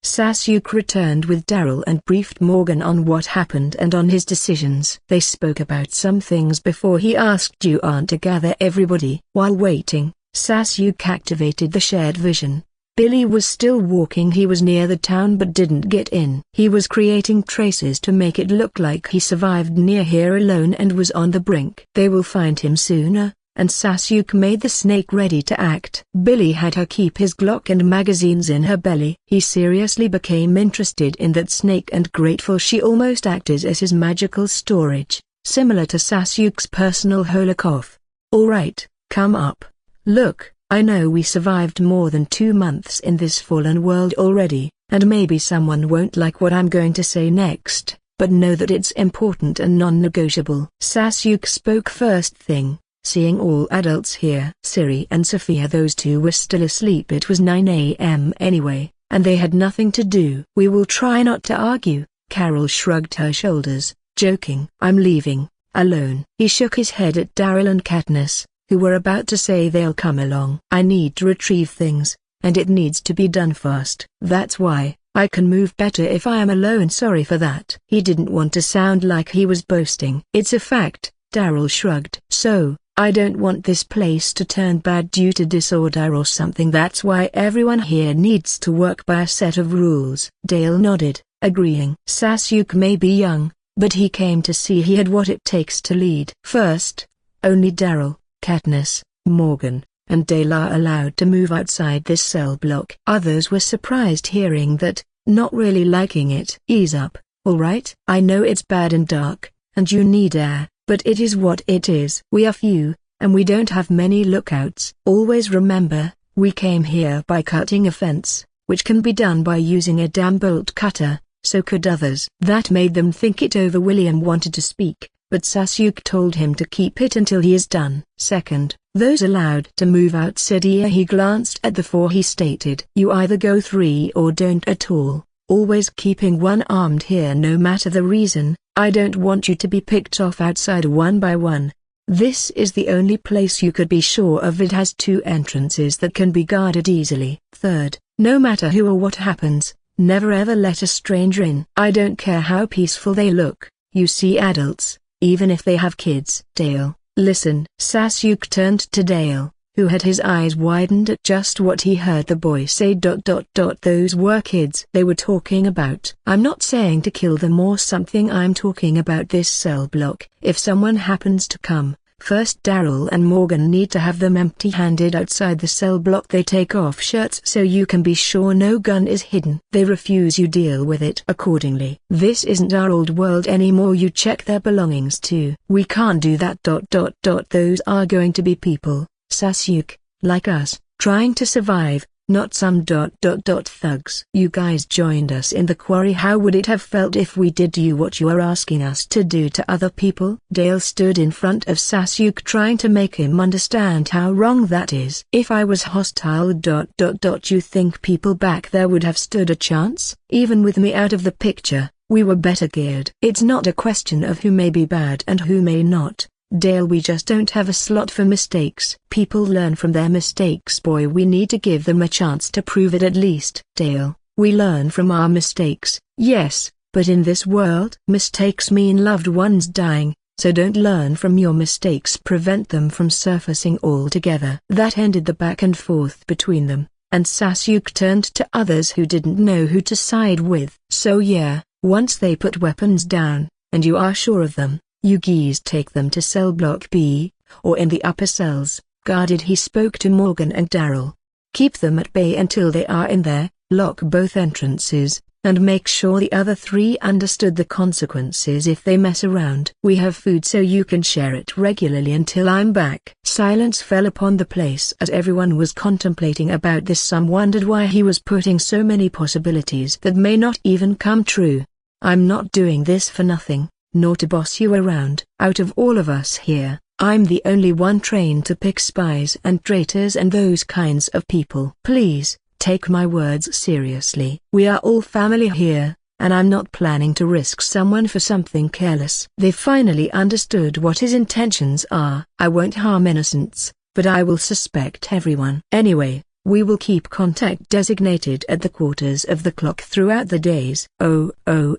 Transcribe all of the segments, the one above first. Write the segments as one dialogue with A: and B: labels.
A: Sasuke returned with Daryl and briefed Morgan on what happened and on his decisions. They spoke about some things before he asked Yuan to gather everybody. While waiting, Sasuke activated the shared vision. Billy was still walking. He was near the town but didn't get in. He was creating traces to make it look like he survived near here alone and was on the brink. They will find him sooner, and Sasuke made the snake ready to act. Billy had her keep his Glock and magazines in her belly. He seriously became interested in that snake and grateful she almost acted as his magical storage, similar to Sasuke's personal holocaust. "Alright, come up. Look, I know we survived more than 2 months in this fallen world already, and maybe someone won't like what I'm going to say next, but know that it's important and non-negotiable." Sasuke spoke first thing, seeing all adults here. Siri and Sophia, those two were still asleep. It was 9 a.m. anyway, and they had nothing to do. "We will try not to argue," Carol shrugged her shoulders, joking. "I'm leaving, alone." He shook his head at Daryl and Katniss, who were about to say they'll come along. "I need to retrieve things, and it needs to be done fast. That's why, I can move better if I am alone." "Sorry for that." He didn't want to sound like he was boasting. "It's a fact," Daryl shrugged. "So, I don't want this place to turn bad due to disorder or something. That's why everyone here needs to work by a set of rules." Dale nodded, agreeing. Sasuke may be young, but he came to see he had what it takes to lead. First, only Daryl, Katniss, Morgan, and Dale are allowed to move outside this cell block. Others were surprised hearing that, not really liking it. "Ease up, alright? I know it's bad and dark, and you need air, but it is what it is. We are few, and we don't have many lookouts. Always remember, we came here by cutting a fence, which can be done by using a damn bolt cutter, so could others." That made them think it over. William wanted to speak, but Sasuke told him to keep it until he is done. "Second, those allowed to move outside here." He glanced at the four. He stated, "You either go 3 or don't at all, always keeping one armed here no matter the reason. I don't want you to be picked off outside one by one. This is the only place you could be sure of. It has 2 entrances that can be guarded easily. Third, no matter who or what happens, never ever let a stranger in. I don't care how peaceful they look, you see adults, even if they have kids." "Dale, listen." Sasuke turned to Dale, who had his eyes widened at just what he heard the boy say. Those were kids they were talking about. "I'm not saying to kill them or something. I'm talking about this cell block. If someone happens to come, first Daryl and Morgan need to have them empty-handed outside the cell block. They take off shirts so you can be sure no gun is hidden. They refuse, you deal with it accordingly. This isn't our old world anymore. You check their belongings too." "We can't do that. Those are going to be people, Sasuke, like us, trying to survive, not some thugs." "You guys joined us in the quarry. How would it have felt if we did to you what you are asking us to do to other people?" Dale stood in front of Sasuke trying to make him understand how wrong that is. "If I was hostile, you think people back there would have stood a chance? Even with me out of the picture, we were better geared." "It's not a question of who may be bad and who may not, Dale. We just don't have a slot for mistakes. People learn from their mistakes, boy. We need to give them a chance to prove it at least." "Dale, we learn from our mistakes, yes, but in this world mistakes mean loved ones dying, so don't learn from your mistakes. Prevent them from surfacing altogether." That ended the back and forth between them, and Sasuke turned to others who didn't know who to side with. "So yeah, once they put weapons down, and you are sure of them, you guys take them to cell block B, or in the upper cells, guarded." He spoke to Morgan and Daryl. "Keep them at bay until they are in there, lock both entrances, and make sure the other 3 understood the consequences if they mess around. We have food so you can share it regularly until I'm back." Silence fell upon the place as everyone was contemplating about this. Some wondered why he was putting so many possibilities that may not even come true. "I'm not doing this for nothing, nor to boss you around. Out of all of us here, I'm the only one trained to pick spies and traitors and those kinds of people. Please, take my words seriously. We are all family here, and I'm not planning to risk someone for something careless." They finally understood what his intentions are. "I won't harm innocents, but I will suspect everyone. Anyway, We will keep contact designated at the quarters of the clock throughout the days 00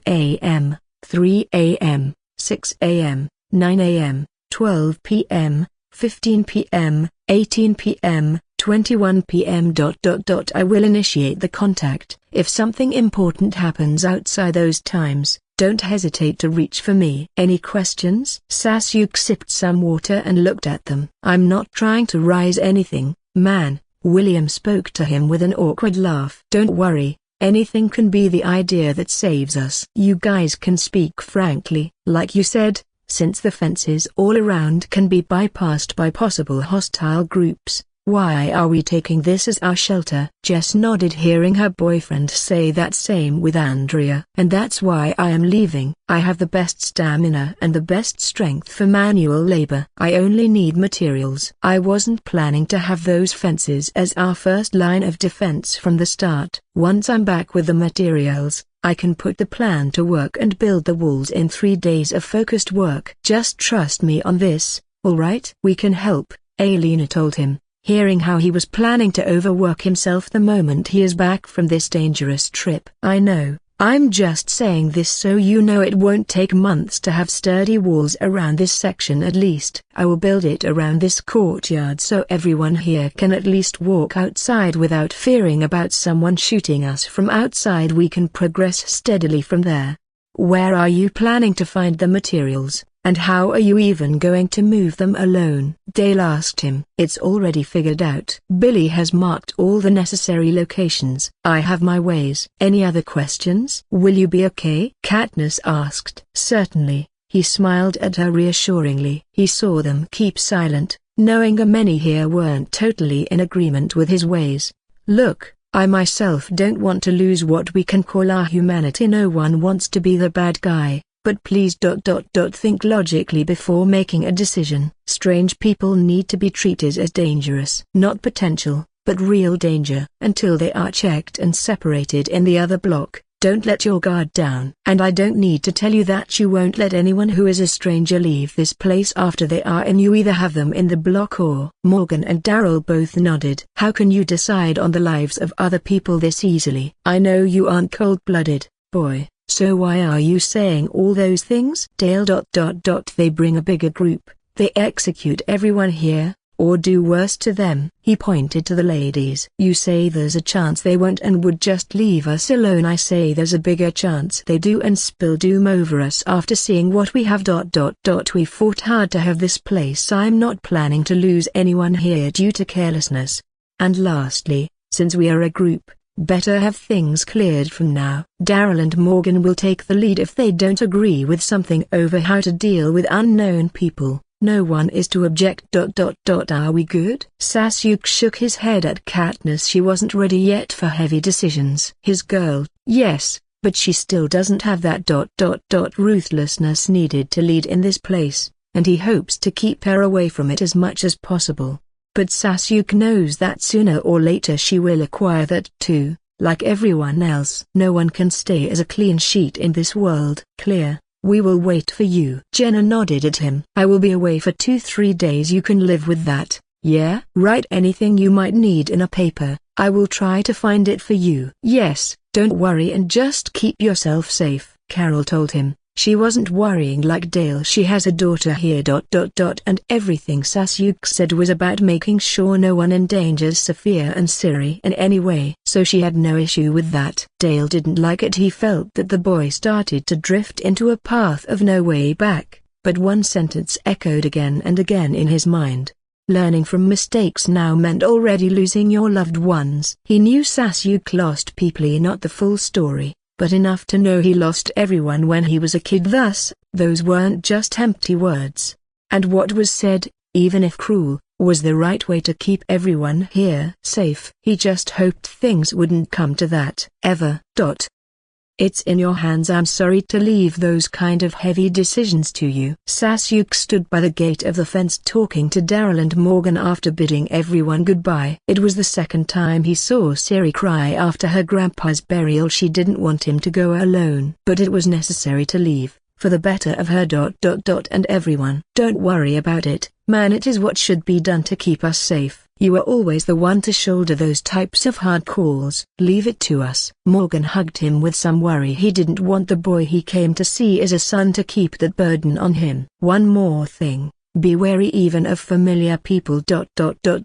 A: a.m., 3 a.m., 6 a.m., 9 a.m., 12 p.m., 15 p.m., 18 p.m., 21 p.m. I will initiate the contact. If something important happens outside those times, don't hesitate to reach for me. Any questions? Sasuke sipped some water and looked at them. I'm not trying to rise anything, man. William spoke to him with an awkward laugh. Don't worry, anything can be the idea that saves us. You guys can speak frankly. Like you said, since the fences all around can be bypassed by possible hostile groups, why are we taking this as our shelter? Jess nodded, hearing her boyfriend say that. Same with Andrea. And that's why I am leaving. I have the best stamina and the best strength for manual labor. I only need materials. I wasn't planning to have those fences as our first line of defense from the start. Once I'm back with the materials, I can put the plan to work and build the walls in 3 days of focused work. Just trust me on this, alright? We can help, Alina told him, hearing how he was planning to overwork himself the moment he is back from this dangerous trip. I know, I'm just saying this so you know it won't take months to have sturdy walls around this section. At least I will build it around this courtyard so everyone here can at least walk outside without fearing about someone shooting us from outside. We can progress steadily from there. Where are you planning to find the materials? And how are you even going to move them alone? Dale asked him. It's already figured out. Billy has marked all the necessary locations. I have my ways. Any other questions? Will you be okay? Katniss asked. Certainly, he smiled at her reassuringly. He saw them keep silent, knowing many here weren't totally in agreement with his ways. Look, I myself don't want to lose what we can call our humanity. No one wants to be the bad guy. But please think logically before making a decision. Strange people need to be treated as dangerous. Not potential, but real danger. Until they are checked and separated in the other block, don't let your guard down. And I don't need to tell you that you won't let anyone who is a stranger leave this place after they are in. You either have them in the block or... Morgan and Daryl both nodded. How can you decide on the lives of other people this easily? I know you aren't cold-blooded, boy. So why are you saying all those things? Dale. They bring a bigger group, they execute everyone here, or do worse to them. He pointed to the ladies. You say there's a chance they won't and would just leave us alone. I say there's a bigger chance they do and spill doom over us after seeing what we have. We fought hard to have this place. I'm not planning to lose anyone here due to carelessness. And lastly, since we are a group, better have things cleared from now. Daryl and Morgan will take the lead if they don't agree with something over how to deal with unknown people. No one is to object. Are we good? Sasuke shook his head at Katniss. She wasn't ready yet for heavy decisions. His girl, yes, but she still doesn't have that ruthlessness needed to lead in this place, and he hopes to keep her away from it as much as possible. But Sasuke knows that sooner or later she will acquire that too, like everyone else. No one can stay as a clean sheet in this world. Clear. We will wait for you. Jenna nodded at him. I will be away for 2-3 days. You can live with that, yeah? Write anything you might need in a paper. I will try to find it for you. Yes, don't worry and just keep yourself safe, Carol told him. She wasn't worrying like Dale. She has a daughter here. And everything Sasuke said was about making sure no one endangers Sophia and Siri in any way. So she had no issue with that. Dale didn't like it. He felt that the boy started to drift into a path of no way back, but one sentence echoed again and again in his mind. Learning from mistakes now meant already losing your loved ones. He knew Sasuke lost people, not the full story, but enough to know he lost everyone when he was a kid. Thus, those weren't just empty words. And what was said, even if cruel, was the right way to keep everyone here safe. He just hoped things wouldn't come to that, ever. It's in your hands. I'm sorry to leave those kind of heavy decisions to you. Sasuke stood by the gate of the fence talking to Daryl and Morgan after bidding everyone goodbye. It was the second time he saw Siri cry after her grandpa's burial. She didn't want him to go alone, but it was necessary to leave, for the better of her. And everyone. Don't worry about it, man. It is what should be done to keep us safe. You are always the one to shoulder those types of hard calls. Leave it to us. Morgan hugged him with some worry. He didn't want the boy he came to see as a son to keep that burden on him. One more thing, be wary even of familiar people.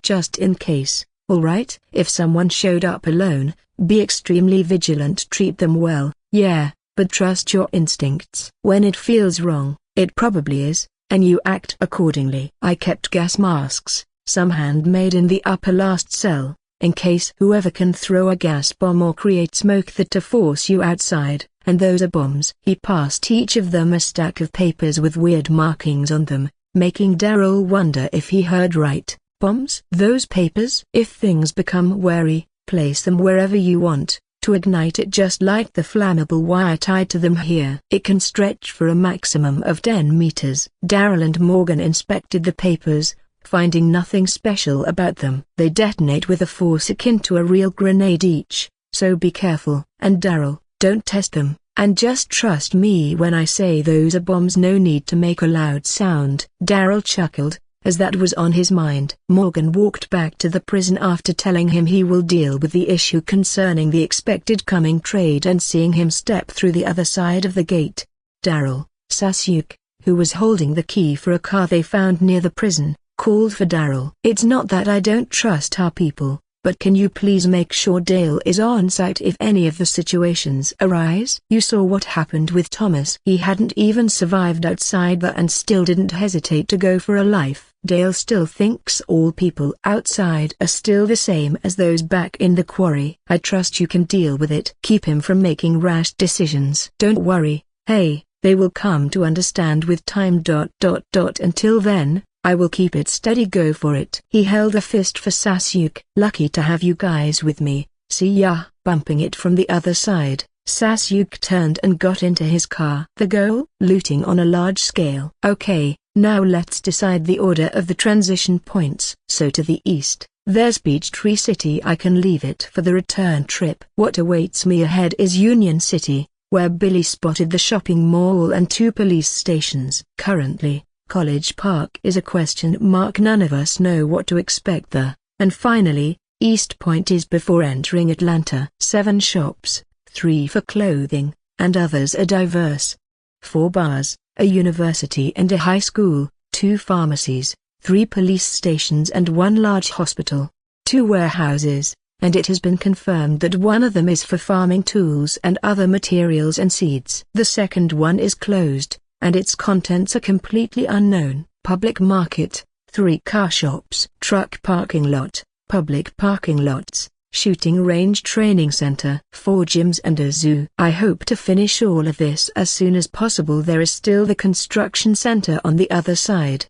A: Just in case, alright? If someone showed up alone, be extremely vigilant. Treat them well, yeah, but trust your instincts. When it feels wrong, it probably is, and you act accordingly. I kept gas masks, some handmade in the upper last cell, in case whoever can throw a gas bomb or create smoke that to force you outside, and those are bombs. He passed each of them a stack of papers with weird markings on them, making Daryl wonder if he heard right. Bombs? Those papers? If things become wary, place them wherever you want, to ignite it just like the flammable wire tied to them here. It can stretch for a maximum of 10 meters. Daryl and Morgan inspected the papers, finding nothing special about them. They detonate with a force akin to a real grenade each, so be careful. And Daryl, don't test them, and just trust me when I say those are bombs. No need to make a loud sound. Daryl chuckled, as that was on his mind. Morgan walked back to the prison after telling him he will deal with the issue concerning the expected coming trade and seeing him step through the other side of the gate. Daryl, Sasuke, who was holding the key for a car they found near the prison, called for Daryl. It's not that I don't trust our people, but can you please make sure Dale is on site if any of the situations arise? You saw what happened with Thomas. He hadn't even survived outside there and still didn't hesitate to go for a life. Dale still thinks all people outside are still the same as those back in the quarry. I trust you can deal with it. Keep him from making rash decisions. Don't worry, hey, they will come to understand with time. Until then, I will keep it steady. Go for it. He held a fist for Sasuke. Lucky to have you guys with me, see ya. Bumping it from the other side, Sasuke turned and got into his car. The goal? Looting on a large scale. Okay, now let's decide the order of the transition points. So to the east, there's Peachtree City. I can leave it for the return trip. What awaits me ahead is Union City, where Billy spotted the shopping mall and 2 police stations. Currently, College Park is a question mark. None of us know what to expect there. And finally, East Point is before entering Atlanta. 7 shops, 3 for clothing, and others are diverse. 4 bars, a university and a high school, 2 pharmacies, 3 police stations and 1 large hospital, 2 warehouses, and it has been confirmed that one of them is for farming tools and other materials and seeds. The second one is closed, and its contents are completely unknown. Public market, 3 car shops, truck parking lot, public parking lots, shooting range, training center, 4 gyms and a zoo. I hope to finish all of this as soon as possible. There is still the construction center on the other side.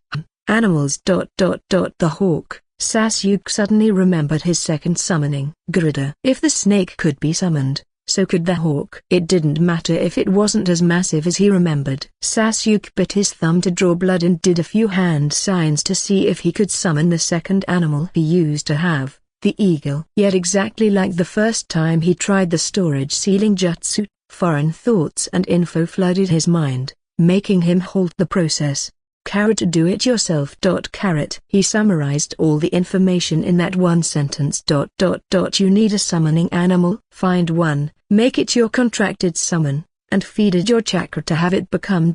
A: Animals. The hawk. Sasuke suddenly remembered his second summoning. Gridder. If the snake could be summoned, so could the hawk. It didn't matter if it wasn't as massive as he remembered. Sasuke bit his thumb to draw blood and did a few hand signs to see if he could summon the second animal he used to have, the eagle. Yet exactly like the first time he tried the storage ceiling jutsu, foreign thoughts and info flooded his mind, making him halt the process. Carrot. Do it yourself. Carrot. He summarized all the information in that one sentence. You need a summoning animal. Find one, make it your contracted summon, and feed it your chakra to have it become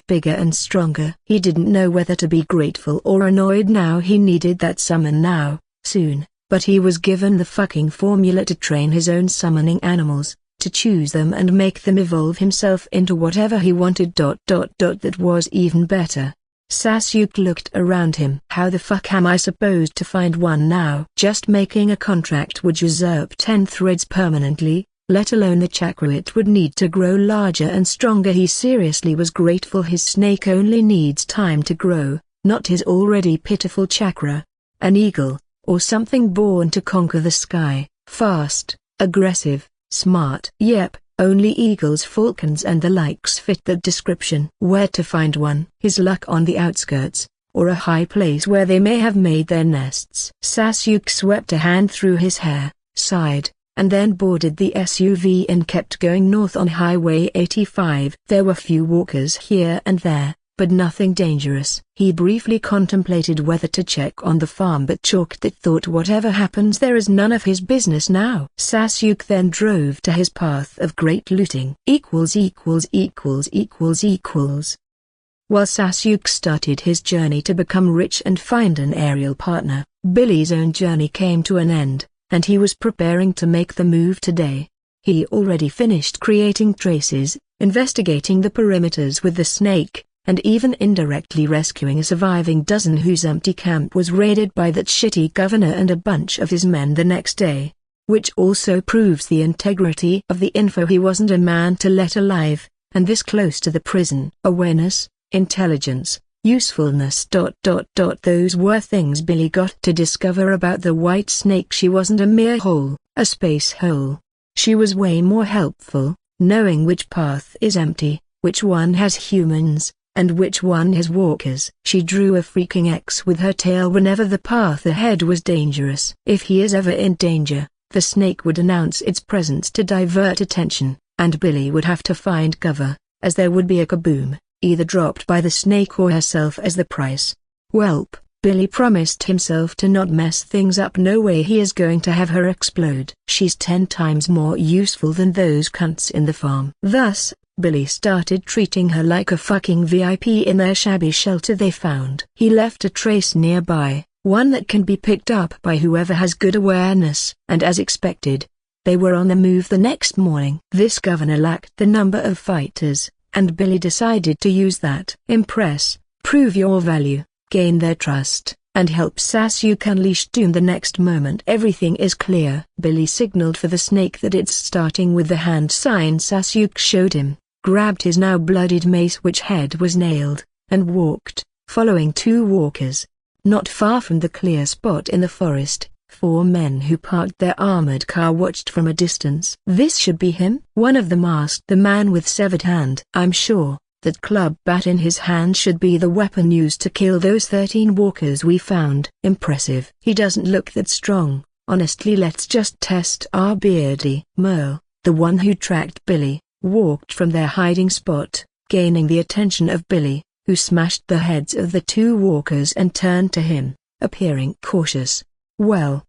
A: bigger and stronger. He didn't know whether to be grateful or annoyed. Now he needed that summon now, soon, but he was given the fucking formula to train his own summoning animals, to choose them and make them evolve himself into whatever he wanted. That was even better. Sasuke looked around him. How the fuck am I supposed to find one now? Just making a contract would usurp 10 threads permanently, let alone the chakra it would need to grow larger and stronger. He seriously was grateful his snake only needs time to grow, not his already pitiful chakra. An eagle, or something born to conquer the sky, fast, aggressive, smart. Yep, only eagles, falcons and the likes fit that description. Where to find one? His luck on the outskirts, or a high place where they may have made their nests. Sasuke swept a hand through his hair, sighed, and then boarded the SUV and kept going north on Highway 85. There were few walkers here and there, but nothing dangerous. He briefly contemplated whether to check on the farm but chalked it thought whatever happens there is none of his business now. Sasuke then drove to his path of great looting. While Sasuke started his journey to become rich and find an aerial partner, Billy's own journey came to an end, and he was preparing to make the move today. He already finished creating traces, investigating the perimeters with the snake, and even indirectly rescuing a surviving dozen whose empty camp was raided by that shitty governor and a bunch of his men the next day. Which also proves the integrity of the info he wasn't a man to let alive, and this close to the prison. Awareness, intelligence, usefulness. Those were things Billy got to discover about the white snake. She wasn't a mere hole, a space hole. She was way more helpful, knowing which path is empty, which one has humans, and which one has walkers. She drew a freaking X with her tail whenever the path ahead was dangerous. If he is ever in danger, the snake would announce its presence to divert attention, and Billy would have to find cover, as there would be a kaboom, either dropped by the snake or herself as the price. Welp, Billy promised himself to not mess things up. No way he is going to have her explode. She's 10 times more useful than those cunts in the farm. Thus, Billy started treating her like a fucking VIP in their shabby shelter they found. He left a trace nearby, one that can be picked up by whoever has good awareness, and as expected, they were on the move the next morning. This governor lacked the number of fighters, and Billy decided to use that. Impress, prove your value, gain their trust, and help Sasuke unleash doom the next moment everything is clear. Billy signaled for the snake that it's starting with the hand sign Sasuke showed him, grabbed his now bloodied mace which head was nailed, and walked, following 2 walkers. Not far from the clear spot in the forest, 4 men who parked their armored car watched from a distance. This should be him? One of them asked the man with severed hand. I'm sure that club bat in his hand should be the weapon used to kill those 13 walkers we found. Impressive. He doesn't look that strong. Honestly, let's just test our beardy. Merle, the one who tracked Billy, walked from their hiding spot, gaining the attention of Billy, who smashed the heads of the 2 walkers and turned to him, appearing cautious. Well,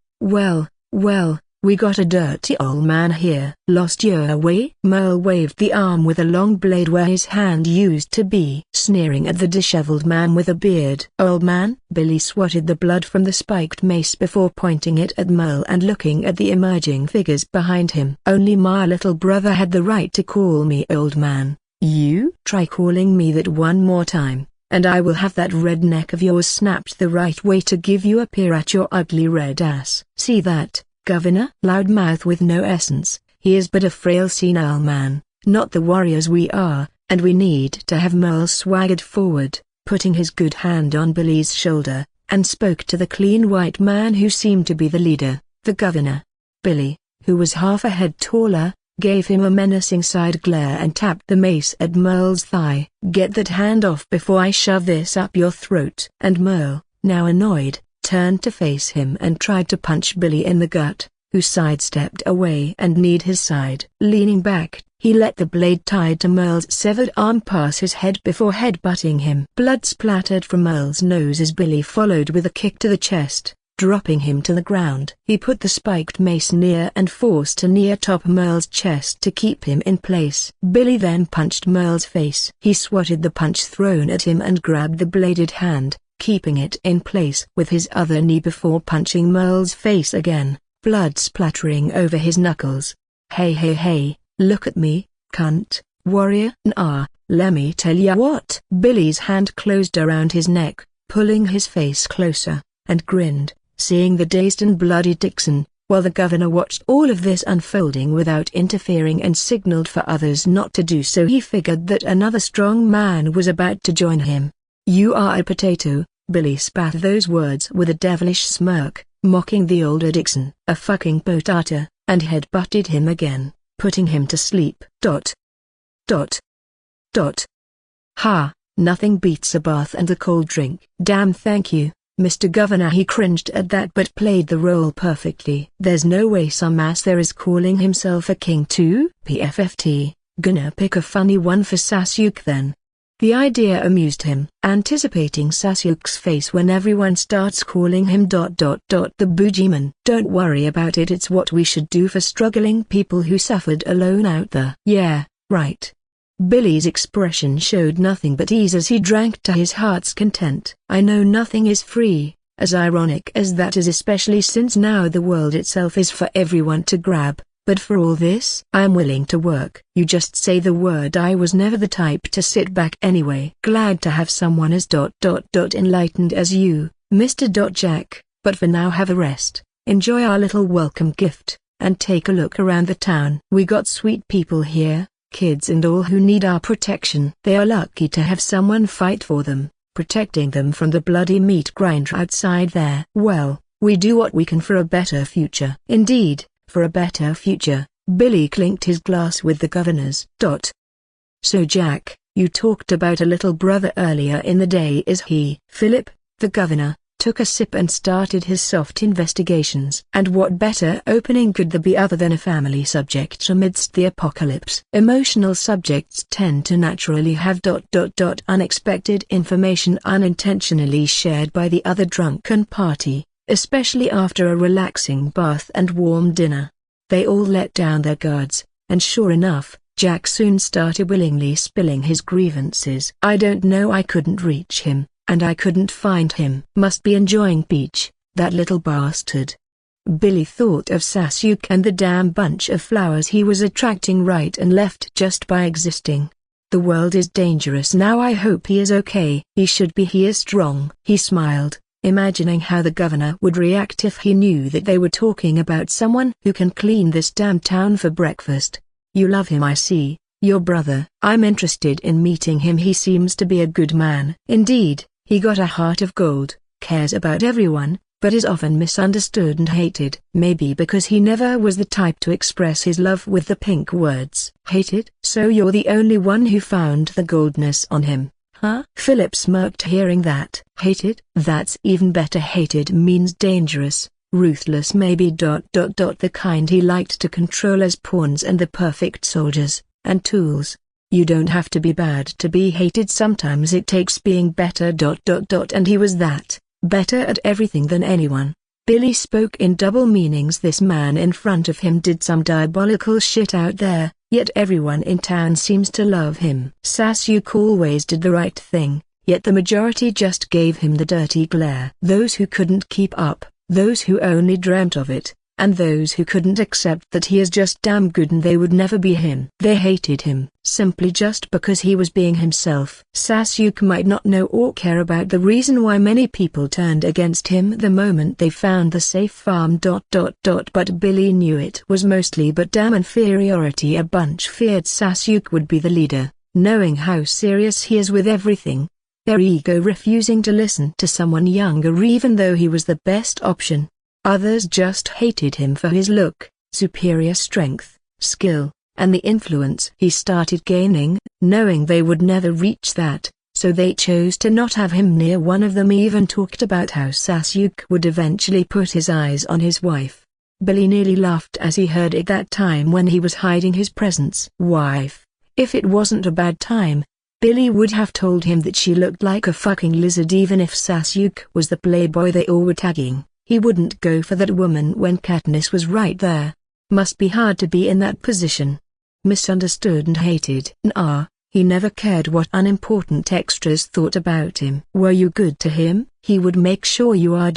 A: we got a dirty old man here. Lost your way? Merle waved the arm with a long blade where his hand used to be, sneering at the disheveled man with a beard. Old man? Billy swatted the blood from the spiked mace before pointing it at Merle and looking at the emerging figures behind him. Only my little brother had the right to call me old man. You? Try calling me that one more time, and I will have that redneck of yours snapped the right way to give you a peer at your ugly red ass. See that, Governor? Loudmouth with no essence, he is but a frail senile man, not the warriors we are, and we need to have. Merle swaggered forward, putting his good hand on Billy's shoulder, and spoke to the clean white man who seemed to be the leader, the governor. Billy, who was half a head taller, gave him a menacing side glare and tapped the mace at Merle's thigh. Get that hand off before I shove this up your throat. And Merle, now annoyed, turned to face him and tried to punch Billy in the gut, who sidestepped away and kneed his side. Leaning back, he let the blade tied to Merle's severed arm pass his head before headbutting him. Blood splattered from Merle's nose as Billy followed with a kick to the chest, dropping him to the ground. He put the spiked mace near and forced a knee atop Merle's chest to keep him in place. Billy then punched Merle's face. He swatted the punch thrown at him and grabbed the bladed hand, keeping it in place with his other knee before punching Merle's face again, blood splattering over his knuckles. Hey, look at me, cunt, warrior. Nah, lemme tell ya what. Billy's hand closed around his neck, pulling his face closer, and grinned, seeing the dazed and bloody Dixon, while the governor watched all of this unfolding without interfering and signaled for others not to do so. He figured that another strong man was about to join him. You are a potato. Billy spat those words with a devilish smirk, mocking the older Dixon. A fucking potato, and head-butted him again, putting him to sleep. Ha, nothing beats a bath and a cold drink. Damn, thank you, Mr. Governor. He cringed at that but played the role perfectly. There's no way some ass there is calling himself a king too? PFFT, gonna pick a funny one for Sasuke then. The idea amused him. Anticipating Sasuke's face when everyone starts calling him the boogeyman. Don't worry about it, it's what we should do for struggling people who suffered alone out there. Yeah, right. Billy's expression showed nothing but ease as he drank to his heart's content. I know nothing is free, as ironic as that is, especially since now the world itself is for everyone to grab. But for all this, I am willing to work. You just say the word. I was never the type to sit back anyway. Glad to have someone as enlightened as you, Mr. Jack, but for now have a rest, enjoy our little welcome gift, and take a look around the town. We got sweet people here, kids and all who need our protection. They are lucky to have someone fight for them, protecting them from the bloody meat grinder outside there. Well, we do what we can for a better future. Indeed. For a better future. Billy clinked his glass with the governor's. So Jack, you talked about a little brother earlier in the day, is he? Philip, the governor, took a sip and started his soft investigations. And what better opening could there be other than a family subject amidst the apocalypse? Emotional subjects tend to naturally have unexpected information unintentionally shared by the other drunken party, especially after a relaxing bath and warm dinner. They all let down their guards, and sure enough, Jack soon started willingly spilling his grievances. I don't know, I couldn't reach him, and I couldn't find him. Must be enjoying peach, that little bastard. Billy thought of Sasuke and the damn bunch of flowers he was attracting right and left just by existing. The world is dangerous now. I hope he is okay. He should be. He is strong. He smiled, imagining how the governor would react if he knew that they were talking about someone who can clean this damn town for breakfast. You love him, I see, your brother. I'm interested in meeting him. He seems to be a good man. Indeed, he got a heart of gold, cares about everyone, but is often misunderstood and hated. Maybe because he never was the type to express his love with the pink words. Hated? So you're the only one who found the goldness on him. Huh? Philip smirked hearing that. Hated? That's even better. Hated means dangerous, ruthless, maybe the kind he liked to control as pawns and the perfect soldiers, and tools. You don't have to be bad to be hated. Sometimes it takes being better and he was that, better at everything than anyone. Billy spoke in double meanings. This man in front of him did some diabolical shit out there, yet everyone in town seems to love him. Sasuke always did the right thing, yet the majority just gave him the dirty glare. Those who couldn't keep up, those who only dreamt of it, and those who couldn't accept that he is just damn good and they would never be him. They hated him, simply just because he was being himself. Sasuke might not know or care about the reason why many people turned against him the moment they found the safe farm. But Billy knew it was mostly but damn inferiority. A bunch feared Sasuke would be the leader, knowing how serious he is with everything. Their ego refusing to listen to someone younger even though he was the best option. Others just hated him for his look, superior strength, skill, and the influence he started gaining, knowing they would never reach that, so they chose to not have him near. One of them even talked about how Sasuke would eventually put his eyes on his wife. Billy nearly laughed as he heard it that time when he was hiding his presence. Wife. If it wasn't a bad time, Billy would have told him that she looked like a fucking lizard. Even if Sasuke was the playboy they all were tagging, he wouldn't go for that woman when Katniss was right there. Must be hard to be in that position. Misunderstood and hated. He never cared what unimportant extras thought about him. Were you good to him? He would make sure you are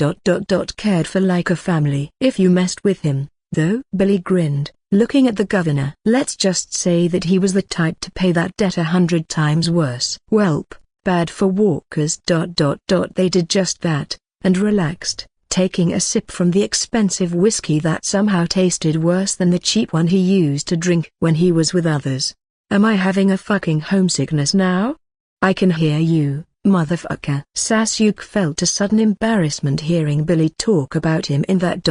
A: cared for like a family. If you messed with him, though. Billy grinned, looking at the governor. Let's just say that he was the type to pay that debt 100 times worse. Welp, bad for walkers. They did just that, and relaxed, taking a sip from the expensive whiskey that somehow tasted worse than the cheap one he used to drink when he was with others. Am I having a fucking homesickness now? I can hear you, motherfucker. Sasuke felt a sudden embarrassment hearing Billy talk about him in that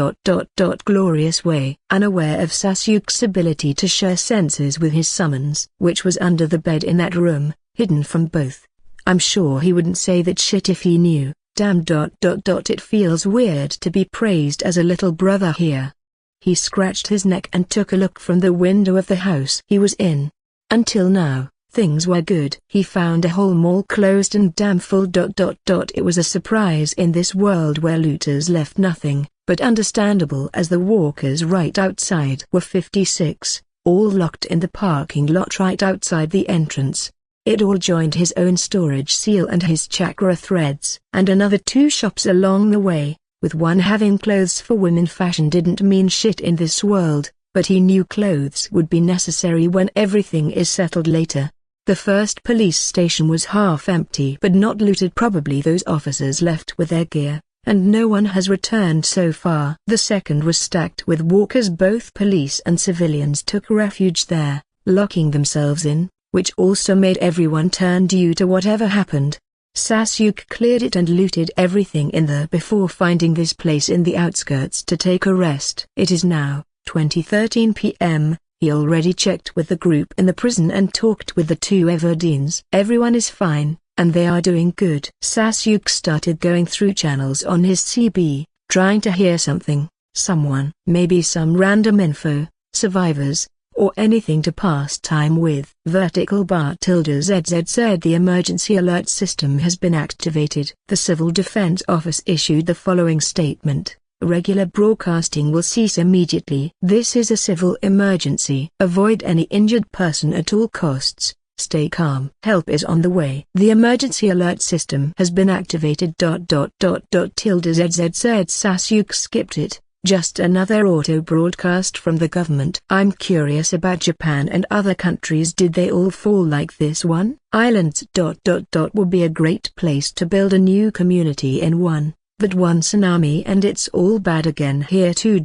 A: glorious way. Unaware of Sasuke's ability to share senses with his summons, which was under the bed in that room, hidden from both. I'm sure he wouldn't say that shit if he knew. Damn. It feels weird to be praised as a little brother here. He scratched his neck and took a look from the window of the house he was in. Until now, things were good. He found a whole mall closed and damn full. It was a surprise in this world where looters left nothing, but understandable as the walkers right outside were 56, all locked in the parking lot right outside the entrance. It all joined his own storage seal and his chakra threads. And another 2 shops along the way, with one having clothes for women. Fashion didn't mean shit in this world, but he knew clothes would be necessary when everything is settled later. The first police station was half empty but not looted. Probably those officers left with their gear, and no one has returned so far. The second was stacked with walkers. Both police and civilians took refuge there, locking themselves in, which also made everyone turn due to whatever happened. Sasuke cleared it and looted everything in there before finding this place in the outskirts to take a rest. It is now 20:13 p.m. He already checked with the group in the prison and talked with the 2 Everdeens. Everyone is fine, and they are doing good. Sasuke started going through channels on his CB, trying to hear something, someone, maybe some random info, survivors, or anything to pass time with. Vertical bar ~ZZ said the emergency alert system has been activated. The Civil Defense Office issued the following statement: regular broadcasting will cease immediately. This is a civil emergency. Avoid any injured person at all costs. Stay calm. Help is on the way. The emergency alert system has been activated. ~ZZ said. Sasuke skipped it. Just another auto broadcast from the government. I'm curious about Japan and other countries. Did they all fall like this one? Islands. Would be a great place to build a new community in one. But one tsunami and it's all bad again here too.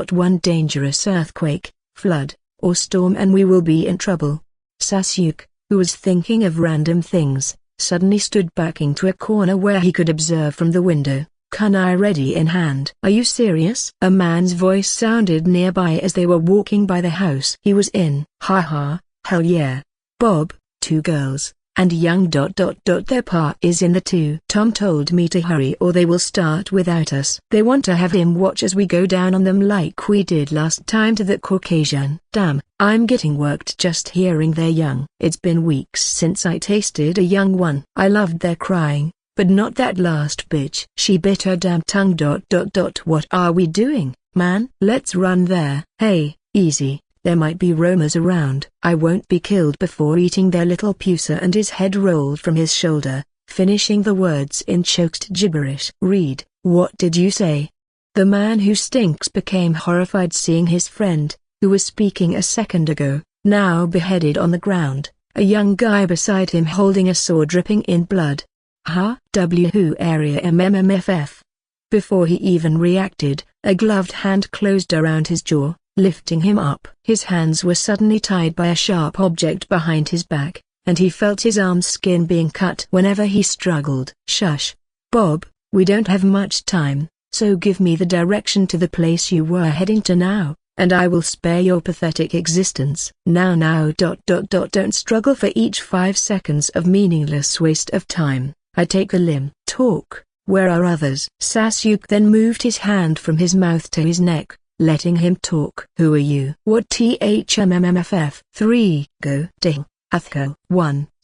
A: One dangerous earthquake, flood, or storm and we will be in trouble. Sasuke, who was thinking of random things, suddenly stood back into a corner where he could observe from the window, kunai ready in hand. Are you serious? A man's voice sounded nearby as they were walking by the house he was in. Haha, hell yeah. Bob, 2 girls, and young. Their pa is in the 2. Tom told me to hurry or they will start without us. They want to have him watch as we go down on them like we did last time to that Caucasian. Damn, I'm getting worked just hearing they're young. It's been weeks since I tasted a young one. I loved their crying, but not that last bitch. She bit her damn tongue. What are we doing, man? Let's run there. Hey, easy. There might be roamers around. I won't be killed before eating their little pusa. And his head rolled from his shoulder, finishing the words in choked gibberish. Read, what did you say? The man who stinks became horrified seeing his friend, who was speaking a second ago, now beheaded on the ground, a young guy beside him holding a sword dripping in blood. Who area MMMFF. Before he even reacted, a gloved hand closed around his jaw, lifting him up. His hands were suddenly tied by a sharp object behind his back, and he felt his arm's skin being cut whenever he struggled. Shush, Bob, we don't have much time, so give me the direction to the place you were heading to now, and I will spare your pathetic existence. Now. Don't struggle for each 5 seconds of meaningless waste of time. I take the limb. Talk, where are others? Sasuke then moved his hand from his mouth to his neck, letting him talk. Who are you? What THMMMFF? 3. Go. Ding. Athko. 1. /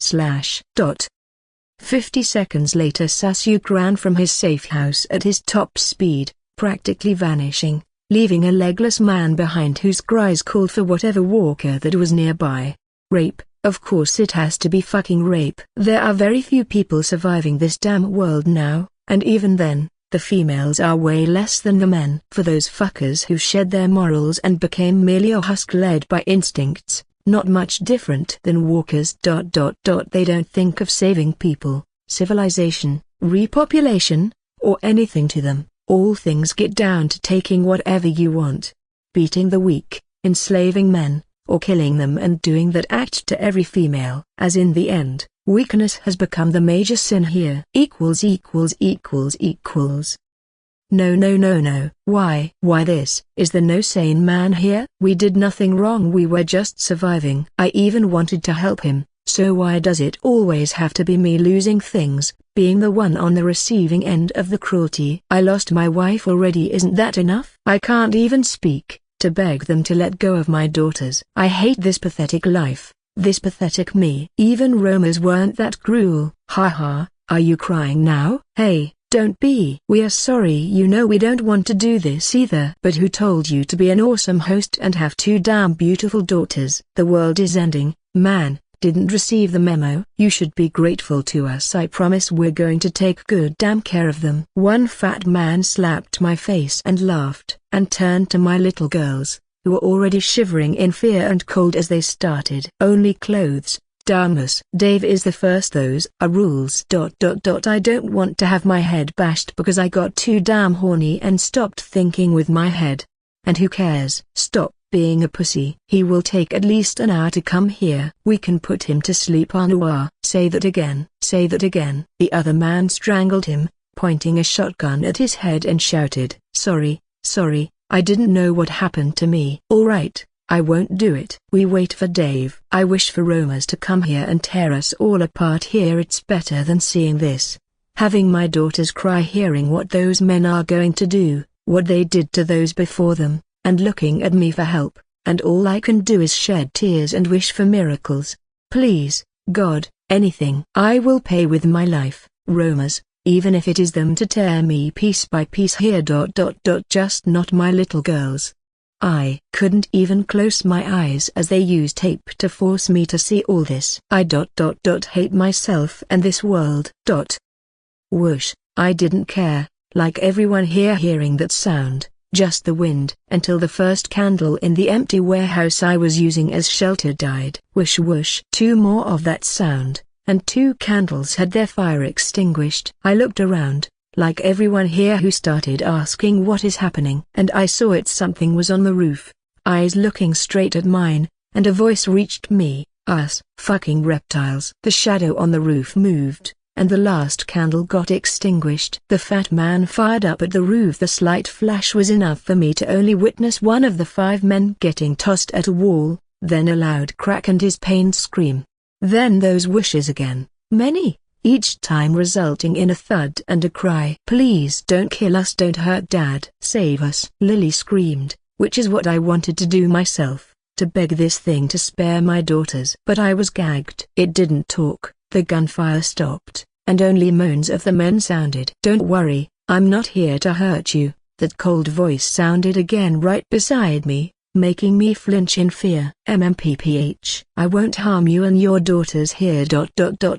A: 50 seconds later Sasuke ran from his safe house at his top speed, practically vanishing, leaving a legless man behind whose cries called for whatever walker that was nearby. Rape, of course it has to be fucking rape. There are very few people surviving this damn world now, and even then, the females are way less than the men. For those fuckers who shed their morals and became merely a husk led by instincts, not much different than walkers. They don't think of saving people, civilization, repopulation, or anything to them. All things get down to taking whatever you want. Beating the weak, enslaving men, or killing them and doing that act to every female. As in the end, weakness has become the major sin here. No. Why this? Is there no sane man here? We did nothing wrong, we were just surviving. I even wanted to help him, so why does it always have to be me losing things, being the one on the receiving end of the cruelty? I lost my wife already, isn't that enough? I can't even speak to beg them to let go of my daughters. I hate this pathetic life. this pathetic me. Even Romans weren't that cruel. Haha, are you crying now? Hey, don't be. We are sorry, you know we don't want to do this either. But who told you to be an awesome host and have two damn beautiful daughters? The world is ending, man. Didn't receive the memo. You should be grateful to us. I promise we're going to take good damn care of them. One fat man slapped my face and laughed, and turned to my little girls, who were already shivering in fear and cold as they started. Only clothes, Damus. Dave is the first, those are rules. I don't want to have my head bashed because I got too damn horny and stopped thinking with my head. And who cares? Stop being a pussy. He will take at least an hour to come here. We can put him to sleep on Noir. Say that again. Say that again. The other man strangled him, pointing a shotgun at his head and shouted, sorry, I didn't know what happened to me. Alright, I won't do it. We wait for Dave. I wish for Romas to come here and tear us all apart here. It's better than seeing this. Having my daughters cry, hearing what those men are going to do, what they did to those before them, and looking at me for help, and all I can do is shed tears and wish for miracles. Please, God, anything. I will pay with my life, Romas, even if it is them to tear me piece by piece here. Just not my little girls. I couldn't even close my eyes as they used tape to force me to see all this. I hate myself and this world. Whoosh, I didn't care, like everyone here hearing that sound. Just the wind, until the first candle in the empty warehouse I was using as shelter died. Whoosh whoosh. Two more of that sound, and two candles had their fire extinguished. I looked around, like everyone here, who started asking what is happening. And I saw it, something was on the roof, eyes looking straight at mine, and a voice reached me, us fucking reptiles. The shadow on the roof moved, and the last candle got extinguished. The fat man fired up at the roof. The slight flash was enough for me to only witness one of the 5 men getting tossed at a wall, then a loud crack and his pained scream. Then those wishes again, many, each time resulting in a thud and a cry. Please don't kill us, don't hurt Dad. Save us. Lily screamed, which is what I wanted to do myself, to beg this thing to spare my daughters. But I was gagged. It didn't talk. The gunfire stopped, and only moans of the men sounded. Don't worry, I'm not here to hurt you. That cold voice sounded again right beside me, making me flinch in fear. MMPPH. I won't harm you and your daughters here.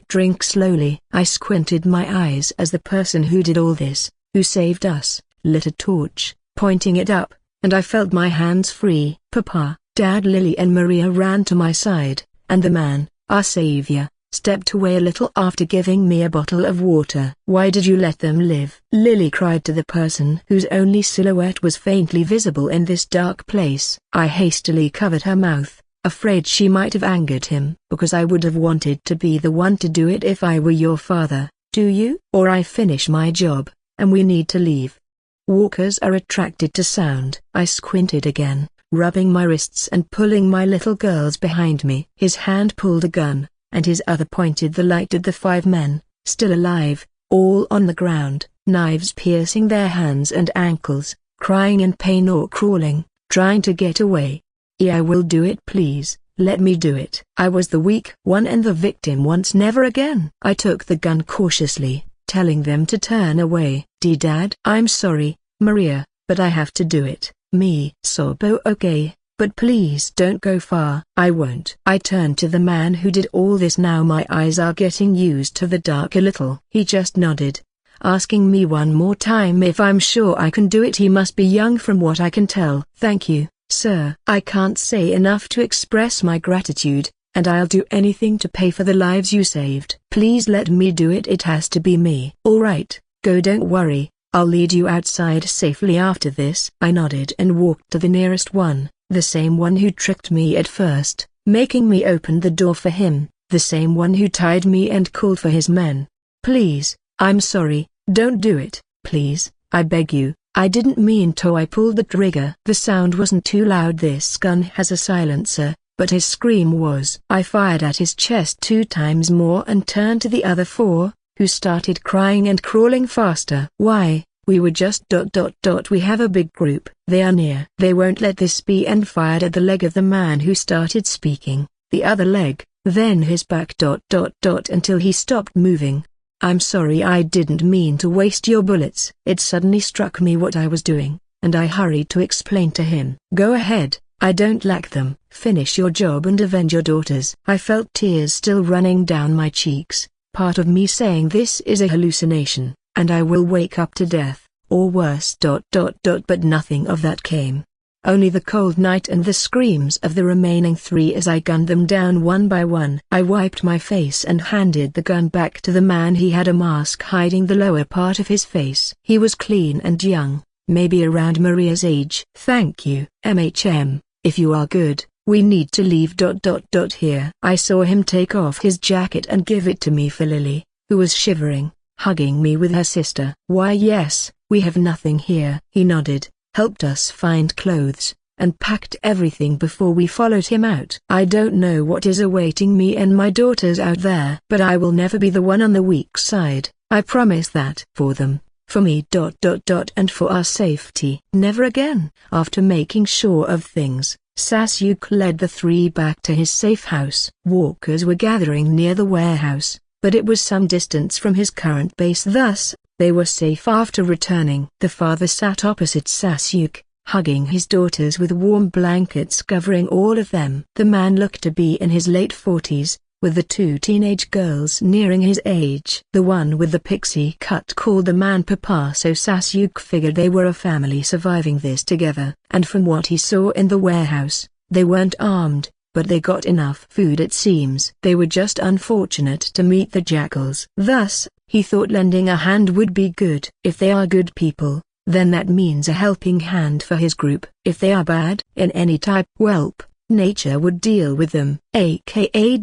A: Drink slowly. I squinted my eyes as the person who did all this, who saved us, lit a torch, pointing it up, and I felt my hands free. Papa, Dad, Lily and Maria ran to my side, and the man, our savior, stepped away a little after giving me a bottle of water. Why did you let them live? Lily cried to the person whose only silhouette was faintly visible in this dark place. I hastily covered her mouth, afraid she might have angered him. Because I would have wanted to be the one to do it if I were your father. Do you? Or I finish my job, and we need to leave. Walkers are attracted to sound. I squinted again, rubbing my wrists and pulling my little girls behind me. His hand pulled a gun, and his other pointed the light at the 5 men, still alive, all on the ground, knives piercing their hands and ankles, crying in pain or crawling, trying to get away. I will do it, please, let me do it. I was the weak one and the victim once, never again. I took the gun cautiously, telling them to turn away. Dad, I'm sorry, Maria, but I have to do it. Me. Sobo, okay. But please don't go far. I won't. I turned to the man who did all this. Now my eyes are getting used to the dark a little. He just nodded, asking me one more time if I'm sure I can do it. He must be young from what I can tell. Thank you, sir. I can't say enough to express my gratitude, and I'll do anything to pay for the lives you saved. Please let me do it. It has to be me. All right, go, don't worry. I'll lead you outside safely after this. I nodded and walked to the nearest one. The same one who tricked me at first, making me open the door for him, the same one who tied me and called for his men. Please, I'm sorry, don't do it, please, I beg you, I didn't mean to. I pulled the trigger. The sound wasn't too loud. This gun has a silencer, but his scream was. I fired at his chest 2 times more and turned to the other 4, who started crying and crawling faster. Why? We were just ... We have a big group. They are near. They won't let this be, and fired at the leg of the man who started speaking. The other leg, then his back ... until he stopped moving. I'm sorry, I didn't mean to waste your bullets. It suddenly struck me what I was doing, and I hurried to explain to him. Go ahead, I don't lack them. Finish your job and avenge your daughters. I felt tears still running down my cheeks, part of me saying this is a hallucination, and I will wake up to death, or worse ... but nothing of that came. Only the cold night and the screams of the remaining three as I gunned them down one by one. I wiped my face and handed the gun back to the man. He had a mask hiding the lower part of his face. He was clean and young, maybe around Maria's age. Thank you, MHM, if you are good, we need to leave ... here. I saw him take off his jacket and give it to me for Lily, who was shivering, hugging me with her sister. Why yes, we have nothing here. He nodded, helped us find clothes, and packed everything before we followed him out. I don't know what is awaiting me and my daughters out there, but I will never be the one on the weak side. I promise that. For them, for me ... and for our safety. Never again. After making sure of things, Sasuke led the three back to his safe house. Walkers were gathering near the warehouse, but it was some distance from his current base, thus they were safe after returning. The father sat opposite Sasuke, hugging his daughters with warm blankets covering all of them. The man looked to be in his late 40s, with the two teenage girls nearing his age. The one with the pixie cut called the man Papa, so Sasuke figured they were a family surviving this together. And from what he saw in the warehouse, they weren't armed, but they got enough food it seems. They were just unfortunate to meet the jackals. Thus, he thought lending a hand would be good. If they are good people, then that means a helping hand for his group. If they are bad in any type, welp, nature would deal with them, aka ...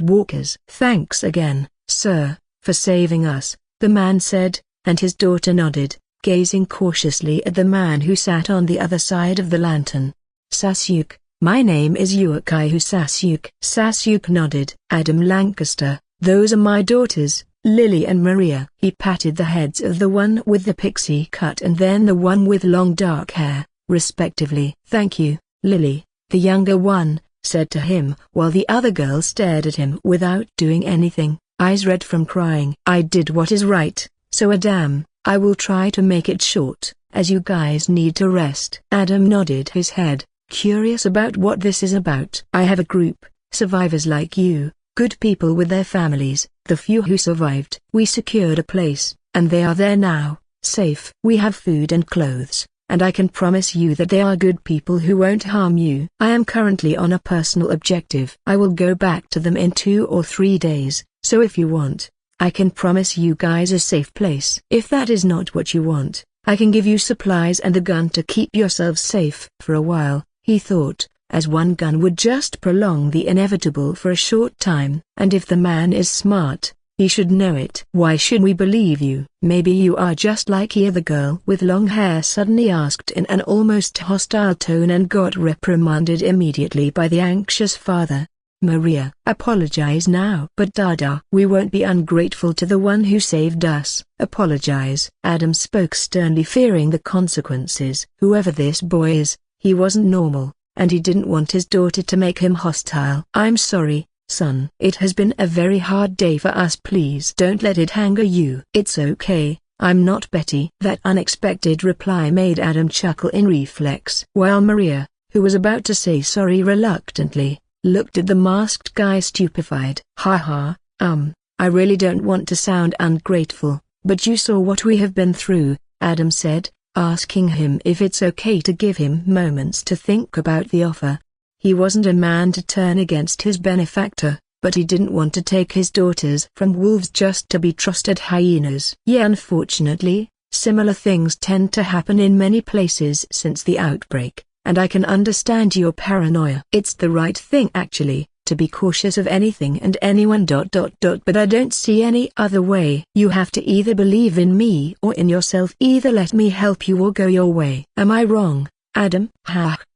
A: walkers. Thanks again, sir, for saving us, the man said, and his daughter nodded, gazing cautiously at the man who sat on the other side of the lantern. Sasuke, my name is Yukihu Sasuke. Sasuke nodded. Adam Lancaster, those are my daughters, Lily and Maria. He patted the heads of the one with the pixie cut and then the one with long dark hair, respectively. Thank you, Lily, the younger one, said to him, while the other girl stared at him without doing anything, eyes red from crying. I did what is right, so Adam, I will try to make it short, as you guys need to rest. Adam nodded his head, curious about what this is about. I have a group, survivors like you, good people with their families, the few who survived. We secured a place, and they are there now, safe. We have food and clothes, and I can promise you that they are good people who won't harm you. I am currently on a personal objective. I will go back to them in 2 or 3 days, so if you want, I can promise you guys a safe place. If that is not what you want, I can give you supplies and a gun to keep yourselves safe. For a while, he thought, as one gun would just prolong the inevitable for a short time. And if the man is smart, he should know it. Why should we believe you? Maybe you are just like he. The girl with long hair suddenly asked in an almost hostile tone and got reprimanded immediately by the anxious father. Maria, apologize now. But Dada, we won't be ungrateful to the one who saved us. Apologize. Adam spoke sternly, fearing the consequences. Whoever this boy is, he wasn't normal, and he didn't want his daughter to make him hostile. I'm sorry, son. It has been a very hard day for us. Please don't let it anger you. It's okay, I'm not Betty. That unexpected reply made Adam chuckle in reflex. While Maria, who was about to say sorry reluctantly, looked at the masked guy stupefied. Haha, I really don't want to sound ungrateful, but you saw what we have been through, Adam said, asking him if it's okay to give him moments to think about the offer. He wasn't a man to turn against his benefactor, but he didn't want to take his daughters from wolves just to be trusted hyenas. Yeah, unfortunately, similar things tend to happen in many places since the outbreak, and I can understand your paranoia. It's the right thing actually, to be cautious of anything and anyone. But I don't see any other way. You have to either believe in me or in yourself. Either let me help you or go your way. Am I wrong, Adam?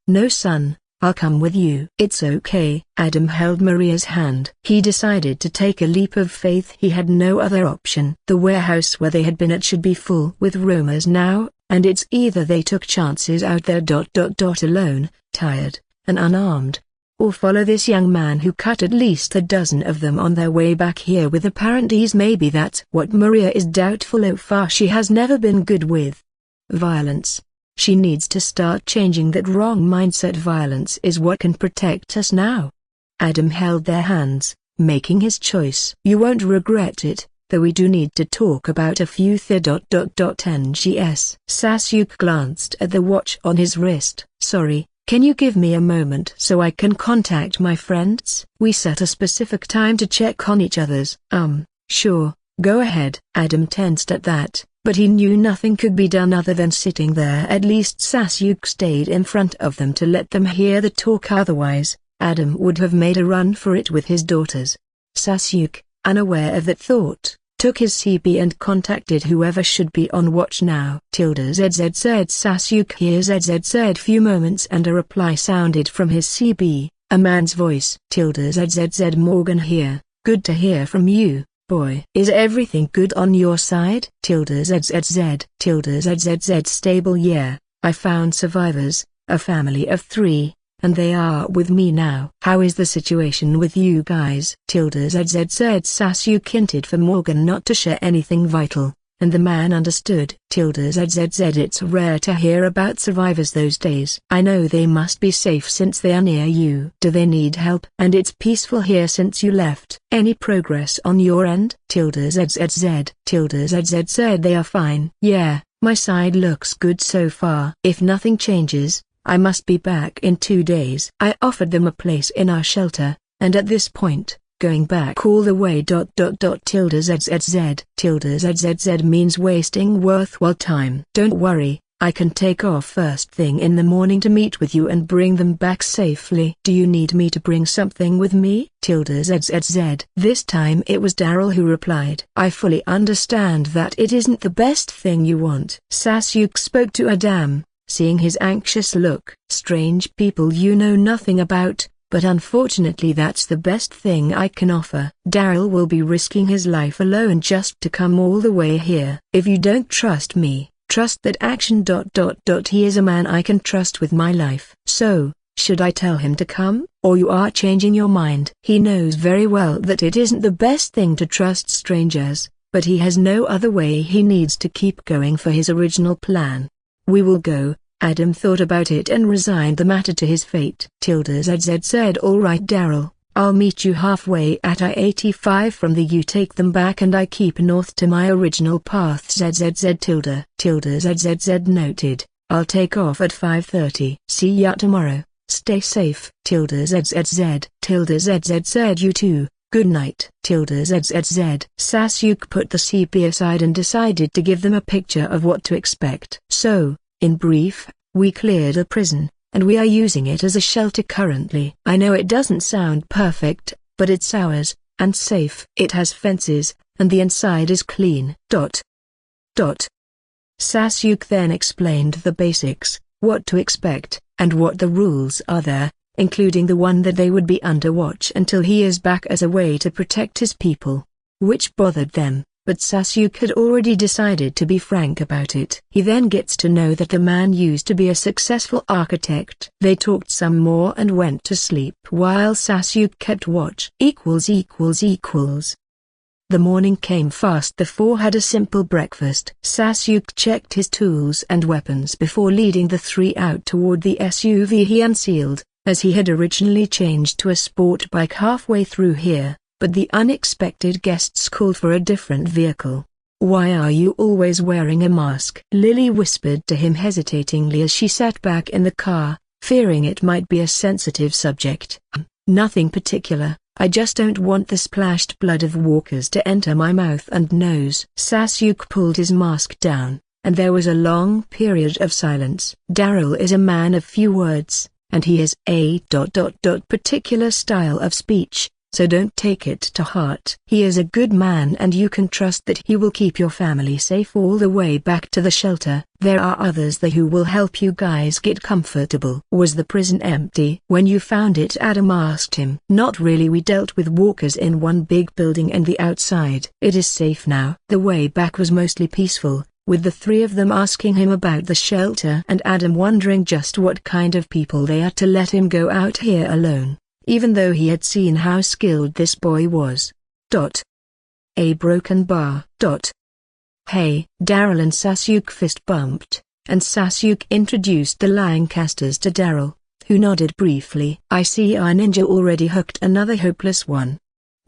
A: No son, I'll come with you. It's okay. Adam held Maria's hand. He decided to take a leap of faith. He had no other option. The warehouse where they had been at should be full with roamers now, and it's either they took chances out there. Alone, tired, and unarmed, or follow this young man who cut at least a dozen of them on their way back here with apparent ease. Maybe that's what Maria is doubtful of. Far she has never been good with violence. She needs to start changing that wrong mindset. Violence is what can protect us now. Adam held their hands, making his choice. You won't regret it, though we do need to talk about a few NGS. Sasuke glanced at the watch on his wrist. Sorry, can you give me a moment so I can contact my friends? We set a specific time to check on each other's. Sure, go ahead. Adam tensed at that, but he knew nothing could be done other than sitting there. At least Sasuke stayed in front of them to let them hear the talk. Otherwise, Adam would have made a run for it with his daughters. Sasuke, unaware of that thought, took his CB and contacted whoever should be on watch now. ZZ said. Sasuke hears ZZ. Few moments and a reply sounded from his CB, a man's voice. ZZ. Morgan here, good to hear from you, boy. Is everything good on your side? ZZ. Stable. Yeah, I found survivors, a family of 3. And they are with me now. How is the situation with you guys? ZZ said. Sasuke hinted for Morgan not to share anything vital, and the man understood. ZZ it's rare to hear about survivors those days. I know they must be safe since they are near you. Do they need help? And it's peaceful here since you left. Any progress on your end? ZZ said they are fine. Yeah, my side looks good so far. If nothing changes, I must be back in 2 days. I offered them a place in our shelter, and at this point, going back all the way. ZZ means wasting worthwhile time. Don't worry, I can take off first thing in the morning to meet with you and bring them back safely. Do you need me to bring something with me? ZZ. This time it was Daryl who replied. I fully understand that it isn't the best thing you want. Sasuke spoke to Adam, seeing his anxious look. Strange people you know nothing about, but unfortunately that's the best thing I can offer. Daryl will be risking his life alone just to come all the way here. If you don't trust me, trust that action. He is a man I can trust with my life. So, should I tell him to come, or you are changing your mind? He knows very well that it isn't the best thing to trust strangers, but he has no other way. He needs to keep going for his original plan. We will go. Adam thought about it and resigned the matter to his fate. ZZ said. Alright Daryl, I'll meet you halfway at I-85 from the you take them back and I keep north to my original path. ZZ noted. I'll take off at 5:30. See ya tomorrow, stay safe. ZZ said. You too, good night. ZZ. Sasuke put the CP aside and decided to give them a picture of what to expect. So, in brief, we cleared a prison, and we are using it as a shelter currently. I know it doesn't sound perfect, but it's ours, and safe. It has fences, and the inside is clean. Sasuke then explained the basics, what to expect, and what the rules are there, including the one that they would be under watch until he is back as a way to protect his people. Which bothered them. But Sasuke had already decided to be frank about it. He then gets to know that the man used to be a successful architect. They talked some more and went to sleep while Sasuke kept watch. The morning came fast. The four had a simple breakfast. Sasuke checked his tools and weapons before leading the 3 out toward the SUV he unsealed, as he had originally changed to a sport bike halfway through here. But the unexpected guests called for a different vehicle. Why are you always wearing a mask? Lily whispered to him hesitatingly as she sat back in the car, fearing it might be a sensitive subject. Nothing particular, I just don't want the splashed blood of walkers to enter my mouth and nose. Sasuke pulled his mask down, and there was a long period of silence. Daryl is a man of few words, and he has a particular style of speech. So don't take it to heart. He is a good man and you can trust that he will keep your family safe all the way back to the shelter. There are others there who will help you guys get comfortable. Was the prison empty when you found it? Adam asked him. Not really, we dealt with walkers in one big building and the outside. It is safe now. The way back was mostly peaceful, with the 3 of them asking him about the shelter and Adam wondering just what kind of people they are to let him go out here alone. even though he had seen how skilled this boy was. A broken bar. Hey, Daryl and Sasuke fist bumped, and Sasuke introduced the Lancasters to Daryl, who nodded briefly. I see our ninja already hooked another hopeless one.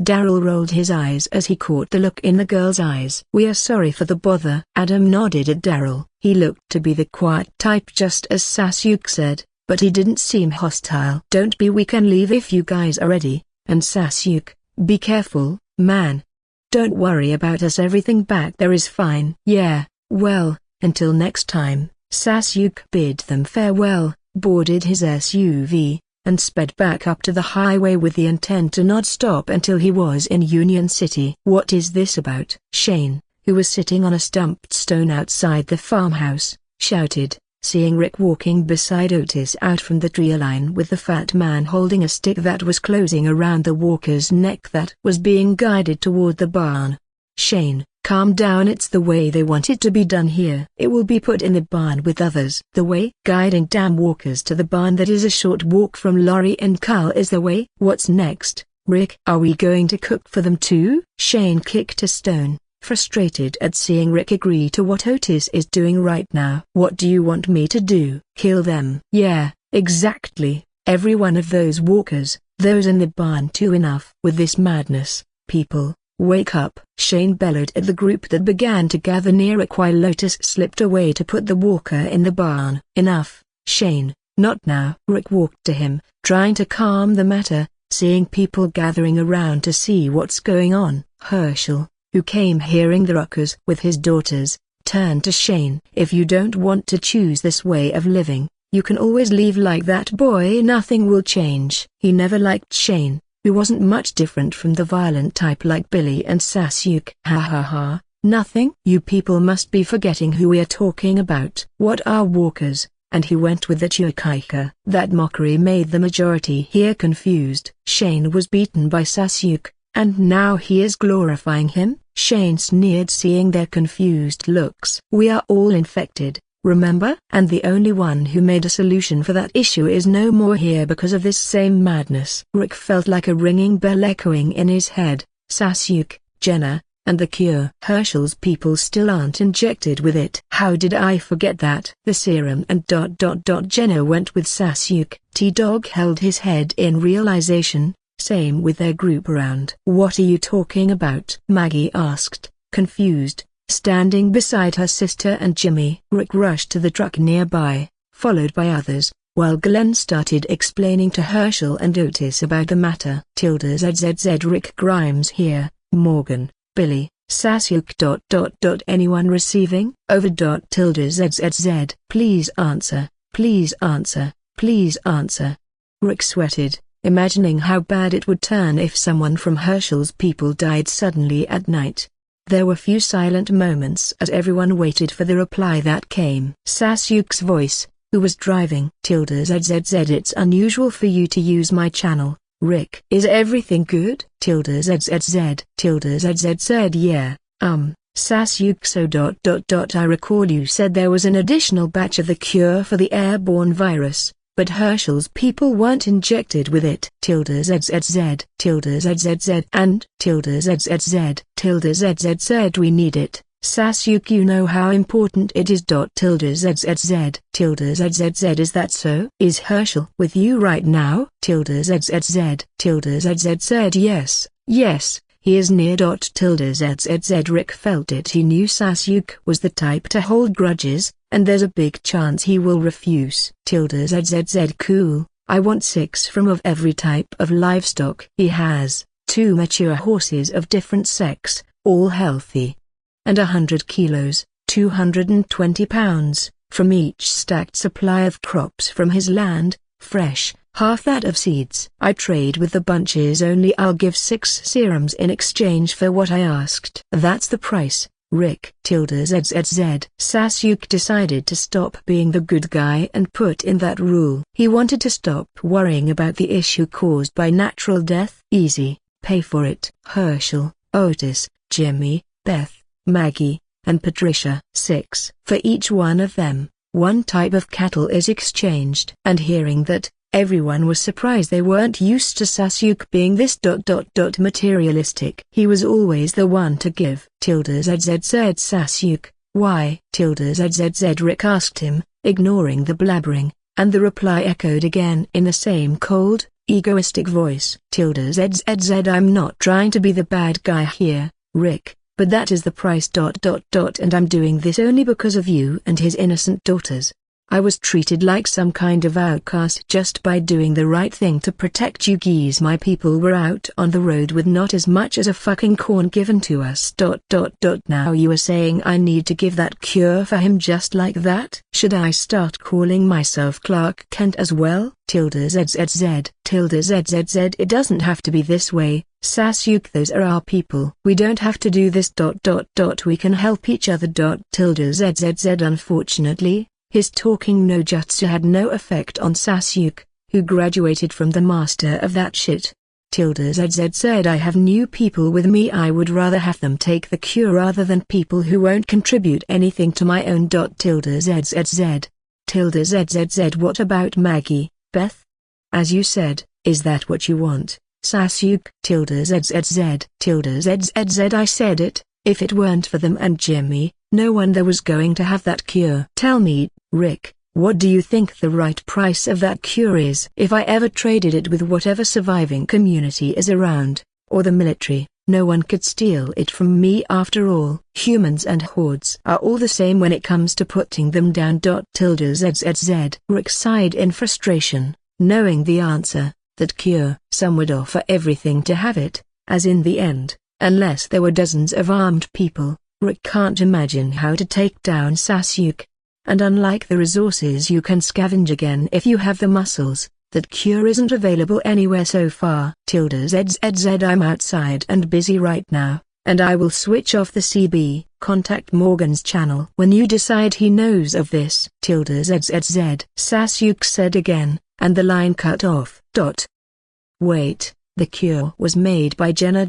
A: Daryl rolled his eyes as he caught the look in the girl's eyes. We are sorry for the bother. Adam nodded at Daryl. He looked to be the quiet type just as Sasuke said, but he didn't seem hostile. Don't be weak and leave if you guys are ready, and Sasuke, be careful, man. Don't worry about us, everything back there is fine. Yeah, well, until next time. Sasuke bid them farewell, boarded his SUV, and sped back up to the highway with the intent to not stop until he was in Union City. What is this about? Shane, who was sitting on a stumped stone outside the farmhouse, shouted, seeing Rick walking beside Otis out from the tree line with the fat man holding a stick that was closing around the walker's neck that was being guided toward the barn. Shane, calm down, it's the way they want it to be done here. It will be put in the barn with others. The way? Guiding damn walkers to the barn that is a short walk from Lori and Carl is the way. What's next, Rick? Are we going to cook for them too? Shane kicked a stone, frustrated at seeing Rick agree to what Otis is doing right now. What do you want me to do? Kill them? Yeah, exactly. Every one of those walkers, those in the barn too. Enough with this madness, people. Wake up! Shane bellowed at the group that began to gather near Rick while Otis slipped away to put the walker in the barn. Enough, Shane, not now. Rick walked to him, trying to calm the matter, seeing people gathering around to see what's going on. Herschel, who came hearing the ruckus with his daughters, turned to Shane. If you don't want to choose this way of living, you can always leave like that, boy. Nothing will change. He never liked Shane, who wasn't much different from the violent type like Billy and Sasuke. Ha ha ha, nothing? You people must be forgetting who we are talking about. What are walkers? And he went with the Chukaika. That mockery made the majority here confused. Shane was beaten by Sasuke, and now he is glorifying him? Shane sneered, seeing their confused looks. We are all infected, remember? And the only one who made a solution for that issue is no more here because of this same madness. Rick felt like a ringing bell echoing in his head. Sasuke, Jenna, and the cure. Herschel's people still aren't injected with it. How did I forget that? The serum and ... Jenna went with Sasuke. T-Dog held his head in realization, same with their group around. What are you talking about? Maggie asked, confused, standing beside her sister and Jimmy. Rick rushed to the truck nearby, followed by others, while Glenn started explaining to Herschel and Otis about the matter. ZZZ Rick Grimes here, Morgan, Billy, Sasuke ... Anyone receiving? Over. ZZZ. Please answer, please answer, please answer. Rick sweated, imagining how bad it would turn if someone from Herschel's people died suddenly at night. There were few silent moments as everyone waited for the reply that came. Sasuke's voice, who was driving. ZZZ. It's unusual for you to use my channel, Rick. Is everything good? ZZZ. ZZZ. Yeah, Sasuke. So ... I recall you said there was an additional batch of the cure for the airborne virus, but Herschel's people weren't injected with it. ZZZ. ZZZ. And ZZZ. We need it, Sasuke. You know how important it is. ZZZ. ZZZ. Is that so? Is Herschel with you right now? ZZZ. ZZZ. Yes, yes, he is near. ZZZ. Rick felt it. He knew Sasuke was the type to hold grudges, and there's a big chance he will refuse. ZZZ. Cool, I want 6 from of every type of livestock. He has 2 mature horses of different sex, all healthy. And 100 kilos, 220 pounds, from each stacked supply of crops from his land, fresh, half that of seeds. I trade with the bunches only. I'll give 6 serums in exchange for what I asked. That's the price, Rick. ZZZ. Sasuke decided to stop being the good guy and put in that rule. He wanted to stop worrying about the issue caused by natural death. Easy, pay for it. Herschel, Otis, Jimmy, Beth, Maggie, and Patricia. 6. For each one of them, 1 type of cattle is exchanged. And hearing that, Everyone was surprised. They weren't used to Sasuke being this materialistic. He was always the one to give. ZZ said Sasuke. Why? ZZ Rick asked him, ignoring the blabbering, and the reply echoed again in the same cold, egoistic voice. ZZ I'm not trying to be the bad guy here, Rick, but that is the price. And I'm doing this only because of you and his innocent daughters. I was treated like some kind of outcast just by doing the right thing to protect you geese. My people were out on the road with not as much as a fucking corn given to us. Now you are saying I need to give that cure for him just like that? Should I start calling myself Clark Kent as well? ZZZ. It doesn't have to be this way, Sasuke. Those are our people. We don't have to do this. We can help each other. ZZZ. Unfortunately, his talking no jutsu had no effect on Sasuke, who graduated from the master of that shit. ZZ said I have new people with me. I would rather have them take the cure rather than people who won't contribute anything to my own. ZZZ. What about Maggie, Beth? As you said, is that what you want, Sasuke? ZZZ. I said it. If it weren't for them and Jimmy, no one there was going to have that cure. Tell me, Rick, what do you think the right price of that cure is? If I ever traded it with whatever surviving community is around, or the military, no one could steal it from me. After all, humans and hordes are all the same when it comes to putting them down. ZZZ. Rick sighed in frustration, knowing the answer, that cure. Some would offer everything to have it, as in the end, unless there were dozens of armed people, Rick can't imagine how to take down Sasuke. And unlike the resources you can scavenge again if you have the muscles, that cure isn't available anywhere so far. ZZZ. I'm outside and busy right now, and I will switch off the CB. Contact Morgan's channel when you decide he knows of this. ZZZ. Sasuke said again, and the line cut off. Wait. The cure was made by Jenna.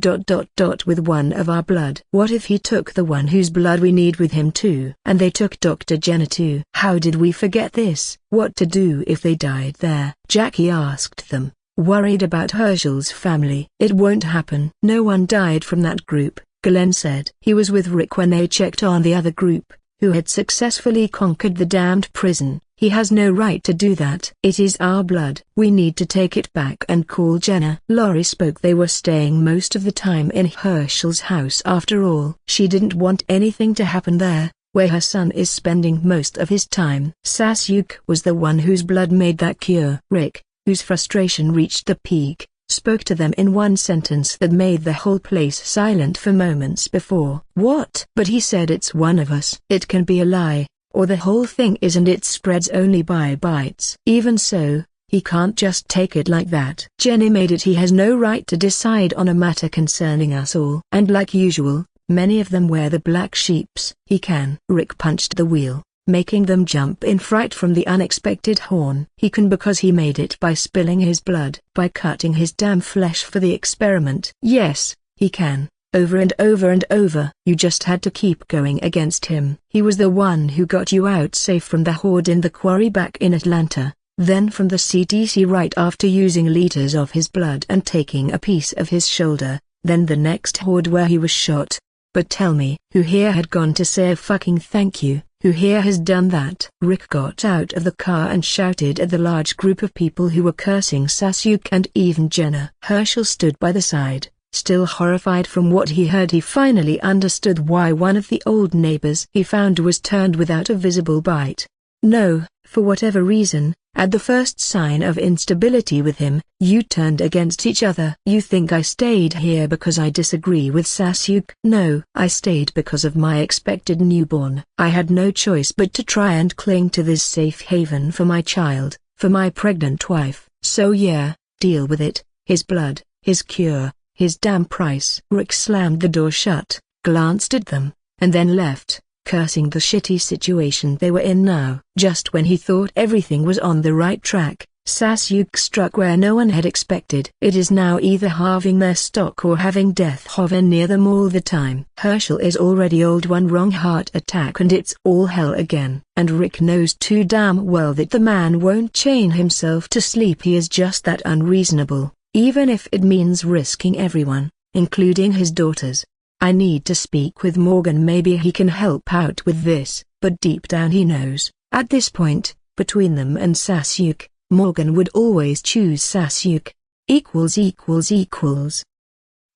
A: With one of our blood. What if he took the one whose blood we need with him too? And they took Dr. Jenna too. How did we forget this? What to do if they died there? Jackie asked them, worried about Herschel's family. It won't happen. No one died from that group, Glenn said. He was with Rick when they checked on the other group, who had successfully conquered the damned prison. He has no right to do that. It is our blood. We need to take it back and call Jenna. Lori spoke. They were staying most of the time in Herschel's house after all. She didn't want anything to happen there, where her son is spending most of his time. Sasuke was the one whose blood made that cure. Rick, whose frustration reached the peak, spoke to them in one sentence that made the whole place silent for moments before. What? But he said it's one of us. It can be a lie, or the whole thing is, and it spreads only by bites. Even so, he can't just take it like that. Jenny made it. He has no right to decide on a matter concerning us all. And like usual, many of them were the black sheeps. He can. Rick punched the wheel, making them jump in fright from the unexpected horn. He can because he made it by spilling his blood, by cutting his damn flesh for the experiment. Yes, he can. Over and over and over. You just had to keep going against him. He was the one who got you out safe from the horde in the quarry back in Atlanta, then from the CTC right after using liters of his blood and taking a piece of his shoulder, then the next horde where he was shot. But tell me, who here had gone to say a fucking thank you? Who here has done that? Rick got out of the car and shouted at the large group of people who were cursing Sasuke and even Jenna. Herschel stood by the side, still horrified from what he heard. He finally understood why one of the old neighbors he found was turned without a visible bite. No, for whatever reason, at the first sign of instability with him, you turned against each other. You think I stayed here because I disagree with Sasuke? No, I stayed because of my expected newborn. I had no choice but to try and cling to this safe haven for my child, for my pregnant wife. So yeah, deal with it. His blood, his cure, his damn price. Rick slammed the door shut, glanced at them, and then left, cursing the shitty situation they were in now. Just when he thought everything was on the right track, Sasuke struck where no one had expected. It is now either halving their stock or having death hover near them all the time. Herschel is already old, one wrong heart attack and it's all hell again. And Rick knows too damn well that the man won't chain himself to sleep. He is just that unreasonable, even if it means risking everyone, including his daughters. I need to speak with Morgan, maybe he can help out with this, but deep down he knows, at this point, between them and Sasuke, Morgan would always choose Sasuke.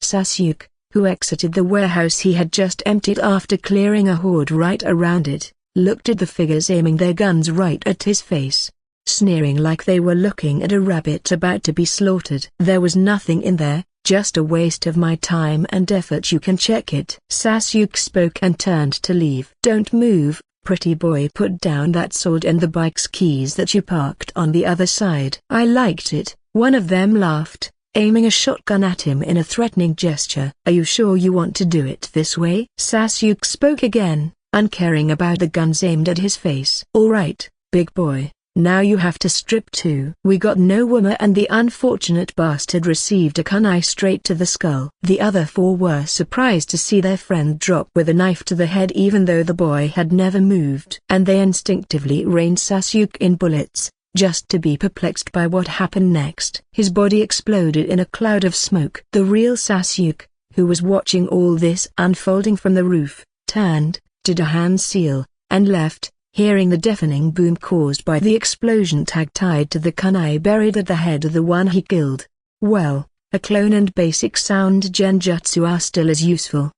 A: Sasuke, who exited the warehouse he had just emptied after clearing a horde right around it, looked at the figures aiming their guns right at his face, sneering like they were looking at a rabbit about to be slaughtered. There was nothing in there, just a waste of my time and effort. You can check it. Sasuke spoke and turned to leave. Don't move, pretty boy. Put down that sword and the bike's keys that you parked on the other side. I liked it, one of them laughed, aiming a shotgun at him in a threatening gesture. Are you sure you want to do it this way? Sasuke spoke again, uncaring about the guns aimed at his face. All right, big boy. Now you have to strip too. We got no woman, and the unfortunate bastard received a kunai straight to the skull. The other four were surprised to see their friend drop with a knife to the head, even though the boy had never moved. And they instinctively rained Sasuke in bullets, just to be perplexed by what happened next. His body exploded in a cloud of smoke. The real Sasuke, who was watching all this unfolding from the roof, turned, did a hand seal, and left, hearing the deafening boom caused by the explosion. Tag tied to the kunai buried at the head of the one he killed. Well, a clone and basic sound genjutsu are still as useful.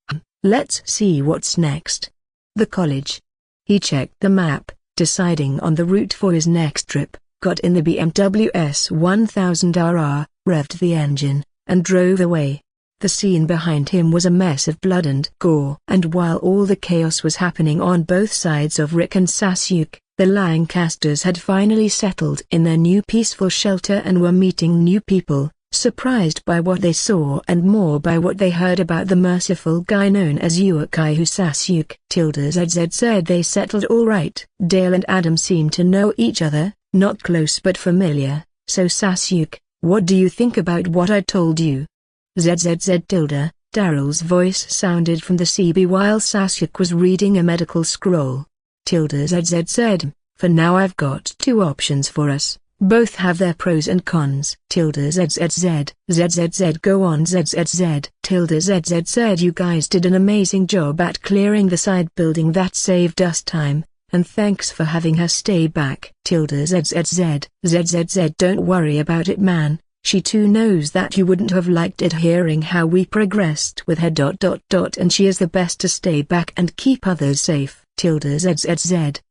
A: Let's see what's next. The college. He checked the map, deciding on the route for his next trip, got in the BMW S1000RR, revved the engine, and drove away. The scene behind him was a mess of blood and gore. And while all the chaos was happening on both sides of Rick and Sasuke, the Lancasters had finally settled in their new peaceful shelter and were meeting new people, surprised by what they saw and more by what they heard about the merciful guy known as Uchiha Sasuke. ZZ said they settled all right. Dale and Adam seemed to know each other, not close but familiar. So Sasuke, what do you think about what I told you? Daryl's voice sounded from the CB while Sasuke was reading a medical scroll. ZZ said, for now I've got two options for us, both have their pros and cons. ZZZ go on. ZZZ said you guys did an amazing job at clearing the side building. That saved us time, and thanks for having her stay back. ZZZ don't worry about it, man. She too knows that you wouldn't have liked it hearing how we progressed with her. And she is the best to stay back and keep others safe. ZZZ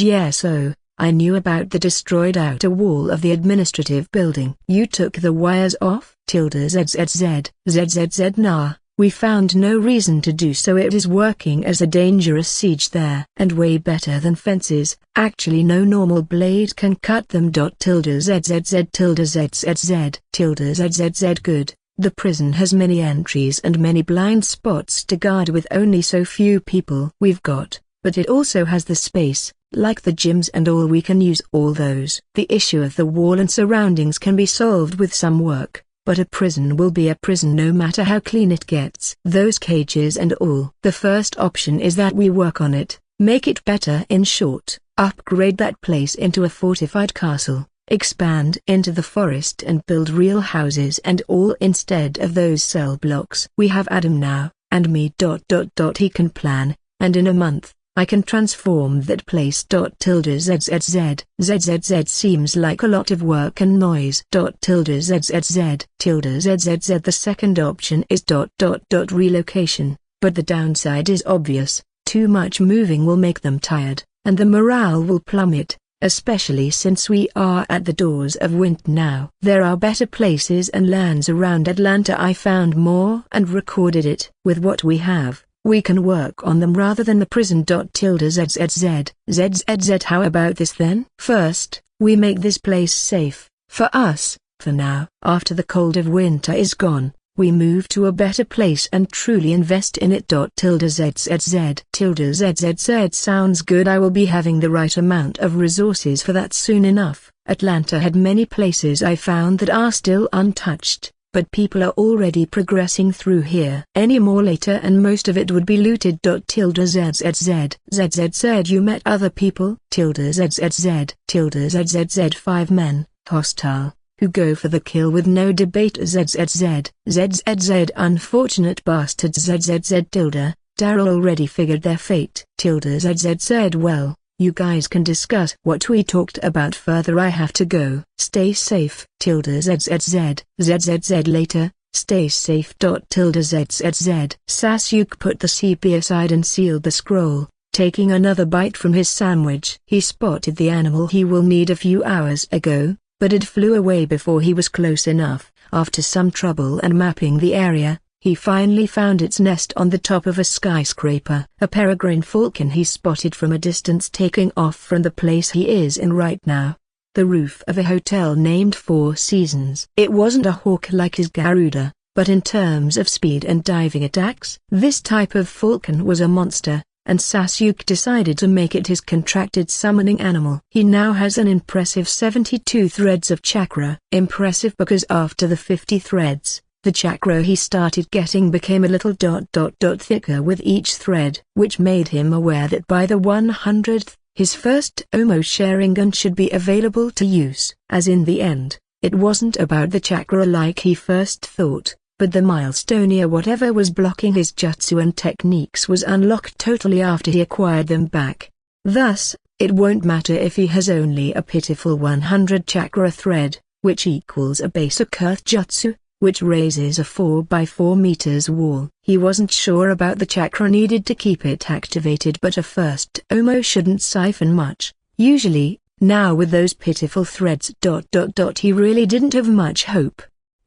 A: yeah, so I knew about the destroyed outer wall of the administrative building. You took the wires off? ZZZ nah, we found no reason to do so. It is working as a dangerous siege there, and way better than fences. Actually no normal blade can cut them. ZZZ good. The prison has many entries and many blind spots to guard with only so few people we've got, but it also has the space, like the gyms and all. We can use all those. The issue of the wall and surroundings can be solved with some work. But a prison will be a prison no matter how clean it gets. Those cages and all. The first option is that we work on it, make it better. In short, upgrade that place into a fortified castle, expand into the forest and build real houses and all instead of those cell blocks. We have Adam now, and me. He can plan, and in a month, I can transform that place. ZZZ seems like a lot of work and noise. ZZZ the second option is relocation, but the downside is obvious. Too much moving will make them tired, and the morale will plummet, especially since we are at the doors of winter now. There are better places and lands around Atlanta. I found more and recorded it. With what we have, we can work on them rather than the prison. ZZZ how about this then? First, we make this place safe, for us, for now. After the cold of winter is gone, we move to a better place and truly invest in it. ZZZ sounds good. I will be having the right amount of resources for that soon enough. Atlanta had many places I found that are still untouched, but people are already progressing through here. Any more later and most of it would be looted. ZZZ said you met other people? ZZZ 5 men, hostile, who go for the kill with no debate. ZZZ unfortunate bastards. ZZZ Daryl already figured their fate. ZZZ said well, you guys can discuss what we talked about further. I have to go. Stay safe. ZZZ later, stay safe. ZZZ Sasuke put the CP aside and sealed the scroll, taking another bite from his sandwich. He spotted the animal he will need a few hours ago, but it flew away before he was close enough. After some trouble and mapping the area, he finally found its nest on the top of a skyscraper. A peregrine falcon he spotted from a distance taking off from the place he is in right now, the roof of a hotel named Four Seasons. It wasn't a hawk like his Garuda, but in terms of speed and diving attacks, this type of falcon was a monster, and Sasuke decided to make it his contracted summoning animal. He now has an impressive 72 threads of chakra. Impressive because after the 50 threads, the chakra he started getting became a little thicker with each thread, which made him aware that by the 100th, his first Omo Sharingan should be available to use. As in the end, it wasn't about the chakra like he first thought, but the milestone whatever was blocking his jutsu and techniques was unlocked totally after he acquired them back. Thus, it won't matter if he has only a pitiful 100 chakra thread, which equals a basic earth jutsu, which raises a 4x4 meters wall. He wasn't sure about the chakra needed to keep it activated, but a first Omo shouldn't siphon much, usually. Now with those pitiful threads he really didn't have much hope.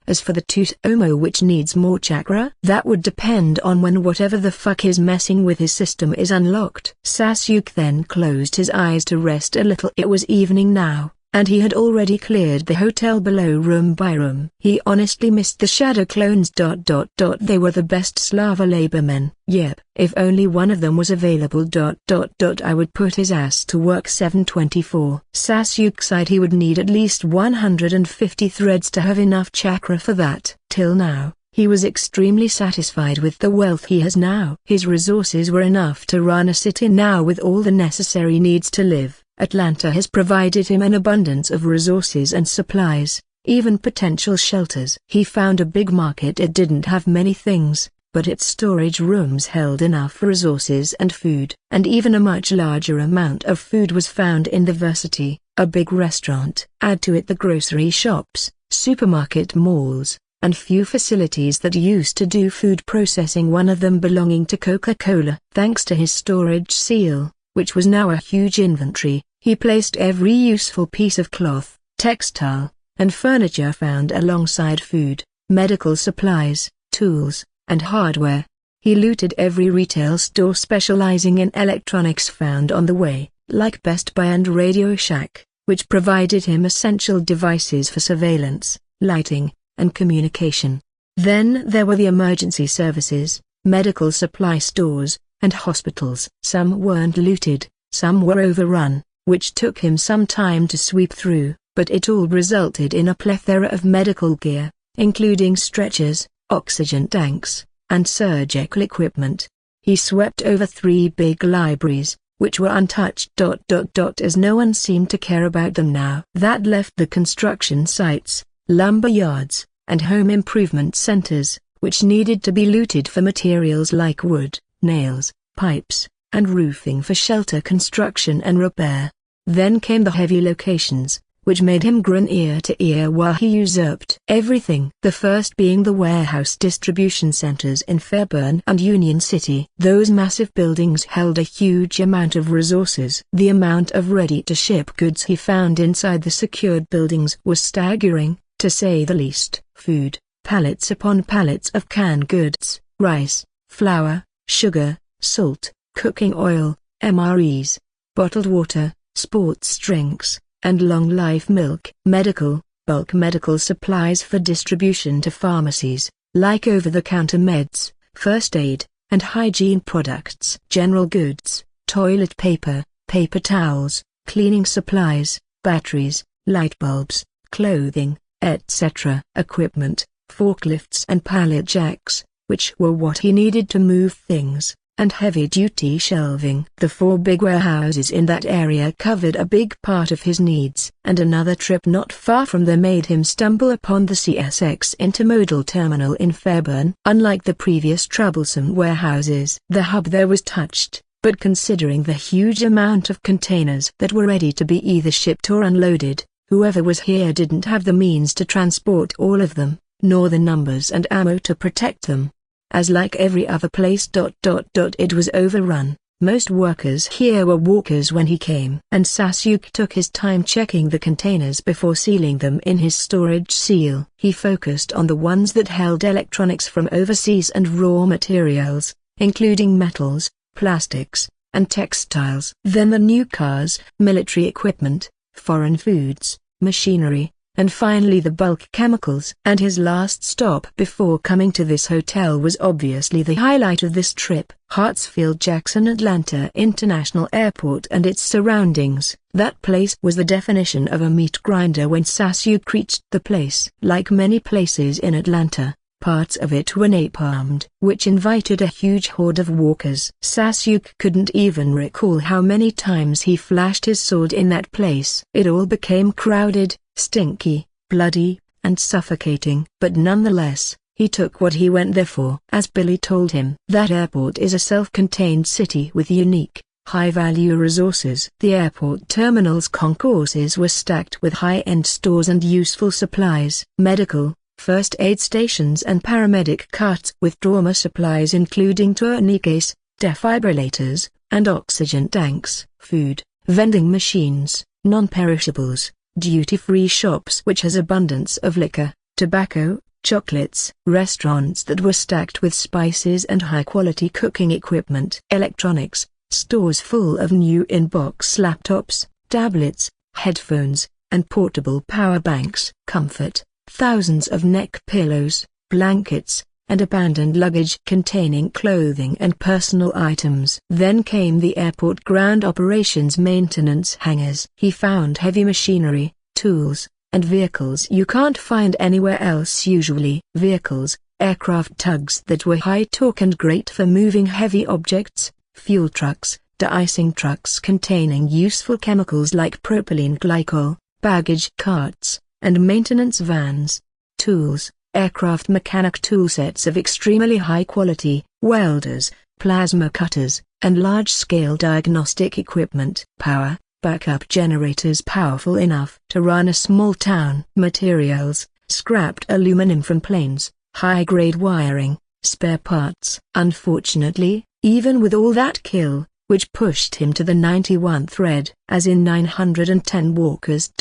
A: As for the tooth Omo which needs more chakra, that would depend on when whatever the fuck is messing with his system is unlocked. Sasuke then closed his eyes to rest a little. It was evening now, and he had already cleared the hotel below room by room. He honestly missed the shadow clones. They were the best Slava labormen. Yep, if only one of them was available. I would put his ass to work. 724. Sasuke sighed. He would need at least 150 threads to have enough chakra for that. Till now, he was extremely satisfied with the wealth he has now. His resources were enough to run a city now with all the necessary needs to live. Atlanta has provided him an abundance of resources and supplies, even potential shelters. He found a big market. It didn't have many things, but its storage rooms held enough resources and food. And even a much larger amount of food was found in the Varsity, a big restaurant. Add to it the grocery shops, supermarket malls, and few facilities that used to do food processing, one of them belonging to Coca-Cola. Thanks to his storage seal, which was now a huge inventory, he placed every useful piece of cloth, textile, and furniture found alongside food, medical supplies, tools, and hardware. He looted every retail store specializing in electronics found on the way, like Best Buy and Radio Shack, which provided him essential devices for surveillance, lighting, and communication. Then there were the emergency services, medical supply stores, and hospitals. Some weren't looted, some were overrun, which took him some time to sweep through, but it all resulted in a plethora of medical gear, including stretchers, oxygen tanks, and surgical equipment. He swept over 3 big libraries, which were untouched. As no one seemed to care about them now. That left the construction sites, lumber yards, and home improvement centers, which needed to be looted for materials like wood, nails, pipes, and roofing for shelter construction and repair. Then came the heavy locations, which made him grin ear to ear while he usurped everything. The first being the warehouse distribution centers in Fairburn and Union City. Those massive buildings held a huge amount of resources. The amount of ready-to-ship goods he found inside the secured buildings was staggering, to say the least. Food, pallets upon pallets of canned goods, rice, flour, sugar, salt, cooking oil, MREs, bottled water, sports drinks, and long-life milk. Medical, bulk medical supplies for distribution to pharmacies, like over-the-counter meds, first aid, and hygiene products. General goods, toilet paper, paper towels, cleaning supplies, batteries, light bulbs, clothing, etc. Equipment, forklifts and pallet jacks, which were what he needed to move things, and heavy-duty shelving. The 4 big warehouses in that area covered a big part of his needs, and another trip not far from there made him stumble upon the CSX intermodal terminal in Fairburn. Unlike the previous troublesome warehouses, the hub there was touched, but considering the huge amount of containers that were ready to be either shipped or unloaded, whoever was here didn't have the means to transport all of them, nor the numbers and ammo to protect them. As like every other place, it was overrun. Most workers here were walkers when he came, and Sasuke took his time checking the containers before sealing them in his storage seal. He focused on the ones that held electronics from overseas and raw materials, including metals, plastics, and textiles. Then the new cars, military equipment, foreign foods, machinery, and finally the bulk chemicals. And his last stop before coming to this hotel was obviously the highlight of this trip, Hartsfield-Jackson Atlanta International Airport and its surroundings. That place was the definition of a meat grinder when Sasuke reached the place. Like many places in Atlanta, parts of it were napalmed, which invited a huge horde of walkers. Sasuke couldn't even recall how many times he flashed his sword in that place. It all became crowded, stinky, bloody, and suffocating. But nonetheless, he took what he went there for. As Billy told him, that airport is a self-contained city with unique, high-value resources. The airport terminal's concourses were stacked with high-end stores and useful supplies, medical, first aid stations and paramedic carts with trauma supplies including tourniquets, defibrillators, and oxygen tanks, food, vending machines, non-perishables, duty-free shops which has abundance of liquor, tobacco, chocolates, restaurants that were stacked with spices and high-quality cooking equipment, electronics, stores full of new in-box laptops, tablets, headphones, and portable power banks, comfort, thousands of neck pillows, blankets, and abandoned luggage containing clothing and personal items. Then came the airport ground operations maintenance hangars. He found heavy machinery, tools, and vehicles you can't find anywhere else usually. Vehicles, aircraft tugs that were high torque and great for moving heavy objects, fuel trucks, de-icing trucks containing useful chemicals like propylene glycol, baggage carts, and maintenance vans, tools, aircraft mechanic toolsets of extremely high quality, welders, plasma cutters, and large-scale diagnostic equipment. Power, backup generators powerful enough to run a small town. Materials, scrapped aluminum from planes, high-grade wiring, spare parts. Unfortunately, even with all that kill, which pushed him to the 91 thread, as in 910 walkers.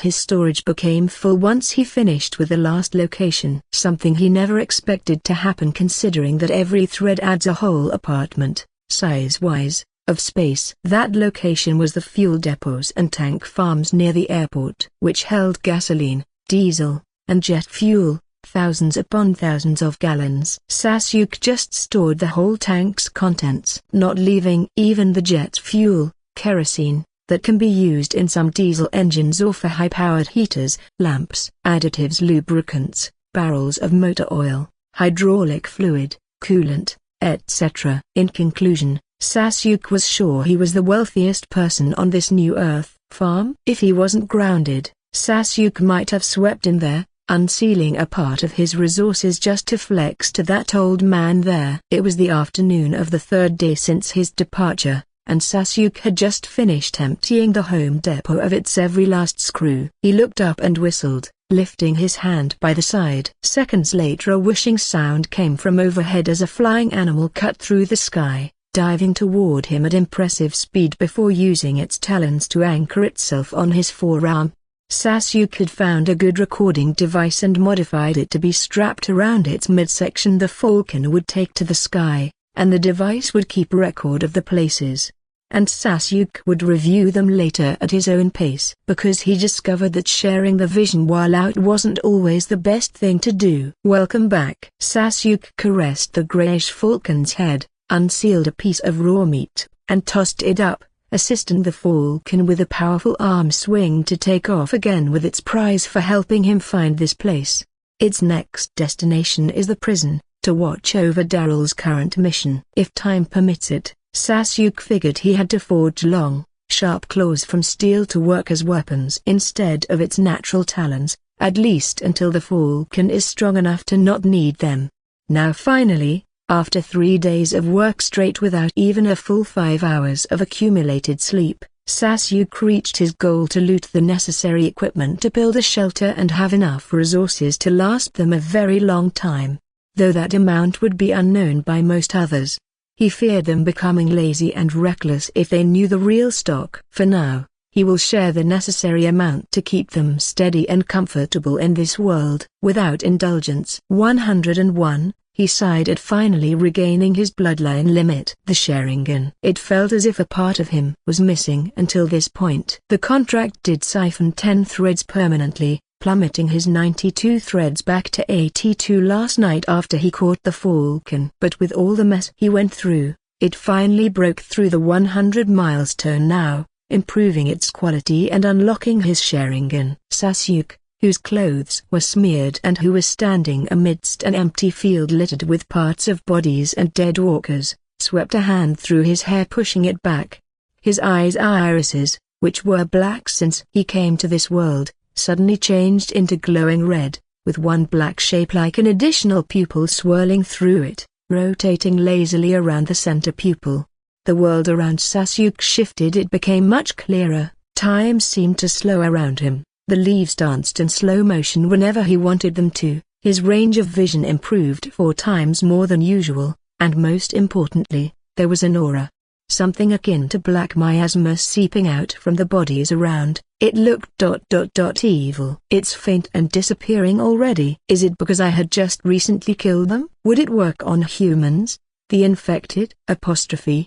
A: His storage became full once he finished with the last location. Something he never expected to happen considering that every thread adds a whole apartment, size-wise, of space. That location was the fuel depots and tank farms near the airport, which held gasoline, diesel, and jet fuel. Thousands upon thousands of gallons. Sasuke just stored the whole tank's contents, not leaving even the jet fuel, kerosene, that can be used in some diesel engines or for high-powered heaters, lamps, additives, lubricants, barrels of motor oil, hydraulic fluid, coolant, etc. In conclusion, Sasuke was sure he was the wealthiest person on this new Earth farm. If he wasn't grounded, Sasuke might have swept in there, unsealing a part of his resources just to flex to that old man there. It was the afternoon of the 3rd day since his departure, and Sasuke had just finished emptying the home depot of its every last screw. He looked up and whistled, lifting his hand by the side. Seconds later a whooshing sound came from overhead as a flying animal cut through the sky, diving toward him at impressive speed before using its talons to anchor itself on his forearm. Sasuke had found a good recording device and modified it to be strapped around its midsection the falcon would take to the sky, and the device would keep record of the places. And Sasuke would review them later at his own pace, because he discovered that sharing the vision while out wasn't always the best thing to do. Welcome back. Sasuke caressed the grayish falcon's head, unsealed a piece of raw meat, and tossed it up, assisting the falcon with a powerful arm swing to take off again with its prize for helping him find this place. Its next destination is the prison, to watch over Daryl's current mission. If time permits it, Sasuke figured he had to forge long, sharp claws from steel to work as weapons instead of its natural talons, at least until the falcon is strong enough to not need them. Now finally, after 3 days of work straight without even a full 5 hours of accumulated sleep, Sasuke reached his goal to loot the necessary equipment to build a shelter and have enough resources to last them a very long time. Though that amount would be unknown by most others. He feared them becoming lazy and reckless if they knew the real stock. For now, he will share the necessary amount to keep them steady and comfortable in this world. Without indulgence. 101. He sighed at finally regaining his bloodline limit. The Sharingan. It felt as if a part of him was missing until this point. The contract did siphon 10 threads permanently, plummeting his 92 threads back to 82 last night after he caught the falcon. But with all the mess he went through, it finally broke through the 100 milestone now, improving its quality and unlocking his Sharingan. Sasuke, whose clothes were smeared and who was standing amidst an empty field littered with parts of bodies and dead walkers, swept a hand through his hair pushing it back. His eyes' irises, which were black since he came to this world, suddenly changed into glowing red, with one black shape like an additional pupil swirling through it, rotating lazily around the center pupil. The world around Sasuke shifted. It became much clearer, time seemed to slow around him. The leaves danced in slow motion whenever he wanted them to, his range of vision improved 4 times more than usual, and most importantly, there was an aura. Something akin to black miasma seeping out from the bodies around. It looked evil. It's faint and disappearing already. Is it because I had just recently killed them? Would it work on humans? The infected?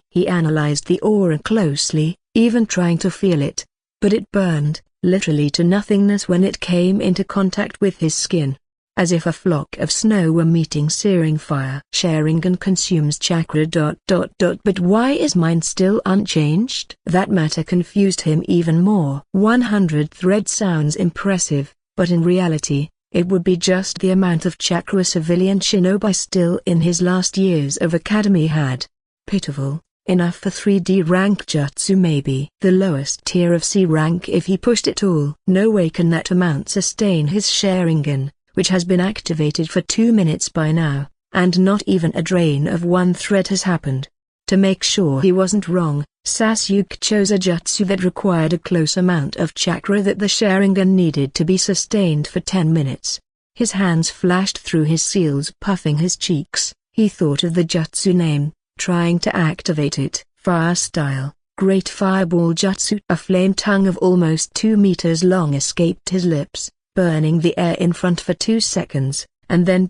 A: He analyzed the aura closely, even trying to feel it. But it burned, literally to nothingness when it came into contact with his skin. As if a flock of snow were meeting searing fire. Sharingan consumes chakra. But why is mine still unchanged? That matter confused him even more. 100 threads sounds impressive, but in reality, it would be just the amount of chakra a civilian shinobi still in his last years of academy had. Pitiful. Enough for 3D rank jutsu, maybe the lowest tier of C rank if he pushed it all. No way can that amount sustain his Sharingan, which has been activated for 2 minutes by now, and not even a drain of 1 thread has happened. To make sure he wasn't wrong, Sasuke chose a jutsu that required a close amount of chakra that the Sharingan needed to be sustained for 10 minutes. His hands flashed through his seals, puffing his cheeks. He thought of the jutsu name, trying to activate it. Fire style, Great Fireball Jutsu. A flame tongue of almost 2 meters long escaped his lips, burning the air in front for 2 seconds, and then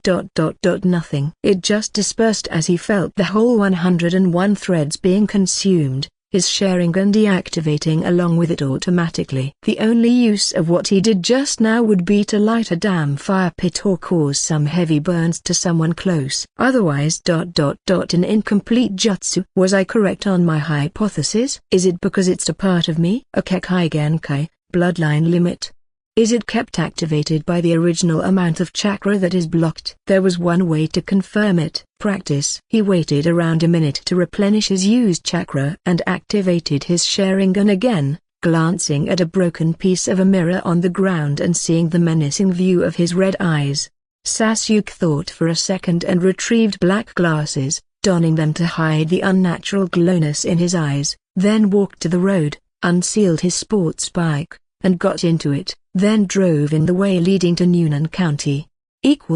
A: nothing. It just dispersed as he felt the whole 101 threads being consumed, his Sharingan deactivating along with it automatically. The only use of what he did just now would be to light a damn fire pit or cause some heavy burns to someone close. Otherwise an incomplete jutsu. Was I correct on my hypothesis? Is it because it's a part of me? A Kekai Genkai, bloodline limit. Is it kept activated by the original amount of chakra that is blocked? There was one way to confirm it. Practice. He waited around a minute to replenish his used chakra and activated his Sharingan again, glancing at a broken piece of a mirror on the ground and seeing the menacing view of his red eyes. Sasuke thought for a second and retrieved black glasses, donning them to hide the unnatural glowness in his eyes, then walked to the road, unsealed his sports bike, and got into it, then drove in the way leading to Noonan County. Back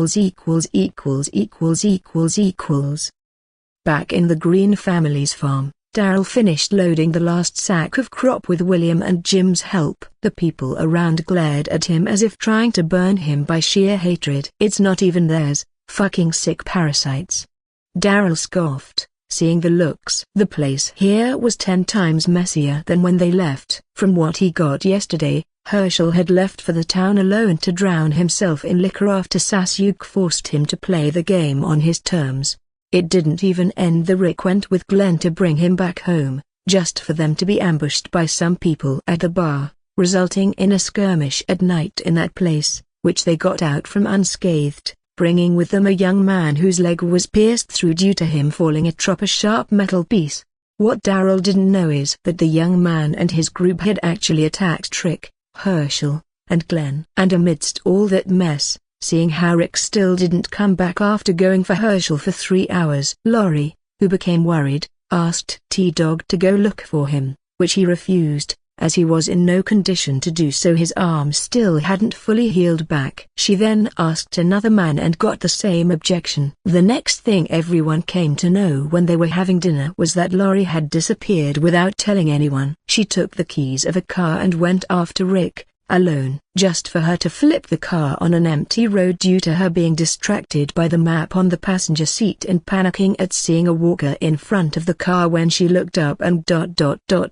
A: in the Green family's farm, Daryl finished loading the last sack of crop with William and Jim's help. The people around glared at him as if trying to burn him by sheer hatred. It's not even theirs, fucking sick parasites. Daryl scoffed, seeing the looks. The place here was 10 times messier than when they left. From what he got yesterday, Herschel had left for the town alone to drown himself in liquor after Sasuke forced him to play the game on his terms. It didn't even end. The Rick went with Glenn to bring him back home, just for them to be ambushed by some people at the bar, resulting in a skirmish at night in that place, which they got out from unscathed, bringing with them a young man whose leg was pierced through due to him falling atop a sharp metal piece. What Daryl didn't know is that the young man and his group had actually attacked Rick, Herschel, and Glenn. And amidst all that mess, seeing how Rick still didn't come back after going for Herschel for 3 hours, Laurie, who became worried, asked T-Dog to go look for him, which he refused, as he was in no condition to do so. His arm still hadn't fully healed back. She then asked another man and got the same objection. The next thing everyone came to know when they were having dinner was that Laurie had disappeared without telling anyone. She took the keys of a car and went after Rick, alone, just for her to flip the car on an empty road due to her being distracted by the map on the passenger seat and panicking at seeing a walker in front of the car when she looked up and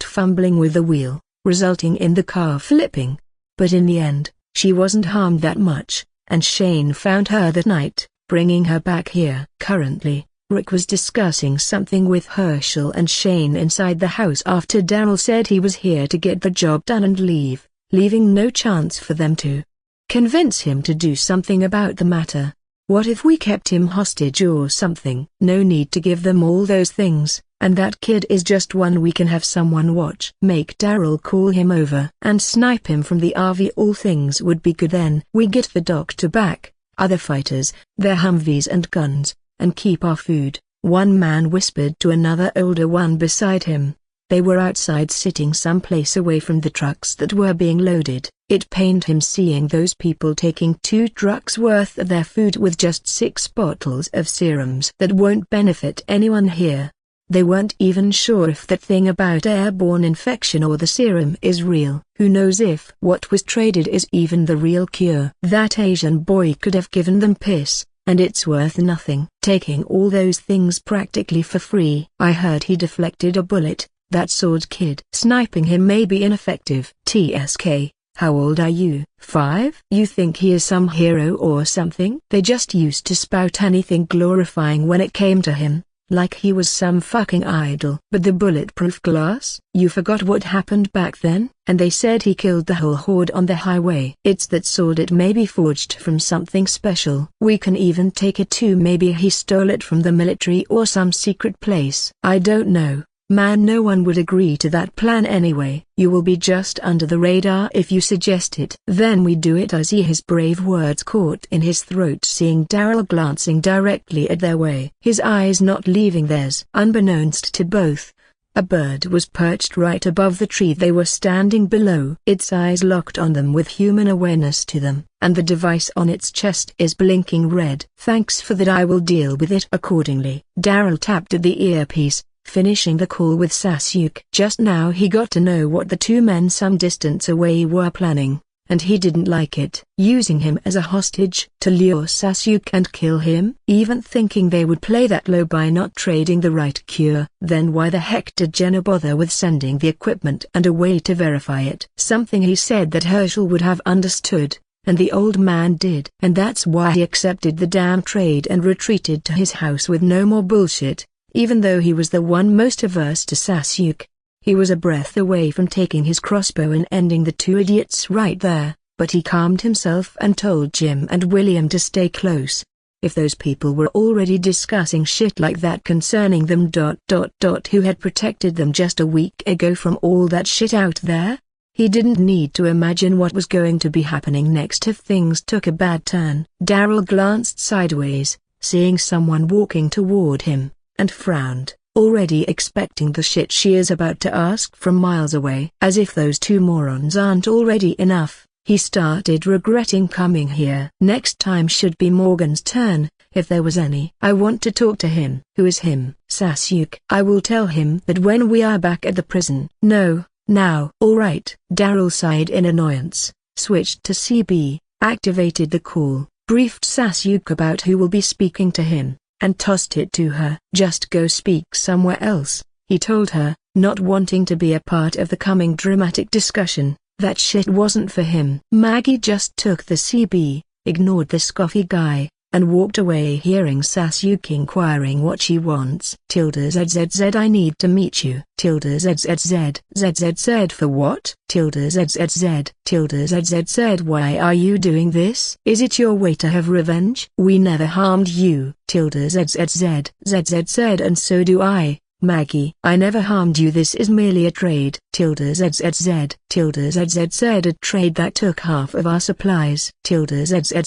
A: fumbling with the wheel, resulting in the car flipping. But in the end, she wasn't harmed that much, and Shane found her that night, bringing her back here. Currently, Rick was discussing something with Herschel and Shane inside the house after Daryl said he was here to get the job done and leave, leaving no chance for them to convince him to do something about the matter. What if we kept him hostage or something? No need to give them all those things, and that kid is just one we can have someone watch. Make Daryl call him over and snipe him from the RV. All things would be good then. We get the doctor back, other fighters, their Humvees and guns, and keep our food, one man whispered to another older one beside him. They were outside sitting someplace away from the trucks that were being loaded. It pained him seeing those people taking 2 trucks worth of their food with just 6 bottles of serums that won't benefit anyone here. They weren't even sure if that thing about airborne infection or the serum is real. Who knows if what was traded is even the real cure? That Asian boy could have given them piss, and it's worth nothing. Taking all those things practically for free. I heard he deflected a bullet. That sword kid. Sniping him may be ineffective. TSK, how old are you? 5? You think he is some hero or something? They just used to spout anything glorifying when it came to him, like he was some fucking idol. But the bulletproof glass? You forgot what happened back then? And they said he killed the whole horde on the highway. It's that sword. It may be forged from something special. We can even take it too. Maybe he stole it from the military or some secret place. I don't know. Man, no one would agree to that plan anyway. You will be just under the radar if you suggest it. Then we do it. I see his brave words caught in his throat, seeing Daryl glancing directly at their way, his eyes not leaving theirs. Unbeknownst to both, a bird was perched right above the tree they were standing below. Its eyes locked on them with human awareness to them, and the device on its chest is blinking red. Thanks for that. I will deal with it accordingly. Daryl tapped at the earpiece, finishing the call with Sasuke. Just now he got to know what the 2 men some distance away were planning, and he didn't like it. Using him as a hostage to lure Sasuke and kill him, even thinking they would play that low by not trading the right cure. Then why the heck did Jenna bother with sending the equipment and a way to verify it? Something he said that Herschel would have understood, and the old man did. And that's why he accepted the damn trade and retreated to his house with no more bullshit. Even though he was the one most averse to Sasuke, he was a breath away from taking his crossbow and ending the 2 idiots right there, but he calmed himself and told Jim and William to stay close. If those people were already discussing shit like that concerning them who had protected them just a week ago from all that shit out there, he didn't need to imagine what was going to be happening next if things took a bad turn. Daryl glanced sideways, seeing someone walking toward him, and frowned, already expecting the shit she is about to ask from miles away. As if those 2 morons aren't already enough, he started regretting coming here. Next time should be Morgan's turn, if there was any. I want to talk to him. Who is him? Sasuke. I will tell him that when we are back at the prison. No, now. Alright. Daryl sighed in annoyance, switched to CB, activated the call, briefed Sasuke about who will be speaking to him, and tossed it to her. Just go speak somewhere else, he told her, not wanting to be a part of the coming dramatic discussion. That shit wasn't for him. Maggie just took the CB, ignored the scoffy guy, and walked away hearing Sasuke inquiring what she wants. ZZZ I need to meet you. ZZZ ZZZ for what? ZZZ why are you doing this? Is it your way to have revenge? We never harmed you. ZZZ and so do I. Maggie, I never harmed you. This is merely a trade. ZZZ a trade that took half of our supplies. ZZZ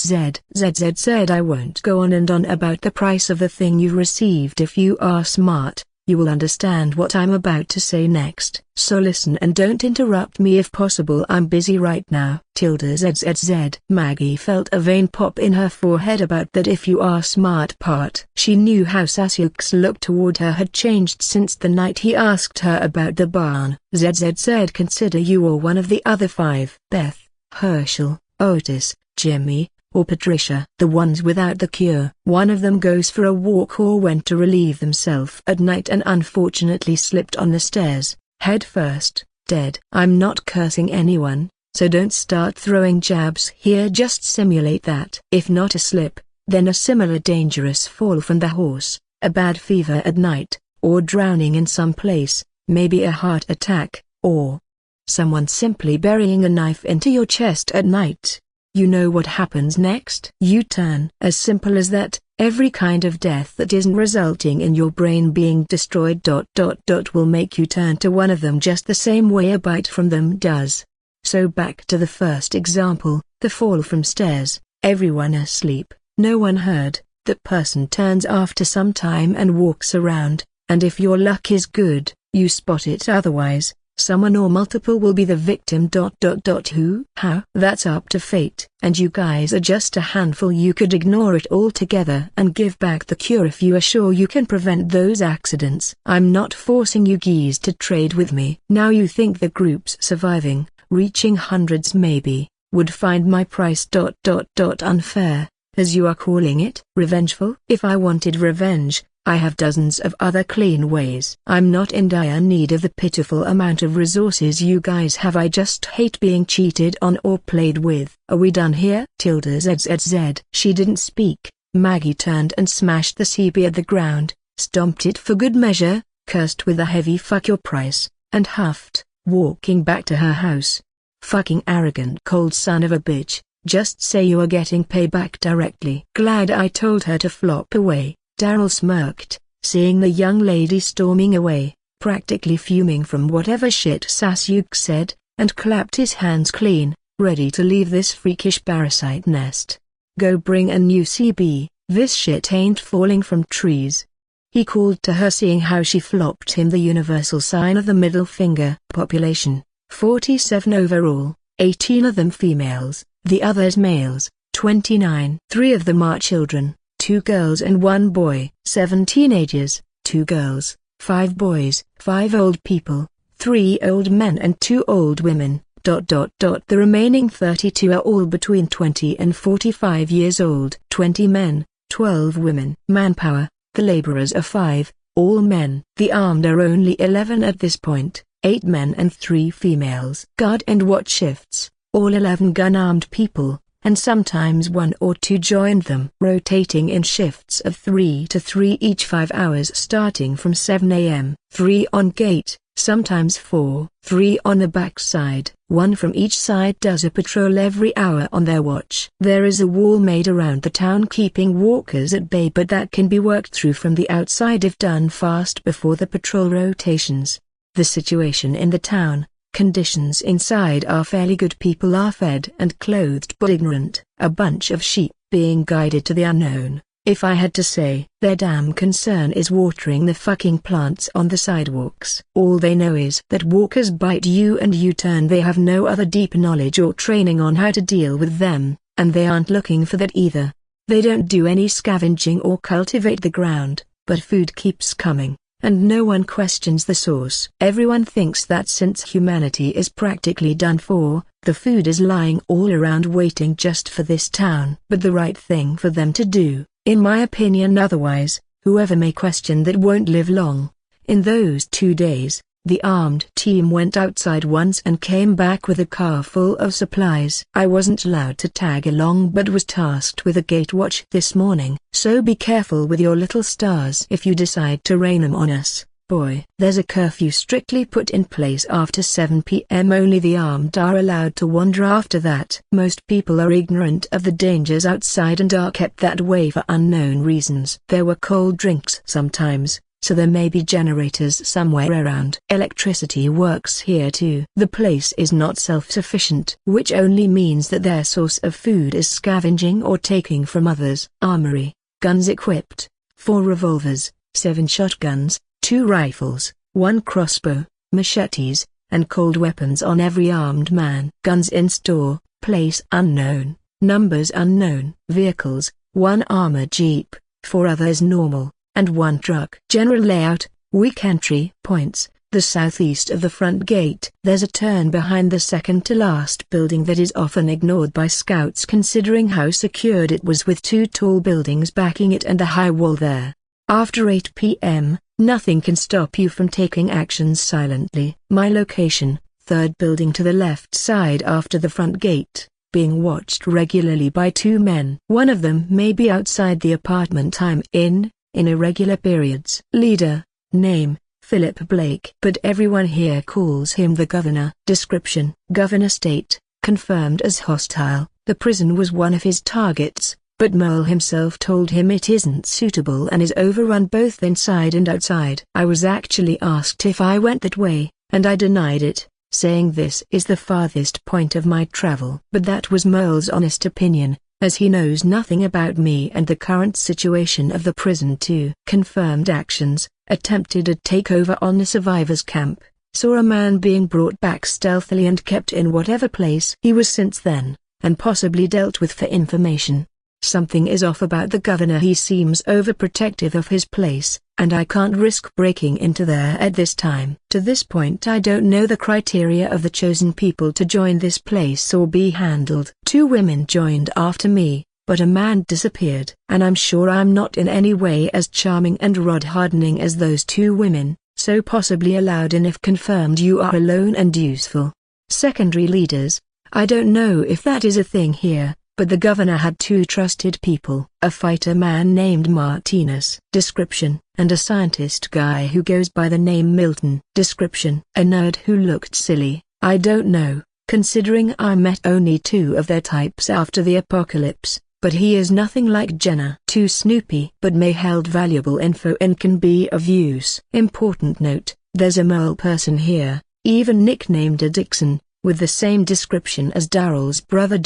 A: I won't go on and on about the price of the thing you received. If you are smart, you will understand what I'm about to say next. So listen and don't interrupt me if possible. I'm busy right now. ZZZ. Maggie felt a vein pop in her forehead about that if you are smart part. She knew how Sasuke's look toward her had changed since the night he asked her about the barn. ZZZ consider you or one of the other 5. Beth, Herschel, Otis, Jimmy, or Patricia. The ones without the cure. One of them goes for a walk or went to relieve themselves at night and unfortunately slipped on the stairs, head first, dead. I'm not cursing anyone, so don't start throwing jabs here. Just simulate that. If not a slip, then a similar dangerous fall from the horse, a bad fever at night, or drowning in some place, maybe a heart attack, or someone simply burying a knife into your chest at night. You know what happens next? You turn. As simple as that. Every kind of death that isn't resulting in your brain being destroyed will make you turn to one of them just the same way a bite from them does. So back to the first example, the fall from stairs. Everyone asleep, no one heard. That person turns after some time and walks around, and if your luck is good, you spot it. Otherwise, someone or multiple will be the victim. Who? How? That's up to fate. And you guys are just a handful. You could ignore it altogether and give back the cure if you are sure you can prevent those accidents. I'm not forcing you geese to trade with me. Now you think the groups surviving, reaching hundreds maybe, would find my price unfair, as you are calling it? Revengeful? If I wanted revenge, I have dozens of other clean ways. I'm not in dire need of the pitiful amount of resources you guys have. I just hate being cheated on or played with. Are we done here? ZZZ. She didn't speak. Maggie turned and smashed the CB at the ground, stomped it for good measure, cursed with a heavy fuck your price, and huffed, walking back to her house. Fucking arrogant cold son of a bitch, just say you are getting payback directly. Glad I told her to flop away. Daryl smirked, seeing the young lady storming away, practically fuming from whatever shit Sasuke said, and clapped his hands clean, ready to leave this freakish parasite nest. Go bring a new CB, this shit ain't falling from trees. He called to her, seeing how she flopped him the universal sign of the middle finger. Population, 47 overall, 18 of them females, the others males, 29. 3 of them are children. 2 girls and 1 boy. 7 teenagers, 2 girls, 5 boys, 5 old people, 3 old men and 2 old women. The remaining 32 are all between 20 and 45 years old. 20 men, 12 women. Manpower, the laborers are 5, all men. The armed are only 11 at this point, 8 men and 3 females. Guard and watch shifts, all 11 gun-armed people, and sometimes 1 or 2 joined them. Rotating in shifts of 3 to 3 each 5 hours starting from 7 a.m. 3 on gate, sometimes 4. 3 on the backside. 1 from each side does a patrol every hour on their watch. There is a wall made around the town keeping walkers at bay, but that can be worked through from the outside if done fast before the patrol rotations. The situation in the town, conditions inside are fairly good. People are fed and clothed but ignorant. A bunch of sheep being guided to the unknown. If I had to say, their damn concern is watering the fucking plants on the sidewalks. All they know is that walkers bite you and you turn. They have no other deep knowledge or training on how to deal with them, and they aren't looking for that either. They don't do any scavenging or cultivate the ground, but food keeps coming, and no one questions the source. Everyone thinks that since humanity is practically done for, the food is lying all around waiting just for this town. But the right thing for them to do, in my opinion. Otherwise, whoever may question that won't live long. In those 2 days, The armed team went outside once and came back with a car full of supplies. I wasn't allowed to tag along but was tasked with a gate watch this morning. So be careful with your little stars if you decide to rain them on us, boy. There's a curfew strictly put in place after 7 p.m. Only the armed are allowed to wander after that. Most people are ignorant of the dangers outside and are kept that way for unknown reasons. There were cold drinks sometimes, so there may be generators somewhere around. Electricity works here too. The place is not self-sufficient, which only means that their source of food is scavenging or taking from others. Armory, guns equipped, 4 revolvers, 7 shotguns, 2 rifles, 1 crossbow, machetes, and cold weapons on every armed man. Guns in store, place unknown, numbers unknown. Vehicles, 1 armored jeep, 4 others normal, and 1 truck. General layout, weak entry points, the southeast of the front gate. There's a turn behind the second to last building that is often ignored by scouts considering how secured it was with 2 tall buildings backing it and a high wall there. After 8 p.m., nothing can stop you from taking actions silently. My location, 3rd building to the left side after the front gate, being watched regularly by 2 men. One of them may be outside the apartment I'm in irregular periods. Leader, name, Philip Blake. But everyone here calls him the governor. Description: Governor State, confirmed as hostile. The prison was one of his targets, but Mole himself told him it isn't suitable and is overrun both inside and outside. I was actually asked if I went that way, and I denied it, saying this is the farthest point of my travel. But that was Mole's honest opinion, as he knows nothing about me and the current situation of the prison too. Confirmed actions: attempted a takeover on the survivors' camp, saw a man being brought back stealthily and kept in whatever place he was since then, and possibly dealt with for information. Something is off about the governor. He seems overprotective of his place, and I can't risk breaking into there at this time. To this point I don't know the criteria of the chosen people to join this place or be handled. 2 women joined after me, but a man disappeared. And I'm sure I'm not in any way as charming and rod-hardening as those 2 women, so possibly allowed in if confirmed you are alone and useful. Secondary leaders, I don't know if that is a thing here, but the governor had 2 trusted people. A fighter man named Martinez. Description: and a scientist guy who goes by the name Milton. Description: a nerd who looked silly. I don't know, considering I met only 2 of their types after the apocalypse, but he is nothing like Jenna. Too snoopy, but may held valuable info and can be of use. Important note: there's a mole person here, even nicknamed a Dixon, with the same description as Daryl's brother.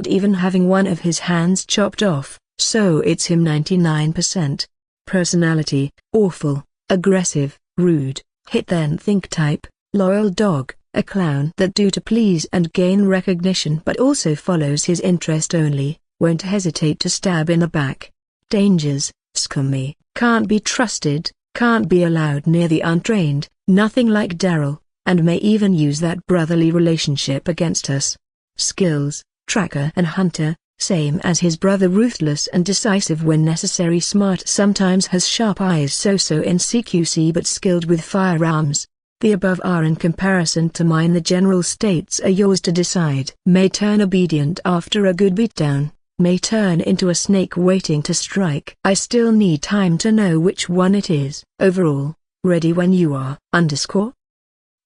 A: Even having one of his hands chopped off, so it's him 99%. Personality: awful, aggressive, rude, hit then think type, loyal dog, a clown that do to please and gain recognition but also follows his interest only, won't hesitate to stab in the back. Dangers: scummy, can't be trusted, can't be allowed near the untrained, nothing like Daryl, and may even use that brotherly relationship against us. Skills: tracker and hunter, same as his brother, ruthless and decisive when necessary, smart, sometimes has sharp eyes, so in CQC but skilled with firearms. The above are in comparison to mine. The general states are yours to decide. May turn obedient after a good beatdown, may turn into a snake waiting to strike. I still need time to know which one it is. Overall, ready when you are.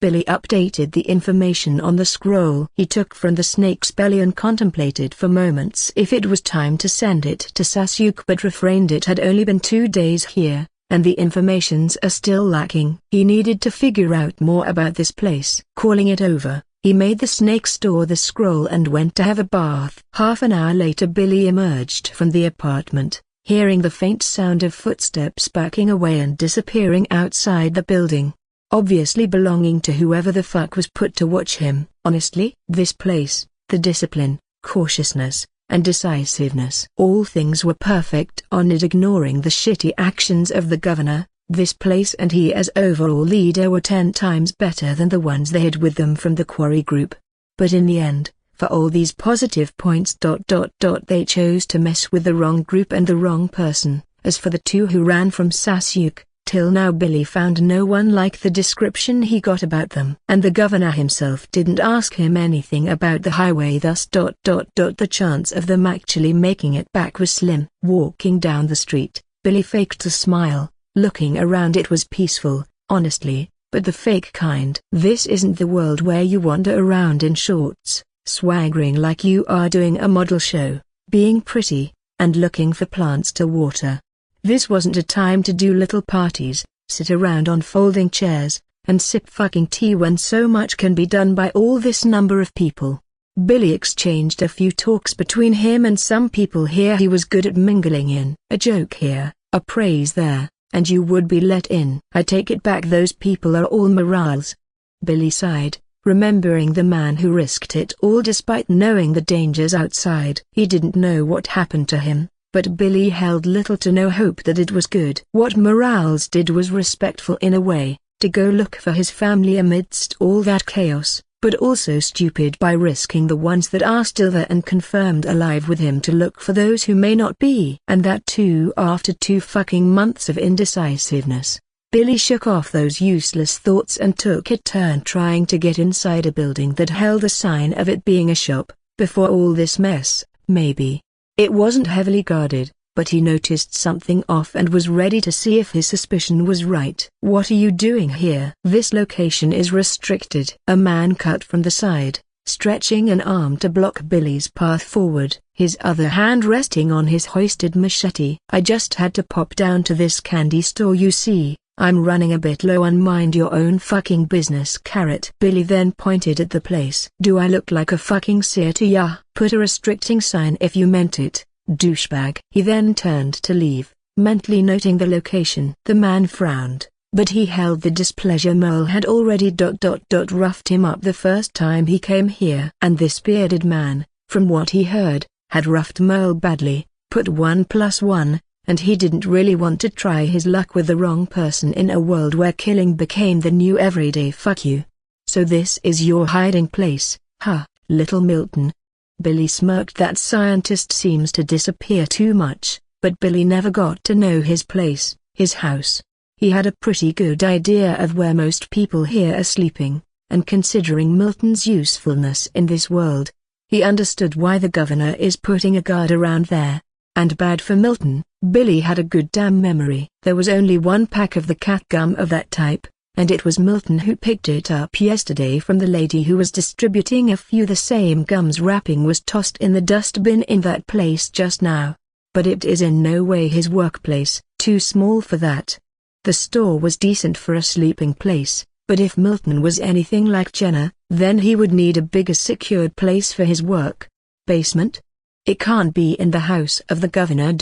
A: Billy updated the information on the scroll he took from the snake's belly and contemplated for moments if it was time to send it to Sasuke, but refrained. It had only been 2 days here, and the informations are still lacking. He needed to figure out more about this place. Calling it over, he made the snake store the scroll and went to have a bath. Half an hour later Billy emerged from the apartment, hearing the faint sound of footsteps backing away and disappearing outside the building. Obviously belonging to whoever the fuck was put to watch him. Honestly, this place, the discipline, cautiousness, and decisiveness, all things were perfect on it. Ignoring the shitty actions of the governor, this place and he as overall leader were 10 times better than the ones they had with them from the quarry group. But in the end, for all these positive points, they chose to mess with the wrong group and the wrong person. As for the 2 who ran from Sasuke, Till now Billy found no one like the description he got about them. And the governor himself didn't ask him anything about the highway, thus the chance of them actually making it back was slim. Walking down the street, Billy faked a smile. Looking around, it was peaceful, honestly, but the fake kind. This isn't the world where you wander around in shorts, swaggering like you are doing a model show, being pretty, and looking for plants to water. This wasn't a time to do little parties, sit around on folding chairs, and sip fucking tea when so much can be done by all this number of people. Billy exchanged a few talks between him and some people here he was good at mingling in. A joke here, a praise there, and you would be let in. I take it back, those people are all morals. Billy sighed, remembering the man who risked it all despite knowing the dangers outside. He didn't know what happened to him, but Billy held little to no hope that it was good. What Morales did was respectful in a way, to go look for his family amidst all that chaos, but also stupid by risking the ones that are still there and confirmed alive with him to look for those who may not be. And that too after 2 fucking months of indecisiveness. Billy shook off those useless thoughts and took a turn trying to get inside a building that held a sign of it being a shop. Before all this mess, maybe. It wasn't heavily guarded, but he noticed something off and was ready to see if his suspicion was right. What are you doing here? This location is restricted. A man cut from the side, stretching an arm to block Billy's path forward, his other hand resting on his hoisted machete. I just had to pop down to this candy store, you see. I'm running a bit low on mind your own fucking business, carrot. Billy then pointed at the place. Do I look like a fucking seer to ya? Put a restricting sign if you meant it, douchebag. He then turned to leave, mentally noting the location. The man frowned, but he held the displeasure Merle had already roughed him up the first time he came here. And this bearded man, from what he heard, had roughed Merle badly, put 1 + 1, and he didn't really want to try his luck with the wrong person in a world where killing became the new everyday fuck you. So this is your hiding place, huh, little Milton? Billy smirked. That scientist seems to disappear too much, but Billy never got to know his place, his house. He had a pretty good idea of where most people here are sleeping, and considering Milton's usefulness in this world, he understood why the governor is putting a guard around there. And bad for Milton, Billy had a good damn memory. There was only 1 pack of the cat gum of that type, and it was Milton who picked it up yesterday from the lady who was distributing a few. The same gum's wrapping was tossed in the dustbin in that place just now. But it is in no way his workplace, too small for that. The store was decent for a sleeping place, but if Milton was anything like Jenna, then he would need a bigger secured place for his work. Basement? It can't be in the house of the governor.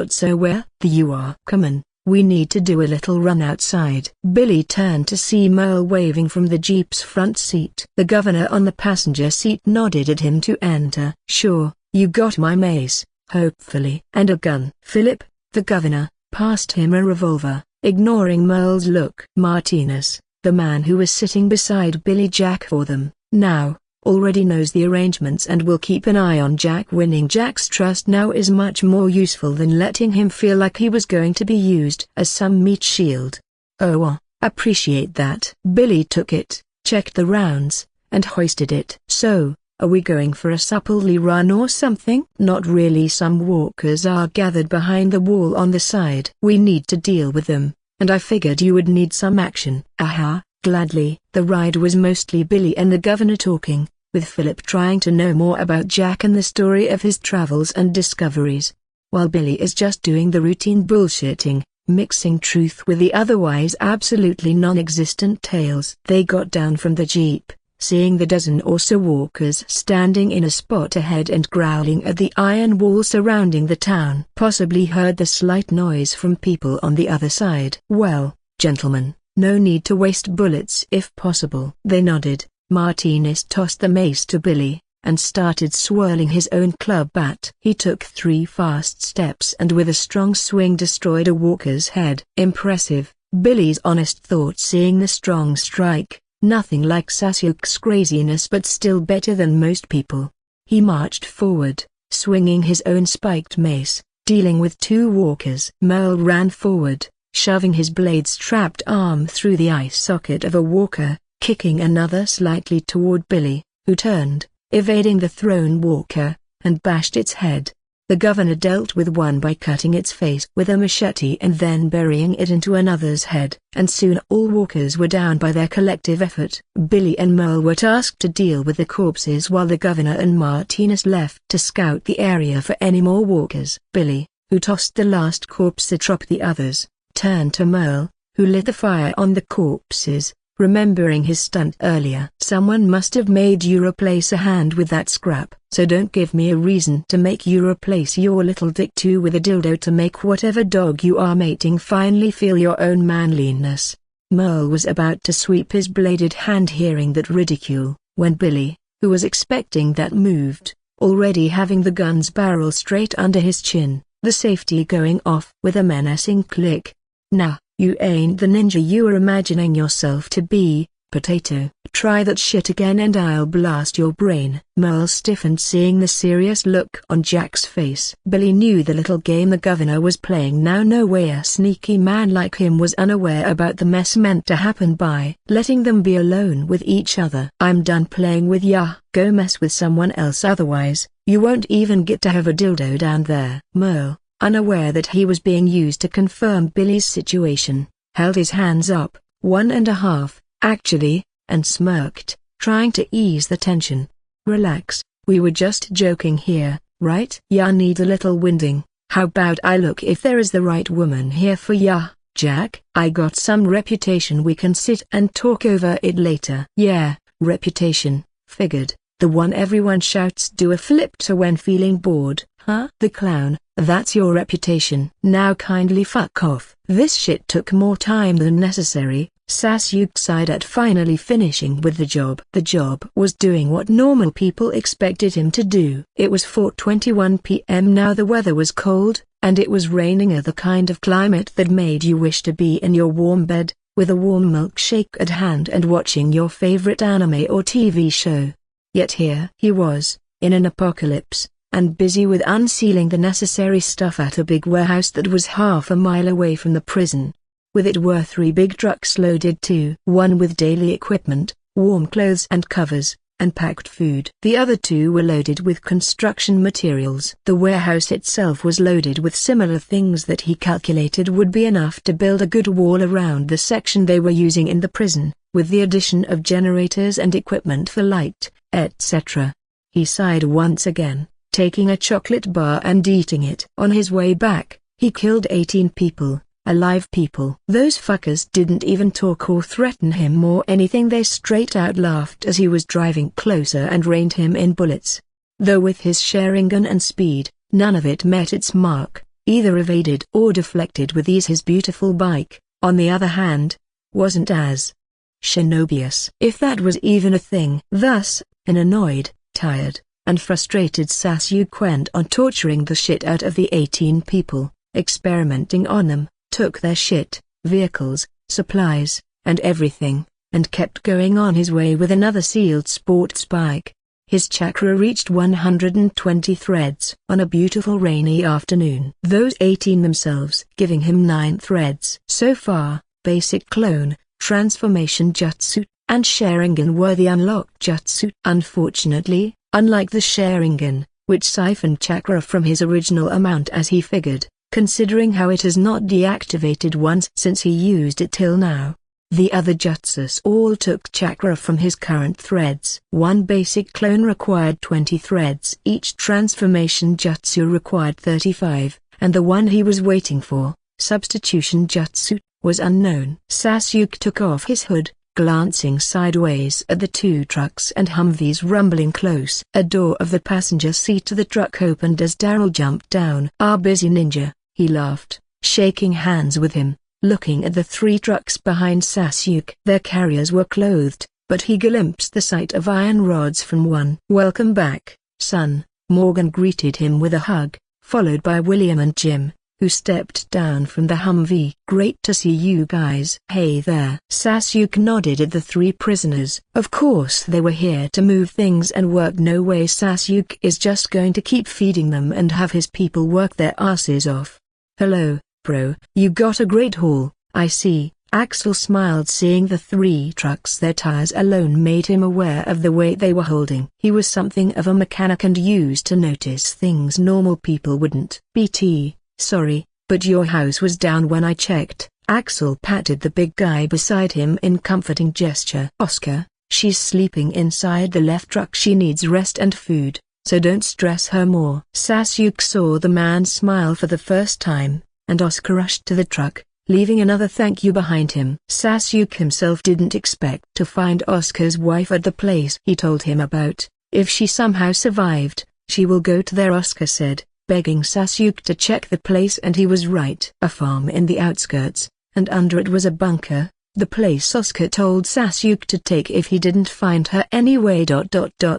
A: So where? You are. Come on, we need to do a little run outside. Billy turned to see Merle waving from the Jeep's front seat. The governor on the passenger seat nodded at him to enter. Sure, you got my mace, hopefully. And a gun. Philip, the governor, passed him a revolver, ignoring Merle's look. Martinez, the man who was sitting beside Billy Jack for them, now already knows the arrangements and will keep an eye on Jack. Winning Jack's trust now is much more useful than letting him feel like he was going to be used as some meat shield. Oh, appreciate that. Billy took it, checked the rounds, and hoisted it. So, are we going for a supplely run or something? Not really. Some walkers are gathered behind the wall on the side. We need to deal with them, and I figured you would need some action. Aha. Gladly. The ride was mostly Billy and the governor talking, with Philip trying to know more about Jack and the story of his travels and discoveries, while Billy is just doing the routine bullshitting, mixing truth with the otherwise absolutely non-existent tales. They got down from the Jeep, seeing the dozen or so walkers standing in a spot ahead and growling at the iron wall surrounding the town. Possibly heard the slight noise from people on the other side. Well, gentlemen, no need to waste bullets if possible. They nodded. Martinez tossed the mace to Billy, and started swirling his own club bat. He took 3 fast steps and with a strong swing destroyed a walker's head. Impressive, Billy's honest thought, seeing the strong strike. Nothing like Sasuke's craziness, but still better than most people. He marched forward, swinging his own spiked mace, dealing with 2 walkers. Merle ran forward, shoving his blade-strapped arm through the eye socket of a walker, kicking another slightly toward Billy, who turned, evading the thrown walker, and bashed its head. The governor dealt with one by cutting its face with a machete and then burying it into another's head, and soon all walkers were down by their collective effort. Billy and Merle were tasked to deal with the corpses while the governor and Martinez left to scout the area for any more walkers. Billy, who tossed the last corpse atop the others, turned to Merle, who lit the fire on the corpses, remembering his stunt earlier. "Someone must have made you replace a hand with that scrap, so don't give me a reason to make you replace your little dick too with a dildo to make whatever dog you are mating finally feel your own manliness." Merle was about to sweep his bladed hand hearing that ridicule, when Billy, who was expecting that moved, already having the gun's barrel straight under his chin, the safety going off with a menacing click. "Nah, you ain't the ninja you were imagining yourself to be, potato. Try that shit again and I'll blast your brain." Merle stiffened seeing the serious look on Jack's face. Billy knew the little game the governor was playing now. No way a sneaky man like him was unaware about the mess meant to happen by letting them be alone with each other. "I'm done playing with ya. Go mess with someone else, otherwise, you won't even get to have a dildo down there." Merle, unaware that he was being used to confirm Billy's situation, held his hands up, 1.5, actually, and smirked, trying to ease the tension. "Relax, we were just joking here, right? Ya need a little winding. How about I look if there is the right woman here for ya, Jack? I got some reputation, we can sit and talk over it later." "Yeah, reputation, figured. The one everyone shouts do a flip to when feeling bored, huh?" "The clown, that's your reputation. Now kindly fuck off." This shit took more time than necessary. Sasuke sighed at finally finishing with the job. The job was doing what normal people expected him to do. It was 4:21 p.m. now. The weather was cold, and it was raining, the kind of climate that made you wish to be in your warm bed, with a warm milkshake at hand and watching your favorite anime or TV show. Yet here he was, in an apocalypse, and busy with unsealing the necessary stuff at a big warehouse that was half a mile away from the prison. With it were 3 big trucks loaded too, one with daily equipment, warm clothes and covers, and packed food. The other 2 were loaded with construction materials. The warehouse itself was loaded with similar things that he calculated would be enough to build a good wall around the section they were using in the prison, with the addition of generators and equipment for light, etc. He sighed once again, taking a chocolate bar and eating it. On his way back, he killed 18 people. Alive people. Those fuckers didn't even talk or threaten him or anything. They straight out laughed as he was driving closer and rained him in bullets. Though with his Sharingan and speed, none of it met its mark, either evaded or deflected with ease. His beautiful bike, on the other hand, wasn't as shinobious, if that was even a thing. Thus, an annoyed, tired, and frustrated Sasuke went on torturing the shit out of the 18 people, experimenting on them, took their shit, vehicles, supplies, and everything, and kept going on his way with another sealed sports bike. His chakra reached 120 threads on a beautiful rainy afternoon. Those 18 themselves giving him 9 threads. So far, basic clone, transformation jutsu, and Sharingan were the unlocked jutsu. Unfortunately, unlike the Sharingan, which siphoned chakra from his original amount as he figured, considering how it has not deactivated once since he used it till now. The other jutsus all took chakra from his current threads. One basic clone required 20 threads. Each transformation jutsu required 35, and the one he was waiting for, substitution jutsu, was unknown. Sasuke took off his hood, glancing sideways at the 2 trucks and Humvees rumbling close. A door of the passenger seat to the truck opened as Daryl jumped down. "Our busy ninja," he laughed, shaking hands with him, looking at the 3 trucks behind Sasuke. Their carriers were clothed, but he glimpsed the sight of iron rods from one. "Welcome back, son," Morgan greeted him with a hug, followed by William and Jim, who stepped down from the Humvee. "Great to see you guys." "Hey there." Sasuke nodded at the 3 prisoners. Of course they were here to move things and work. No way Sasuke is just going to keep feeding them and have his people work their asses off. "Hello, bro. You got a great haul, I see. Axel smiled, seeing the 3 trucks. Their tires alone made him aware of the weight they were holding. He was something of a mechanic and used to notice things normal people wouldn't. BT, sorry, but your house was down when I checked. Axel patted the big guy beside him in comforting gesture. Oscar, she's sleeping inside the left truck. She needs rest and food, so don't stress her more. Sasuke saw the man smile for the first time, and Oscar rushed to the truck, leaving another thank you behind him. Sasuke himself didn't expect to find Oscar's wife at the place he told him about. If she somehow survived, she will go to there, Oscar said, begging Sasuke to check the place, and he was right. A farm in the outskirts, and under it was a bunker, the place Oscar told Sasuke to take if he didn't find her anyway.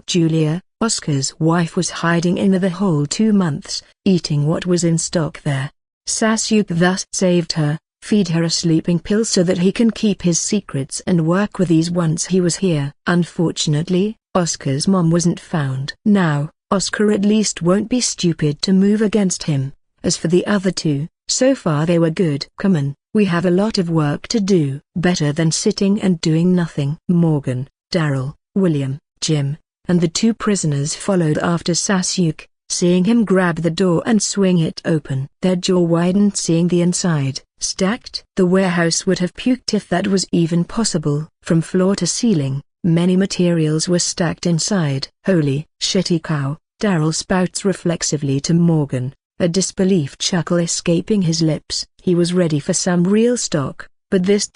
A: Julia, Oscar's wife, was hiding in the whole 2 months, eating what was in stock there. Sasuke thus saved her, feed her a sleeping pill so that he can keep his secrets and work with ease once he was here. Unfortunately, Oscar's mom wasn't found. Now, Oscar at least won't be stupid to move against him. As for the other 2, so far they were good. Come on, we have a lot of work to do. Better than sitting and doing nothing. Morgan, Daryl, William, Jim, and the 2 prisoners followed after Sasuke, seeing him grab the door and swing it open. Their jaw widened seeing the inside. Stacked. The warehouse would have puked if that was even possible. From floor to ceiling, many materials were stacked inside. Holy shitty cow, Daryl spouts reflexively to Morgan, a disbelief chuckle escaping his lips. He was ready for some real stock, but this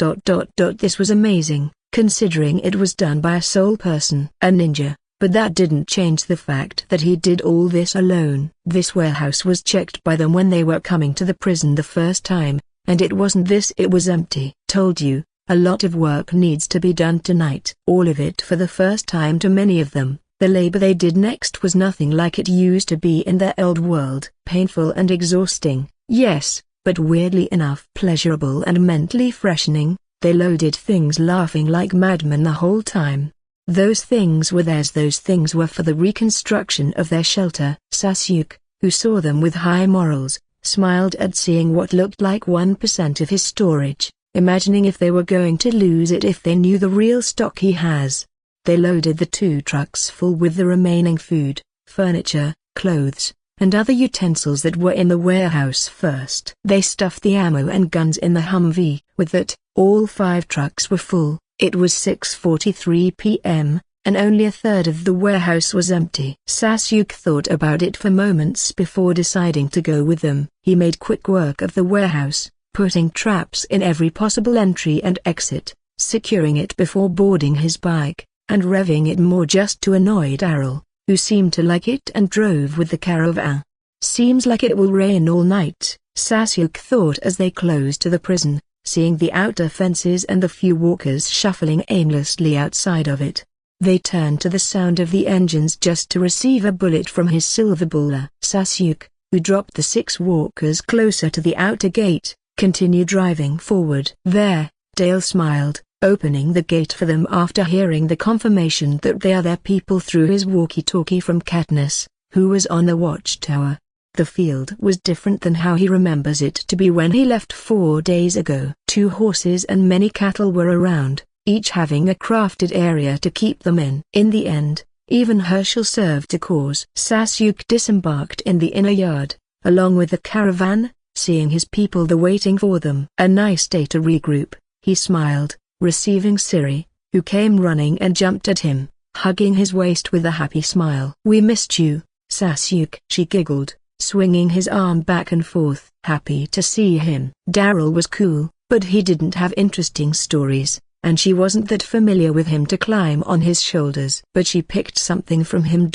A: was amazing, considering it was done by a sole person. A ninja. But that didn't change the fact that he did all this alone. This warehouse was checked by them when they were coming to the prison the first time, and it wasn't this, it was empty. Told you, a lot of work needs to be done tonight. All of it for the first time to many of them. The labor they did next was nothing like it used to be in their old world. Painful and exhausting, yes, but weirdly enough pleasurable and mentally freshening. They loaded things laughing like madmen the whole time. Those things were theirs. Those things were for the reconstruction of their shelter. Sasuke, who saw them with high morals, smiled at seeing what looked like 1% of his storage, imagining if they were going to lose it if they knew the real stock he has. They loaded the 2 trucks full with the remaining food, furniture, clothes, and other utensils that were in the warehouse first. They stuffed the ammo and guns in the Humvee. With that, all 5 trucks were full. It was 6:43 p.m., and only a third of the warehouse was empty. Sasuke thought about it for moments before deciding to go with them. He made quick work of the warehouse, putting traps in every possible entry and exit, securing it before boarding his bike, and revving it more just to annoy Daryl, who seemed to like it and drove with the caravan. Seems like it will rain all night, Sasuke thought as they closed to the prison, seeing the outer fences and the few walkers shuffling aimlessly outside of it. They turned to the sound of the engines just to receive a bullet from his silver bowler. Sasuke, who dropped the 6 walkers closer to the outer gate, continued driving forward. There, Dale smiled, opening the gate for them after hearing the confirmation that they are their people through his walkie-talkie from Katniss, who was on the watchtower. The field was different than how he remembers it to be when he left 4 days ago. 2 horses and many cattle were around, each having a crafted area to keep them in. In the end, even Herschel served a cause. Sasuke disembarked in the inner yard, along with the caravan, seeing his people waiting for them. A nice day to regroup, he smiled, receiving Siri, who came running and jumped at him, hugging his waist with a happy smile. "We missed you, Sasuke," she giggled, swinging his arm back and forth. Happy to see him. Daryl was cool, but he didn't have interesting stories, and she wasn't that familiar with him to climb on his shoulders. But she picked something from him.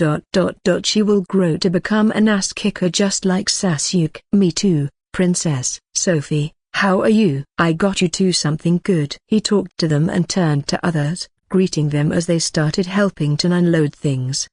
A: She will grow to become an ass kicker just like Sasuke. "Me too, Princess." "Sophie, how are you?" "I got you two something good." He talked to them and turned to others, greeting them as they started helping to unload things.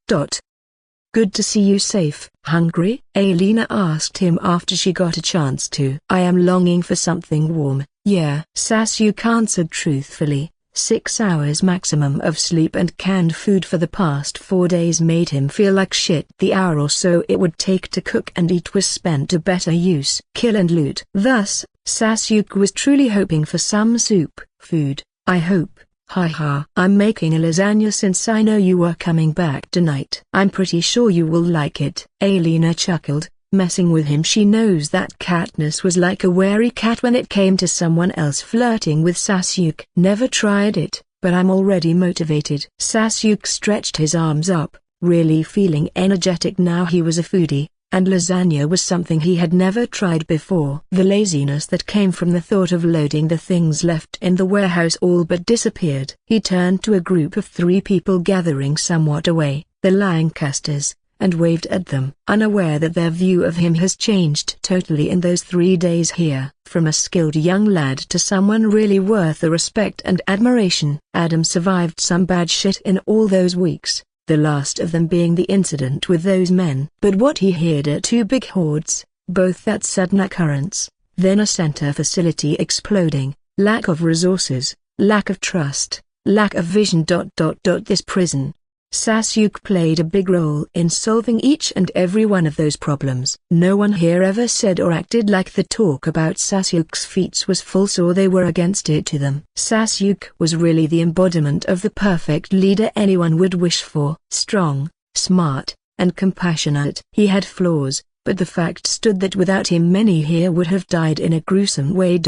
A: "Good to see you safe." "Hungry?" Alina asked him after she got a chance to. "I am longing for something warm." "Yeah," Sasuke answered truthfully, 6 hours maximum of sleep and canned food for the past 4 days made him feel like shit. The hour or so it would take to cook and eat was spent to better use. Kill and loot. Thus, Sasuke was truly hoping for some soup. Food, I hope. Haha. I'm making a lasagna since I know you are coming back tonight. I'm pretty sure you will like it. Alina chuckled, messing with him. She knows that Katniss was like a wary cat when it came to someone else flirting with Sasuke. Never tried it, but I'm already motivated. Sasuke stretched his arms up, really feeling energetic now. He was a foodie, and lasagna was something he had never tried before. The laziness that came from the thought of loading the things left in the warehouse all but disappeared. He turned to a group of 3 people gathering somewhat away, the Lancasters, and waved at them, unaware that their view of him has changed totally in those 3 days here. From a skilled young lad to someone really worth the respect and admiration. Adam survived some bad shit in all those weeks, the last of them being the incident with those men. But what he heard are 2 big hordes, both that sudden occurrence, then a center facility exploding, lack of resources, lack of trust, lack of vision. This prison. Sasuke played a big role in solving each and every one of those problems. No one here ever said or acted like the talk about Sasuke's feats was false or they were against it to them. Sasuke was really the embodiment of the perfect leader anyone would wish for. Strong, smart, and compassionate. He had flaws, but the fact stood that without him many here would have died in a gruesome way.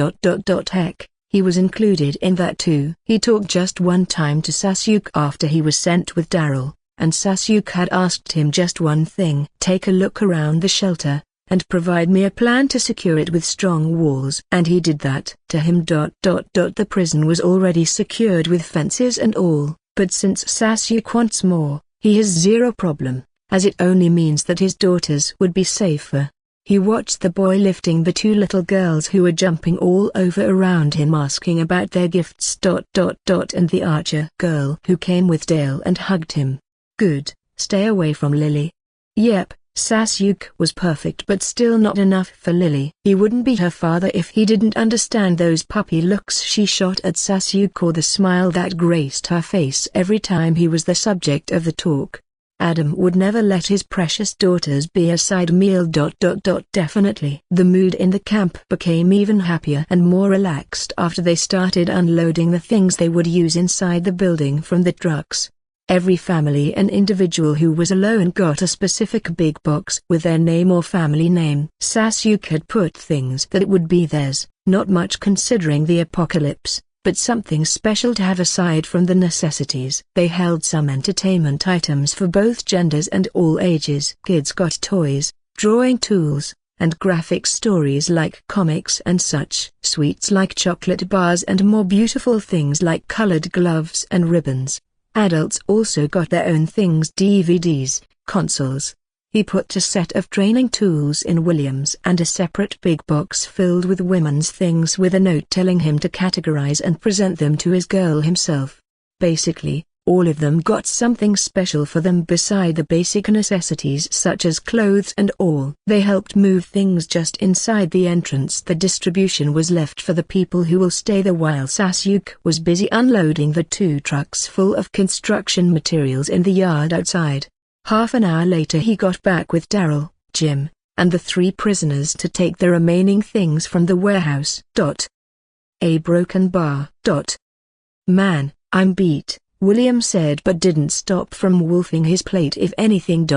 A: Heck, he was included in that too. He talked just one time to Sasuke after he was sent with Daryl, and Sasuke had asked him just one thing: take a look around the shelter, and provide me a plan to secure it with strong walls. And he did that. To him. The prison was already secured with fences and all, but since Sasuke wants more, he has zero problem, as it only means that his daughters would be safer. He watched the boy lifting the 2 little girls who were jumping all over around him asking about their gifts. And the archer girl who came with Dale and hugged him. Good, stay away from Lily. Yep, Sasuke was perfect but still not enough for Lily. He wouldn't beat her father if he didn't understand those puppy looks she shot at Sasuke or the smile that graced her face every time he was the subject of the talk. Adam would never let his precious daughters be a side meal. Definitely. The mood in the camp became even happier and more relaxed after they started unloading the things they would use inside the building from the trucks. Every family and individual who was alone got a specific big box with their name or family name. Sasuke had put things that would be theirs, not much considering the apocalypse, but something special to have aside from the necessities. They held some entertainment items for both genders and all ages. Kids got toys, drawing tools, and graphic stories like comics and such. Sweets like chocolate bars and more beautiful things like colored gloves and ribbons. Adults also got their own things: DVDs, consoles. He put a set of training tools in William's and a separate big box filled with women's things with a note telling him to categorize and present them to his girl himself. Basically, all of them got something special for them beside the basic necessities such as clothes and all. They helped move things just inside the entrance. The distribution was left for the people who will stay there while Sasuke was busy unloading the 2 trucks full of construction materials in the yard outside. Half an hour later he got back with Daryl, Jim, and the 3 prisoners to take the remaining things from the warehouse. A broken bar. Man, I'm beat, William said, but didn't stop from wolfing his plate. If anything.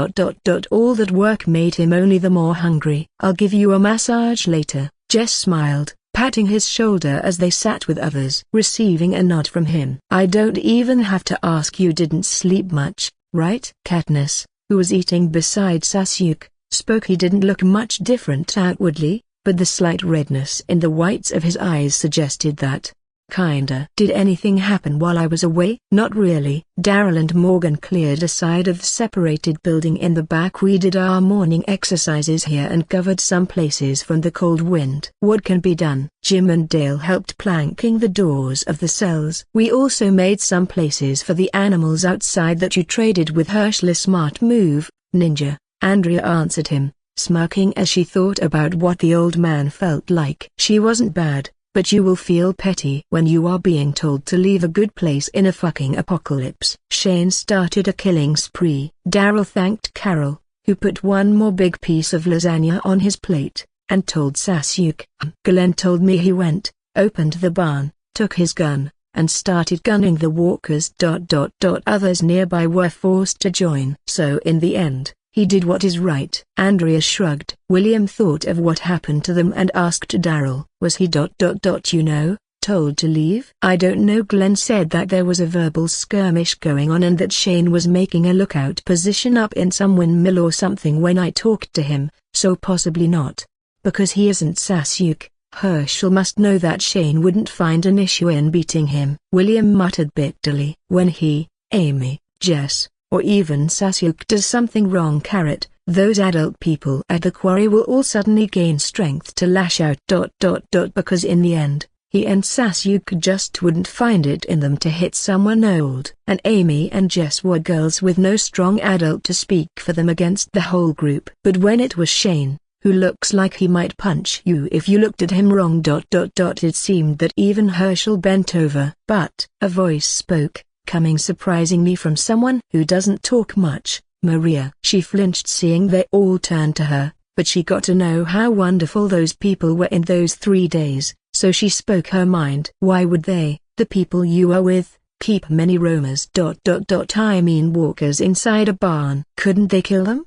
A: All that work made him only the more hungry. I'll give you a massage later, Jess smiled, patting his shoulder as they sat with others. Receiving a nod from him. I don't even have to ask, you didn't sleep much, right? Katniss, who was eating beside Sasuke, spoke. He didn't look much different outwardly, but the slight redness in the whites of his eyes suggested that. Kinda. Did anything happen while I was away? Not really. Daryl and Morgan cleared a side of the separated building in the back. We did our morning exercises here and covered some places from the cold wind. What can be done? Jim and Dale helped planking the doors of the cells. We also made some places for the animals outside that you traded with Herschel. Smart move, ninja, Andrea answered him, smirking as she thought about what the old man felt like. She wasn't bad, but you will feel petty when you are being told to leave a good place in a fucking apocalypse. Shane started a killing spree. Daryl thanked Carol, who put one more big piece of lasagna on his plate, and told Sasuke. Glenn told me he went, opened the barn, took his gun, and started gunning the walkers. Others nearby were forced to join. So in the end, he did what is right. Andrea shrugged. William thought of what happened to them and asked Daryl, was he told to leave? I don't know. Glenn said that there was a verbal skirmish going on and that Shane was making a lookout position up in some windmill or something when I talked to him, so possibly not. Because he isn't Sasuke, Herschel must know that Shane wouldn't find an issue in beating him. William muttered bitterly. When he, Amy, Jess, or even Sasuke does something wrong, those adult people at the quarry will all suddenly gain strength to lash out. Because in the end, he and Sasuke just wouldn't find it in them to hit someone old. And Amy and Jess were girls with no strong adult to speak for them against the whole group. But when it was Shane, who looks like he might punch you if you looked at him wrong. It seemed that even Herschel bent over. But a voice spoke, coming surprisingly from someone who doesn't talk much, Maria. She flinched seeing they all turned to her, but she got to know how wonderful those people were in those 3 days, so she spoke her mind. Why would they, the people you are with, keep many roamers? I mean walkers inside a barn. Couldn't they kill them?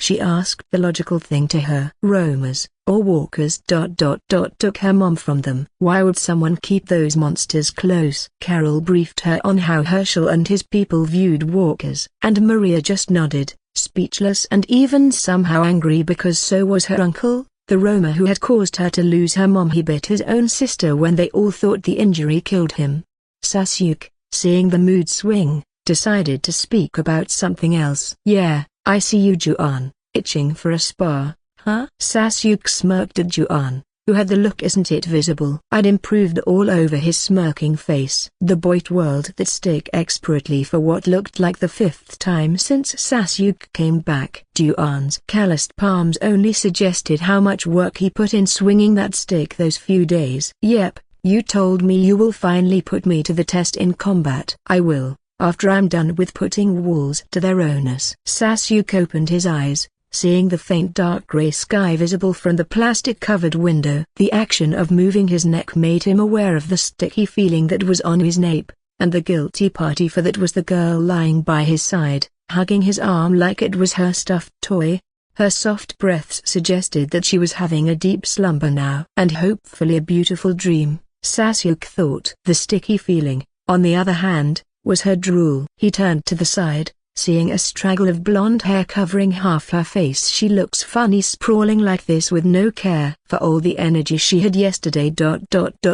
A: She asked the logical thing to her. Roamers, or walkers. Took her mom from them. Why would someone keep those monsters close? Carol briefed her on how Herschel and his people viewed walkers. And Maria just nodded, speechless and even somehow angry, because so was her uncle, the roamer who had caused her to lose her mom. He bit his own sister when they all thought the injury killed him. Sasuke, seeing the mood swing, decided to speak about something else. Yeah, I see you, Juan, itching for a spar, huh? Sasuke smirked at Juan, who had the look isn't it visible. I'd improved all over his smirking face. The boy twirled that stick expertly for what looked like the 5th time since Sasuke came back. Juan's calloused palms only suggested how much work he put in swinging that stick those few days. Yep, you told me you will finally put me to the test in combat. I will, after I'm done with putting walls to their owners. Sasuke opened his eyes, seeing the faint dark gray sky visible from the plastic-covered window. The action of moving his neck made him aware of the sticky feeling that was on his nape, and the guilty party for that was the girl lying by his side, hugging his arm like it was her stuffed toy. Her soft breaths suggested that she was having a deep slumber now, and hopefully a beautiful dream, Sasuke thought. The sticky feeling, on the other hand, was her drool. He turned to the side, seeing a straggle of blonde hair covering half her face. She looks funny sprawling like this with no care for all the energy she had yesterday.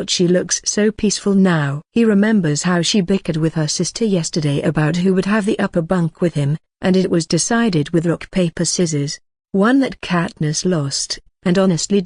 A: She looks so peaceful now. He remembers how she bickered with her sister yesterday about who would have the upper bunk with him, and it was decided with rock paper scissors, one that Katniss lost, and honestly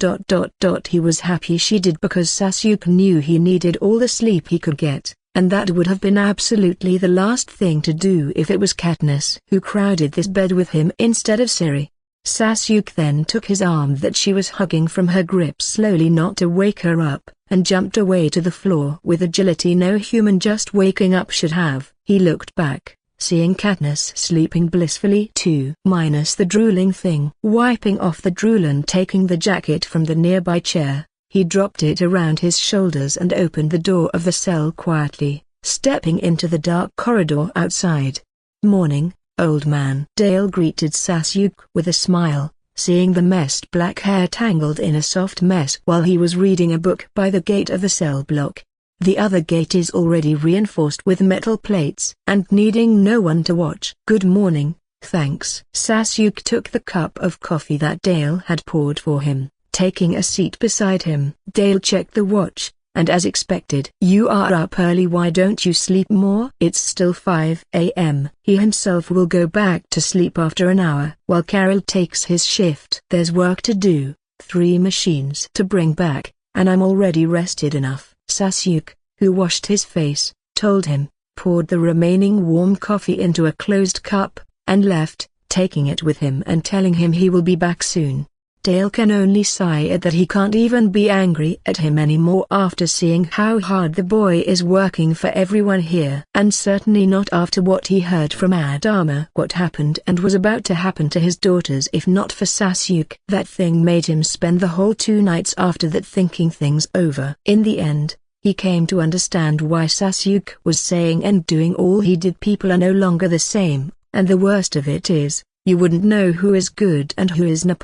A: he was happy she did, because Sasuke knew he needed all the sleep he could get. And that would have been absolutely the last thing to do if it was Katniss who crowded this bed with him instead of Siri. Sasuke then took his arm that she was hugging from her grip slowly not to wake her up, and jumped away to the floor with agility no human just waking up should have. He looked back, seeing Katniss sleeping blissfully too, minus the drooling thing. Wiping off the drool and taking the jacket from the nearby chair, he dropped it around his shoulders and opened the door of the cell quietly, stepping into the dark corridor outside. "Morning, old man." Dale greeted Sasuke with a smile, seeing the messed black hair tangled in a soft mess while he was reading a book by the gate of the cell block. The other gate is already reinforced with metal plates and needing no one to watch. "Good morning, thanks." Sasuke took the cup of coffee that Dale had poured for him, taking a seat beside him. Dale checked the watch, and as expected, "You are up early. Why don't you sleep more?" "It's still 5 a.m. He himself will go back to sleep after an hour while Carol takes his shift. There's work to do, 3 machines to bring back, and I'm already rested enough." Sasuke, who washed his face, told him, poured the remaining warm coffee into a closed cup, and left, taking it with him and telling him he will be back soon. Dale can only sigh at that he can't even be angry at him anymore after seeing how hard the boy is working for everyone here. And certainly not after what he heard from Adama. What happened and was about to happen to his daughters if not for Sasuke. That thing made him spend the whole 2 nights after that thinking things over. In the end, he came to understand why Sasuke was saying and doing all he did. People are no longer the same, and the worst of it is, you wouldn't know who is good and who is n'.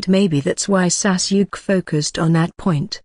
A: Maybe that's why Sasuke focused on that point.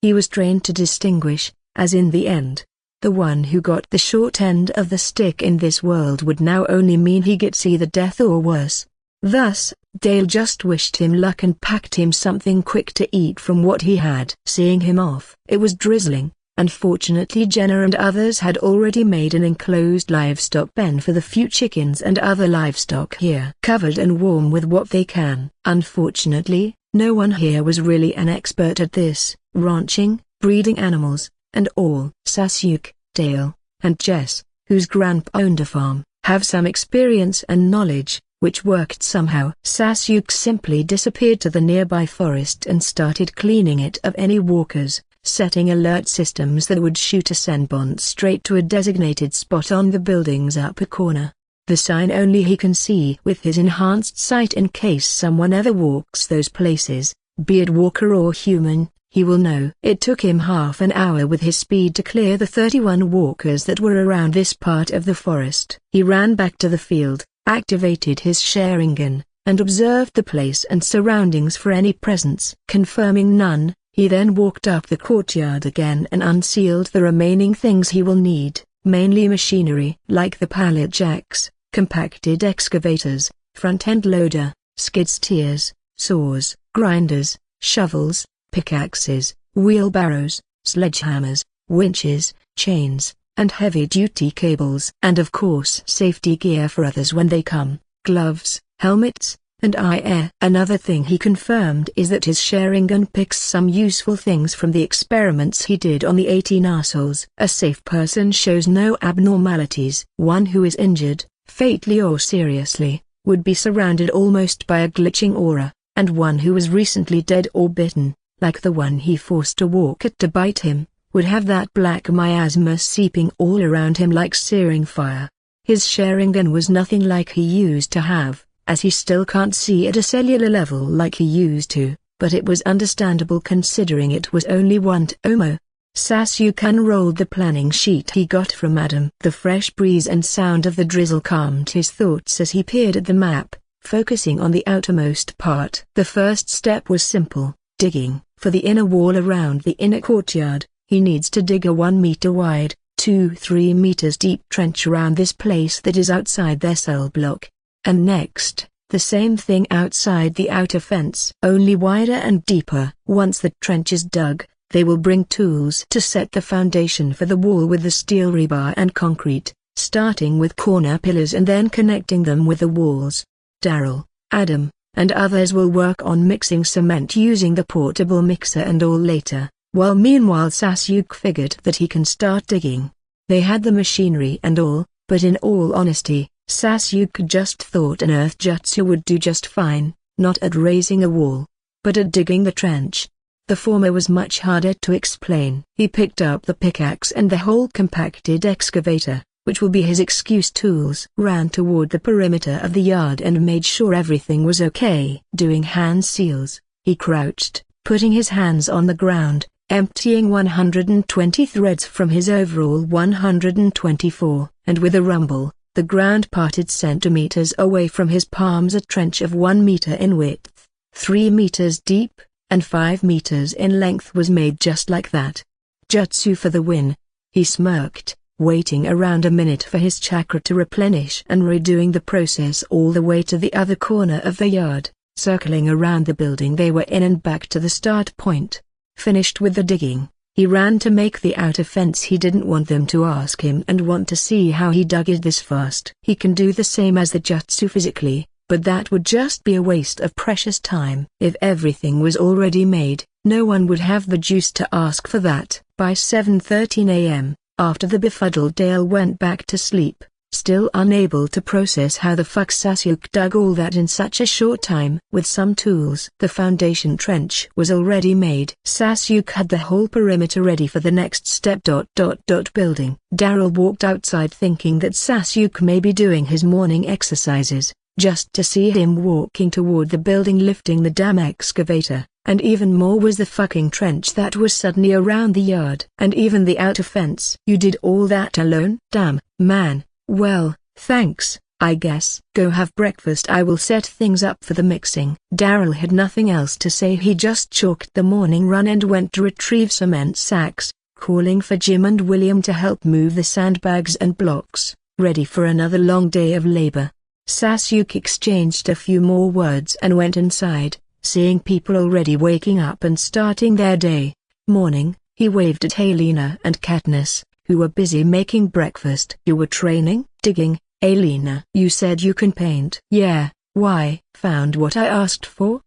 A: He was trained to distinguish, as in the end, the one who got the short end of the stick in this world would now only mean he gets either death or worse. Thus, Dale just wished him luck and packed him something quick to eat from what he had. Seeing him off, it was drizzling. Unfortunately, Jenna and others had already made an enclosed livestock pen for the few chickens and other livestock here, covered and warm with what they can. Unfortunately, no one here was really an expert at this, ranching, breeding animals, and all. Sasuke, Dale, and Jess, whose grandpa owned a farm, have some experience and knowledge, which worked somehow. Sasuke simply disappeared to the nearby forest and started cleaning it of any walkers, setting alert systems that would shoot a senbon straight to a designated spot on the building's upper corner. The sign only he can see with his enhanced sight in case someone ever walks those places, be it walker or human, he will know. It took him half an hour with his speed to clear the 31 walkers that were around this part of the forest. He ran back to the field, activated his Sharingan, and observed the place and surroundings for any presence. Confirming none, he then walked up the courtyard again and unsealed the remaining things he will need, mainly machinery like the pallet jacks, compacted excavators, front-end loader, skid steers, saws, grinders, shovels, pickaxes, wheelbarrows, sledgehammers, winches, chains, and heavy-duty cables. And of course safety gear for others when they come, gloves, helmets, and air. Another thing he confirmed is that his Sharingan picks some useful things from the experiments he did on the 18 assholes. A safe person shows no abnormalities. One who is injured, fatally or seriously, would be surrounded almost by a glitching aura, and one who was recently dead or bitten, like the one he forced to walk at to bite him, would have that black miasma seeping all around him like searing fire. His Sharingan was nothing like he used to have, as he still can't see at a cellular level like he used to, but it was understandable considering it was only one Tomo. Sasuke unrolled the planning sheet he got from Adam. The fresh breeze and sound of the drizzle calmed his thoughts as he peered at the map, focusing on the outermost part. The first step was simple, digging. For the inner wall around the inner courtyard, he needs to dig a 1 meter wide, 2-3 meters deep trench around this place that is outside their cell block. And next, the same thing outside the outer fence. Only wider and deeper. Once the trench is dug, they will bring tools to set the foundation for the wall with the steel rebar and concrete, starting with corner pillars and then connecting them with the walls. Daryl, Adam, and others will work on mixing cement using the portable mixer and all later, while meanwhile Sasuke figured that he can start digging. They had the machinery and all, but in all honesty, Sasuke just thought an earth jutsu would do just fine, not at raising a wall, but at digging the trench. The former was much harder to explain. He picked up the pickaxe and the whole compacted excavator, which will be his excuse tools, ran toward the perimeter of the yard and made sure everything was okay. Doing hand seals, he crouched, putting his hands on the ground, emptying 120 threads from his overall 124, and with a rumble, the ground parted centimeters away from his palms. A trench of 1 meter in width, 3 meters deep, and 5 meters in length was made just like that. Jutsu for the win. He smirked, waiting around a minute for his chakra to replenish and redoing the process all the way to the other corner of the yard, circling around the building they were in and back to the start point. Finished with the digging, he ran to make the outer fence. He didn't want them to ask him and want to see how he dug it this fast. He can do the same as the jutsu physically, but that would just be a waste of precious time. If everything was already made, no one would have the juice to ask for that. By 7:13 a.m., after the befuddled Dale went back to sleep, still unable to process how the fuck Sasuke dug all that in such a short time. With some tools, the foundation trench was already made. Sasuke had the whole perimeter ready for the next step. Building. Daryl walked outside thinking that Sasuke may be doing his morning exercises, just to see him walking toward the building lifting the damn excavator. And even more was the fucking trench that was suddenly around the yard. And even the outer fence. You did all that alone? Damn, man. Well, thanks, I guess. Go have breakfast. I will set things up for the mixing. Daryl had nothing else to say. He just chalked the morning run and went to retrieve cement sacks, calling for Jim and William to help move the sandbags and blocks, ready for another long day of labor. Sasuke exchanged a few more words and went inside. Seeing people already waking up and starting their day. Morning, he waved at Helena and Katniss, who were busy making breakfast. You were training? Digging, Helena. You said you can paint. Yeah, why? Found what I asked for?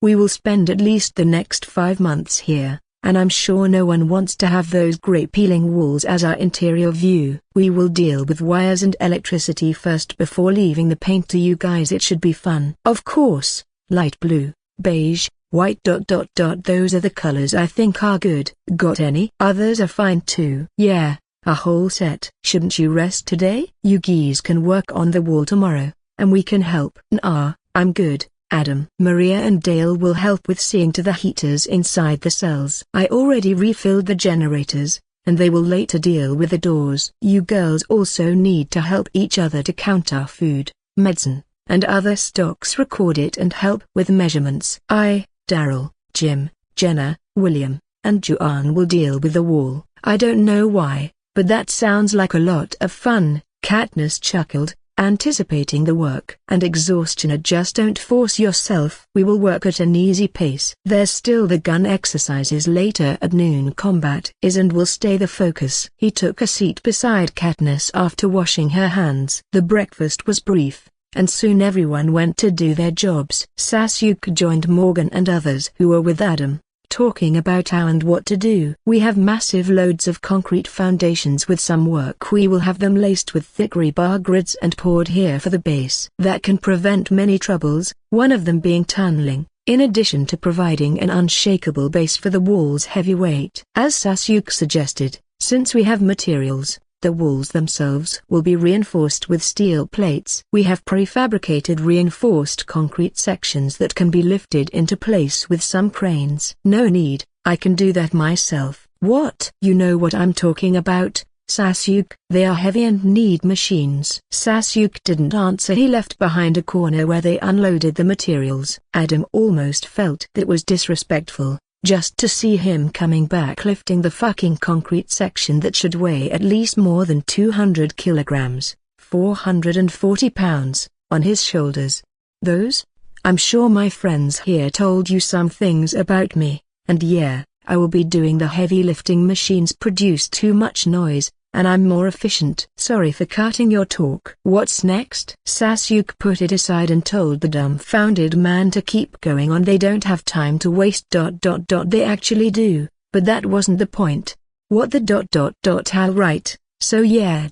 A: We will spend at least the next 5 months here, and I'm sure no one wants to have those grey peeling walls as our interior view. We will deal with wires and electricity first before leaving the paint to you guys. It should be fun. Of course. Light blue, beige, white. Those are the colors I think are good. Got any? Others are fine too. Yeah, a whole set. Shouldn't you rest today? You geese can work on the wall tomorrow, and we can help. Nah, I'm good, Adam. Maria and Dale will help with seeing to the heaters inside the cells. I already refilled the generators, and they will later deal with the doors. You girls also need to help each other to count our food, medicine, and other stocks. Record it and help with measurements. I, Daryl, Jim, Jenna, William, and Juan will deal with the wall. I don't know why, but that sounds like a lot of fun. Katniss chuckled, anticipating the work and exhaustion. Just don't force yourself. We will work at an easy pace. There's still the gun exercises later at noon. Combat is and will stay the focus. He took a seat beside Katniss after washing her hands. The breakfast was brief, and soon everyone went to do their jobs. Sasuke joined Morgan and others who were with Adam, talking about how and what to do. We have massive loads of concrete foundations. With some work we will have them laced with thick rebar grids and poured here for the base. That can prevent many troubles, one of them being tunneling, in addition to providing an unshakable base for the wall's heavy weight. As Sasuke suggested, since we have materials, the walls themselves will be reinforced with steel plates. We have prefabricated reinforced concrete sections that can be lifted into place with some cranes. No need, I can do that myself. What? You know what I'm talking about, Sasuke? They are heavy and need machines. Sasuke didn't answer. He left behind a corner where they unloaded the materials. Adam almost felt that was disrespectful, just to see him coming back lifting the fucking concrete section that should weigh at least more than 200 kilograms, 440 pounds, on his shoulders. Those? I'm sure my friends here told you some things about me, and yeah, I will be doing the heavy lifting. Machines produce too much noise, and I'm more efficient. Sorry for cutting your talk. What's next? Sasuke put it aside and told the dumbfounded man to keep going on. They don't have time to waste. They actually do, but that wasn't the point. What the how right, so yeah.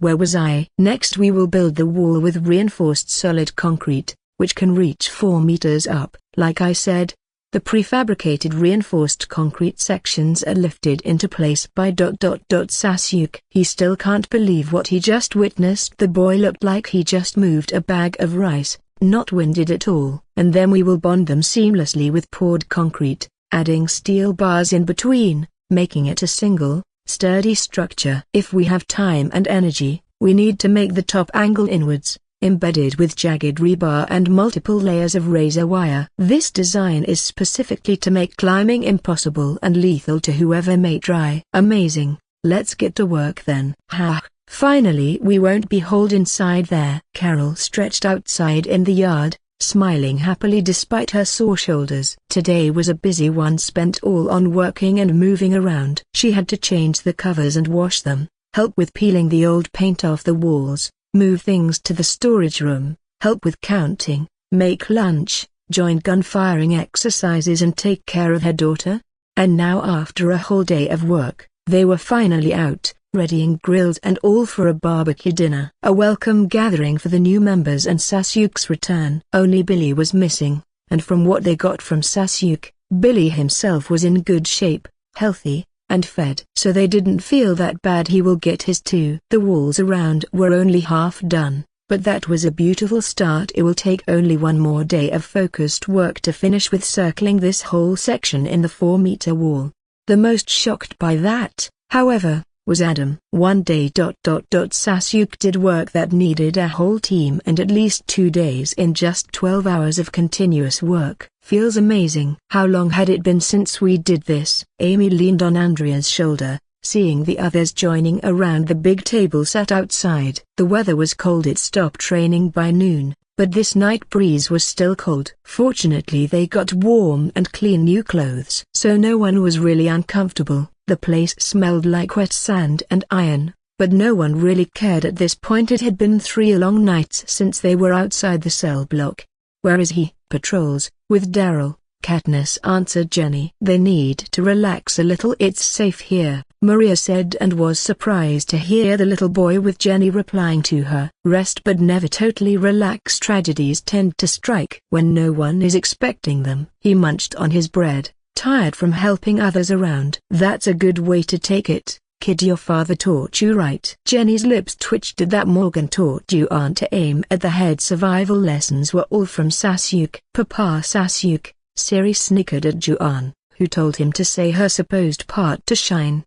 A: Where was I? Next we will build the wall with reinforced solid concrete, which can reach 4 meters up. Like I said, the prefabricated reinforced concrete sections are lifted into place by Sasuke. He still can't believe what he just witnessed. The boy looked like he just moved a bag of rice, not winded at all. And then we will bond them seamlessly with poured concrete, adding steel bars in between, making it a single, sturdy structure. If we have time and energy, we need to make the top angle inwards, embedded with jagged rebar and multiple layers of razor wire. This design is specifically to make climbing impossible and lethal to whoever may try. Amazing, let's get to work then. Ha! Finally we won't be holed inside there. Carol stretched outside in the yard, smiling happily despite her sore shoulders. Today was a busy one, spent all on working and moving around. She had to change the covers and wash them, help with peeling the old paint off the walls, move things to the storage room, help with counting, make lunch, join gun firing exercises and take care of her daughter. And now after a whole day of work, they were finally out, readying grills and all for a barbecue dinner. A welcome gathering for the new members and Sasuke's return. Only Billy was missing, and from what they got from Sasuke, Billy himself was in good shape, healthy, and fed. So they didn't feel that bad. He will get his too. The walls around were only half done, but that was a beautiful start. It will take only one more day of focused work to finish with circling this whole section in the 4-meter wall. The most shocked by that, however, was Adam. One day. Sasuke did work that needed a whole team and at least 2 days in just 12 hours of continuous work. Feels amazing. How long had it been since we did this? Amy leaned on Andrea's shoulder, seeing the others joining around the big table sat outside. The weather was cold. It stopped raining by noon, but this night breeze was still cold. Fortunately they got warm and clean new clothes, so no one was really uncomfortable. The place smelled like wet sand and iron, but no one really cared at this point. It had been 3 long nights since they were outside the cell block. Where is he? Patrols, with Daryl, Katniss answered Jenny. They need to relax a little. It's safe here, Maria said, and was surprised to hear the little boy with Jenny replying to her. Rest but never totally relax. Tragedies tend to strike when no one is expecting them. He munched on his bread, tired from helping others around. That's a good way to take it, kid. Your father taught you right. Jenny's lips twitched at that. Morgan taught you aunt to aim at the head. Survival lessons were all from Sasuke. Papa Sasuke, Siri snickered at Juan, who told him to say her supposed part to shine.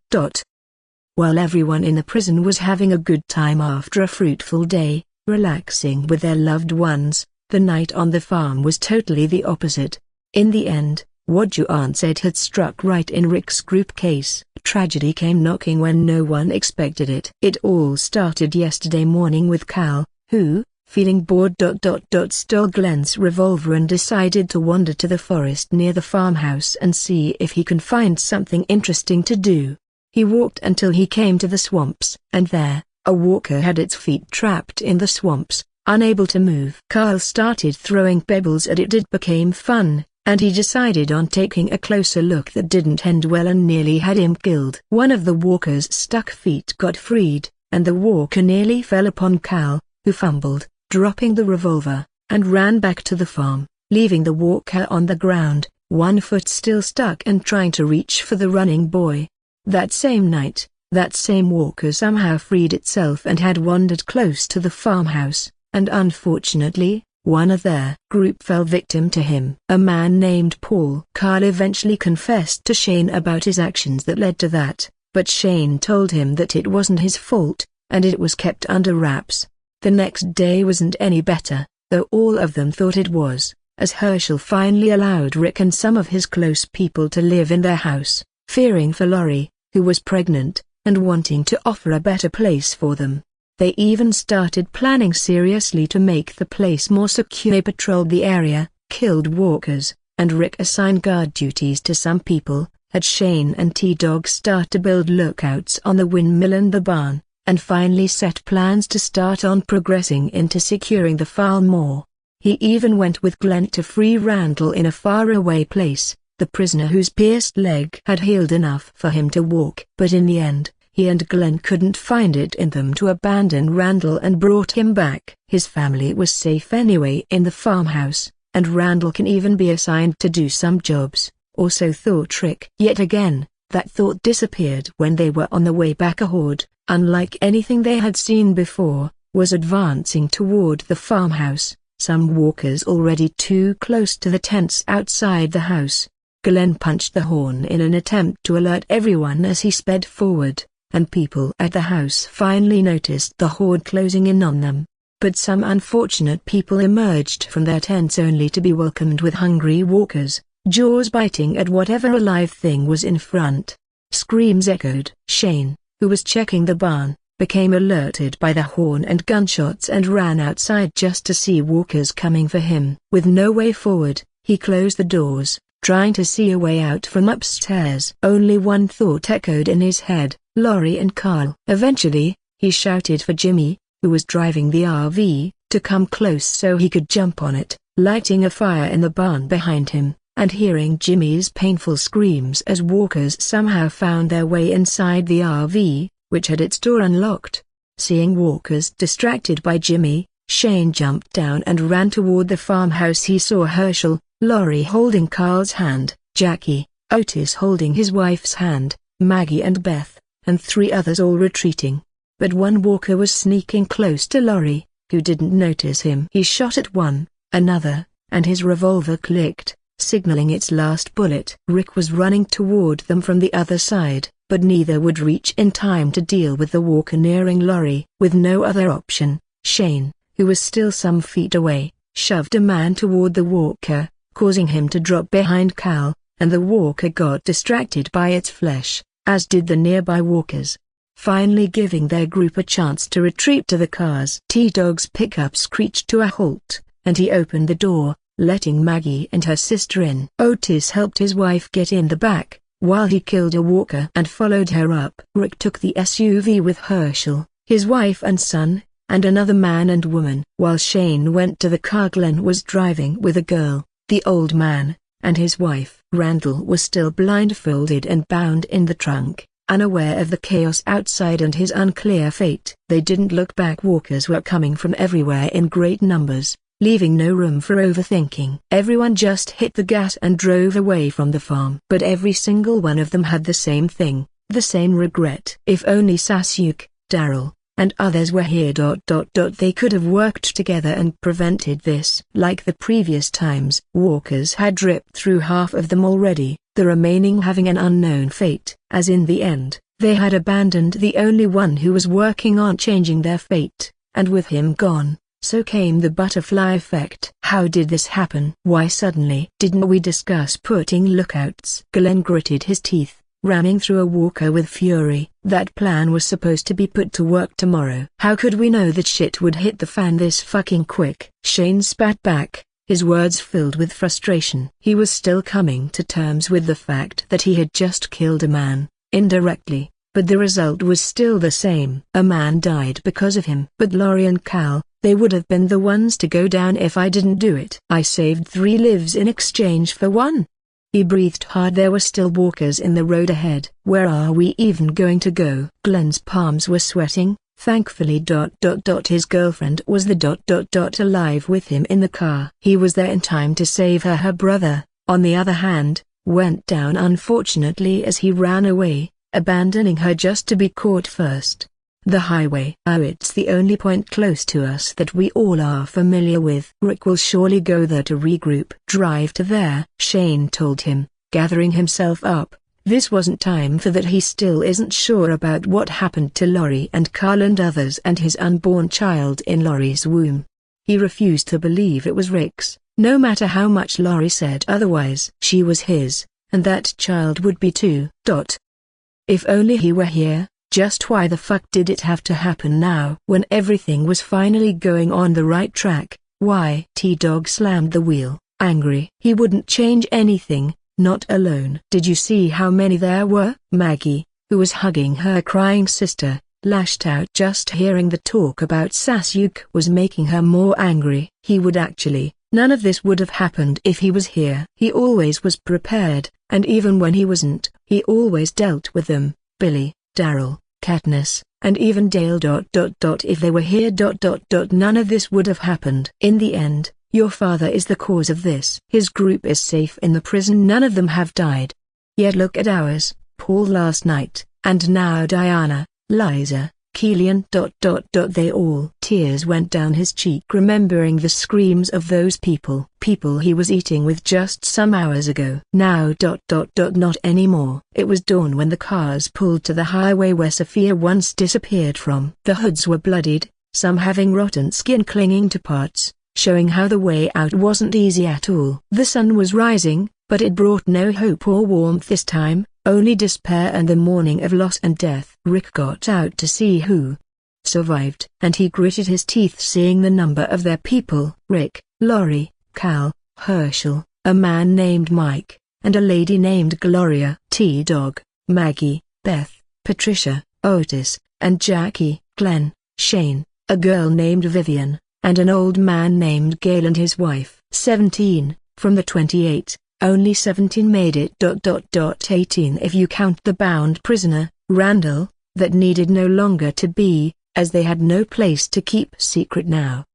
A: While everyone in the prison was having a good time after a fruitful day, relaxing with their loved ones, the night on the farm was totally the opposite. In the end, what Juan said had struck right in Rick's group case. Tragedy came knocking when no one expected it. It all started yesterday morning with Cal, who, feeling bored, stole Glenn's revolver and decided to wander to the forest near the farmhouse and see if he can find something interesting to do. He walked until he came to the swamps, and there, a walker had its feet trapped in the swamps, unable to move. Carl started throwing pebbles at it. It became fun, and he decided on taking a closer look. That didn't end well and nearly had him killed. One of the walker's stuck feet got freed, and the walker nearly fell upon Cal, who fumbled, dropping the revolver, and ran back to the farm, leaving the walker on the ground, one foot still stuck and trying to reach for the running boy. That same night, that same walker somehow freed itself and had wandered close to the farmhouse, and unfortunately, one of their group fell victim to him. A man named Paul. Carl eventually confessed to Shane about his actions that led to that, but Shane told him that it wasn't his fault, and it was kept under wraps. The next day wasn't any better, though all of them thought it was, as Herschel finally allowed Rick and some of his close people to live in their house, fearing for Lori, who was pregnant, and wanting to offer a better place for them. They even started planning seriously to make the place more secure. They patrolled the area, killed walkers, and Rick assigned guard duties to some people, had Shane and T-Dog start to build lookouts on the windmill and the barn, and finally set plans to start on progressing into securing the farm more. He even went with Glenn to free Randall in a faraway place, the prisoner whose pierced leg had healed enough for him to walk. But in the end, he and Glenn couldn't find it in them to abandon Randall and brought him back. His family was safe anyway in the farmhouse, and Randall can even be assigned to do some jobs, or so thought Rick. Yet again, that thought disappeared when they were on the way back. A horde, unlike anything they had seen before, was advancing toward the farmhouse, some walkers already too close to the tents outside the house. Glenn punched the horn in an attempt to alert everyone as he sped forward, and people at the house finally noticed the horde closing in on them. But some unfortunate people emerged from their tents only to be welcomed with hungry walkers, jaws biting at whatever alive thing was in front. Screams echoed. Shane, who was checking the barn, became alerted by the horn and gunshots and ran outside just to see walkers coming for him. With no way forward, he closed the doors, trying to see a way out from upstairs. Only one thought echoed in his head, Lori and Carl. Eventually, he shouted for Jimmy, who was driving the RV, to come close so he could jump on it, lighting a fire in the barn behind him, and hearing Jimmy's painful screams as walkers somehow found their way inside the RV. which had its door unlocked. Seeing walkers distracted by Jimmy, Shane jumped down and ran toward the farmhouse. He saw Herschel, Laurie holding Carl's hand, Jackie, Otis holding his wife's hand, Maggie and Beth, and 3 others all retreating. But one walker was sneaking close to Laurie, who didn't notice him. He shot at one, another, and his revolver clicked, signaling its last bullet. Rick was running toward them from the other side, but neither would reach in time to deal with the walker nearing Laurie. With no other option, Shane, who was still some feet away, shoved a man toward the walker, causing him to drop behind Cal, and the walker got distracted by its flesh, as did the nearby walkers, finally giving their group a chance to retreat to the cars. T-Dog's pickup screeched to a halt, and he opened the door, letting Maggie and her sister in. Otis helped his wife get in the back, while he killed a walker and followed her up. Rick took the SUV with Herschel, his wife and son, and another man and woman. While Shane went to the car, Glenn was driving with a girl, the old man, and his wife. Randall was still blindfolded and bound in the trunk, unaware of the chaos outside and his unclear fate. They didn't look back. Walkers were coming from everywhere in great numbers, leaving no room for overthinking. Everyone just hit the gas and drove away from the farm. But every single one of them had the same thing, the same regret. If only Sasuke, Daryl, and others were here. They could have worked together and prevented this. Like the previous times, walkers had ripped through half of them already, the remaining having an unknown fate. As in the end, they had abandoned the only one who was working on changing their fate, and with him gone, so came the butterfly effect. How did this happen? Why suddenly? Didn't we discuss putting lookouts? Glenn gritted his teeth, ramming through a walker with fury. That plan was supposed to be put to work tomorrow. How could we know that shit would hit the fan this fucking quick? Shane spat back, his words filled with frustration. He was still coming to terms with the fact that he had just killed a man, indirectly, but the result was still the same. A man died because of him. But Laurie and Cal, they would have been the ones to go down if I didn't do it. I saved 3 lives in exchange for 1. He breathed hard. There were still walkers in the road ahead. Where are we even going to go? Glenn's palms were sweating, thankfully. His girlfriend was alive with him in the car. He was there in time to save her. Her brother, on the other hand, went down unfortunately as he ran away, abandoning her just to be caught first. The highway. Oh, it's the only point close to us that we all are familiar with. Rick will surely go there to regroup. Drive to there, Shane told him, gathering himself up. This wasn't time for that. He still isn't sure about what happened to Laurie and Carl and others and his unborn child in Laurie's womb. He refused to believe it was Rick's, no matter how much Laurie said otherwise. She was his, and that child would be too. If only he were here. Just why the fuck did it have to happen now? When everything was finally going on the right track, why? T-Dog slammed the wheel, angry. He wouldn't change anything, not alone. Did you see how many there were? Maggie, who was hugging her crying sister, lashed out. Just hearing the talk about Sasuke was making her more angry. He would actually, none of this would have happened if he was here. He always was prepared, and even when he wasn't, he always dealt with them. Billy, Daryl, Katniss, and even Dale. If they were here. None of this would have happened. In the end, your father is the cause of this. His group is safe in the prison. None of them have died. Yet look at ours, Paul last night, and now Diana, Liza, Keelan. They all. Tears went down his cheek remembering the screams of those people he was eating with just some hours ago. Now. Not anymore. It was dawn when the cars pulled to the highway where Sophia once disappeared from. The hoods were bloodied, some having rotten skin clinging to parts, showing how the way out wasn't easy at all. The sun was rising, but it brought no hope or warmth this time, only despair and the mourning of loss and death. Rick got out to see who survived, and he gritted his teeth seeing the number of their people. Rick, Laurie, Cal, Herschel, a man named Mike, and a lady named Gloria. T-Dog, Maggie, Beth, Patricia, Otis, and Jackie. Glenn, Shane, a girl named Vivian, and an old man named Gale and his wife. 17, from the 28. Only 17 made it. 18 if you count the bound prisoner, Randall, that needed no longer to be, as they had no place to keep secret now.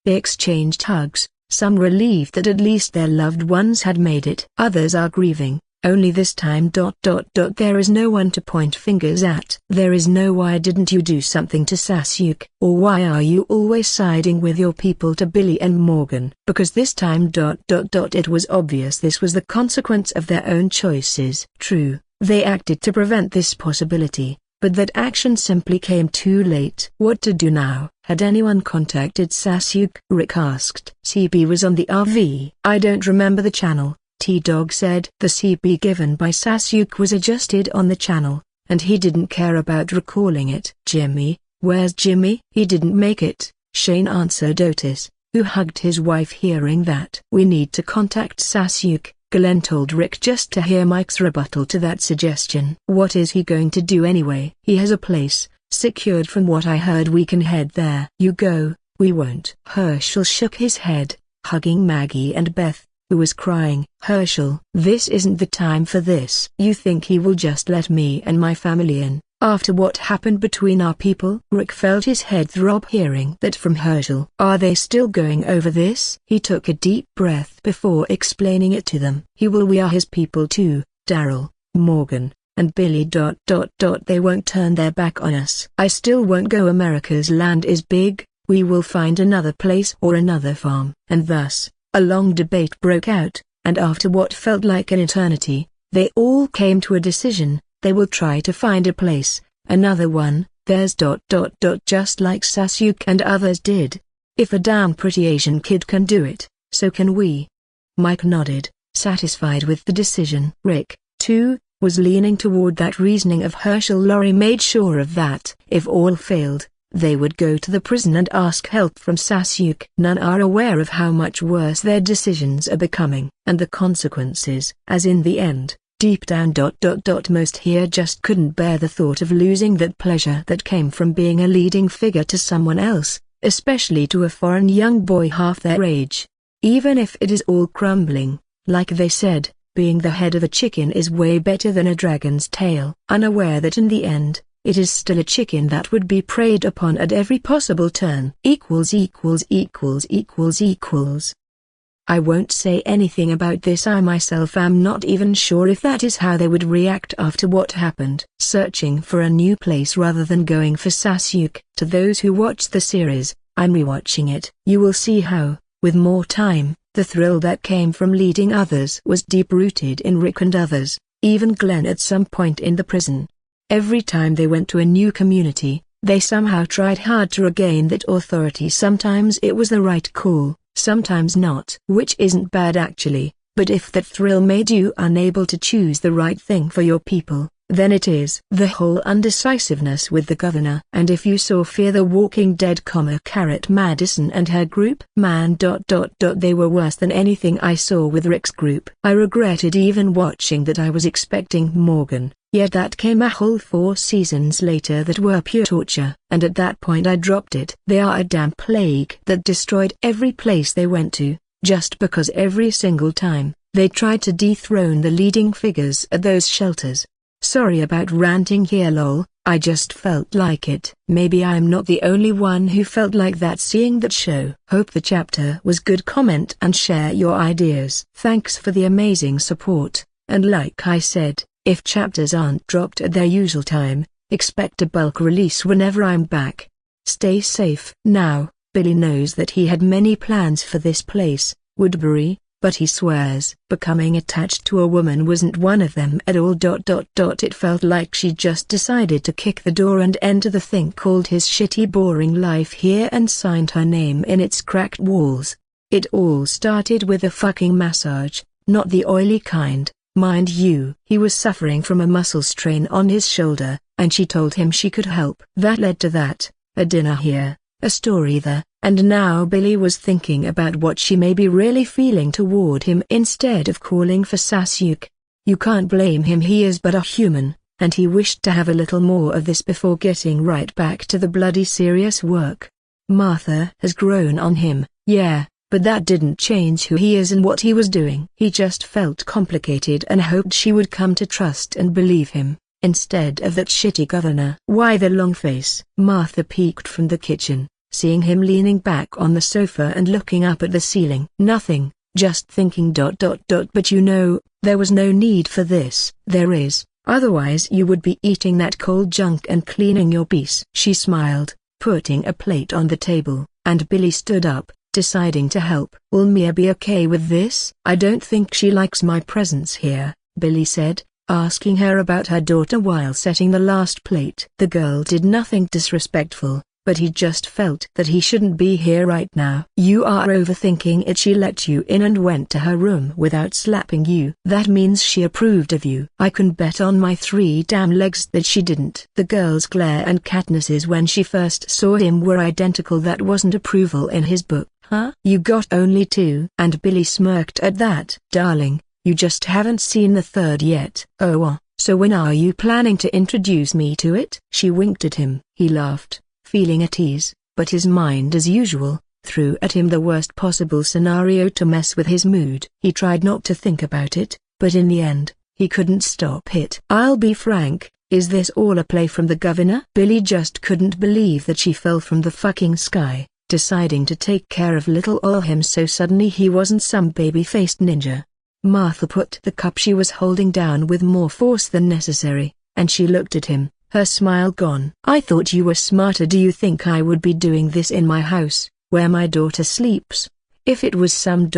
A: They exchanged hugs, some relieved that at least their loved ones had made it. Others are grieving, only this time there is no one to point fingers at. There is no "why didn't you do something to Sasuke?" or "why are you always siding with your people?" to Billy and Morgan. Because this time it was obvious this was the consequence of their own choices. True, they acted to prevent this possibility, but that action simply came too late. What to do now? Had anyone contacted Sasuke? Rick asked. CB was on the RV. I don't remember the channel, T-Dog said. The CB given by Sasuke was adjusted on the channel, and he didn't care about recalling it. Jimmy, where's Jimmy? He didn't make it, Shane answered Otis, who hugged his wife hearing that. We need to contact Sasuke, Glenn told Rick just to hear Mike's rebuttal to that suggestion. What is he going to do anyway? He has a place secured. From what I heard, we can head there. You go, we won't. Herschel shook his head, hugging Maggie and Beth, who was crying. Herschel, this isn't the time for this. You think he will just let me and my family in, after what happened between our people? Rick felt his head throb hearing that from Herschel. Are they still going over this? He took a deep breath before explaining it to them. He will. We are his people too, Daryl, Morgan, and Billy. They won't turn their back on us. I still won't go. America's land is big. We will find another place or another farm. And thus, a long debate broke out, and after what felt like an eternity, they all came to a decision. They will try to find a place, another one. There's just like Sasuke and others did. If a damn pretty Asian kid can do it, so can we. Mike nodded, satisfied with the decision. Rick, too, was leaning toward that reasoning of Herschel. Lorry made sure of that. If all failed, they would go to the prison and ask help from Sasuke. None are aware of how much worse their decisions are becoming, and the consequences. As in the end, deep down most here just couldn't bear the thought of losing that pleasure that came from being a leading figure to someone else, especially to a foreign young boy half their age. Even if it is all crumbling, like they said, being the head of a chicken is way better than a dragon's tail. Unaware that in the end, it is still a chicken that would be preyed upon at every possible turn. I won't say anything about this. I myself am not even sure if that is how they would react after what happened. Searching for a new place rather than going for Sasuke. To those who watch the series, I'm rewatching it. You will see how, with more time, the thrill that came from leading others was deep-rooted in Rick and others, even Glenn at some point in the prison. Every time they went to a new community, they somehow tried hard to regain that authority. Sometimes it was the right call, sometimes not. Which isn't bad actually, but if that thrill made you unable to choose the right thing for your people, then it is. The whole undecisiveness with the governor. And if you saw Fear the Walking Dead, Madison and her group, man. They were worse than anything I saw with Rick's group. I regretted even watching that. I was expecting Morgan, yet that came a whole 4 seasons later that were pure torture. And at that point I dropped it. They are a damn plague that destroyed every place they went to, just because every single time, they tried to dethrone the leading figures at those shelters. Sorry about ranting here lol, I just felt like it. Maybe I'm not the only one who felt like that seeing that show. Hope the chapter was good. Comment and share your ideas. Thanks for the amazing support, and like I said, if chapters aren't dropped at their usual time, expect a bulk release whenever I'm back. Stay safe. Now, Billy knows that he had many plans for this place, Woodbury, but he swears becoming attached to a woman wasn't one of them at all. It felt like she just decided to kick the door and enter the thing called his shitty boring life here and signed her name in its cracked walls. It all started with a fucking massage, not the oily kind, mind you. He was suffering from a muscle strain on his shoulder, and she told him she could help. That led to that, a dinner here, a story there, and now Billy was thinking about what she may be really feeling toward him instead of calling for Sasuke. You can't blame him, he is but a human, and he wished to have a little more of this before getting right back to the bloody serious work. Martha has grown on him, yeah, but that didn't change who he is and what he was doing. He just felt complicated and hoped she would come to trust and believe him. instead of that shitty governor. Why the long face? Martha peeked from the kitchen, seeing him leaning back on the sofa and looking up at the ceiling. Nothing, just thinking ... But you know, there was no need for this. There is, otherwise you would be eating that cold junk and cleaning your piece. She smiled, putting a plate on the table, and Billy stood up, deciding to help. Will Mia be okay with this? I don't think she likes my presence here, Billy said, asking her about her daughter while setting the last plate. The girl did nothing disrespectful, but he just felt that he shouldn't be here right now. You are overthinking it. She let you in and went to her room without slapping you. That means she approved of you. I can bet on my 3 damn legs that she didn't. The girl's glare and Katniss's when she first saw him were identical. That wasn't approval in his book. Huh? You got only 2. And Billy smirked at that. Darling, you just haven't seen the 3rd yet. Oh, so when are you planning to introduce me to it? She winked at him. He laughed, feeling at ease, but his mind as usual, threw at him the worst possible scenario to mess with his mood. He tried not to think about it, but in the end, he couldn't stop it. I'll be frank, is this all a play from the governor? Billy just couldn't believe that she fell from the fucking sky, deciding to take care of little ol' him so suddenly. He wasn't some baby-faced ninja. Martha put the cup she was holding down with more force than necessary, and she looked at him, her smile gone. I thought you were smarter. Do you think I would be doing this in my house, where my daughter sleeps? If it was some ...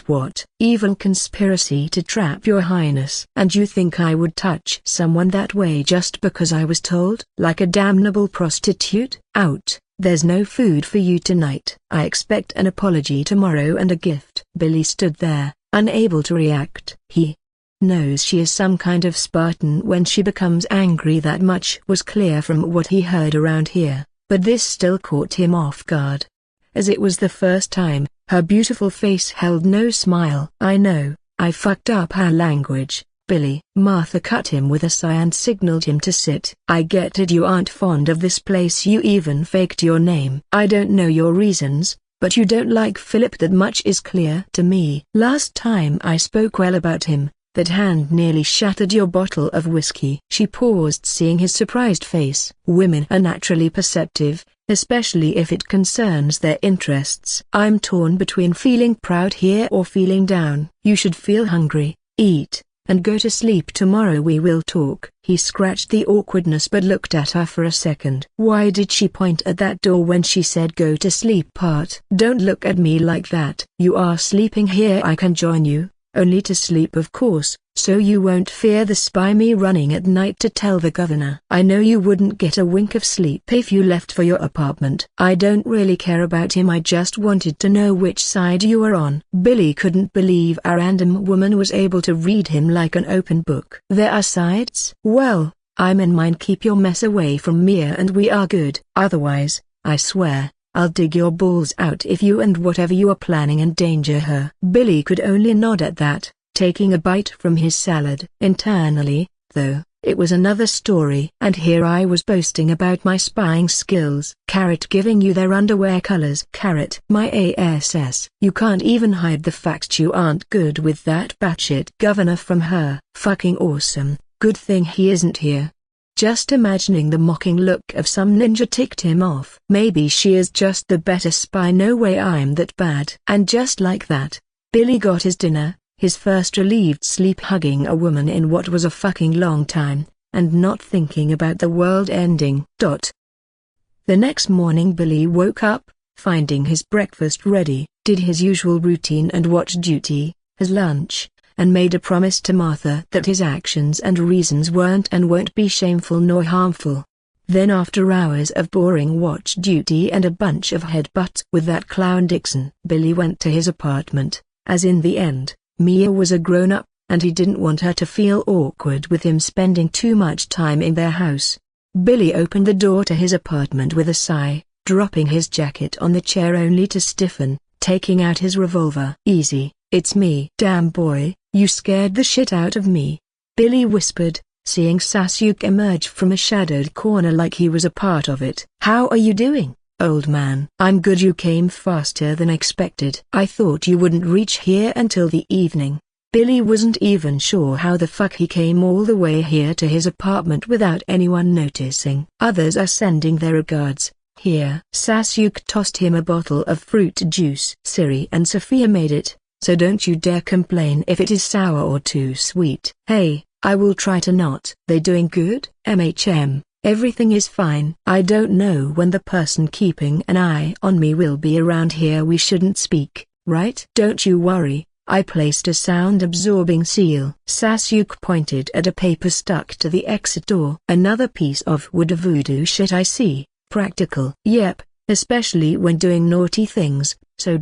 A: what evil conspiracy to trap your highness. And you think I would touch someone that way just because I was told? Like a damnable prostitute? Out. There's no food for you tonight. I expect an apology tomorrow and a gift. Billy stood there, unable to react. He knows she is some kind of Spartan when she becomes angry. That much was clear from what he heard around here, but this still caught him off guard. As it was the first time, her beautiful face held no smile. I know, I fucked up her language, Billy. Martha cut him with a sigh and signaled him to sit. I get it, you aren't fond of this place. You even faked your name. I don't know your reasons, but you don't like Philip. That much is clear to me. Last time I spoke well about him, that hand nearly shattered your bottle of whiskey. She paused, seeing his surprised face. Women are naturally perceptive, especially if it concerns their interests. I'm torn between feeling proud here or feeling down. You should feel hungry, eat, and go to sleep. Tomorrow we will talk. He scratched the awkwardness but looked at her for a second. Why did she point at that door when she said go to sleep part? Don't look at me like that. You are sleeping here. I can join you. Only to sleep, of course, so you won't fear the spy me running at night to tell the governor. I know you wouldn't get a wink of sleep if you left for your apartment. I don't really care about him. I just wanted to know which side you were on. Billy couldn't believe a random woman was able to read him like an open book. There are sides? Well, I'm in mine. Keep your mess away from Mia and we are good. Otherwise, I swear, I'll dig your balls out if you and whatever you are planning endanger her. Billy could only nod at that, taking a bite from his salad. Internally, though, it was another story. And here I was boasting about my spying skills. Carrot giving you their underwear colors. Carrot. My ass. You can't even hide the fact you aren't good with that batshit governor from her. Fucking awesome. Good thing he isn't here. Just imagining the mocking look of some ninja ticked him off. Maybe she is just the better spy. No way I'm that bad. And just like that, Billy got his dinner, his first relieved sleep, hugging a woman in what was a fucking long time, and not thinking about the world ending. The next morning Billy woke up, finding his breakfast ready, did his usual routine and watched duty, his lunch, and made a promise to Martha that his actions and reasons weren't and won't be shameful nor harmful. Then after hours of boring watch duty and a bunch of headbutts with that clown Dixon, Billy went to his apartment, as in the end, Mia was a grown-up, and he didn't want her to feel awkward with him spending too much time in their house. Billy opened the door to his apartment with a sigh, dropping his jacket on the chair only to stiffen, taking out his revolver. Easy, it's me. Damn boy, you scared the shit out of me, Billy whispered, seeing Sasuke emerge from a shadowed corner like he was a part of it. How are you doing, old man? I'm good. You came faster than expected. I thought you wouldn't reach here until the evening. Billy wasn't even sure how the fuck he came all the way here to his apartment without anyone noticing. Others are sending their regards. Here. Sasuke tossed him a bottle of fruit juice. Siri and Sophia made it, so don't you dare complain if it is sour or too sweet. Hey, I will try to not. They doing good? Everything is fine. I don't know when the person keeping an eye on me will be around here. We shouldn't speak, right? Don't you worry, I placed a sound-absorbing seal. Sasuke pointed at a paper stuck to the exit door. Another piece of voodoo shit I see. Practical. Yep, especially when doing naughty things. So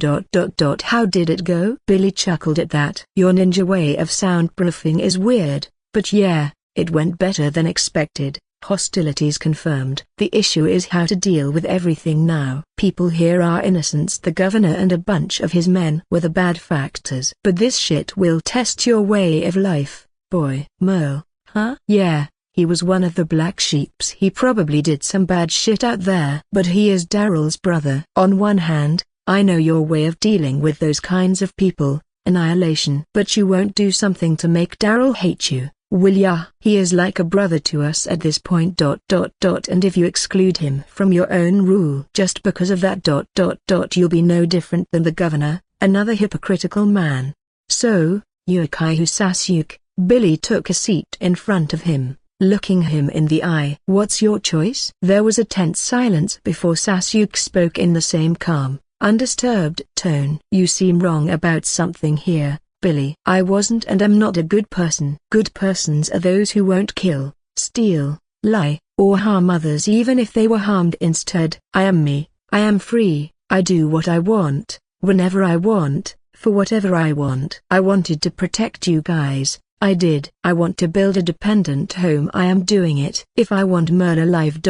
A: how did it go? Billy chuckled at that. Your ninja way of soundproofing is weird, but yeah, it went better than expected. Hostilities confirmed. The issue is how to deal with everything now. People here are innocents. The governor and a bunch of his men were the bad factors. But this shit will test your way of life, boy. Merle, huh? Yeah, he was one of the black sheeps. He probably did some bad shit out there. But he is Daryl's brother. On one hand, I know your way of dealing with those kinds of people, annihilation. But you won't do something to make Daryl hate you, will ya? He is like a brother to us at this point. And if you exclude him from your own rule just because of that you'll be no different than the governor, another hypocritical man. So, Yukaihu Sasuke. Billy took a seat in front of him, looking him in the eye. What's your choice? There was a tense silence before Sasuke spoke in the same calm, undisturbed tone. You seem wrong about something here, Billy. I wasn't and am not a good person. Good persons are those who won't kill, steal, lie, or harm others even if they were harmed instead. I am me, I am free, I do what I want, whenever I want, for whatever I want. I wanted to protect you guys, I did. I want to build a dependent home. I am doing it. If I want Merle alive.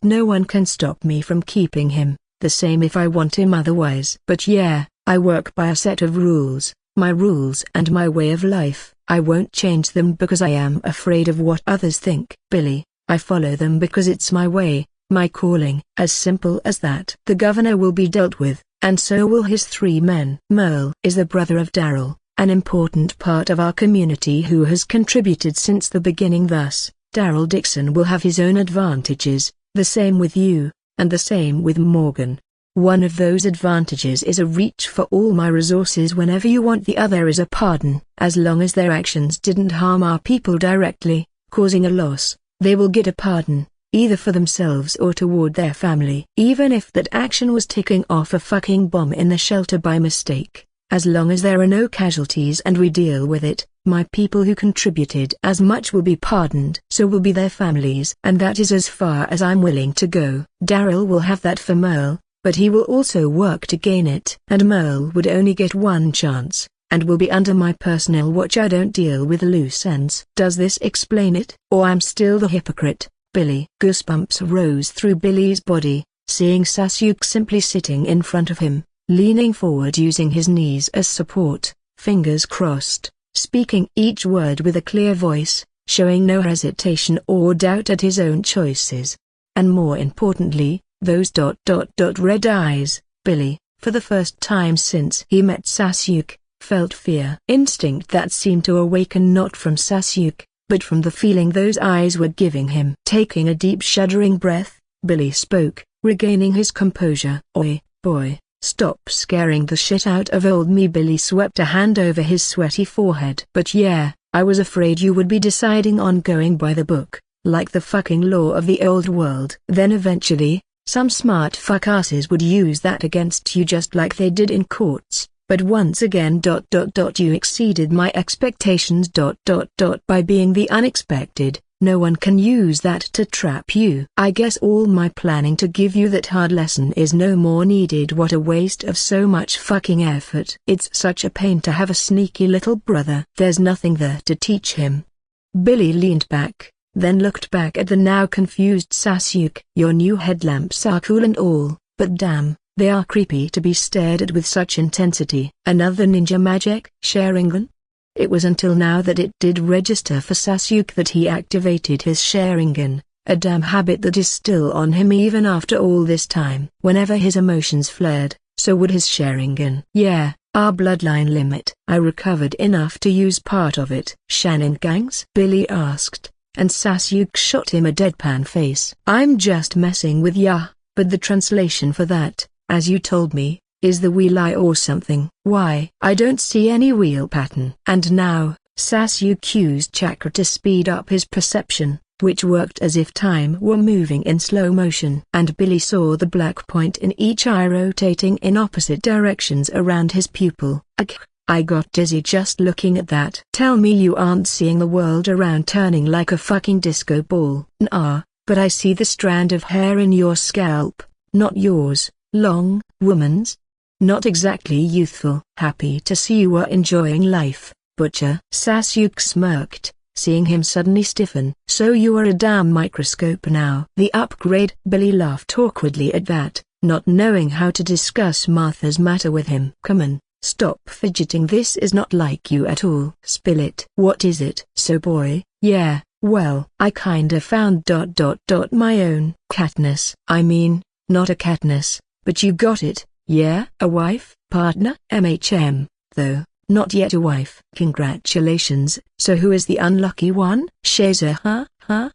A: No one can stop me from keeping him, the same if I want him otherwise. But yeah, I work by a set of rules, my rules and my way of life. I won't change them because I am afraid of what others think. Billy, I follow them because it's my way, my calling. As simple as that. The governor will be dealt with, and so will his 3 men. Merle is the brother of Daryl, an important part of our community who has contributed since the beginning. Thus, Daryl Dixon will have his own advantages, the same with you, and the same with Morgan. One of those advantages is a reach for all my resources whenever you want. The other is a pardon. As long as their actions didn't harm our people directly, causing a loss, they will get a pardon, either for themselves or toward their family. Even if that action was ticking off a fucking bomb in the shelter by mistake. As long as there are no casualties and we deal with it, my people who contributed as much will be pardoned. So will be their families. And that is as far as I'm willing to go. Daryl will have that for Merle, but he will also work to gain it. And Merle would only get one chance, and will be under my personal watch. I don't deal with loose ends. Does this explain it? Or I'm still the hypocrite, Billy? Goosebumps rose through Billy's body, seeing Sasuke simply sitting in front of him, leaning forward using his knees as support, fingers crossed, speaking each word with a clear voice, showing no hesitation or doubt at his own choices. And more importantly, those red eyes. Billy, for the first time since he met Sasuke, felt fear. Instinct that seemed to awaken not from Sasuke, but from the feeling those eyes were giving him. Taking a deep shuddering breath, Billy spoke, regaining his composure. Oi, boy. Stop scaring the shit out of old me. Billy swept a hand over his sweaty forehead. But yeah, I was afraid you would be deciding on going by the book, like the fucking law of the old world. Then eventually, some smart fuckasses would use that against you just like they did in courts. But once again you exceeded my expectations by being the unexpected. No one can use that to trap you. I guess all my planning to give you that hard lesson is no more needed. What a waste of so much fucking effort. It's such a pain to have a sneaky little brother. There's nothing there to teach him. Billy leaned back, then looked back at the now confused Sasuke. Your new headlamps are cool and all, but damn, they are creepy to be stared at with such intensity. Another ninja magic? Sharingan? It was until now that it did register for Sasuke that he activated his Sharingan, a damn habit that is still on him even after all this time. Whenever his emotions flared, so would his Sharingan. Yeah, our bloodline limit. I recovered enough to use part of it. Shenanigans? Billy asked, and Sasuke shot him a deadpan face. I'm just messing with ya, but the translation for that, as you told me, is the wheel eye or something. Why? I don't see any wheel pattern. And now, Sasuke used chakra to speed up his perception, which worked as if time were moving in slow motion. And Billy saw the black point in each eye rotating in opposite directions around his pupil. I got dizzy just looking at that. Tell me you aren't seeing the world around turning like a fucking disco ball. Nah, but I see the strand of hair in your scalp, not yours. Long, woman's. Not exactly youthful. Happy to see you are enjoying life, Butcher. Sasuke smirked, seeing him suddenly stiffen. So you are a damn microscope now. The upgrade. Billy laughed awkwardly at that, not knowing how to discuss Martha's matter with him. Come on, stop fidgeting. This is not like you at all. Spill it. What is it? So boy, yeah, well, I kinda found my own Katniss. I mean, not a Katniss, but you got it. Yeah? A wife? Partner? Though, not yet a wife. Congratulations. So who is the unlucky one? Shazer. Huh?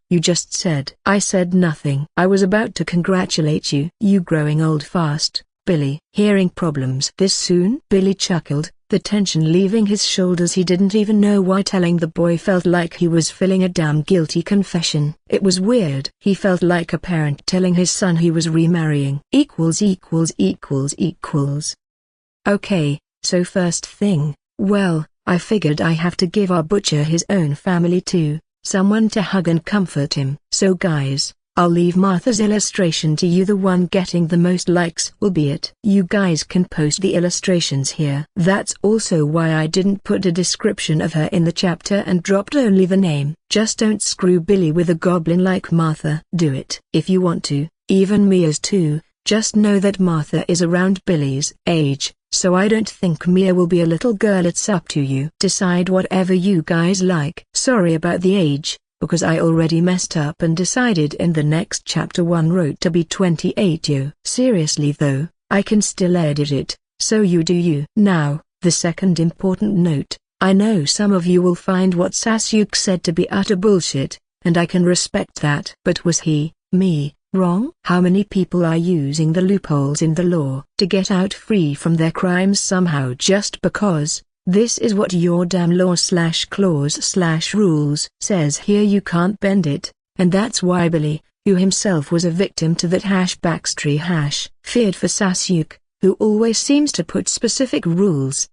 A: You just said. I said nothing. I was about to congratulate you. You growing old fast, Billy. Hearing problems this soon? Billy chuckled, the tension leaving his shoulders. He didn't even know why telling the boy felt like he was filling a damn guilty confession. It was weird. He felt like a parent telling his son he was remarrying. Okay, so first thing, well, I figured I have to give our butcher his own family too, someone to hug and comfort him. So guys, I'll leave Martha's illustration to you. The one getting the most likes will be it. You guys can post the illustrations here. That's also why I didn't put a description of her in the chapter and dropped only the name. Just don't screw Billy with a goblin like Martha. Do it if you want to, even Mia's too. Just know that Martha is around Billy's age, so I don't think Mia will be a little girl. It's up to you. Decide whatever you guys like. Sorry about the age, because I already messed up and decided in the next chapter 1 wrote to be 28 yo. Seriously though, I can still edit it, so you do you. Now, the second important note, I know some of you will find what Sasuke said to be utter bullshit, and I can respect that. But was he, me, wrong? How many people are using the loopholes in the law to get out free from their crimes somehow just because? This is what your damn law/clause/rules says here. You can't bend it, and that's why Billy, who himself was a victim to that #backstory feared for Sasuke, who always seems to put specific rules ...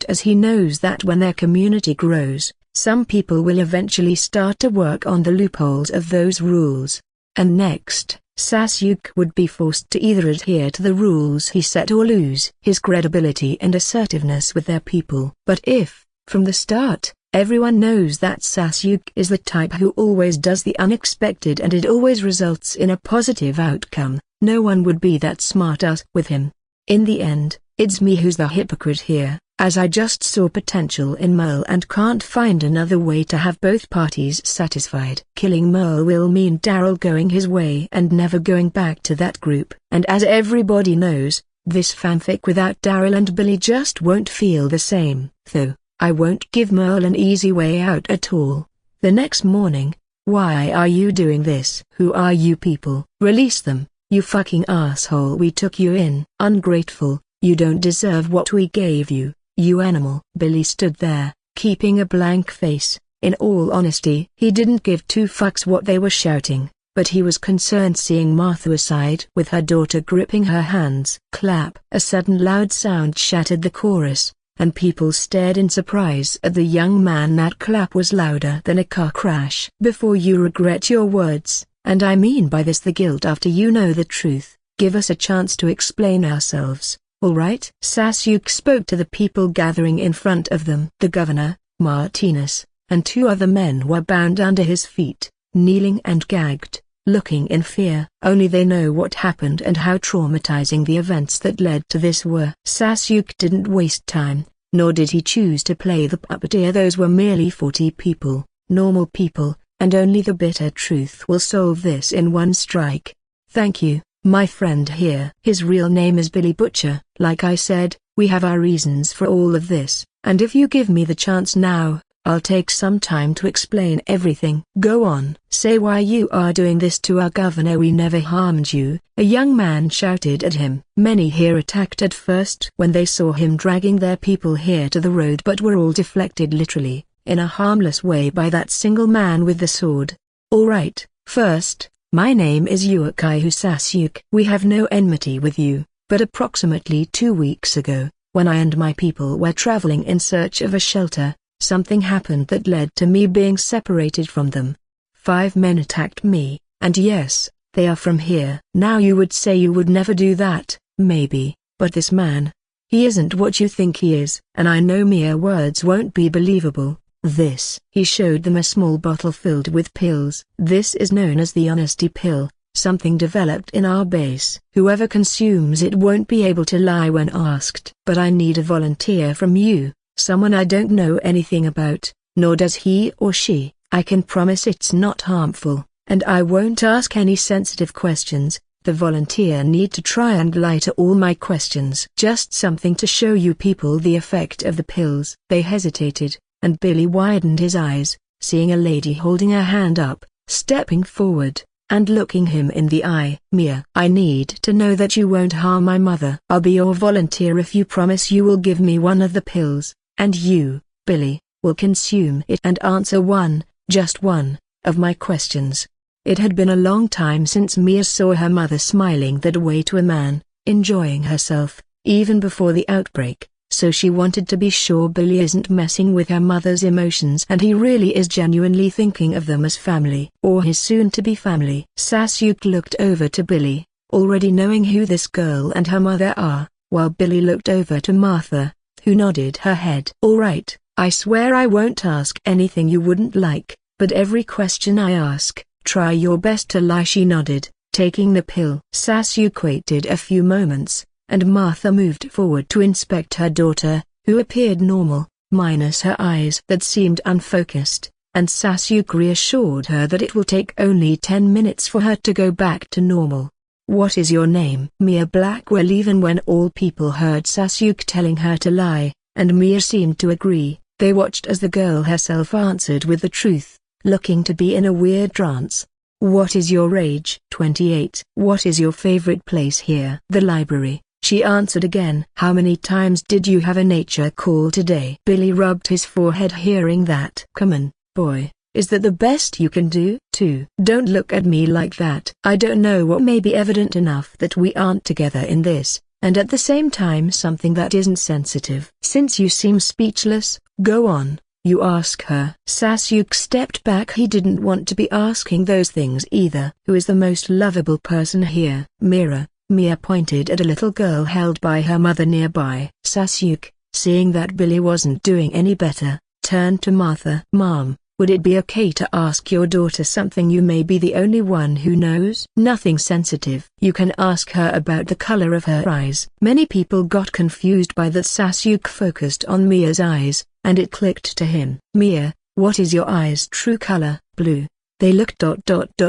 A: as he knows that when their community grows, some people will eventually start to work on the loopholes of those rules. And next, Sasuke would be forced to either adhere to the rules he set or lose his credibility and assertiveness with their people. But if, from the start, everyone knows that Sasuke is the type who always does the unexpected and it always results in a positive outcome, no one would be that smart-ass with him. In the end, it's me who's the hypocrite here, as I just saw potential in Merle and can't find another way to have both parties satisfied. Killing Merle will mean Daryl going his way and never going back to that group. And as everybody knows, this fanfic without Daryl and Billy just won't feel the same. Though, I won't give Merle an easy way out at all. The next morning, why are you doing this? Who are you people? Release them, you fucking asshole. We took you in. Ungrateful, you don't deserve what we gave you. You animal. Billy stood there, keeping a blank face. In all honesty, he didn't give two fucks what they were shouting, but he was concerned seeing Martha aside with her daughter gripping her hands. Clap. A sudden loud sound shattered the chorus, and people stared in surprise at the young man. That clap was louder than a car crash. Before you regret your words, and I mean by this the guilt after you know the truth, give us a chance to explain ourselves. All right? Sasuke spoke to the people gathering in front of them. The governor, Martinez, and 2 other men were bound under his feet, kneeling and gagged, looking in fear. Only they know what happened and how traumatizing the events that led to this were. Sasuke didn't waste time, nor did he choose to play the puppeteer. Those were merely 40 people, normal people, and only the bitter truth will solve this in one strike. Thank you, My friend here. His real name is Billy Butcher. Like I said, we have our reasons for all of this, and if you give me the chance now, I'll take some time to explain everything. Go on. Say why you are doing this to our governor. We never harmed you, a young man shouted at him. Many here attacked at first when they saw him dragging their people here to the road, but were all deflected literally, in a harmless way, by that single man with the sword. Alright, first, my name is Yukiyu Sasuke. We have no enmity with you, but approximately 2 weeks ago, when I and my people were traveling in search of a shelter, something happened that led to me being separated from them. 5 men attacked me, and yes, they are from here. Now you would say you would never do that, maybe, but this man, he isn't what you think he is, and I know mere words won't be believable. This. He showed them a small bottle filled with pills. This is known as the honesty pill, something developed in our base. Whoever consumes it won't be able to lie when asked. But I need a volunteer from you. Someone I don't know anything about, nor does he or she. I can promise it's not harmful, and I won't ask any sensitive questions. The volunteer need to try and lie to all my questions. Just something to show you people the effect of the pills. They hesitated, and Billy widened his eyes, seeing a lady holding her hand up, stepping forward, and looking him in the eye. Mia, I need to know that you won't harm my mother. I'll be your volunteer if you promise you will give me one of the pills. And you, Billy, will consume it and answer one, just one, of my questions. It had been a long time since Mia saw her mother smiling that way to a man, enjoying herself, even before the outbreak, so she wanted to be sure Billy isn't messing with her mother's emotions and he really is genuinely thinking of them as family, or his soon-to-be family. Sasuke looked over to Billy, already knowing who this girl and her mother are, while Billy looked over to Martha, who nodded her head. Alright, I swear I won't ask anything you wouldn't like, but every question I ask, try your best to lie. She nodded, taking the pill. Sasuke waited a few moments, and Martha moved forward to inspect her daughter, who appeared normal, minus her eyes that seemed unfocused, and Sasuke reassured her that it will take only 10 minutes for her to go back to normal. What is your name? Mia Blackwell. Even when all people heard Sasuke telling her to lie, and Mia seemed to agree, they watched as the girl herself answered with the truth, looking to be in a weird trance. What is your age? 28. What is your favorite place here? The library, she answered again. How many times did you have a nature call today? Billy rubbed his forehead hearing that. Come on, boy. Is that the best you can do? 2. Don't look at me like that. I don't know what may be evident enough that we aren't together in this, and at the same time something that isn't sensitive. Since you seem speechless, go on, you ask her. Sasuke stepped back. He didn't want to be asking those things either. Who is the most lovable person here? Mira. Mia pointed at a little girl held by her mother nearby. Sasuke, seeing that Billy wasn't doing any better, turned to Martha. Mom, would it be okay to ask your daughter something? You may be the only one who knows. Nothing sensitive. You can ask her about the color of her eyes. Many people got confused by that. Sasuke focused on Mia's eyes, and it clicked to him. Mia, what is your eyes' true color? Blue. They look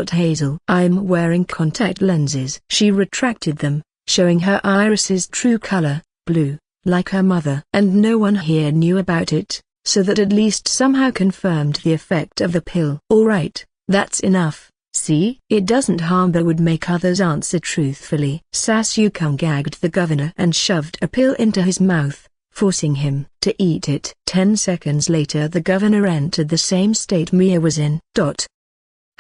A: hazel. I'm wearing contact lenses. She retracted them, showing her iris's true color, blue, like her mother. And no one here knew about it, so that at least somehow confirmed the effect of the pill. Alright, that's enough. See? It doesn't harm but would make others answer truthfully. Sasuke gagged the governor and shoved a pill into his mouth, forcing him to eat it. 10 seconds later the governor entered the same state Mia was in.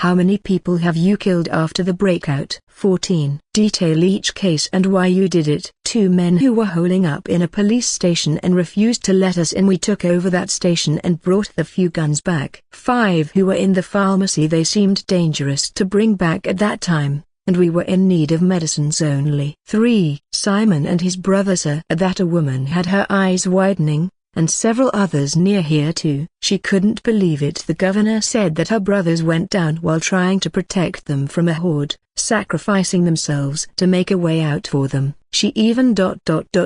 A: How many people have you killed after the breakout? 14. Detail each case and why you did it. 2 men who were holding up in a police station and refused to let us in. We took over that station and brought the few guns back. 5 who were in the pharmacy. They seemed dangerous to bring back at that time, and we were in need of medicines only. 3. Simon and his brother. Sir, that a woman had her eyes widening, and several others near here too. She couldn't believe it. The governor said that her brothers went down while trying to protect them from a horde, sacrificing themselves to make a way out for them. She even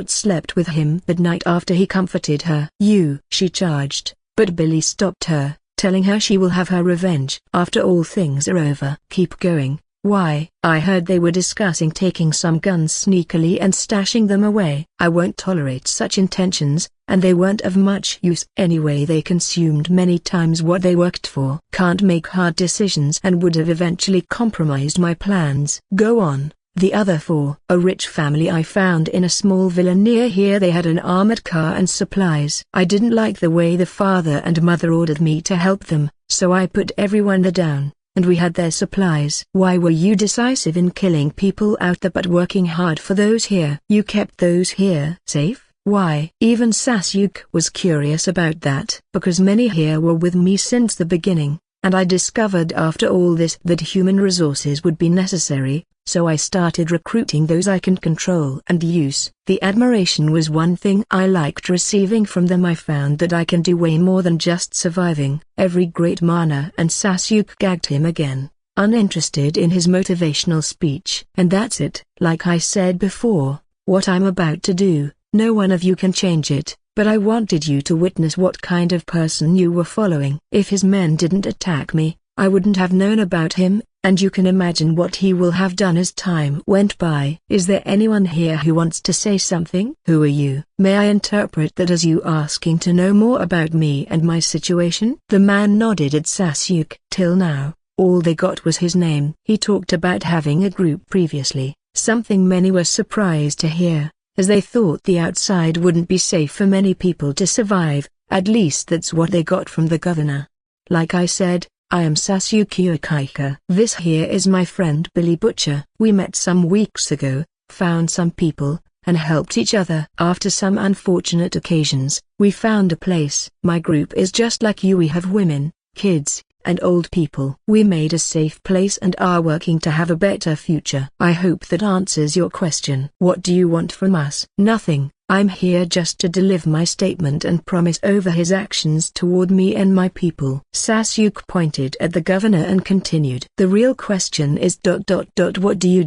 A: slept with him that night after he comforted her. She charged, but Billy stopped her, telling her she will have her revenge. After all things are over. Keep going, Why? I heard they were discussing taking some guns sneakily and stashing them away. I won't tolerate such intentions, and they weren't of much use anyway. They consumed many times what they worked for. Can't make hard decisions and would have eventually compromised my plans. Go on. The other four. A rich family I found in a small villa near here. They had an armored car and supplies. I didn't like the way the father and mother ordered me to help them, so I put everyone there down, and we had their supplies. Why were you decisive in killing people out there but working hard for those here? You kept those here safe? Why? Even Sasuke was curious about that. Because many here were with me since the beginning, and I discovered after all this that human resources would be necessary, so I started recruiting those I can control and use. The admiration was one thing I liked receiving from them. I found that I can do way more than just surviving. Every great mana. And Sasuke gagged him again, uninterested in his motivational speech. And that's it. Like I said before, what I'm about to do, no one of you can change it, but I wanted you to witness what kind of person you were following. If his men didn't attack me, I wouldn't have known about him, and you can imagine what he will have done as time went by. Is there anyone here who wants to say something? Who are you? May I interpret that as you asking to know more about me and my situation? The man nodded at Sasuke. Till now, all they got was his name. He talked about having a group previously, something many were surprised to hear, as they thought the outside wouldn't be safe for many people to survive. At least that's what they got from the governor. Like I said, I am Sasuke Uchiha. This here is my friend Billy Butcher. We met some weeks ago, found some people, and helped each other. After some unfortunate occasions, we found a place. My group is just like you. We have women, kids, and old people. We made a safe place and are working to have a better future. I hope that answers your question. What do you want from us? Nothing. I'm here just to deliver my statement and promise over his actions toward me and my people. Sasuke pointed at the governor and continued. The real question is what do you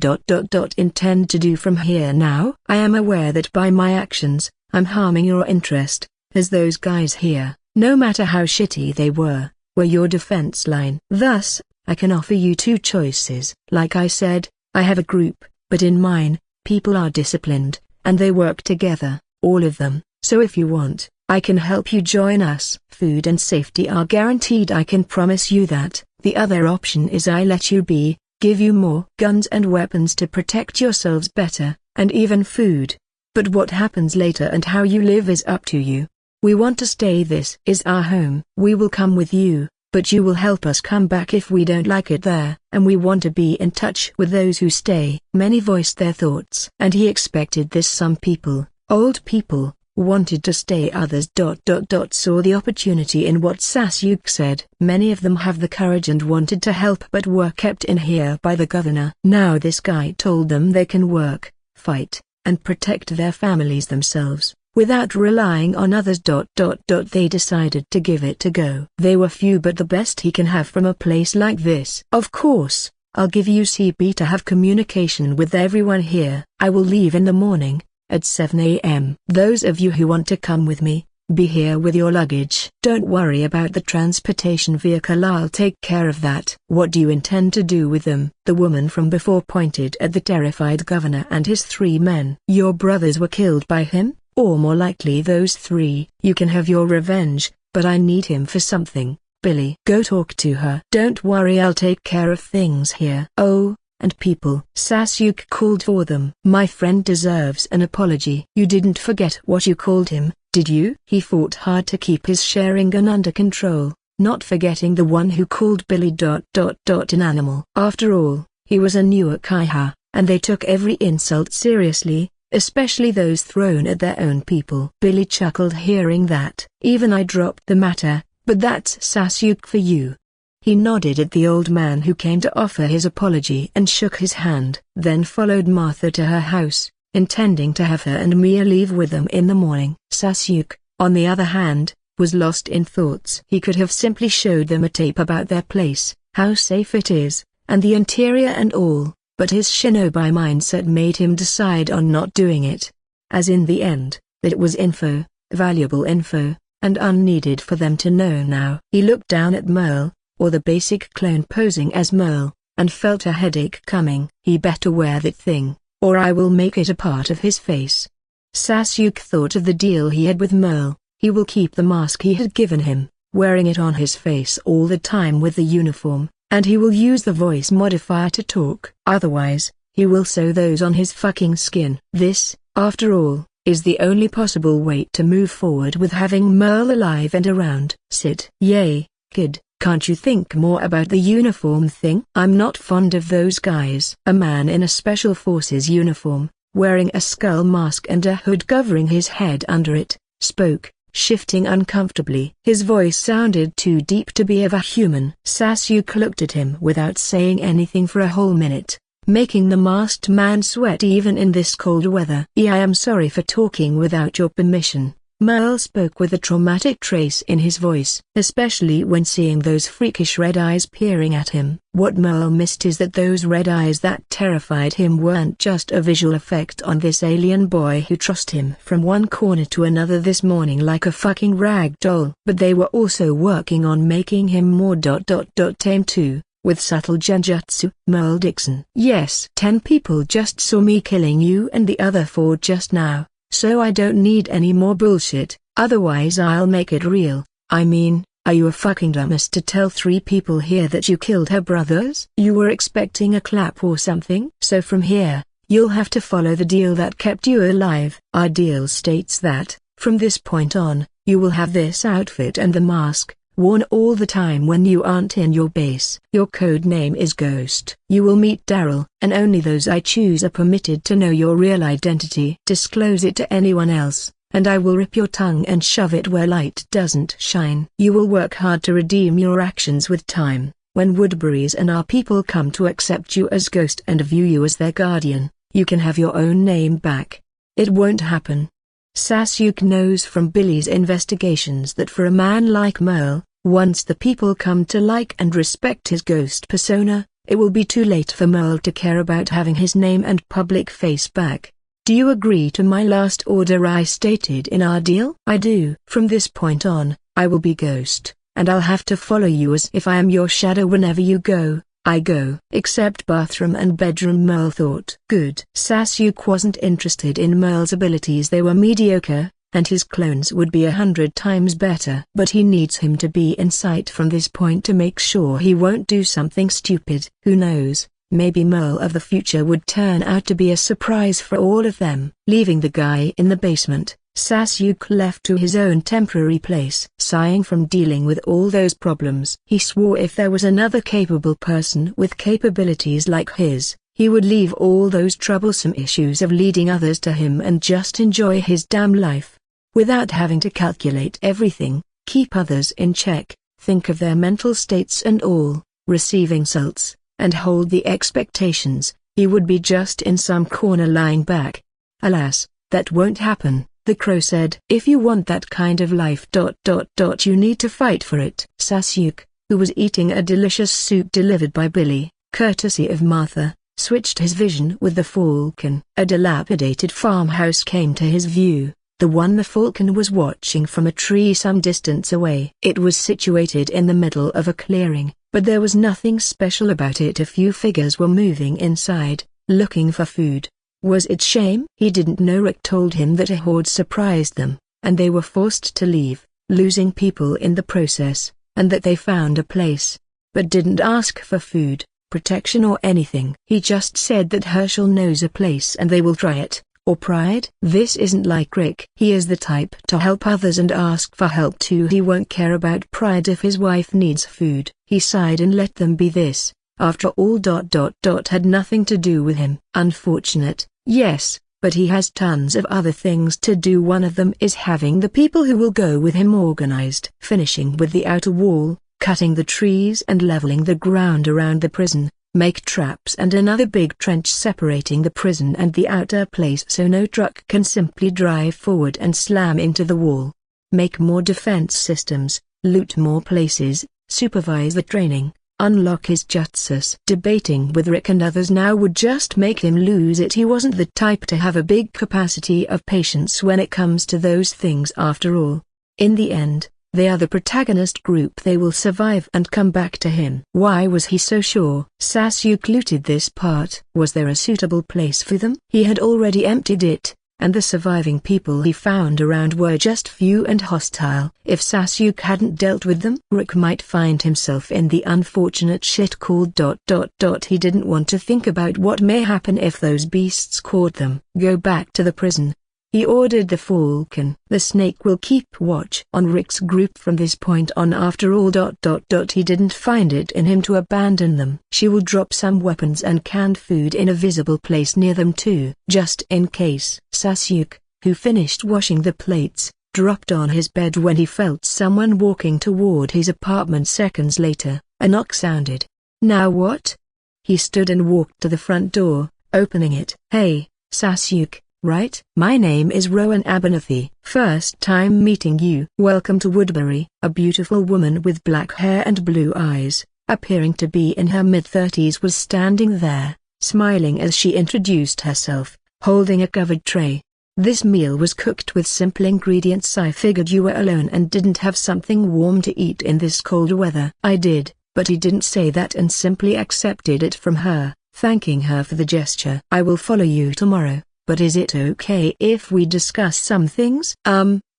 A: intend to do from here now? I am aware that by my actions, I'm harming your interest, as those guys here, no matter how shitty they were your defense line. Thus, I can offer you two choices. Like I said, I have a group, but in mine, people are disciplined, and they work together, all of them. So if you want, I can help you join us. Food and safety are guaranteed. I can promise you that. The other option is I let you be, give you more guns and weapons to protect yourselves better, and even food. But what happens later and how you live is up to you. We want to stay. This is our home. We will come with you, but you will help us come back if we don't like it there. And we want to be in touch with those who stay. Many voiced their thoughts. And he expected this. Some people, old people, wanted to stay. Others saw the opportunity in what Sasuke said. Many of them have the courage and wanted to help but were kept in here by the governor. Now this guy told them they can work, fight, and protect their families themselves, without relying on others. They decided to give it a go. They were few but the best he can have from a place like this. Of course, I'll give you CP to have communication with everyone here. I will leave in the morning, at 7 a.m. Those of you who want to come with me, be here with your luggage. Don't worry about the transportation vehicle. I'll take care of that. What do you intend to do with them? The woman from before pointed at the terrified governor and his 3 men. Your brothers were killed by him? Or more likely those 3. You can have your revenge, but I need him for something. Billy, go talk to her. Don't worry, I'll take care of things here. Oh, and people. Sasuke called for them. My friend deserves an apology. You didn't forget what you called him, did you? He fought hard to keep his Sharingan under control, not forgetting the one who called Billy an animal. After all, he was a new Uchiha, and they took every insult seriously, especially those thrown at their own people. Billy chuckled hearing that. Even I dropped the matter, but that's Sasuke for you. He nodded at the old man who came to offer his apology and shook his hand. Then followed Martha to her house, intending to have her and Mia leave with them in the morning. Sasuke, on the other hand, was lost in thoughts. He could have simply showed them a tape about their place, how safe it is, and the interior and all. But his shinobi mindset made him decide on not doing it. As in the end, that it was info, valuable info, and unneeded for them to know now. He looked down at Merle, or the basic clone posing as Merle, and felt a headache coming. He better wear that thing, or I will make it a part of his face. Sasuke thought of the deal he had with Merle. He will keep the mask he had given him, wearing it on his face all the time with the uniform, and he will use the voice modifier to talk. Otherwise, he will sew those on his fucking skin. This, after all, is the only possible way to move forward with having Merle alive and around. Sit. Yay, kid, can't you think more about the uniform thing? I'm not fond of those guys. A man in a special forces uniform, wearing a skull mask and a hood covering his head under it, spoke, shifting uncomfortably. His voice sounded too deep to be of a human. Sasuke looked at him without saying anything for a whole minute, making the masked man sweat even in this cold weather. I am sorry for talking without your permission. Merle spoke with a traumatic trace in his voice, especially when seeing those freakish red eyes peering at him. What Merle missed is that those red eyes that terrified him weren't just a visual effect on this alien boy who tossed him from one corner to another this morning like a fucking rag doll, but they were also working on making him more tame too, with subtle genjutsu. Merle Dixon. Yes, 10 people just saw me killing you and the other 4 just now. So I don't need any more bullshit, otherwise I'll make it real. I mean, are you a fucking dumbass to tell 3 people here that you killed her brothers? You were expecting a clap or something? So from here, you'll have to follow the deal that kept you alive. Our deal states that, from this point on, you will have this outfit and the mask, worn all the time when you aren't in your base. Your code name is Ghost. You will meet Daryl, and only those I choose are permitted to know your real identity. Disclose it to anyone else, and I will rip your tongue and shove it where light doesn't shine. You will work hard to redeem your actions with time. When Woodbury's and our people come to accept you as Ghost and view you as their guardian, you can have your own name back. It won't happen. Sasuke knows from Billy's investigations that for a man like Merle, once the people come to like and respect his ghost persona, it will be too late for Merle to care about having his name and public face back. Do you agree to my last order I stated in our deal? I do. From this point on, I will be Ghost, and I'll have to follow you as if I am your shadow. Whenever you go, I go. Except bathroom and bedroom, Merle thought. Good. Sasuke wasn't interested in Merle's abilities. They were mediocre, and his clones would be 100 times better. But he needs him to be in sight from this point to make sure he won't do something stupid. Who knows, maybe Merle of the future would turn out to be a surprise for all of them. Leaving the guy in the basement, Sasuke left to his own temporary place. Sighing from dealing with all those problems, he swore if there was another capable person with capabilities like his, he would leave all those troublesome issues of leading others to him and just enjoy his damn life. Without having to calculate everything, keep others in check, think of their mental states and all, receive insults, and hold the expectations, he would be just in some corner lying back. Alas, that won't happen. The crow said, if you want that kind of life you need to fight for it. Sasuke, who was eating a delicious soup delivered by Billy, courtesy of Martha, switched his vision with the falcon. A dilapidated farmhouse came to his view, the one the falcon was watching from a tree some distance away. It was situated in the middle of a clearing, but there was nothing special about it. A few figures were moving inside, looking for food. Was it shame? He didn't know. Rick told him that a horde surprised them, and they were forced to leave, losing people in the process, and that they found a place, but didn't ask for food, protection or anything. He just said that Herschel knows a place and they will try it. Or pride? This isn't like Rick. He is the type to help others and ask for help too. He won't care about pride if his wife needs food. He sighed and let them be. This, after all, had nothing to do with him. Unfortunate. Yes, but he has tons of other things to do. One of them is having the people who will go with him organized. Finishing with the outer wall, cutting the trees and leveling the ground around the prison, make traps and another big trench separating the prison and the outer place so no truck can simply drive forward and slam into the wall. Make more defense systems, loot more places, supervise the training. Unlock his jutsus. Debating with Rick and others now would just make him lose it. He wasn't the type to have a big capacity of patience when it comes to those things after all. In the end, They are the protagonist group. They will survive and come back to him. Why was he so sure? Sasuke looted this part. Was there a suitable place for them? He had already emptied it, and the surviving people he found around were just few and hostile. If Sasuke hadn't dealt with them, Rick might find himself in the unfortunate shit called ... He didn't want to think about what may happen if those beasts caught them. Go back to the prison, he ordered the falcon. The snake will keep watch on Rick's group from this point on. After all ... He didn't find it in him to abandon them. She will drop some weapons and canned food in a visible place near them too, just in case. Sasuke, who finished washing the plates, dropped on his bed when he felt someone walking toward his apartment. Seconds later, a knock sounded. Now what? He stood and walked to the front door, opening it. Hey, Sasuke, right? My name is Rowan Abernathy. First time meeting you. Welcome to Woodbury. A beautiful woman with black hair and blue eyes, appearing to be in her mid-30s, was standing there, smiling as she introduced herself, holding a covered tray. This meal was cooked with simple ingredients. I figured you were alone and didn't have something warm to eat in this cold weather. I did, but he didn't say that and simply accepted it from her, thanking her for the gesture. I will follow you tomorrow, but is it okay if we discuss some things?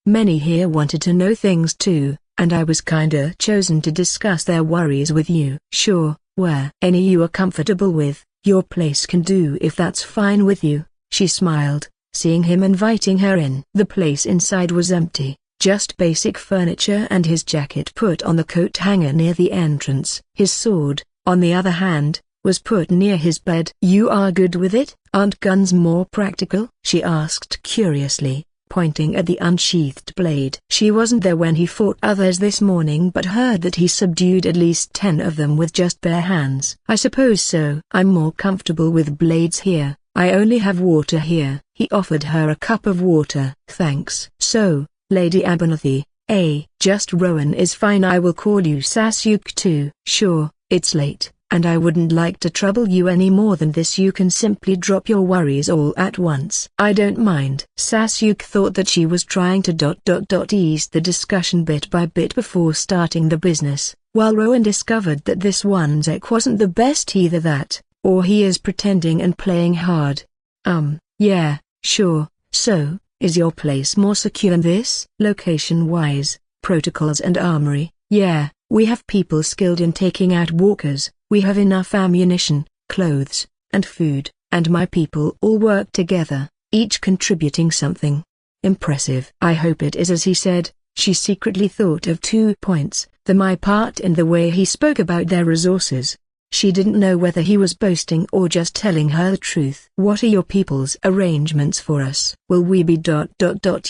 A: Many here wanted to know things too, and I was kinda chosen to discuss their worries with you. Sure, where any you are comfortable with, your place can do if that's fine with you. She smiled, seeing him inviting her in. The place inside was empty, just basic furniture and his jacket put on the coat hanger near the entrance. His sword, on the other hand, was put near his bed. You are good with it? Aren't guns more practical? She asked curiously, pointing at the unsheathed blade. She wasn't there when he fought others this morning but heard that he subdued at least 10 of them with just bare hands. I suppose so. I'm more comfortable with blades here. I only have water here. He offered her a cup of water. Thanks. So, Lady Abernathy, just Rowan is fine. I will call you Sasuke too. Sure, it's late, and I wouldn't like to trouble you any more than this. You can simply drop your worries all at once. I don't mind. Sasuke thought that she was trying to ... ease the discussion bit by bit before starting the business, while Rowan discovered that this one's ek wasn't the best either. That, or he is pretending and playing hard. Yeah, sure. So, is your place more secure than this? Location-wise, protocols and armory, yeah, we have people skilled in taking out walkers, we have enough ammunition, clothes, and food, and my people all work together, each contributing something. Impressive. I hope it is as he said. She secretly thought of 2 points, my part and the way he spoke about their resources. She didn't know whether he was boasting or just telling her the truth. What are your people's arrangements for us? Will we be ...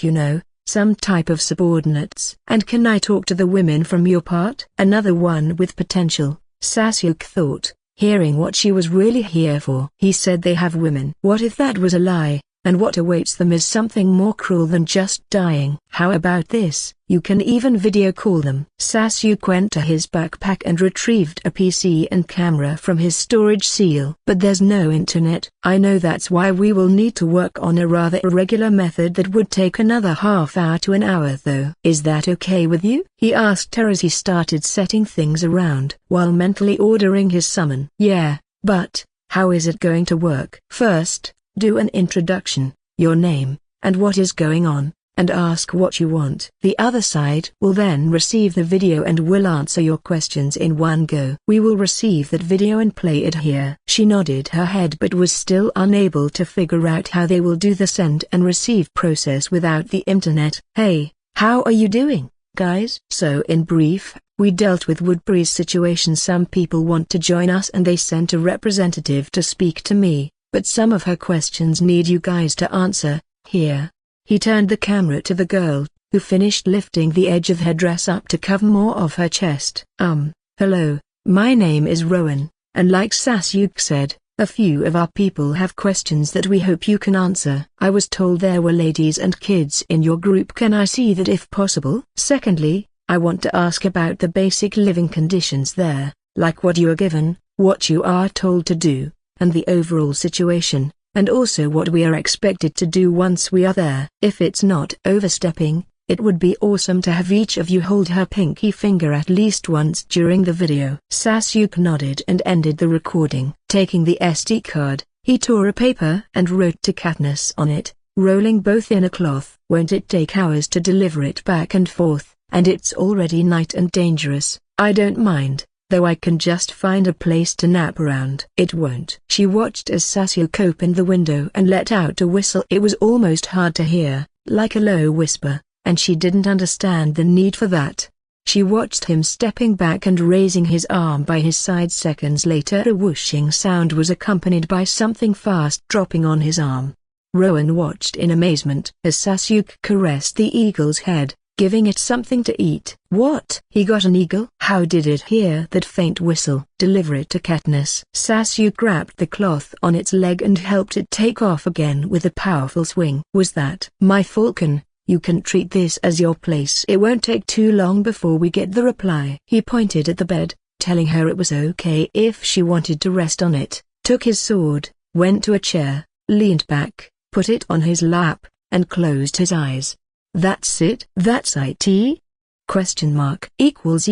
A: you know, some type of subordinates? And can I talk to the women from your part? Another one with potential, Sasuke thought, hearing what she was really here for. He said they have women. What if that was a lie, and what awaits them is something more cruel than just dying? How about this? You can even video call them. Sasuke went to his backpack and retrieved a PC and camera from his storage seal. But there's no internet. I know, that's why we will need to work on a rather irregular method that would take another half hour to an hour though. Is that okay with you? He asked her as he started setting things around, while mentally ordering his summon. Yeah, but how is it going to work? First, do an introduction, your name, and what is going on, and ask what you want. The other side will then receive the video and will answer your questions in one go. We will receive that video and play it here. She nodded her head but was still unable to figure out how they will do the send and receive process without the internet. Hey, how are you doing, guys? So in brief, we dealt with Woodbury's situation. Some people want to join us and they sent a representative to speak to me. But some of her questions need you guys to answer. Here. He turned the camera to the girl, who finished lifting the edge of her dress up to cover more of her chest. Hello, my name is Rowan, and like Sasuke said, a few of our people have questions that we hope you can answer. I was told there were ladies and kids in your group. Can I see that if possible? Secondly, I want to ask about the basic living conditions there, like what you are given, what you are told to do, and the overall situation, and also what we are expected to do once we are there. If it's not overstepping, It would be awesome to have each of you hold her pinky finger at least once during the video. Sasuke nodded and ended the recording. Taking the SD card, he tore a paper and wrote to Katniss on it, rolling both in a cloth. Won't it take hours to deliver it back and forth, and it's already night and dangerous? I don't mind, though I can just find a place to nap around. It won't. She watched as Sasuke opened the window and let out a whistle. It was almost hard to hear, like a low whisper, and she didn't understand the need for that. She watched him stepping back and raising his arm by his side. Seconds later a whooshing sound was accompanied by something fast dropping on his arm. Rowan watched in amazement as Sasuke caressed the eagle's head, giving it something to eat. What? He got an eagle? How did it hear that faint whistle? Deliver it to Katniss. Sasuke grabbed the cloth on its leg and helped it take off again with a powerful swing. Was that my falcon? You can treat this as your place. It won't take too long before we get the reply. He pointed at the bed, telling her it was okay if she wanted to rest on it, took his sword, went to a chair, leaned back, put it on his lap, and closed his eyes. That's it? That's it? Question mark. Equals.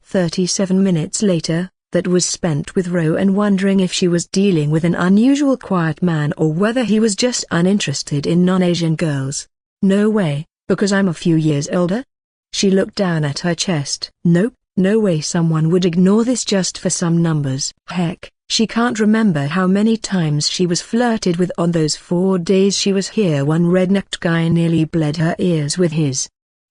A: 37 minutes later, that was spent with Rowan wondering if she was dealing with an unusual quiet man or whether he was just uninterested in non-Asian girls. No way, because I'm a few years older? She looked down at her chest. Nope, no way someone would ignore this just for some numbers. Heck, she can't remember how many times she was flirted with on those 4 days she was here. One red-necked guy nearly bled her ears with his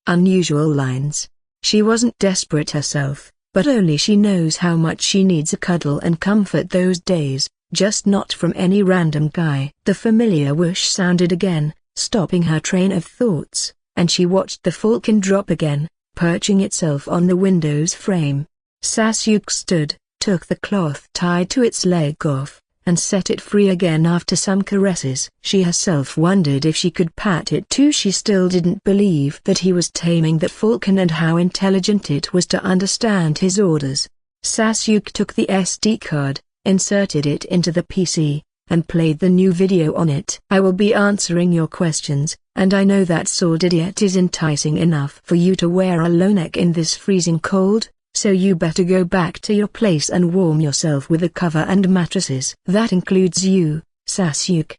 A: unusual lines. She wasn't desperate herself, but only she knows how much she needs a cuddle and comfort those days, just not from any random guy. The familiar whoosh sounded again, stopping her train of thoughts, and she watched the falcon drop again, perching itself on the window's frame. Sasuke stood, took the cloth tied to its leg off, and set it free again after some caresses. She herself wondered if she could pat it too. She still didn't believe that he was taming the falcon and how intelligent it was to understand his orders. Sasuke took the SD card, inserted it into the PC, and played the new video on it. I will be answering your questions, and I know that sword idiot is enticing enough for you to wear a low neck in this freezing cold, so you better go back to your place and warm yourself with a cover and mattresses. That includes you, Sasuke.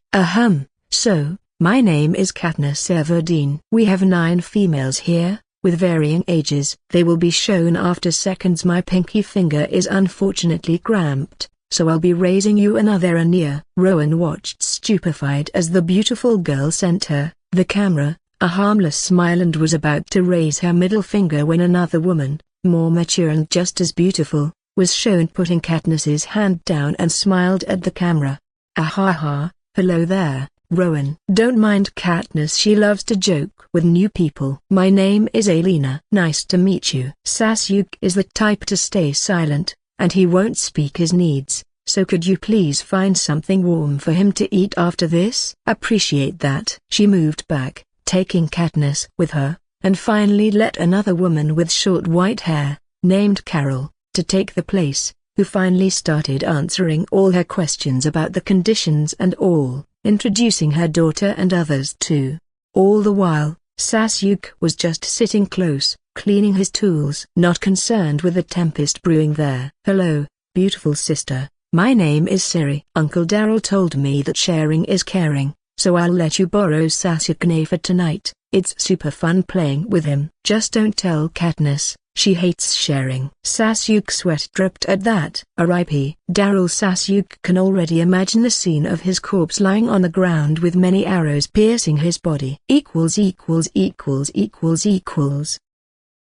A: So, my name is Katniss Everdeen. We have 9 females here, with varying ages. They will be shown after seconds. My pinky finger is unfortunately cramped, so I'll be raising you another Ania. Rowan watched stupefied as the beautiful girl sent her the camera a harmless smile and was about to raise her middle finger when another woman, more mature and just as beautiful, was shown putting Katniss's hand down and smiled at the camera. Ahaha, hello there, Rowan. Don't mind Katniss, she loves to joke with new people. My name is Alina. Nice to meet you. Sasuke is the type to stay silent, and he won't speak his needs, so could you please find something warm for him to eat after this? Appreciate that. She moved back, taking Katniss with her, and finally let another woman with short white hair, named Carol, to take the place, who finally started answering all her questions about the conditions and all, introducing her daughter and others too. All the while, Sasuke was just sitting close, cleaning his tools, not concerned with the tempest brewing there. Hello, beautiful sister, my name is Siri. Uncle Daryl told me that sharing is caring, so I'll let you borrow Sasuke for tonight. It's super fun playing with him. Just don't tell Katniss, she hates sharing. Sasuke's sweat dripped at that. R.I.P. Daryl. Sasuke can already imagine the scene of his corpse lying on the ground with many arrows piercing his body.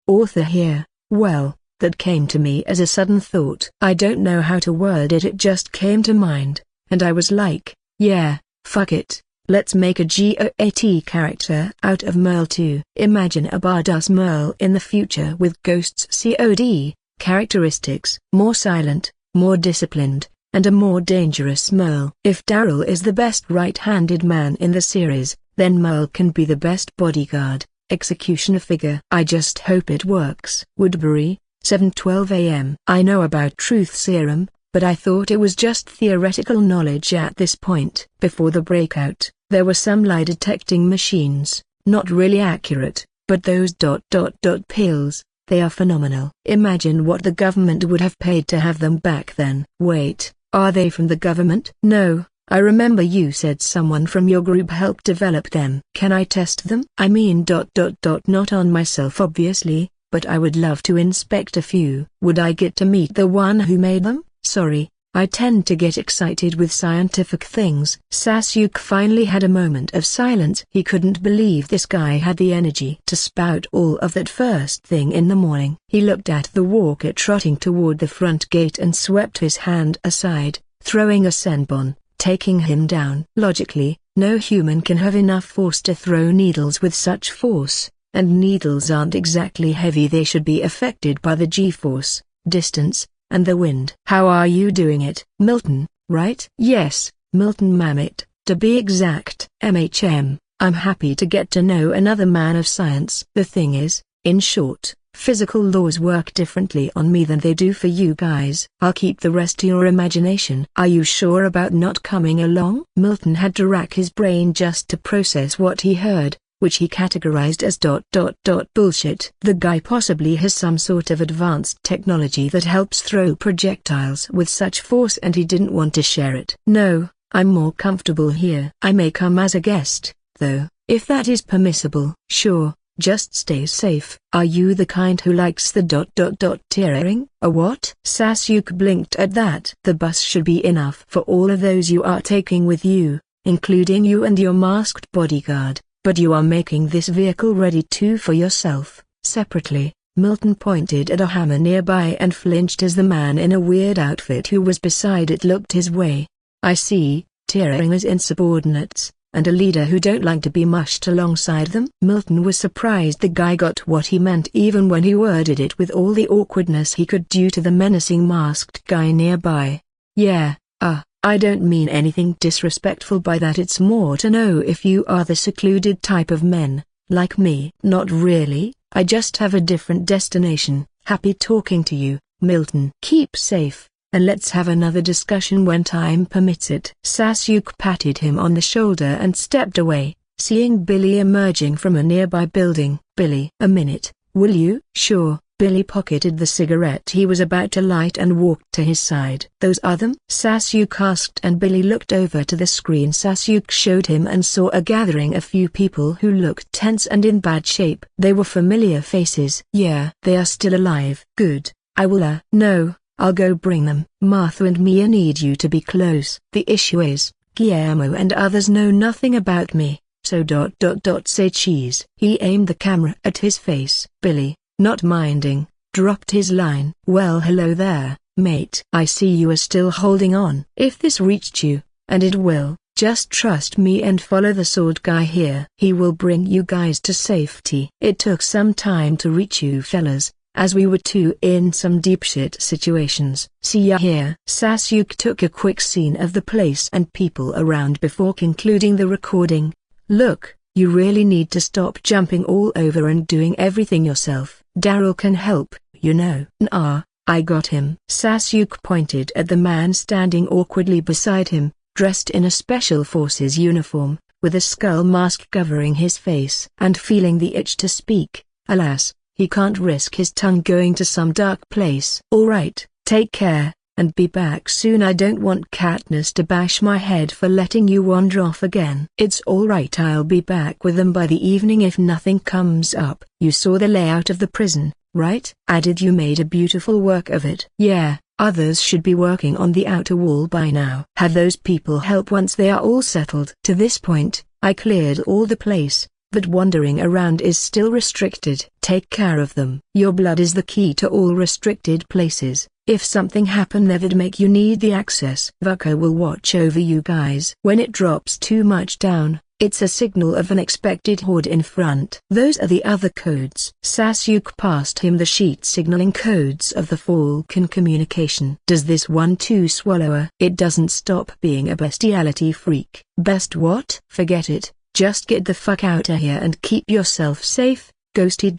A: Author here, well, that came to me as a sudden thought. I don't know how to word it, it just came to mind, and I was like, yeah, fuck it. Let's make a GOAT character out of Merle too. Imagine a badass Merle in the future with ghosts COD, characteristics, more silent, more disciplined, and a more dangerous Merle. If Daryl is the best right-handed man in the series, then Merle can be the best bodyguard, executioner figure. I just hope it works. Woodbury, 7:12 a.m. I know about truth serum, but I thought it was just theoretical knowledge at this point. Before the breakout, there were some lie detecting machines, Not really accurate, but those ... pills, they are phenomenal. Imagine what the government would have paid to have them back then. Wait, are they from the government? No, I remember you said someone from your group helped develop them. Can I test them? I mean ... not on myself obviously, but I would love to inspect a few. Would I get to meet the one who made them? Sorry, I tend to get excited with scientific things. Sasuke finally had a moment of silence. He couldn't believe this guy had the energy to spout all of that first thing in the morning. He looked at the walker trotting toward the front gate and swept his hand aside, throwing a senbon, taking him down. Logically, no human can have enough force to throw needles with such force, and needles aren't exactly heavy. They should be affected by the G-force, distance, and the wind. How are you doing it? Milton, right? Yes, Milton Mammoth, to be exact. I'm happy to get to know another man of science. The thing is, in short, physical laws work differently on me than they do for you guys. I'll keep the rest to your imagination. Are you sure about not coming along? Milton had to rack his brain just to process what he heard, which he categorized as ... bullshit. The guy possibly has some sort of advanced technology that helps throw projectiles with such force and he didn't want to share it. No, I'm more comfortable here. I may come as a guest, though, if that is permissible. Sure, just stay safe. Are you the kind who likes the ... tearing? A what? Sasuke blinked at that. The bus should be enough for all of those you are taking with you, including you and your masked bodyguard. But you are making this vehicle ready too for yourself. Separately, Milton pointed at a hammer nearby and flinched as the man in a weird outfit who was beside it looked his way. I see, tearing as insubordinates, and a leader who don't like to be mushed alongside them. Milton was surprised the guy got what he meant even when he worded it with all the awkwardness he could due to the menacing masked guy nearby. Yeah, I don't mean anything disrespectful by that. It's more to know if you are the secluded type of men, like me. Not really, I just have a different destination. Happy talking to you, Milton. Keep safe, and let's have another discussion when time permits it. Sasuke patted him on the shoulder and stepped away, seeing Billy emerging from a nearby building. Billy, a minute, will you? Sure. Billy pocketed the cigarette he was about to light and walked to his side. Those are them? Sasuke asked and Billy looked over to the screen Sasuke showed him and saw a gathering of few people who looked tense and in bad shape. They were familiar faces. Yeah, they are still alive. Good, I will no, I'll go bring them. Martha and Mia need you to be close. The issue is, Guillermo and others know nothing about me, so ... say cheese. He aimed the camera at his face. Billy, not minding, dropped his line. Well, hello there, mate. I see you are still holding on. If this reached you, and it will, just trust me and follow the sword guy here. He will bring you guys to safety. It took some time to reach you fellas, as we were too in some deep shit situations. See ya here. Sasuke took a quick scene of the place and people around before concluding the recording. Look, you really need to stop jumping all over and doing everything yourself. Daryl can help, you know. Nah, I got him. Sasuke pointed at the man standing awkwardly beside him, dressed in a special forces uniform, with a skull mask covering his face. And feeling the itch to speak, alas, he can't risk his tongue going to some dark place. Alright, take care, and be back soon. I don't want Katniss to bash my head for letting you wander off again. It's alright, I'll be back with them by the evening if nothing comes up. You saw the layout of the prison, right? Added you made a beautiful work of it. Yeah, others should be working on the outer wall by now. Have those people help once they are all settled. To this point, I cleared all the place, but wandering around is still restricted. Take care of them. Your blood is the key to all restricted places. If something happened there that'd make you need the access. Vuko will watch over you guys. When it drops too much down, it's a signal of an expected horde in front. Those are the other codes. Sasuke passed him the sheet signaling codes of the Falcon communication. Does this one too swallow her? It doesn't stop being a bestiality freak. Best what? Forget it. Just get the fuck out of here and keep yourself safe. Ghosty ...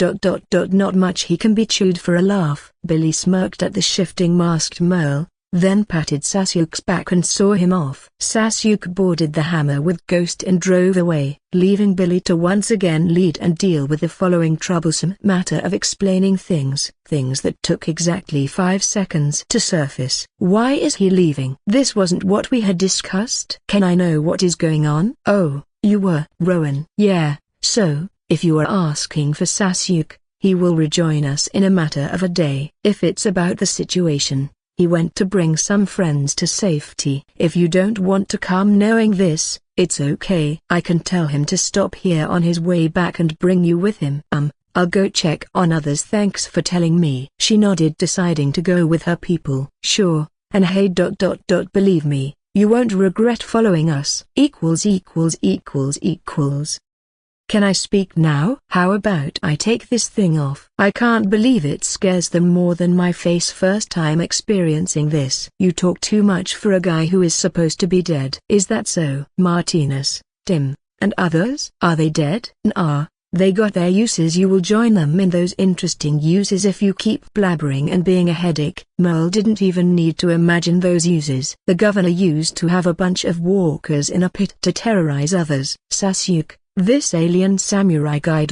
A: Not much he can be chewed for a laugh. Billy smirked at the shifting masked Merle, then patted Sasuke's back and saw him off. Sasuke boarded the hammer with Ghost and drove away, leaving Billy to once again lead and deal with the following troublesome matter of explaining things that took exactly 5 seconds to surface. Why is he leaving? This wasn't what we had discussed. Can I know what is going on? Oh, you were. Rowan. Yeah, so, if you are asking for Sasuke, he will rejoin us in a matter of a day. If it's about the situation, he went to bring some friends to safety. If you don't want to come knowing this, it's okay. I can tell him to stop here on his way back and bring you with him. I'll go check on others. Thanks for telling me. She nodded, deciding to go with her people. Sure, and hey ... believe me, you won't regret following us. Can I speak now? How about I take this thing off? I can't believe it scares them more than my face first time experiencing this. You talk too much for a guy who is supposed to be dead. Is that so? Martinez, Tim, and others? Are they dead? Nah, they got their uses. You will join them in those interesting uses if you keep blabbering and being a headache. Merle didn't even need to imagine those uses. The governor used to have a bunch of walkers in a pit to terrorize others. Sasuke, this alien samurai guy ...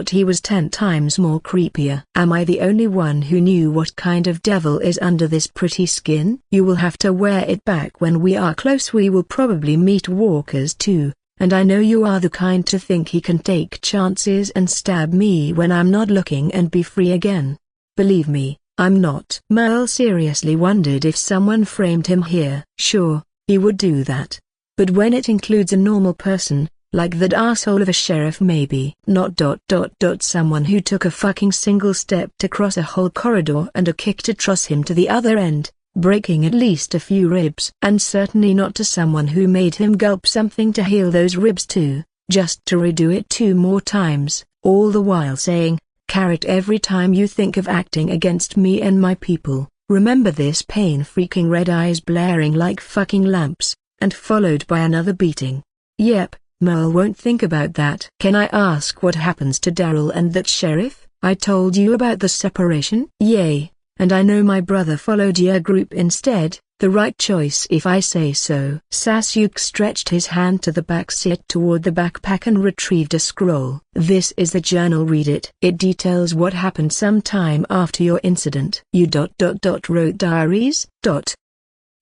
A: he was 10 times more creepier. Am I the only one who knew what kind of devil is under this pretty skin? You will have to wear it back when we are close. We will probably meet walkers too, and I know you are the kind to think he can take chances and stab me when I'm not looking and be free again. Believe me, I'm not. Merle seriously wondered if someone framed him here. Sure, he would do that. But when it includes a normal person, like that asshole of a sheriff, maybe not. Someone who took a fucking single step to cross a whole corridor and a kick to toss him to the other end, breaking at least a few ribs. And certainly not to someone who made him gulp something to heal those ribs too, just to redo it 2 more times, all the while saying, "Carrot, every time you think of acting against me and my people, remember this." Pain freaking red eyes blaring like fucking lamps, and followed by another beating. Yep. Merle won't think about that. Can I ask what happens to Daryl and that sheriff? I told you about the separation. Yay, and I know my brother followed your group instead. The right choice if I say so. Sasuke stretched his hand to the back seat toward the backpack and retrieved a scroll. This is the journal. Read it. It details what happened sometime after your incident. You ... wrote diaries?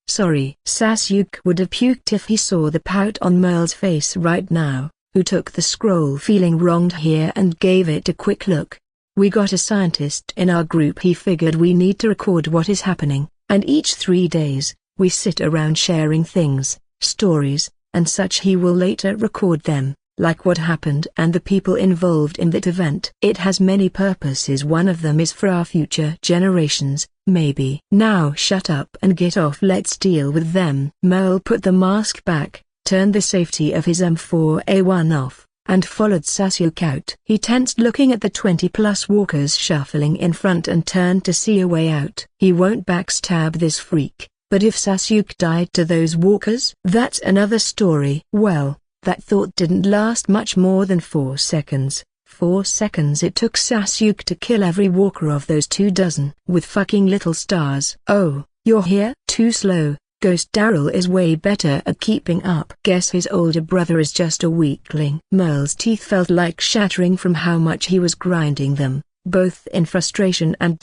A: Sorry. Sasuke would have puked if he saw the pout on Merle's face right now, who took the scroll feeling wronged here and gave it a quick look. We got a scientist in our group. He figured we need to record what is happening, and each 3 days, we sit around sharing things, stories, and such. He will later record them, like what happened and the people involved in that event. It has many purposes. One of them is for our future generations, maybe. Now shut up and get off. Let's deal with them. Merle put the mask back, turned the safety of his M4A1 off, and followed Sasuke out. He tensed looking at the 20+ walkers shuffling in front and turned to see a way out. He won't backstab this freak, but if Sasuke died to those walkers, that's another story. Well, that thought didn't last much more than 4 seconds. 4 seconds it took Sasuke to kill every walker of those 24 with fucking little stars. Oh, you're here? Too slow. Ghost Daryl is way better at keeping up. Guess his older brother is just a weakling. Merle's teeth felt like shattering from how much he was grinding them, both in frustration and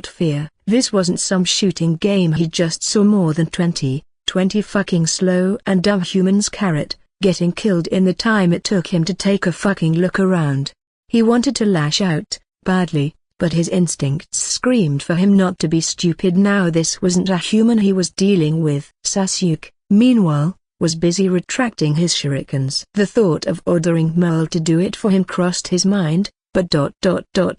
A: fear. This wasn't some shooting game. He just saw more than 20 fucking slow and dumb humans getting killed in the time it took him to take a fucking look around. He wanted to lash out, badly, but his instincts screamed for him not to be stupid now. This wasn't a human he was dealing with. Sasuke, meanwhile, was busy retracting his shurikens. The thought of ordering Merle to do it for him crossed his mind, but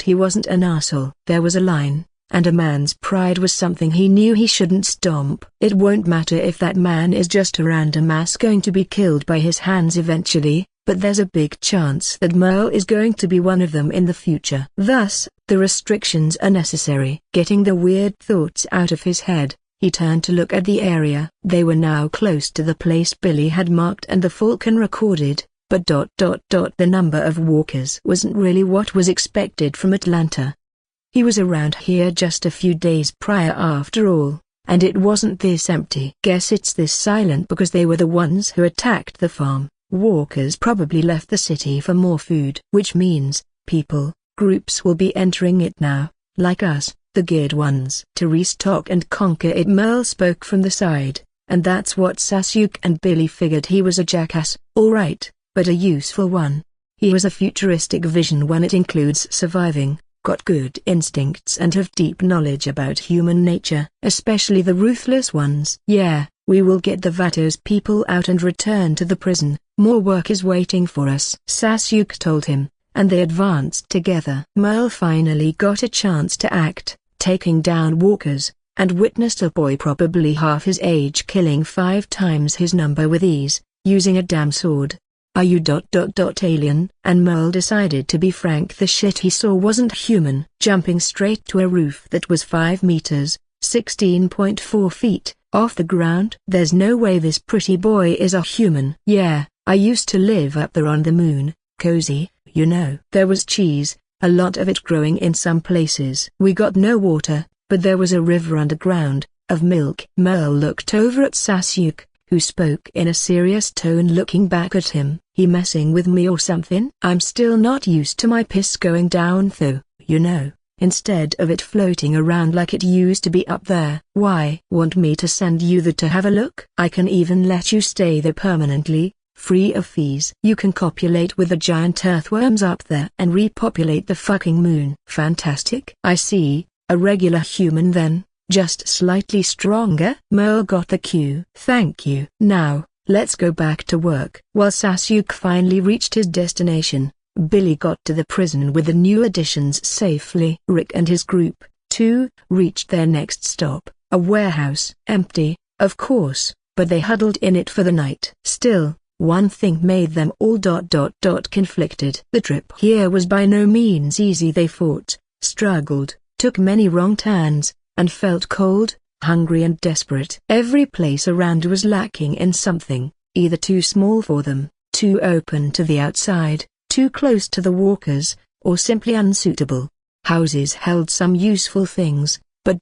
A: he wasn't an asshole. There was a line, and a man's pride was something he knew he shouldn't stomp. It won't matter if that man is just a random ass going to be killed by his hands eventually, but there's a big chance that Merle is going to be one of them in the future. Thus, the restrictions are necessary. Getting the weird thoughts out of his head, he turned to look at the area. They were now close to the place Billy had marked and the Falcon recorded, but the number of walkers wasn't really what was expected from Atlanta. He was around here just a few days prior after all, and it wasn't this empty. Guess it's this silent because they were the ones who attacked the farm. Walkers probably left the city for more food. Which means, groups will be entering it now, like us, the geared ones. To restock and conquer it. Merle spoke from the side, and that's what Sasuke and Billy figured. He was a jackass, alright, but a useful one. He has a futuristic vision when it includes surviving, got good instincts and have deep knowledge about human nature, especially the ruthless ones. Yeah, we will get the Vatos people out and return to the prison. More work is waiting for us, Sasuke told him, and they advanced together. Merle finally got a chance to act, taking down walkers, and witnessed a boy probably half his age killing 5 times his number with ease, using a damn sword. Are you alien? And Merle decided to be frank. The shit he saw wasn't human. Jumping straight to a roof that was 5 meters, 16.4 feet, off the ground. There's no way this pretty boy is a human. Yeah, I used to live up there on the moon, cozy, you know. There was cheese, a lot of it growing in some places. We got no water, but there was a river underground, of milk. Merle looked over at Sasuke, who spoke in a serious tone. Looking back at him, he messing with me or something? I'm still not used to my piss going down though, you know, instead of it floating around like it used to be up there. Why? Want me to send you there to have a look? I can even let you stay there permanently, free of fees. You can copulate with the giant earthworms up there and repopulate the fucking moon. Fantastic. I see, a regular human then, just slightly stronger. Merle got the cue. Thank you. Now, let's go back to work. While Sasuke finally reached his destination, Billy got to the prison with the new additions safely. Rick and his group, too, reached their next stop, a warehouse. Empty, of course, but they huddled in it for the night. Still, one thing made them all conflicted. The trip here was by no means easy. They fought, struggled, took many wrong turns, and felt cold, hungry and desperate. Every place around was lacking in something, either too small for them, too open to the outside, too close to the walkers, or simply unsuitable. Houses held some useful things, but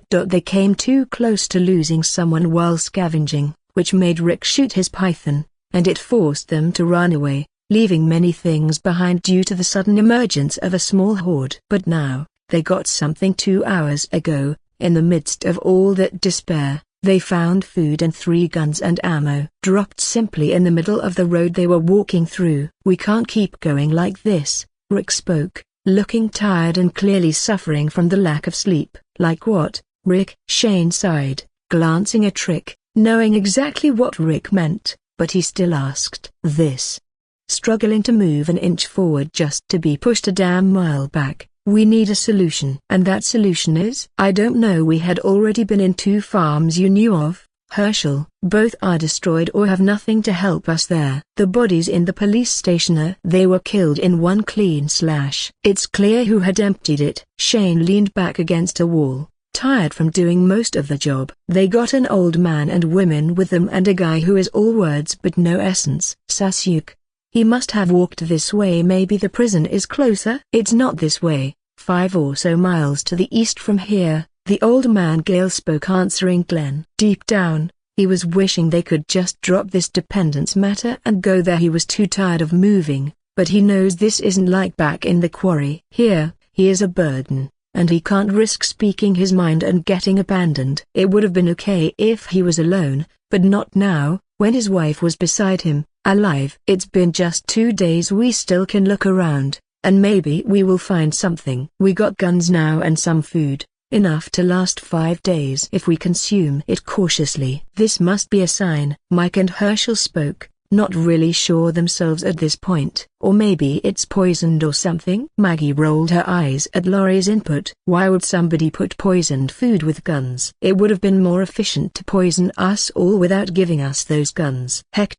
A: they came too close to losing someone while scavenging, which made Rick shoot his python, and it forced them to run away, leaving many things behind due to the sudden emergence of a small horde. But now, they got something 2 hours ago. In the midst of all that despair, they found food and 3 guns and ammo dropped simply in the middle of the road they were walking through. We can't keep going like this, Rick spoke, looking tired and clearly suffering from the lack of sleep. Like what, Rick? Shane sighed, glancing at Rick, knowing exactly what Rick meant, but he still asked this. Struggling to move an inch forward just to be pushed a damn mile back. We need a solution. And that solution is? I don't know. We had already been in 2 farms you knew of, Herschel. Both are destroyed or have nothing to help us there. The bodies in the police station they were killed in one clean slash. It's clear who had emptied it. Shane leaned back against a wall, tired from doing most of the job. They got an old man and women with them and a guy who is all words but no essence. Sasuke. He must have walked this way. Maybe the prison is closer. It's not this way, 5 or so miles to the east from here, the old man Gale spoke, answering Glenn. Deep down, he was wishing they could just drop this dependence matter and go there. He was too tired of moving, but he knows this isn't like back in the quarry. Here, he is a burden, and he can't risk speaking his mind and getting abandoned. It would have been okay if he was alone, but not now, when his wife was beside him, alive. It's been just 2 days. We still can look around, and maybe we will find something. We got guns now and some food, enough to last 5 days if we consume it cautiously. This must be a sign. Mike and Herschel spoke, not really sure themselves at this point. Or maybe it's poisoned or something. Maggie rolled her eyes at Laurie's input. Why would somebody put poisoned food with guns? It would have been more efficient to poison us all without giving us those guns. Heck.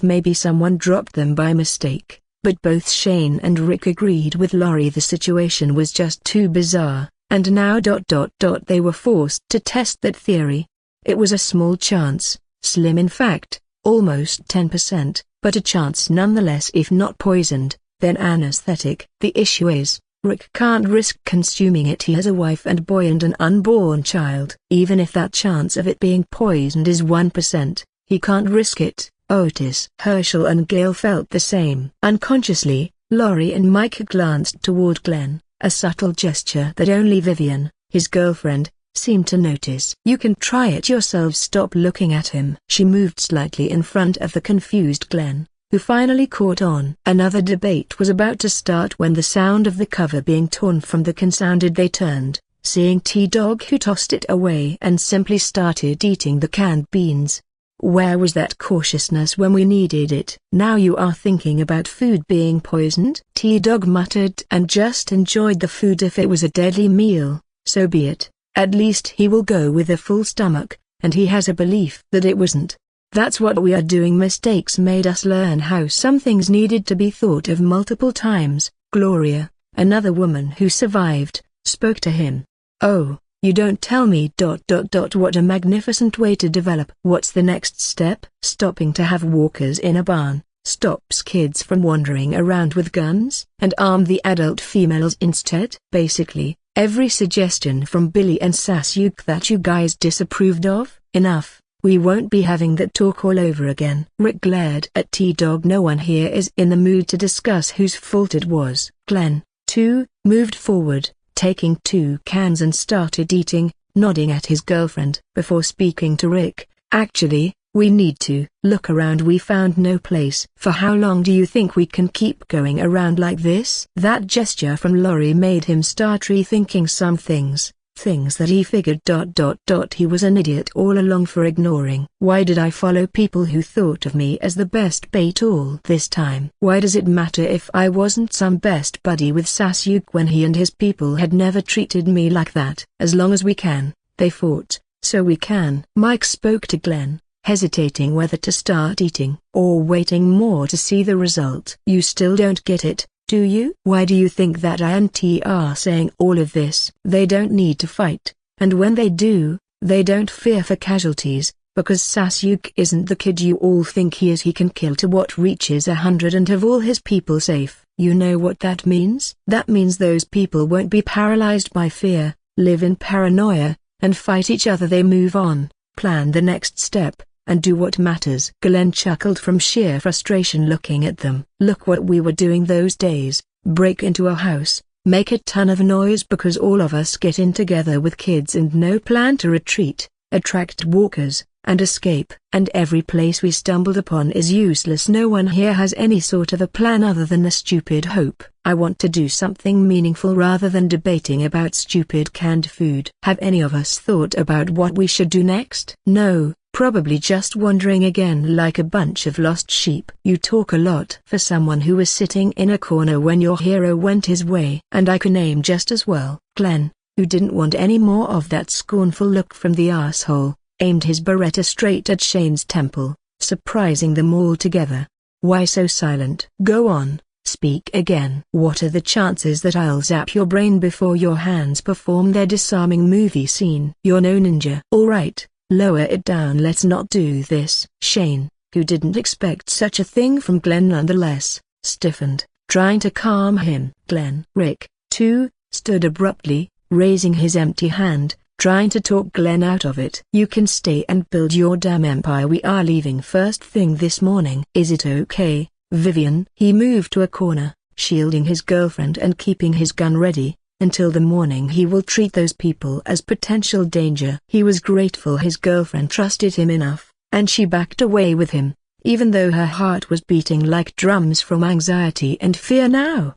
A: Maybe someone dropped them by mistake. But both Shane and Rick agreed with Laurie. The situation was just too bizarre, and now they were forced to test that theory. It was a small chance, slim in fact, almost 10%, but a chance nonetheless. If not poisoned, then anesthetic. The issue is, Rick can't risk consuming it. He has a wife and boy and an unborn child. Even if that chance of it being poisoned is 1%, he can't risk it. Otis, Herschel and Gail felt the same. Unconsciously, Lori and Mike glanced toward Glenn, a subtle gesture that only Vivian, his girlfriend, seemed to notice. "You can try it yourselves. Stop looking at him." She moved slightly in front of the confused Glenn, who finally caught on. Another debate was about to start when the sound of the cover being torn from the can sounded. They turned, seeing T-Dog, who tossed it away and simply started eating the canned beans. Where was that cautiousness when we needed it? "Now you are thinking about food being poisoned?" T-Dog muttered, "and just enjoyed the food. If it was a deadly meal, so be it. At least he will go with a full stomach, and he has a belief that it wasn't. That's what we are doing. Mistakes made us learn how some things needed to be thought of multiple times." Gloria, another woman who survived, spoke to him. "Oh, you don't tell me. What a magnificent way to develop." "What's the next step?" "Stopping to have walkers in a barn stops kids from wandering around with guns, and arm the adult females instead." Basically, every suggestion from Billy and Sasuke that you guys disapproved of. "Enough, we won't be having that talk all over again." Rick glared at T-Dog. "No one here is in the mood to discuss whose fault it was." Glenn, too, moved forward, taking 2 cans and started eating, nodding at his girlfriend before speaking to Rick. "Actually, we need to look around. We found no place." "For how long do you think we can keep going around like this?" That gesture from Lori made him start rethinking some things that he figured. He was an idiot all along for ignoring. "Why did I follow people who thought of me as the best bait all this time? Why does it matter if I wasn't some best buddy with Sasuke when he and his people had never treated me like that?" "As long as we can," they fought, "so we can." Mike spoke to Glenn, hesitating whether to start eating or waiting more to see the result. "You still don't get it, do you? Why do you think that I and T are saying all of this?" "They don't need to fight, and when they do, they don't fear for casualties, because Sasuke isn't the kid you all think he is. He can kill to what reaches 100 and have all his people safe." "You know what that means?" "That means those people won't be paralyzed by fear, live in paranoia, and fight each other. They move on, plan the next step, and do what matters." Glenn chuckled from sheer frustration looking at them. "Look what we were doing those days, break into a house, make a ton of noise because all of us get in together with kids and no plan to retreat, attract walkers, and escape. And every place we stumbled upon is useless. No one here has any sort of a plan other than a stupid hope. I want to do something meaningful rather than debating about stupid canned food." "Have any of us thought about what we should do next?" "No. Probably just wandering again like a bunch of lost sheep." "You talk a lot for someone who was sitting in a corner when your hero went his way." "And I can aim just as well." Glenn, who didn't want any more of that scornful look from the asshole, aimed his Beretta straight at Shane's temple, surprising them all together. "Why so silent? Go on, speak again." "What are the chances that I'll zap your brain before your hands perform their disarming movie scene?" "You're no ninja." "All right. Lower it down. Let's not do this." Shane, who didn't expect such a thing from Glenn nonetheless, stiffened, trying to calm him. Rick, too, stood abruptly, raising his empty hand, trying to talk Glenn out of it. "You can stay and build your damn empire. We are leaving first thing this morning." "Is it okay, Vivian?" He moved to a corner, shielding his girlfriend and keeping his gun ready. "Until the morning he will treat those people as potential danger." He was grateful his girlfriend trusted him enough, and she backed away with him, even though her heart was beating like drums from anxiety and fear now.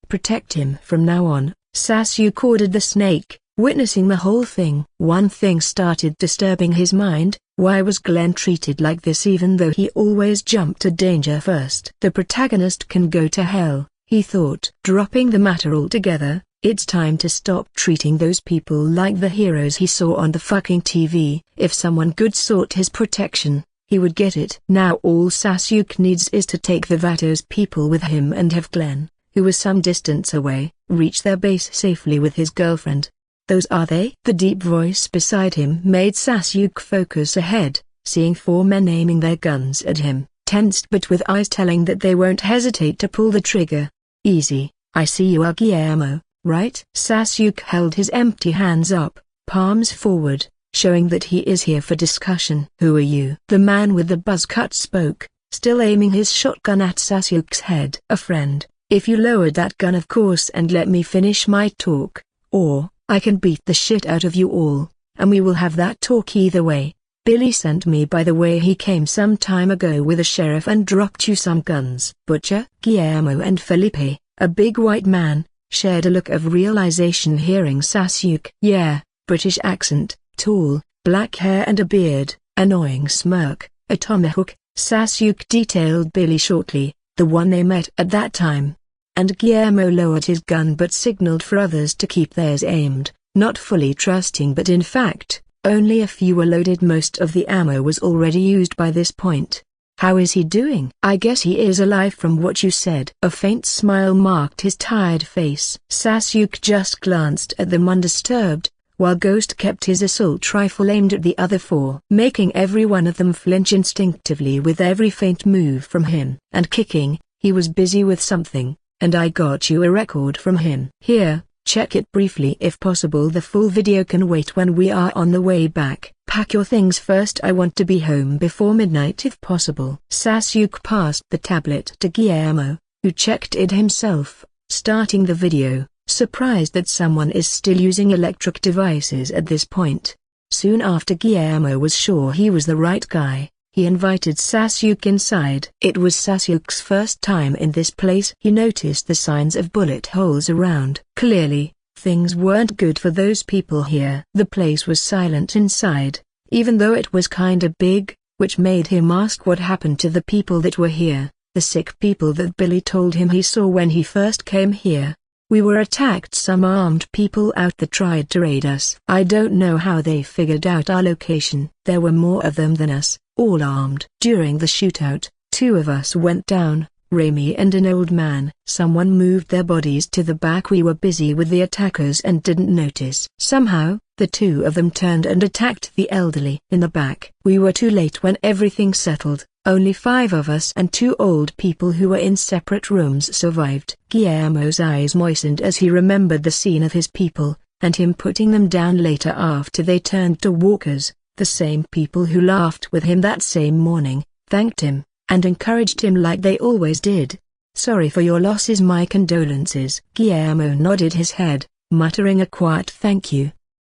A: "Protect him from now on," Sasuke ordered the snake, witnessing the whole thing. One thing started disturbing his mind. Why was Glenn treated like this even though he always jumped to danger first? "The protagonist can go to hell," he thought. Dropping the matter altogether, it's time to stop treating those people like the heroes he saw on the fucking TV. If someone good sought his protection, he would get it. Now all Sasuke needs is to take the Vatos people with him and have Glenn, who was some distance away, reach their base safely with his girlfriend. "Those are they?" The deep voice beside him made Sasuke focus ahead, seeing 4 men aiming their guns at him. tensed but with eyes telling that they won't hesitate to pull the trigger. Easy, I see you are Guillermo, right? Sasuke held his empty hands up, palms forward, showing that he is here for discussion. Who are you? The man with the buzz cut spoke, still aiming his shotgun at Sasuke's head. A friend, if you lowered that gun of course and let me finish my talk, or, I can beat the shit out of you all, and we will have that talk either way. Billy sent me by the way he came some time ago with a sheriff and dropped you some guns. Butcher. Guillermo and Felipe, a big white man, shared a look of realization hearing Sasuke. Yeah, British accent, tall, black hair and a beard, annoying smirk, a tomahawk. Sasuke detailed Billy shortly, the one they met at that time. And Guillermo lowered his gun but signaled for others to keep theirs aimed, not fully trusting but in fact, only a few were loaded. Most of the ammo was already used by this point. How is he doing? I guess he is alive from what you said. A faint smile marked his tired face. Sasuke just glanced at them undisturbed, while Ghost kept his assault rifle aimed at the other four, making every one of them flinch instinctively with every faint move from him. And kicking, he was busy with something, and I got you a record from him. Here, check it briefly if possible. The full video can wait when we are on the way back. Pack your things first, I want to be home before midnight if possible. Sasuke passed the tablet to Guillermo, who checked it himself, starting the video, surprised that someone is still using electric devices at this point. Soon after Guillermo was sure he was the right guy, he invited Sasuke inside. It was Sasuke's first time in this place. He noticed the signs of bullet holes around. Clearly, things weren't good for those people here. The place was silent inside, even though it was kinda big, which made him ask what happened to the people that were here, the sick people that Billy told him he saw when he first came here. We were attacked. Some armed people out there tried to raid us. I don't know how they figured out our location. There were more of them than us, all armed. During the shootout, 2 of us went down, Raimi and an old man. Someone moved their bodies to the back. We were busy with the attackers and didn't notice. Somehow, the 2 of them turned and attacked the elderly in the back. We were too late when everything settled. Only 5 of us and 2 old people who were in separate rooms survived. Guillermo's eyes moistened as he remembered the scene of his people, and him putting them down later after they turned to walkers. The same people who laughed with him that same morning, thanked him, and encouraged him like they always did. Sorry for your losses, my condolences. Guillermo nodded his head, muttering a quiet thank you,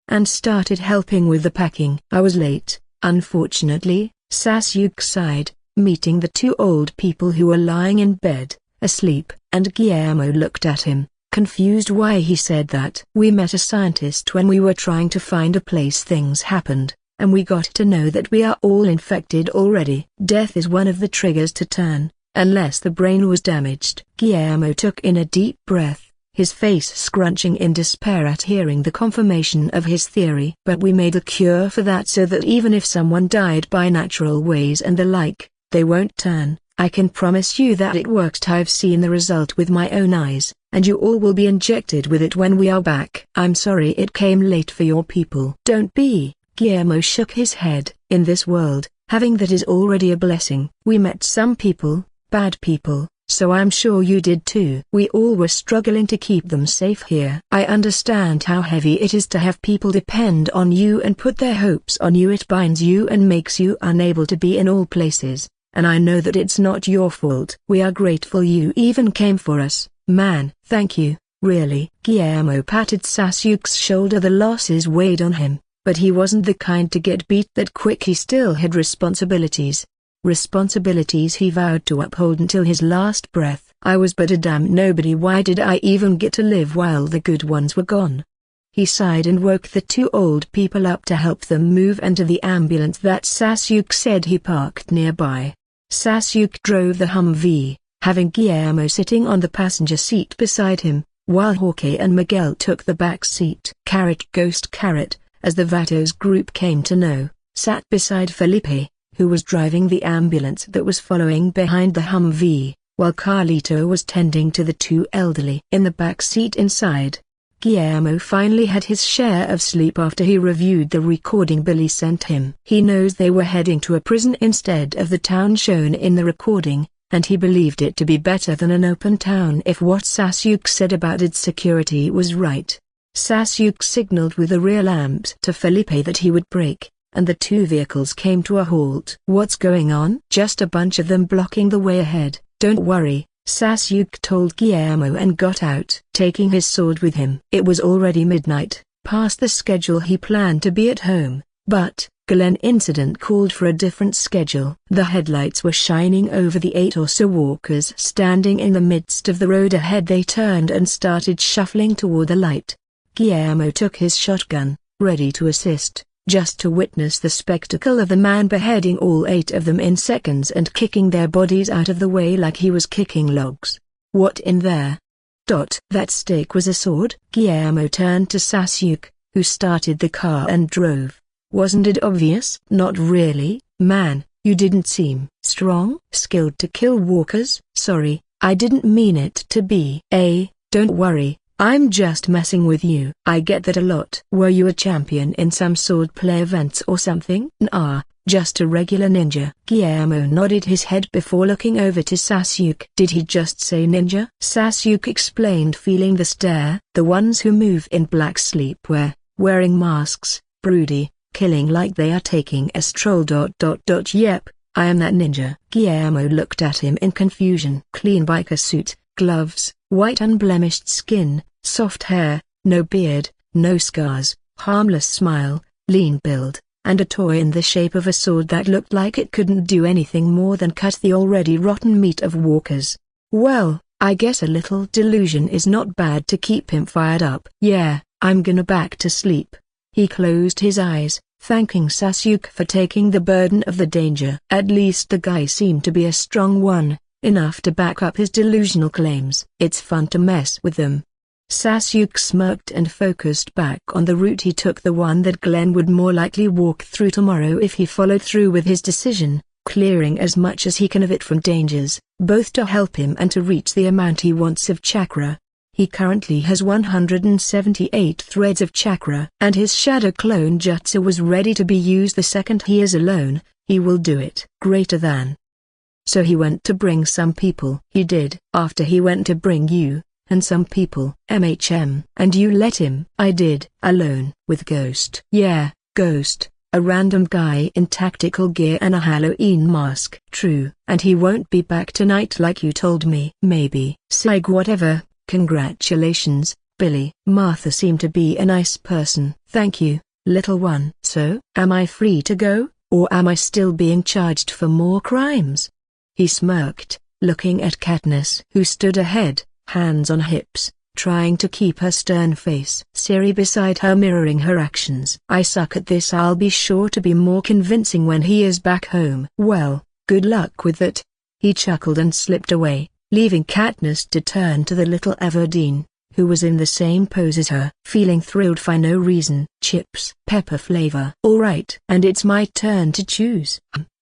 A: and started helping with the packing. I was late, unfortunately, Sasuke sighed, meeting the 2 old people who were lying in bed, asleep, and Guillermo looked at him, confused why he said that. We met a scientist when we were trying to find a place things happened, and we got to know that we are all infected already. Death is one of the triggers to turn, unless the brain was damaged. Guillermo took in a deep breath, his face scrunching in despair at hearing the confirmation of his theory. But we made a cure for that so that even if someone died by natural ways and the like, they won't turn. I can promise you that it works. I've seen the result with my own eyes, and you all will be injected with it when we are back. I'm sorry it came late for your people. Don't be. Guillermo shook his head. In this world, having that is already a blessing. We met some people, bad people, so I'm sure you did too. We all were struggling to keep them safe here. I understand how heavy it is to have people depend on you and put their hopes on you. It binds you and makes you unable to be in all places, and I know that it's not your fault. We are grateful you even came for us, man. Thank you, really. Guillermo patted Sasuke's shoulder. The losses weighed on him, but he wasn't the kind to get beat that quick. He still had responsibilities. Responsibilities he vowed to uphold until his last breath. I was but a damn nobody. Why did I even get to live while the good ones were gone? He sighed and woke the 2 old people up to help them move into the ambulance that Sasuke said he parked nearby. Sasuke drove the Humvee, having Guillermo sitting on the passenger seat beside him, while Jorge and Miguel took the back seat. Ghost, as the Vatos group came to know, sat beside Felipe, who was driving the ambulance that was following behind the Humvee, while Carlito was tending to the 2 elderly. In the back seat inside, Guillermo finally had his share of sleep after he reviewed the recording Billy sent him. He knows they were heading to a prison instead of the town shown in the recording, and he believed it to be better than an open town if what Sasuke said about its security was right. Sasuke signaled with the rear lamps to Felipe that he would brake, and the two vehicles came to a halt. "What's going on?" "Just a bunch of them blocking the way ahead." "Don't worry," Sasuke told Guillermo and got out, taking his sword with him. It was already midnight, past the schedule he planned to be at home, but Glen incident called for a different schedule. The headlights were shining over the 8 or so walkers standing in the midst of the road ahead. They turned and started shuffling toward the light. Guillermo took his shotgun, ready to assist, just to witness the spectacle of the man beheading all 8 of them in seconds and kicking their bodies out of the way like he was kicking logs. "What in there?" "That stake was a sword?" Guillermo turned to Sasuke, who started the car and drove. "Wasn't it obvious?" "Not really, man, you didn't seem strong, skilled to kill walkers." "Sorry, I didn't mean it to be." Don't worry, I'm just messing with you." "I get that a lot." "Were you a champion in some swordplay events or something?" "Nah, just a regular ninja." Guillermo nodded his head before looking over to Sasuke. "Did he just say ninja?" Sasuke explained, feeling the stare. "The ones who move in black sleepwear, wearing masks, broody, killing like they are taking a stroll. Yep, I am that ninja." Guillermo looked at him in confusion. Clean biker suit, gloves, white unblemished skin, soft hair, no beard, no scars, harmless smile, lean build, and a toy in the shape of a sword that looked like it couldn't do anything more than cut the already rotten meat of walkers. Well, I guess a little delusion is not bad to keep him fired up. "Yeah, I'm gonna back to sleep." He closed his eyes, thanking Sasuke for taking the burden of the danger. At least the guy seemed to be a strong one, enough to back up his delusional claims. "It's fun to mess with them." Sasuke smirked and focused back on the route he took, the one that Glen would more likely walk through tomorrow if he followed through with his decision, clearing as much as he can of it from dangers, both to help him and to reach the amount he wants of chakra. He currently has 178 threads of chakra, and his shadow clone jutsu was ready to be used the second he is alone. He will do it. Greater than. So he went to bring some people. He did. After he went to bring you, and some people. And you let him? I did. Alone. With Ghost? Yeah, Ghost. A random guy in tactical gear and a Halloween mask. True. And he won't be back tonight like you told me. Maybe. Sig whatever. Congratulations, Billy. Martha seemed to be a nice person. Thank you, little one. So, am I free to go, or am I still being charged for more crimes? He smirked, looking at Katniss, who stood ahead, hands on hips, trying to keep her stern face. Siri beside her mirroring her actions. I suck at this. I'll be sure to be more convincing when he is back home. Well, good luck with that. He chuckled and slipped away, leaving Katniss to turn to the little Everdeen, who was in the same pose as her. Feeling thrilled for no reason. Chips. Pepper flavor. Alright. And it's my turn to choose.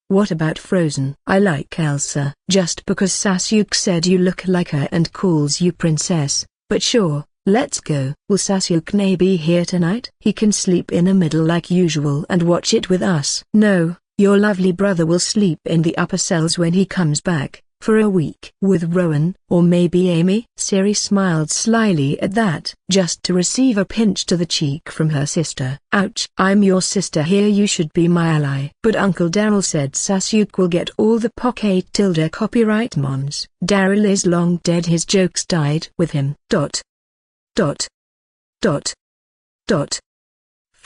A: What about Frozen? I like Elsa. Just because Sasuke said you look like her and calls you princess, but sure, let's go. Will Sasuke be here tonight? He can sleep in the middle like usual and watch it with us. No, your lovely brother will sleep in the upper cells when he comes back. For a week. With Rowan, or maybe Amy? Siri smiled slyly at that, just to receive a pinch to the cheek from her sister. Ouch. I'm your sister here, you should be my ally. But Uncle Daryl said Sasuke will get all the pocket tilde copyright moms. Daryl is long dead, his jokes died with him.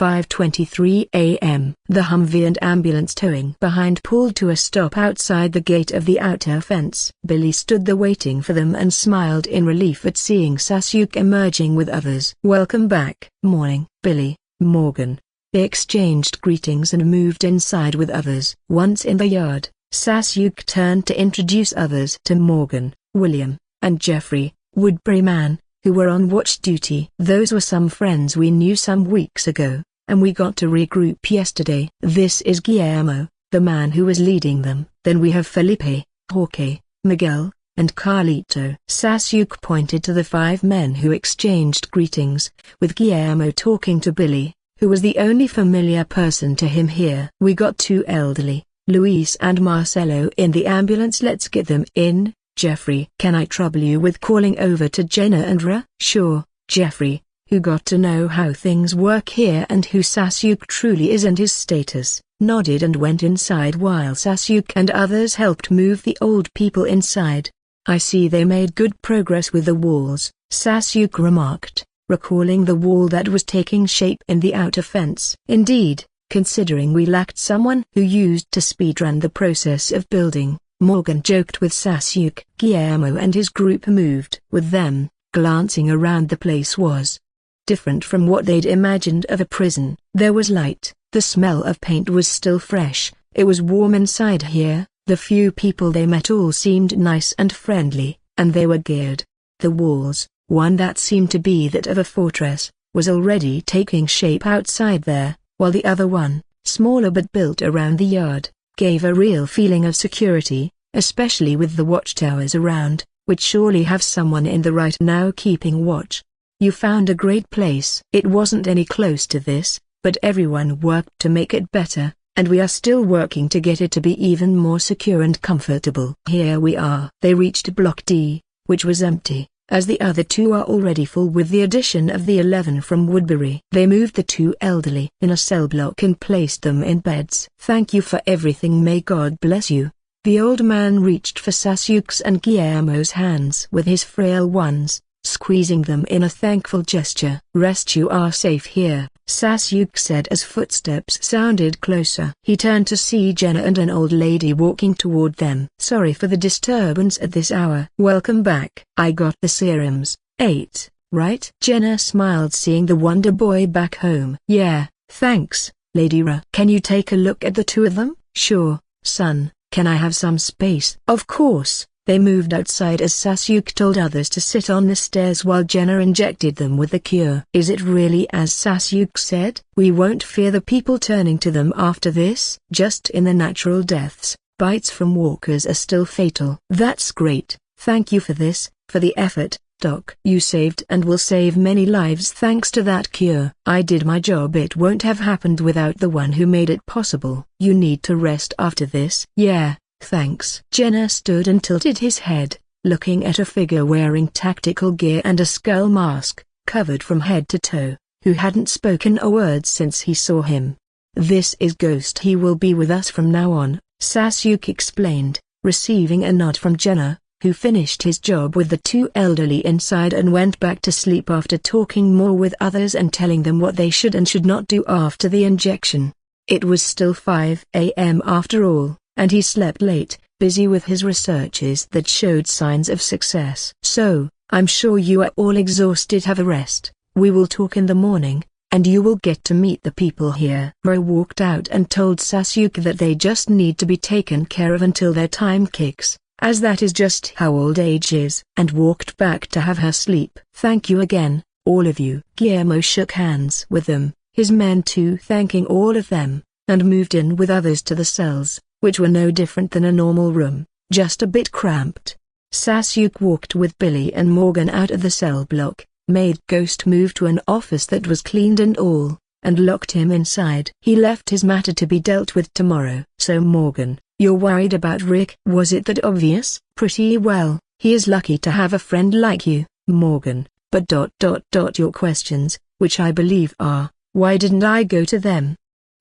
A: 5:23 a.m. The Humvee and ambulance towing behind pulled to a stop outside the gate of the outer fence. Billy stood there waiting for them and smiled in relief at seeing Sasuke emerging with others. Welcome back. Morning, Billy, Morgan. They exchanged greetings and moved inside with others. Once in the yard, Sasuke turned to introduce others to Morgan, William, and Jeffrey, Woodbury man, who were on watch duty. Those were some friends we knew some weeks ago, and we got to regroup yesterday. This is Guillermo, the man who was leading them. Then we have Felipe, Jorge, Miguel, and Carlito. Sasuke pointed to the 5 men who exchanged greetings, with Guillermo talking to Billy, who was the only familiar person to him here. We got 2 elderly, Luis and Marcelo, in the ambulance. Let's get them in. Jeffrey, can I trouble you with calling over to Jenna and Ra? Sure. Jeffrey, who got to know how things work here and who Sasuke truly is and his status, nodded and went inside while Sasuke and others helped move the old people inside. I see they made good progress with the walls, Sasuke remarked, recalling the wall that was taking shape in the outer fence. Indeed, considering we lacked someone who used to speedrun the process of building, Morgan joked with Sasuke. Guillermo and his group moved with them, glancing around. The place was different from what they'd imagined of a prison. There was light, the smell of paint was still fresh, it was warm inside here, the few people they met all seemed nice and friendly, and they were geared. The walls, one that seemed to be that of a fortress, was already taking shape outside there, while the other one, smaller but built around the yard, gave a real feeling of security, especially with the watchtowers around, which surely have someone in the right now keeping watch. You found a great place. It wasn't any close to this, but everyone worked to make it better, and we are still working to get it to be even more secure and comfortable. Here we are. They reached Block D, which was empty, as the other 2 are already full with the addition of the 11 from Woodbury. They moved the 2 elderly in a cell block and placed them in beds. Thank you for everything. May God bless you. The old man reached for Sasuke's and Guillermo's hands with his frail ones, squeezing them in a thankful gesture. Rest, you are safe here, Sasuke said as footsteps sounded closer. He turned to see Jenna and an old lady walking toward them. Sorry for the disturbance at this hour. Welcome back. I got the serums, 8, right? Jenna smiled seeing the Wonder Boy back home. Yeah, thanks, Lady Ra. Can you take a look at the 2 of them? Sure, son, can I have some space? Of course. They moved outside as Sasuke told others to sit on the stairs while Jenna injected them with the cure. Is it really as Sasuke said? We won't fear the people turning to them after this? Just in the natural deaths, bites from walkers are still fatal. That's great. Thank you for this, for the effort, Doc. You saved and will save many lives thanks to that cure. I did my job. It won't have happened without the one who made it possible. You need to rest after this. Yeah. Thanks. Jenna stood and tilted his head, looking at a figure wearing tactical gear and a skull mask, covered from head to toe, who hadn't spoken a word since he saw him. This is Ghost. He will be with us from now on, Sasuke explained, receiving a nod from Jenna, who finished his job with the 2 elderly inside and went back to sleep after talking more with others and telling them what they should and should not do after the injection. It was still 5 a.m. after all, and he slept late, busy with his researches that showed signs of success. So, I'm sure you are all exhausted. Have a rest. We will talk in the morning, and you will get to meet the people here. Ro walked out and told Sasuke that they just need to be taken care of until their time kicks, as that is just how old age is, and walked back to have her sleep. Thank you again, all of you. Guillermo shook hands with them, his men too thanking all of them, and moved in with others to the cells, which were no different than a normal room, just a bit cramped. Sasuke walked with Billy and Morgan out of the cell block, made Ghost move to an office that was cleaned and all, and locked him inside. He left his matter to be dealt with tomorrow. So Morgan, you're worried about Rick? Was it that obvious? Pretty well, he is lucky to have a friend like you, Morgan, but your questions, which I believe are, why didn't I go to them?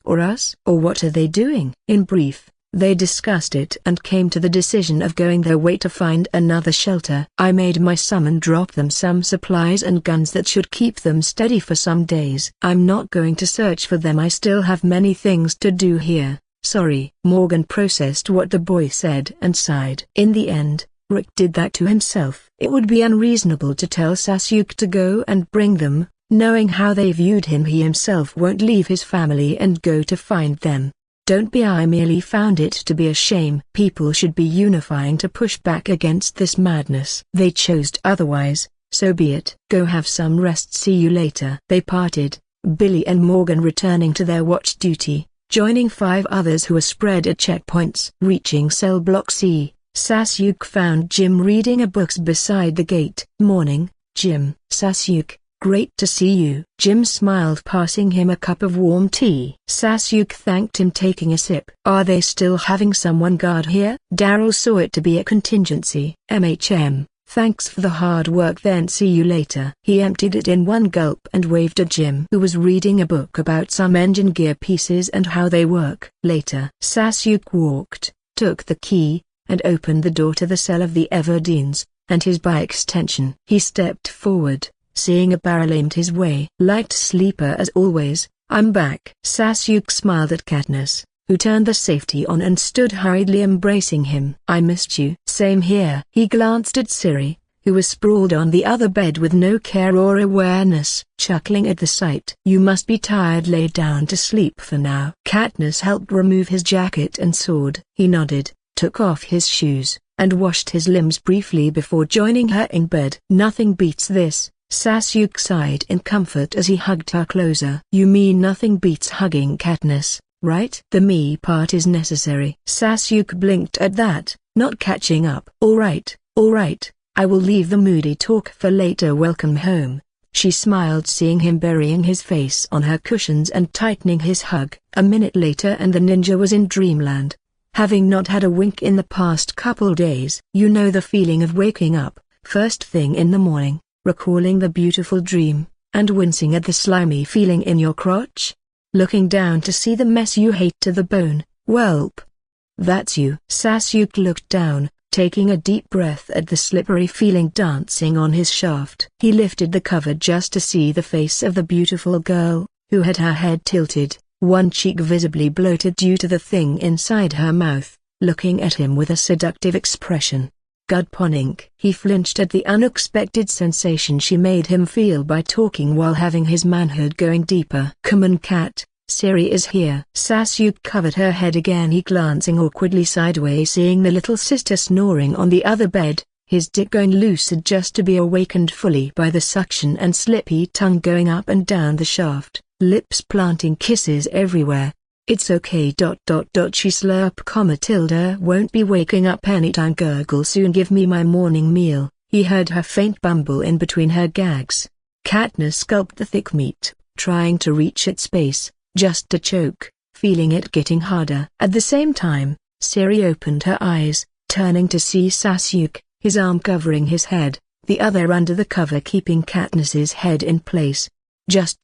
A: Or us? Or what are they doing? In brief, they discussed it and came to the decision of going their way to find another shelter. I made my summon drop them some supplies and guns that should keep them steady for some days. I'm not going to search for them. I still have many things to do here. Sorry. Morgan processed what the boy said and sighed. In the end, Rick did that to himself. It would be unreasonable to tell Sasuke to go and bring them, knowing how they viewed him. He himself won't leave his family and go to find them. Don't be. I merely found it to be a shame. People should be unifying to push back against this madness. They chose otherwise, so be it. Go have some rest. See you later. They parted, Billy and Morgan returning to their watch duty, joining 5 others who were spread at checkpoints. Reaching cell block C, Sasuke found Jim reading a book beside the gate. "Morning, Jim." "Sasuke, great to see you." Jim smiled, passing him a cup of warm tea. Sasuke thanked him, taking a sip. "Are they still having someone guard here?" Daryl saw it to be a contingency. Thanks for the hard work, then see you later." He emptied it in one gulp and waved at Jim, who was reading a book about some engine gear pieces and how they work. Later, Sasuke walked, took the key, and opened the door to the cell of the Everdeens, and his by extension. He stepped forward, seeing a barrel aimed his way. "Light sleeper as always, I'm back." Sasuke smiled at Katniss, who turned the safety on and stood hurriedly embracing him. "I missed you." "Same here." He glanced at Siri, who was sprawled on the other bed with no care or awareness, chuckling at the sight. "You must be tired, lay down to sleep for now." Katniss helped remove his jacket and sword. He nodded, took off his shoes, and washed his limbs briefly before joining her in bed. "Nothing beats this." Sasuke sighed in comfort as he hugged her closer. "You mean nothing beats hugging Katniss, right?" "The me part is necessary." Sasuke blinked at that, not catching up. All right, I will leave the moody talk for later. Welcome home." She smiled, seeing him burying his face on her cushions and tightening his hug. A minute later and the ninja was in dreamland, having not had a wink in the past couple days. You know the feeling of waking up, first thing in the morning, recalling the beautiful dream, and wincing at the slimy feeling in your crotch? Looking down to see the mess you hate to the bone. Welp. That's you. Sasuke looked down, taking a deep breath at the slippery feeling dancing on his shaft. He lifted the cover just to see the face of the beautiful girl, who had her head tilted, one cheek visibly bloated due to the thing inside her mouth, looking at him with a seductive expression. Gudponink. He flinched at the unexpected sensation she made him feel by talking while having his manhood going deeper. "Come on, cat, Siri is here." Sasuke covered her head again, he glancing awkwardly sideways, seeing the little sister snoring on the other bed, his dick going lucid just to be awakened fully by the suction and slippy tongue going up and down the shaft, lips planting kisses everywhere. "It's okay. She slurp, Tilda won't be waking up anytime. Gurgle soon. Give me my morning meal." He heard her faint bumble in between her gags. Katniss gulped the thick meat, trying to reach its base, just to choke, feeling it getting harder. At the same time, Siri opened her eyes, turning to see Sasuke, his arm covering his head, the other under the cover keeping Katniss's head in place. Just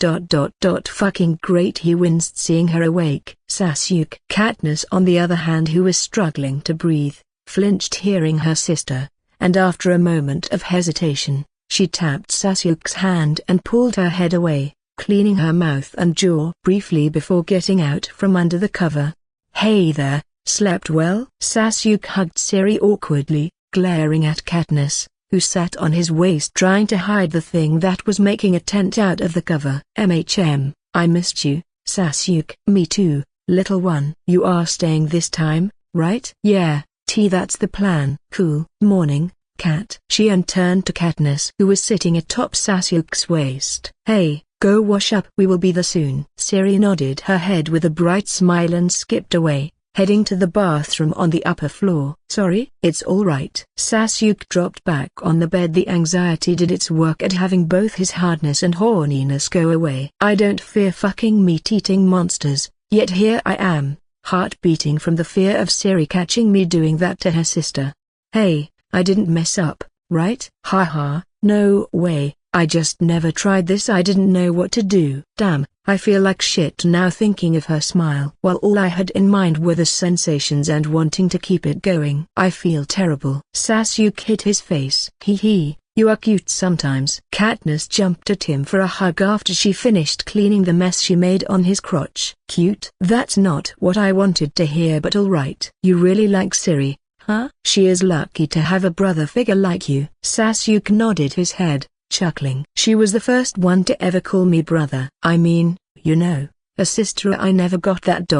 A: fucking great. He winced seeing her awake. Sasuke. Katniss on the other hand, who was struggling to breathe, flinched hearing her sister, and after a moment of hesitation, she tapped Sasuke's hand and pulled her head away, cleaning her mouth and jaw briefly before getting out from under the cover. "Hey there, slept well?" Sasuke hugged Siri awkwardly, glaring at Katniss, who sat on his waist trying to hide the thing that was making a tent out of the cover. I missed you, Sasuke." "Me too, little one." "You are staying this time, right?" "Yeah, that's the plan." "Cool." "Morning, cat." She turned to Katniss, who was sitting atop Sasuke's waist. "Hey, go wash up. We will be there soon." Siri nodded her head with a bright smile and skipped away, heading to the bathroom on the upper floor. "Sorry?" "It's all right." Sasuke dropped back on the bed. The anxiety did its work at having both his hardness and horniness go away. "I don't fear fucking meat-eating monsters, yet here I am, heart beating from the fear of Siri catching me doing that to her sister. Hey, I didn't mess up, right?" Haha, no way. I just never tried this. I didn't know what to do." "Damn, I feel like shit now thinking of her smile." While all I had in mind were the sensations and wanting to keep it going. "I feel terrible." Sasuke hid his face. Hee, you are cute sometimes." Katniss jumped at him for a hug after she finished cleaning the mess she made on his crotch. "Cute? That's not what I wanted to hear, but alright." "You really like Siri, huh?" "She is lucky to have a brother figure like you." Sasuke nodded his head, chuckling. "She was the first one to ever call me brother. I mean, you know, a sister. I never got that.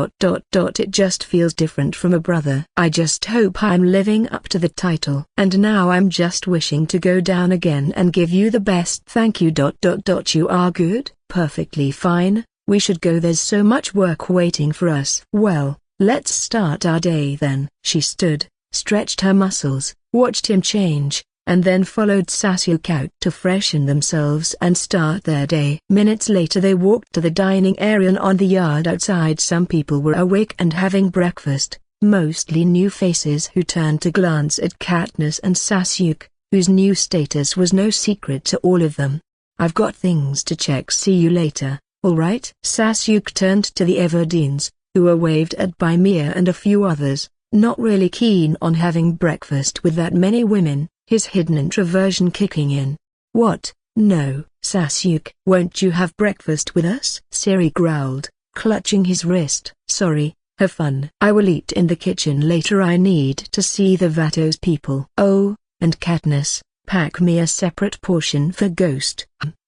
A: It just feels different from a brother. I just hope I'm living up to the title. And now I'm just wishing to go down again and give you the best." "Thank you. You are good." "Perfectly fine. We should go. There's so much work waiting for us." "Well, let's start our day then." She stood, stretched her muscles, watched him change, and then followed Sasuke out to freshen themselves and start their day. Minutes later they walked to the dining area, and on the yard outside some people were awake and having breakfast, mostly new faces who turned to glance at Katniss and Sasuke, whose new status was no secret to all of them. "I've got things to check, see you later, alright?" Sasuke turned to the Everdeens, who were waved at by Mia and a few others, not really keen on having breakfast with that many women, his hidden introversion kicking in. "What? No, Sasuke. Won't you have breakfast with us?" Siri growled, clutching his wrist. "Sorry, have fun. I will eat in the kitchen later. I need to see the Vatos people." "Oh, and Katniss, pack me a separate portion for Ghost."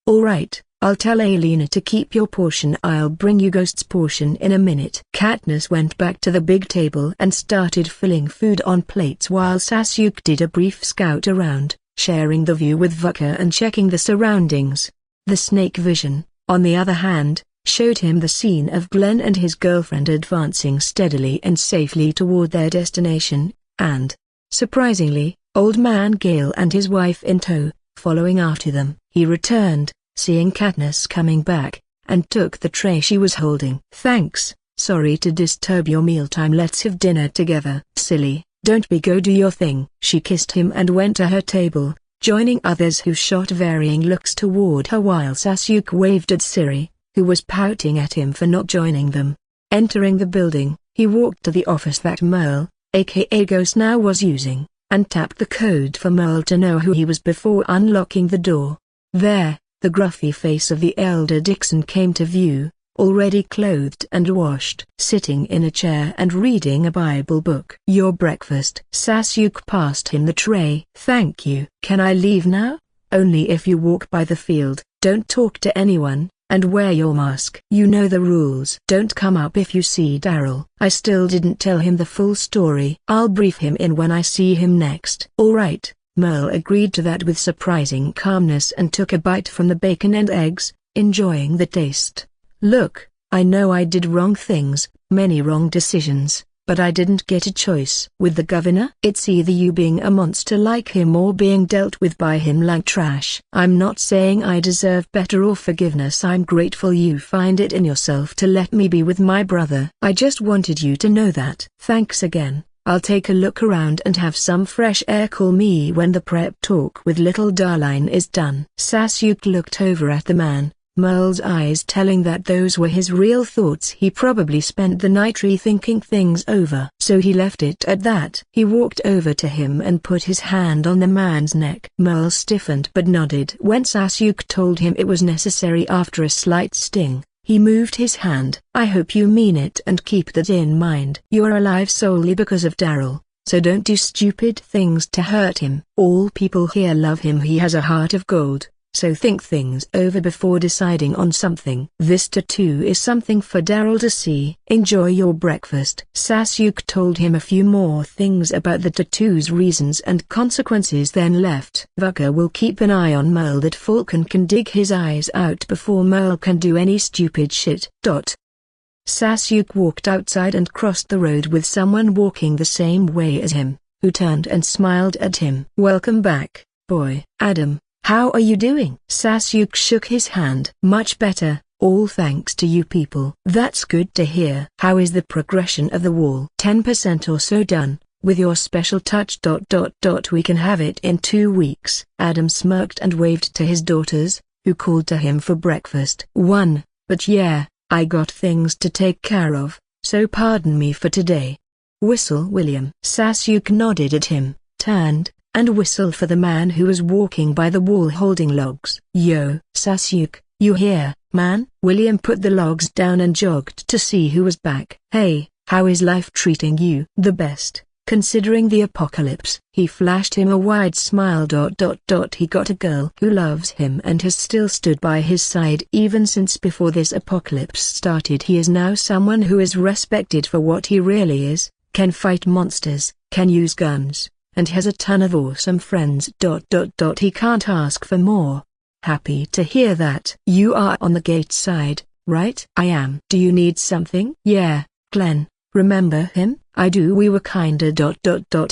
A: "Alright, I'll tell Alina to keep your portion. I'll bring you Ghost's portion in a minute." Katniss went back to the big table and started filling food on plates while Sasuke did a brief scout around, sharing the view with Vuka and checking the surroundings. The snake vision, on the other hand, showed him the scene of Glenn and his girlfriend advancing steadily and safely toward their destination, and, surprisingly, Old Man Gale and his wife in tow, following after them. He returned, seeing Katniss coming back, and took the tray she was holding. "Thanks, sorry to disturb your mealtime. Let's have dinner together." "Silly, don't be, go do your thing." She kissed him and went to her table, joining others who shot varying looks toward her while Sasuke waved at Siri, who was pouting at him for not joining them. Entering the building, he walked to the office that Merle, aka Ghost, now was using, and tapped the code for Merle to know who he was before unlocking the door. There, the gruffy face of the elder Dixon came to view, already clothed and washed, sitting in a chair and reading a Bible book. "Your breakfast." Sasuke passed him the tray. "Thank you." "Can I leave now?" "Only if you walk by the field. Don't talk to anyone, and wear your mask." "You know the rules." "Don't come up if you see Daryl." I still didn't tell him the full story. "I'll brief him in when I see him next." "Alright." Merle agreed to that with surprising calmness and took a bite from the bacon and eggs, enjoying the taste. "Look, I know I did wrong things, many wrong decisions, but I didn't get a choice. With the governor, it's either you being a monster like him or being dealt with by him like trash. I'm not saying I deserve better or forgiveness. I'm grateful you find it in yourself to let me be with my brother. I just wanted you to know that." "Thanks again. I'll take a look around and have some fresh air. Call me when the prep talk with little Darline is done." Sasuke looked over at the man, Merle's eyes telling that those were his real thoughts. He probably spent the night rethinking things over. So he left it at that. He walked over to him and put his hand on the man's neck. Merle stiffened but nodded when Sasuke told him it was necessary. After a slight sting, he moved his hand. "I hope you mean it and keep that in mind. You're alive solely because of Daryl, so don't do stupid things to hurt him. All people here love him. He has a heart of gold, so think things over before deciding on something." "This tattoo is something for Daryl to see." "Enjoy your breakfast." Sasuke told him a few more things about the tattoo's reasons and consequences, then left. "Vuka will keep an eye on Merle. That Falcon can dig his eyes out before Merle can do any stupid shit." Sasuke walked outside and crossed the road with someone walking the same way as him, who turned and smiled at him. "Welcome back, boy." "Adam, how are you doing?" Sasuke shook his hand. "Much better, all thanks to you people." "That's good to hear." "How is the progression of the wall?" 10% or so done, with your special touch. We can have it in 2 weeks. Adam smirked and waved to his daughters, who called to him for breakfast. But yeah, I got things to take care of, so pardon me for today." "Whistle, William." Sasuke nodded at him, turned, and whistled for the man who was walking by the wall holding logs. "Yo, Sasuke, you here, man?" William put the logs down and jogged to see who was back. "Hey, how is life treating you?" "The best, considering the apocalypse." He flashed him a wide smile. He got a girl who loves him and has still stood by his side even since before this apocalypse started. He is now someone who is respected for what he really is, can fight monsters, can use guns, and has a ton of awesome friends. He can't ask for more. "Happy to hear that." "You are on the gate side, right?" "I am." "Do you need something?" "Yeah, Glenn, Remember him? I do. We were kinda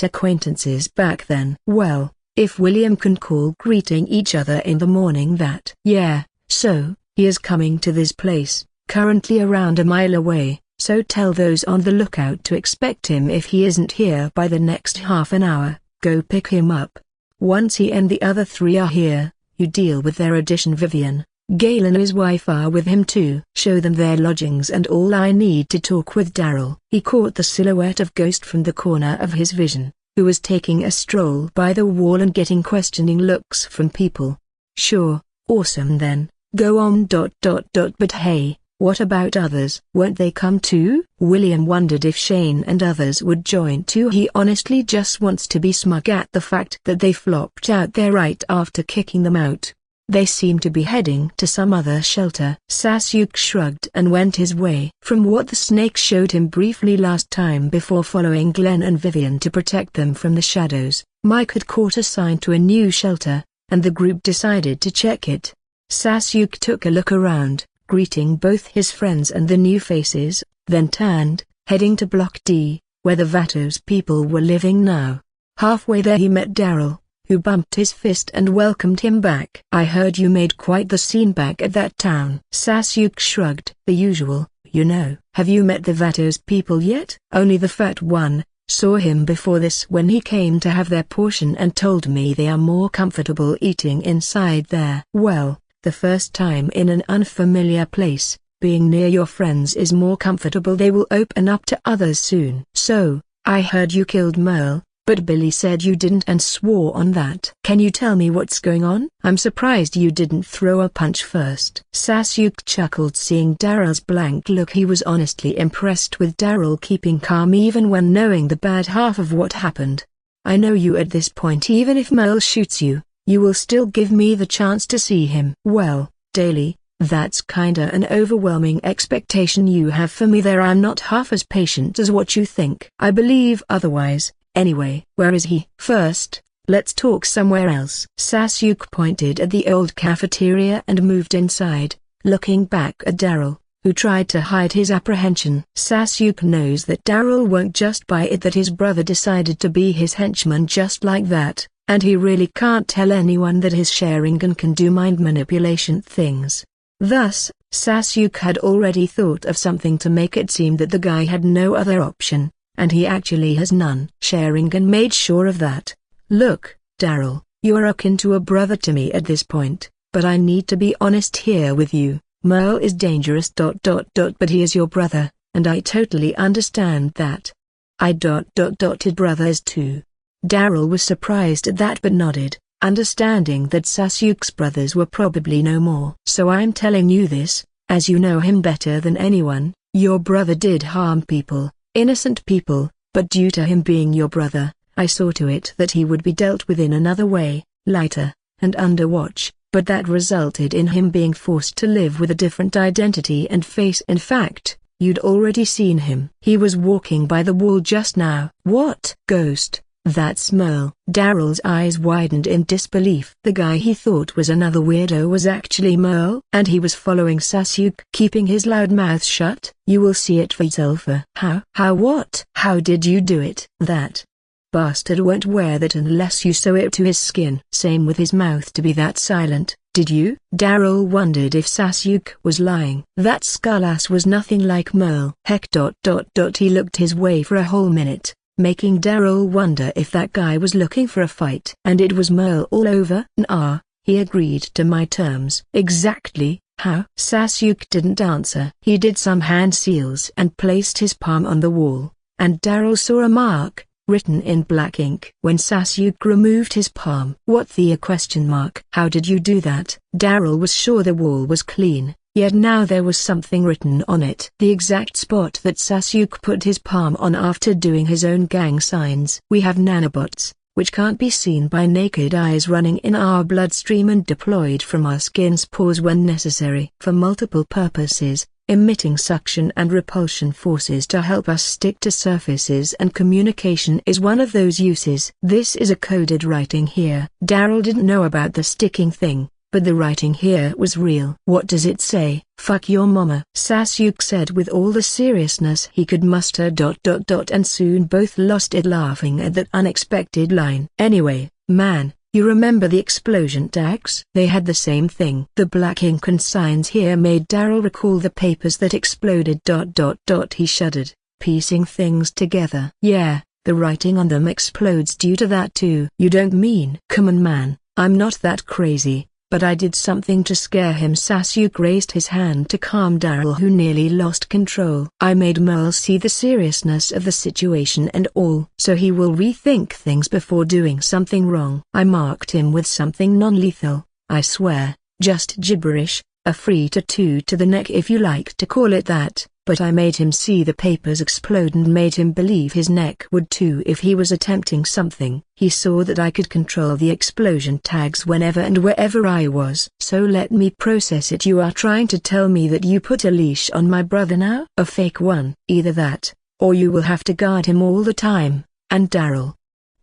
A: acquaintances back then. Well, if William can call greeting each other in the morning that. Yeah, so, he is coming to this place, currently around a mile away, so tell those on the lookout to expect him. If he isn't here by the next half an hour, go pick him up. Once he and the other 3 are here, you deal with their addition. Vivian, Gale and his wife are with him too. Show them their lodgings and all. I need to talk with Daryl. He caught the silhouette of Ghost from the corner of his vision, who was taking a stroll by the wall and getting questioning looks from people. Sure, awesome then, go on. But hey, what about others? Won't they come too? William wondered if Shane and others would join too. He honestly just wants to be smug at the fact that they flopped out there right after kicking them out. They seem to be heading to some other shelter. Sasuke shrugged and went his way. From what the snake showed him briefly last time before following Glenn and Vivian to protect them from the shadows, Mike had caught a sign to a new shelter, and the group decided to check it. Sasuke took a look around, greeting both his friends and the new faces, then turned, heading to Block D, where the Vatos people were living now. Halfway there he met Daryl, who bumped his fist and welcomed him back. I heard you made quite the scene back at that town. Sasuke shrugged. The usual, you know. Have you met the Vatos people yet? Only the fat one. Saw him before this when he came to have their portion and told me they are more comfortable eating inside there. Well, the first time in an unfamiliar place, being near your friends is more comfortable. They will open up to others soon. So, I heard you killed Merle, but Billy said you didn't and swore on that. Can you tell me what's going on? I'm surprised you didn't throw a punch first. Sasuke chuckled seeing Daryl's blank look. He was honestly impressed with Daryl keeping calm even when knowing the bad half of what happened. I know you at this point. Even if Merle shoots you, you will still give me the chance to see him. Well, Daily, that's kinda an overwhelming expectation you have for me there. I'm not half as patient as what you think. I believe otherwise. Anyway, where is he? First, let's talk somewhere else. Sasuke pointed at the old cafeteria and moved inside, looking back at Daryl, who tried to hide his apprehension. Sasuke knows that Daryl won't just buy it that his brother decided to be his henchman just like that, and he really can't tell anyone that his Sharingan can do mind manipulation things. Thus, Sasuke had already thought of something to make it seem that the guy had no other option. And he actually has none. Sharingan made sure of that. Look, Daryl, you are akin to a brother to me at this point, but I need to be honest here with you. Merle is dangerous. But he is your brother, and I totally understand that. His brother is too. Daryl was surprised at that but nodded, understanding that Sasuke's brothers were probably no more. So I'm telling you this, as you know him better than anyone, your brother did harm people. Innocent people, but due to him being your brother, I saw to it that he would be dealt with in another way, lighter, and under watch, but that resulted in him being forced to live with a different identity and face. In fact, you'd already seen him. He was walking by the wall just now. What? Ghost, that's Merle. Daryl's eyes widened in disbelief. The guy he thought was another weirdo was actually Merle, and he was following Sasuke, keeping his loud mouth shut. You will see it for yourself. How what? How did you do it? That bastard won't wear that unless you sew it to his skin. Same with his mouth to be that silent. Did you? Daryl wondered if Sasuke was lying. That skull-ass was nothing like Merle. Heck. He looked his way for a whole minute, making Daryl wonder if that guy was looking for a fight. And it was Merle all over. Nah, he agreed to my terms. Exactly, how? Sasuke didn't answer. He did some hand seals and placed his palm on the wall, and Daryl saw a mark, written in black ink. When Sasuke removed his palm. What the question mark? How did you do that? Daryl was sure the wall was clean. Yet now there was something written on it. The exact spot that Sasuke put his palm on after doing his own gang signs. We have nanobots, which can't be seen by naked eyes, running in our bloodstream and deployed from our skin's pores when necessary. For multiple purposes, emitting suction and repulsion forces to help us stick to surfaces, and communication is one of those uses. This is a coded writing here. Daryl didn't know about the sticking thing, but the writing here was real. What does it say? Fuck your mama, Sasuke said with all the seriousness he could muster. And soon both lost it laughing at that unexpected line. Anyway, man, you remember the explosion tags? They had the same thing. The black ink and signs here made Daryl recall the papers that exploded. He shuddered, piecing things together. Yeah, the writing on them explodes due to that too. You don't mean? Come on man, I'm not that crazy, but I did something to scare him. Sasuke raised his hand to calm Daryl, who nearly lost control. I made Merle see the seriousness of the situation and all, so he will rethink things before doing something wrong. I marked him with something non-lethal, I swear, just gibberish, a free tattoo to the neck if you like to call it that. But I made him see the papers explode and made him believe his neck would too if he was attempting something. He saw that I could control the explosion tags whenever and wherever I was. So let me process it. You are trying to tell me that you put a leash on my brother now? A fake one. Either that, or you will have to guard him all the time. And Daryl,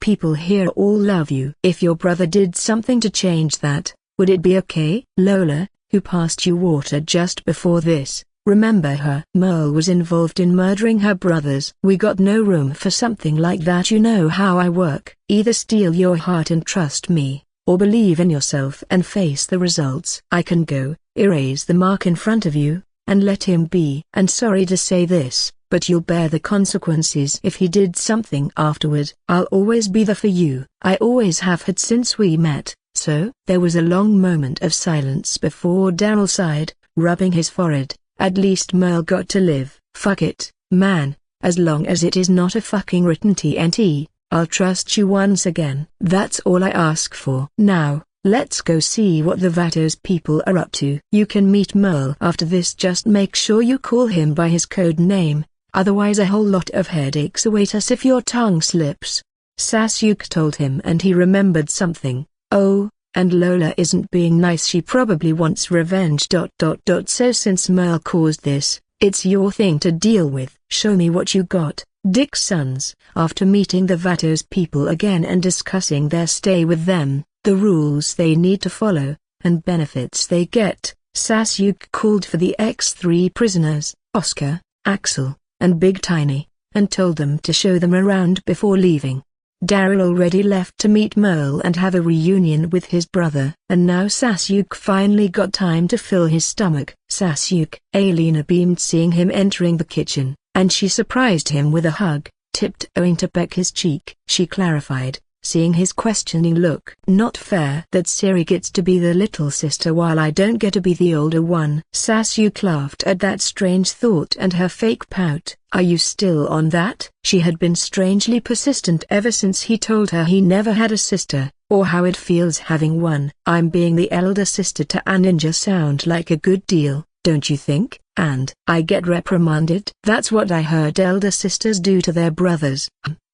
A: people here all love you. If your brother did something to change that, would it be okay? Lola, who passed you water just before this, remember her? Merle was involved in murdering her brothers. We got no room for something like that. You know how I work. Either steal your heart and trust me, or believe in yourself and face the results. I can go, erase the mark in front of you, and let him be. And sorry to say this, but you'll bear the consequences if he did something afterward. I'll always be there for you. I always have had since we met. So? There was a long moment of silence before Daryl sighed, rubbing his forehead. At least Merle got to live. Fuck it, man, as long as it is not a fucking written TNT, I'll trust you once again. That's all I ask for. Now, let's go see what the Vatos people are up to. You can meet Merle after this. Just make sure you call him by his code name, otherwise a whole lot of headaches await us if your tongue slips. Sasuke told him, and he remembered something. Oh, and Lola isn't being nice. She probably wants revenge. So since Merle caused this, it's your thing to deal with. Show me what you got, Dick's sons. After meeting the Vatos people again and discussing their stay with them, the rules they need to follow, and benefits they get, Sasuke called for the X3 prisoners, Oscar, Axel, and Big Tiny, and told them to show them around before leaving. Daryl already left to meet Merle and have a reunion with his brother, and now Sasuke finally got time to fill his stomach. Sasuke. Alina beamed seeing him entering the kitchen, and she surprised him with a hug, tiptoeing to peck his cheek. She clarified, seeing his questioning look. Not fair that Siri gets to be the little sister while I don't get to be the older one. Sasuke laughed at that strange thought and her fake pout. Are you still on that? She had been strangely persistent ever since he told her he never had a sister, or how it feels having one. I'm being the elder sister to a ninja sound like a good deal, don't you think? And I get reprimanded? That's what I heard elder sisters do to their brothers.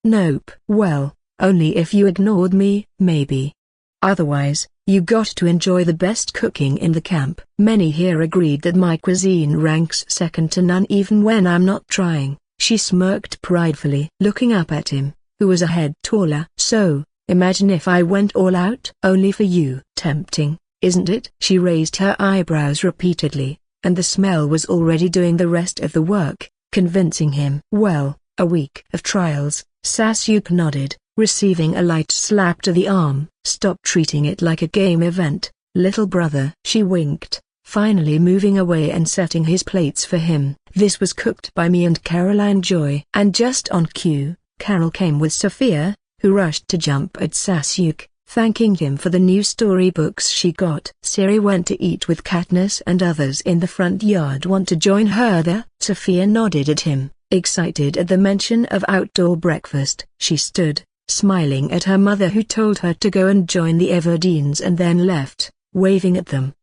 A: Nope. Well, only if you ignored me, maybe. Otherwise, you got to enjoy the best cooking in the camp. Many here agreed that my cuisine ranks second to none even when I'm not trying. She smirked pridefully, looking up at him, who was a head taller. So, imagine if I went all out. Only for you. Tempting, isn't it? She raised her eyebrows repeatedly, and the smell was already doing the rest of the work, convincing him. Well, a week of trials. Sasuke nodded, receiving a light slap to the arm. Stop treating it like a game event, little brother. She winked, finally moving away and setting his plates for him. This was cooked by me and Caroline Joy. And just on cue, Carol came with Sophia, who rushed to jump at Sasuke, thanking him for the new storybooks she got. Siri went to eat with Katniss and others in the front yard. Want to join her there? Sophia nodded at him, excited at the mention of outdoor breakfast. She stood, smiling at her mother, who told her to go and join the Everdeens and then left, waving at them.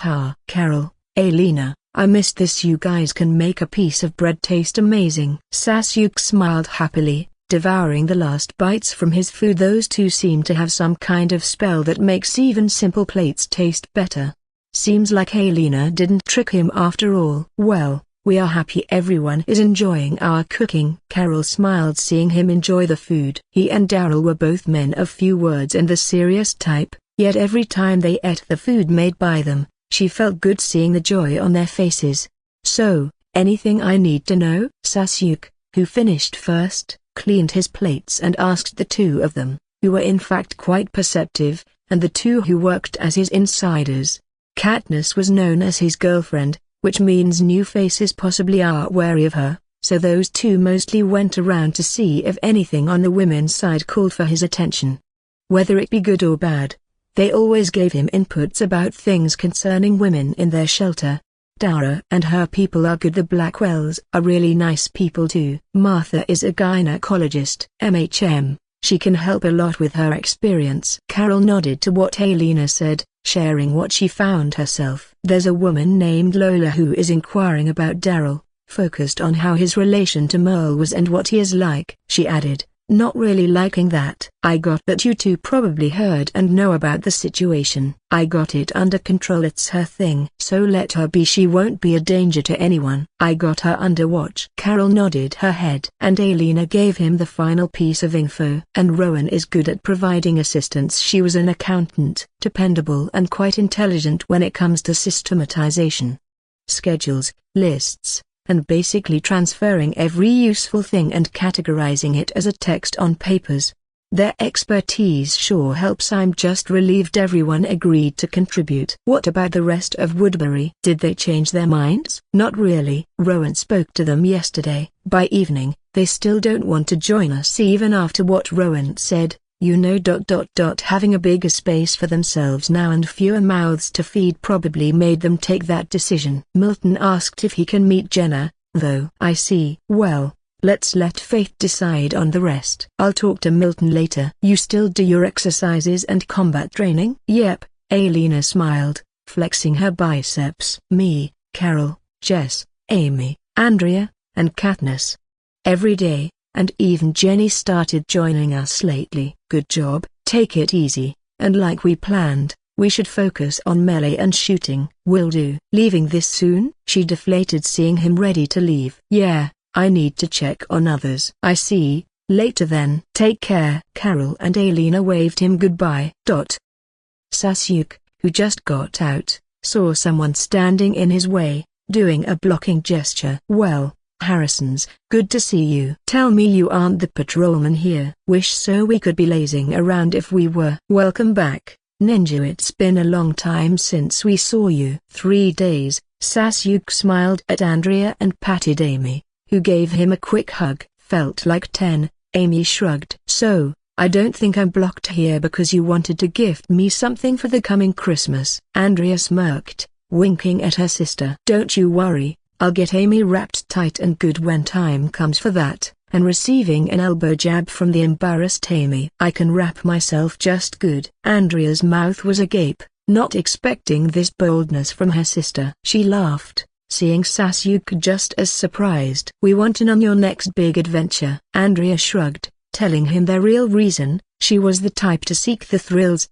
A: Ha! Carol, Alina, I missed this. You guys can make a piece of bread taste amazing. Sasuke smiled happily, devouring the last bites from his food. Those two seem to have some kind of spell that makes even simple plates taste better. Seems like Alina didn't trick him after all. Well, we are happy everyone is enjoying our cooking. Carol smiled seeing him enjoy the food. He and Daryl were both men of few words and the serious type, Yet every time they ate the food made by them, she felt good seeing the joy on their faces. "So, anything I need to know?" Sasuke, who finished first, cleaned his plates and asked the two of them, who were in fact quite perceptive, and the two who worked as his insiders. Katniss was known as his girlfriend, which means new faces possibly are wary of her, so those two mostly went around to see if anything on the women's side called for his attention. Whether it be good or bad, they always gave him inputs about things concerning women in their shelter. Dara and her people are good. The Blackwells are really nice people too. Martha is a gynecologist. She can help a lot with her experience. Carol nodded to what Alina said, sharing what she found herself. There's a woman named Lola who is inquiring about Daryl, focused on how his relation to Merle was and what he is like. She added, not really liking that. I got that you two probably heard and know about the situation. I got it under control. It's her thing. So let her be. She won't be a danger to anyone. I got her under watch. Carol nodded her head. And Alina gave him the final piece of info. And Rowan is good at providing assistance. She was an accountant, dependable and quite intelligent when it comes to systematization, schedules, lists, and basically transferring every useful thing and categorizing it as a text on papers. Their expertise sure helps. I'm just relieved everyone agreed to contribute. What about the rest of Woodbury? Did they change their minds? Not really. Rowan spoke to them yesterday. By evening, they still don't want to join us even after what Rowan said. Having a bigger space for themselves now and fewer mouths to feed probably made them take that decision. Milton asked if he can meet Jenna, though. I see. Well, let's let Faith decide on the rest. I'll talk to Milton later. You still do your exercises and combat training? Yep, Alina smiled, flexing her biceps. Me, Carol, Jess, Amy, Andrea, and Katniss. Every day. And even Jenny started joining us lately. Good job. Take it easy, and like we planned, we should focus on melee and shooting. Will do. Leaving this soon? She deflated seeing him ready to leave. Yeah, I need to check on others. I see. Later then. Take care. Carol and Alina waved him goodbye. Sasuke, who just got out, saw someone standing in his way, doing a blocking gesture. Well, Harrison's, good to see you. Tell me you aren't the patrolman here. Wish so we could be lazing around if we were. Welcome back, Ninja. It's been a long time since we saw you. 3 days, Sasuke smiled at Andrea and patted Amy, who gave him a quick hug. Felt like 10, Amy shrugged. So, I don't think I'm blocked here because you wanted to gift me something for the coming Christmas. Andrea smirked, winking at her sister. Don't you worry. I'll get Amy wrapped tight and good when time comes for that. And receiving an elbow jab from the embarrassed Amy. I can wrap myself just good. Andrea's mouth was agape, not expecting this boldness from her sister. She laughed, seeing Sasuke just as surprised. We want in on your next big adventure. Andrea shrugged, telling him their real reason. She was the type to seek the thrills.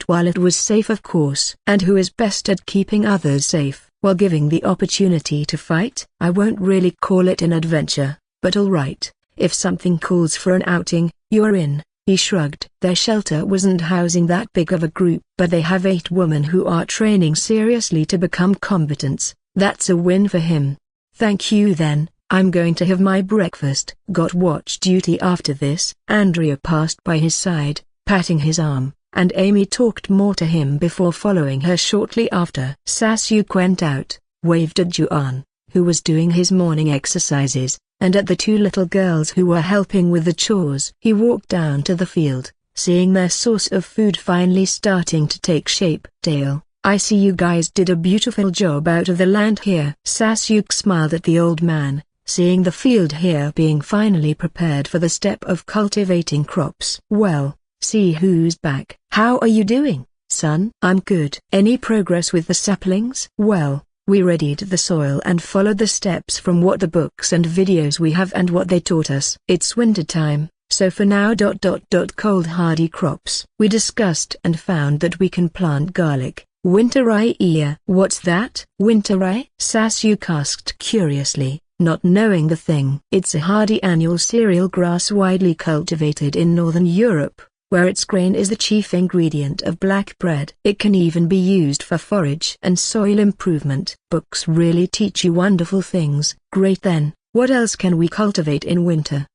A: While it was safe of course. And who is best at keeping others safe while giving the opportunity to fight? I won't really call it an adventure, but alright, if something calls for an outing, you're in. He shrugged. Their shelter wasn't housing that big of a group, but they have 8 women who are training seriously to become combatants. That's a win for him. Thank you then, I'm going to have my breakfast. Got watch duty after this. Andrea passed by his side, patting his arm, and Amy talked more to him before following her shortly after. Sasuke went out, waved at Juan, who was doing his morning exercises, and at the 2 little girls who were helping with the chores. He walked down to the field, seeing their source of food finally starting to take shape. Dale, I see you guys did a beautiful job out of the land here. Sasuke smiled at the old man, seeing the field here being finally prepared for the step of cultivating crops. Well, see who's back. How are you doing, son? I'm good. Any progress with the saplings? Well, we readied the soil and followed the steps from what the books and videos we have and what they taught us. It's winter time, so for now cold hardy crops. We discussed and found that we can plant garlic. Winter rye. What's that? Winter rye? Sasuke asked curiously, not knowing the thing. It's a hardy annual cereal grass widely cultivated in northern Europe, where its grain is the chief ingredient of black bread. It can even be used for forage and soil improvement. Books really teach you wonderful things. Great then, what else can we cultivate in winter?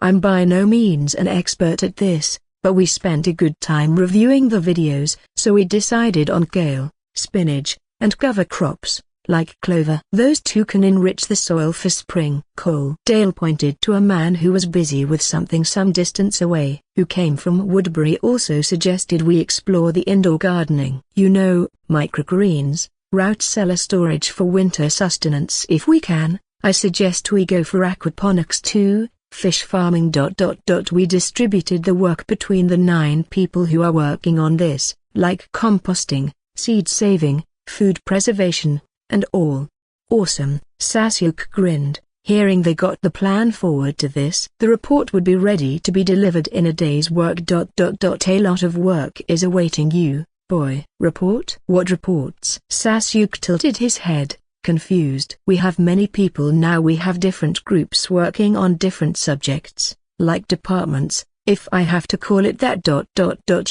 A: I'm by no means an expert at this, but we spent a good time reviewing the videos, so we decided on kale, spinach, and cover crops, like clover. Those two can enrich the soil for spring. Cole. Dale pointed to a man who was busy with something some distance away, who came from Woodbury. Also suggested we explore the indoor gardening. You know, microgreens, route cellar storage for winter sustenance. If we can, I suggest we go for aquaponics too, fish farming. We distributed the work between the 9 people who are working on this, like composting, seed saving, food preservation, and all. Awesome, Sasuke grinned, hearing they got the plan forward to this. The report would be ready to be delivered in a day's work. A lot of work is awaiting you, boy. Report? What reports? Sasuke tilted his head, confused. We have many people now. We have different groups working on different subjects, like departments, if I have to call it that.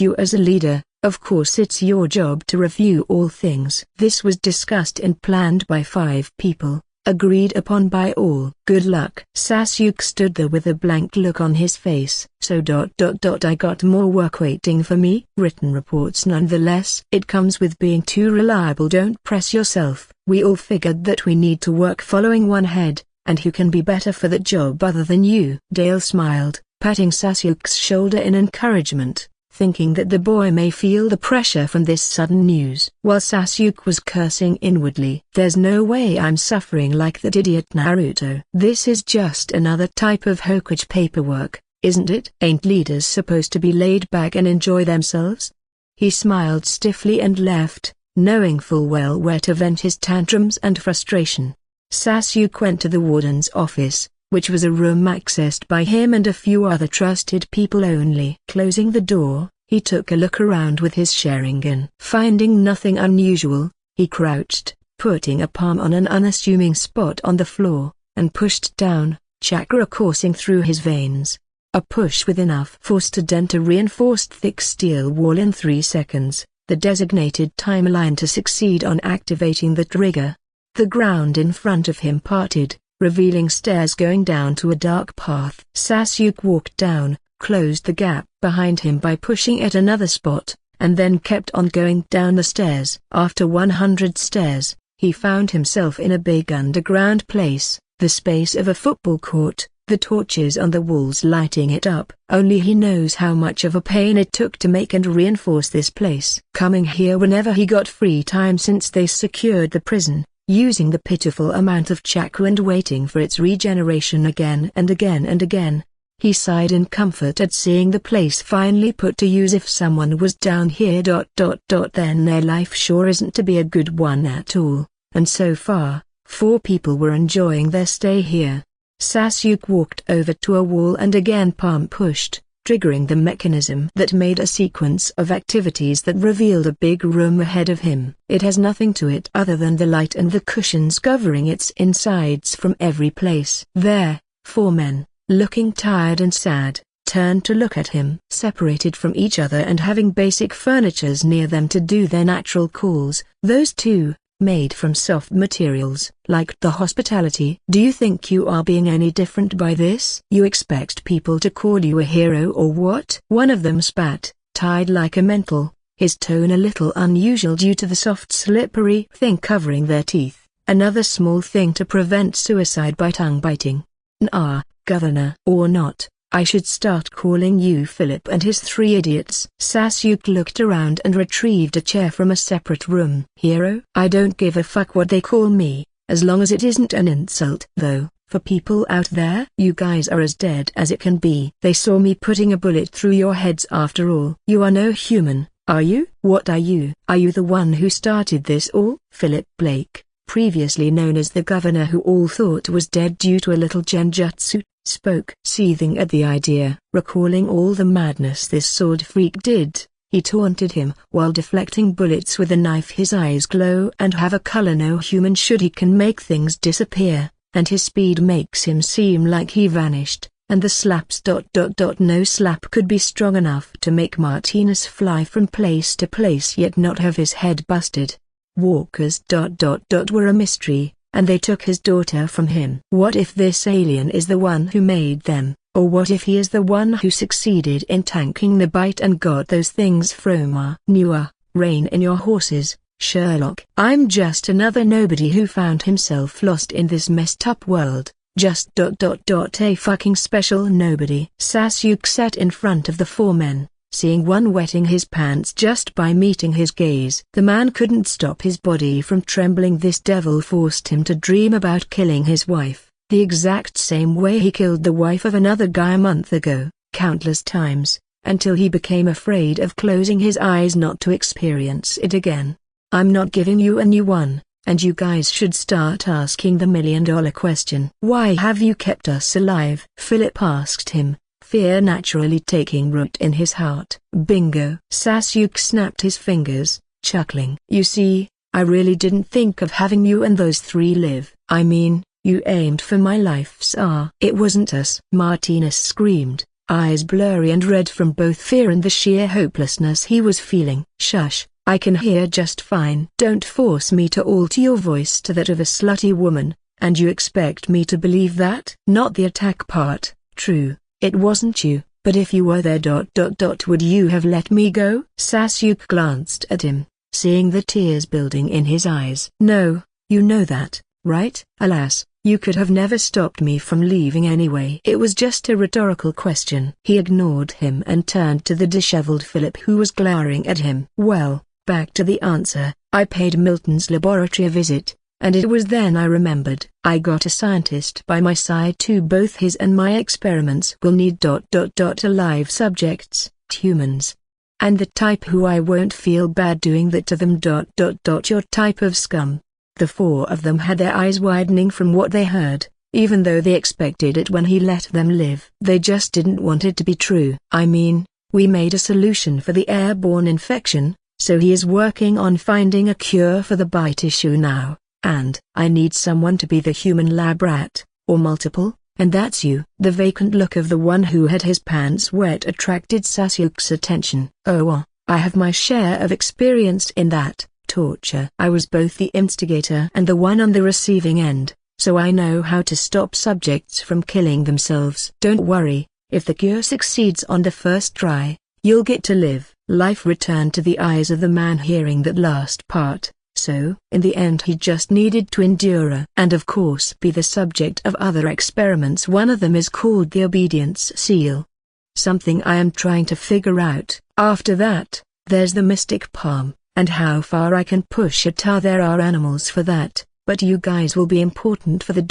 A: You as a leader, of course it's your job to review all things. This was discussed and planned by 5 people, agreed upon by all. Good luck. Sasuke stood there with a blank look on his face. So I got more work waiting for me. Written reports nonetheless. It comes with being too reliable. Don't press yourself. We all figured that we need to work following one head, and who can be better for that job other than you? Dale smiled, patting Sasuke's shoulder in encouragement, thinking that the boy may feel the pressure from this sudden news. While Sasuke was cursing inwardly. There's no way I'm suffering like that idiot Naruto. This is just another type of Hokage paperwork, isn't it? Ain't leaders supposed to be laid back and enjoy themselves? He smiled stiffly and left, knowing full well where to vent his tantrums and frustration. Sasuke went to the warden's office, which was a room accessed by him and a few other trusted people only. Closing the door, he took a look around with his Sharingan. Finding nothing unusual, he crouched, putting a palm on an unassuming spot on the floor, and pushed down, chakra coursing through his veins. A push with enough force to dent a reinforced thick steel wall in 3 seconds, the designated timeline to succeed on activating the trigger. The ground in front of him parted, revealing stairs going down to a dark path. Sasuke walked down, closed the gap behind him by pushing at another spot, and then kept on going down the stairs. After 100 stairs, he found himself in a big underground place, the space of a football court, the torches on the walls lighting it up. Only he knows how much of a pain it took to make and reinforce this place. Coming here whenever he got free time since they secured the prison, using the pitiful amount of chakra and waiting for its regeneration again and again and again. He sighed in comfort at seeing the place finally put to use. If someone was down here then their life sure isn't to be a good one at all, and so far, 4 people were enjoying their stay here. Sasuke walked over to a wall and again palm pushed, triggering the mechanism that made a sequence of activities that revealed a big room ahead of him. It has nothing to it other than the light and the cushions covering its insides from every place. There, 4 men, looking tired and sad, turned to look at him. Separated from each other and having basic furnitures near them to do their natural calls, those 2, made from soft materials, liked the hospitality. Do you think you are being any different by this? You expect people to call you a hero or what? One of them spat, tied like a mental, his tone a little unusual due to the soft slippery thing covering their teeth, another small thing to prevent suicide by tongue biting. Nah, Governor. Or not, I should start calling you Philip and his 3 idiots. Sasuke looked around and retrieved a chair from a separate room. Hero? I don't give a fuck what they call me, as long as it isn't an insult. Though, for people out there, you guys are as dead as it can be. They saw me putting a bullet through your heads after all. You are no human, are you? What are you? Are you the one who started this all? Philip Blake, previously known as the governor who all thought was dead due to a little genjutsu, spoke. Seething at the idea, recalling all the madness this sword freak did, he taunted him while deflecting bullets with a knife. His eyes glow and have a color no human should. He can make things disappear, and his speed makes him seem like he vanished, and the slaps. No slap could be strong enough to make Martinez fly from place to place yet not have his head busted. Walkers. Were a mystery, and they took his daughter from him. What if this alien is the one who made them, or what if he is the one who succeeded in tanking the bite and got those things from Newer? Rein in your horses, Sherlock. I'm just another nobody who found himself lost in this messed up world. Just a fucking special nobody. Sasuke sat in front of the four men, seeing one wetting his pants just by meeting his gaze. The man couldn't stop his body from trembling. This devil forced him to dream about killing his wife, the exact same way he killed the wife of another guy a month ago, countless times, until he became afraid of closing his eyes not to experience it again. I'm not giving you a new one, and you guys should start asking the $1 million question. Why have you kept us alive? Philip asked him, fear naturally taking root in his heart. Bingo. Sasuke snapped his fingers, chuckling. You see, I really didn't think of having you and those three live. I mean, you aimed for my life, sir. It wasn't us. Martinez screamed, eyes blurry and red from both fear and the sheer hopelessness he was feeling. Shush. I can hear just fine. Don't force me to alter your voice to that of a slutty woman, and you expect me to believe that? Not the attack part. True, it wasn't you, but if you were there. Would you have let me go? Sasuke glanced at him, seeing the tears building in his eyes. No, you know that, right? Alas, you could have never stopped me from leaving anyway. It was just a rhetorical question. He ignored him and turned to the disheveled Philip who was glowering at him. Well, back to the answer. I paid Milton's laboratory a visit, and it was then I remembered. I got a scientist by my side too. Both his and my experiments will need alive subjects, humans. And the type who I won't feel bad doing that to them. Your type of scum. The four of them had their eyes widening from what they heard, even though they expected it when he let them live. They just didn't want it to be true. I mean, we made a solution for the airborne infection, so he is working on finding a cure for the bite issue now, and I need someone to be the human lab rat, or multiple, and that's you. The vacant look of the one who had his pants wet attracted Sasuke's attention. Oh, I have my share of experience in that, torture. I was both the instigator and the one on the receiving end, so I know how to stop subjects from killing themselves. Don't worry, if the cure succeeds on the first try, you'll get to live. Life returned to the eyes of the man hearing that last part, so, in the end he just needed to endure and of course be the subject of other experiments. One of them is called the obedience seal. Something I am trying to figure out. After that, there's the mystic palm, and how far I can push it. There are animals for that, but you guys will be important for the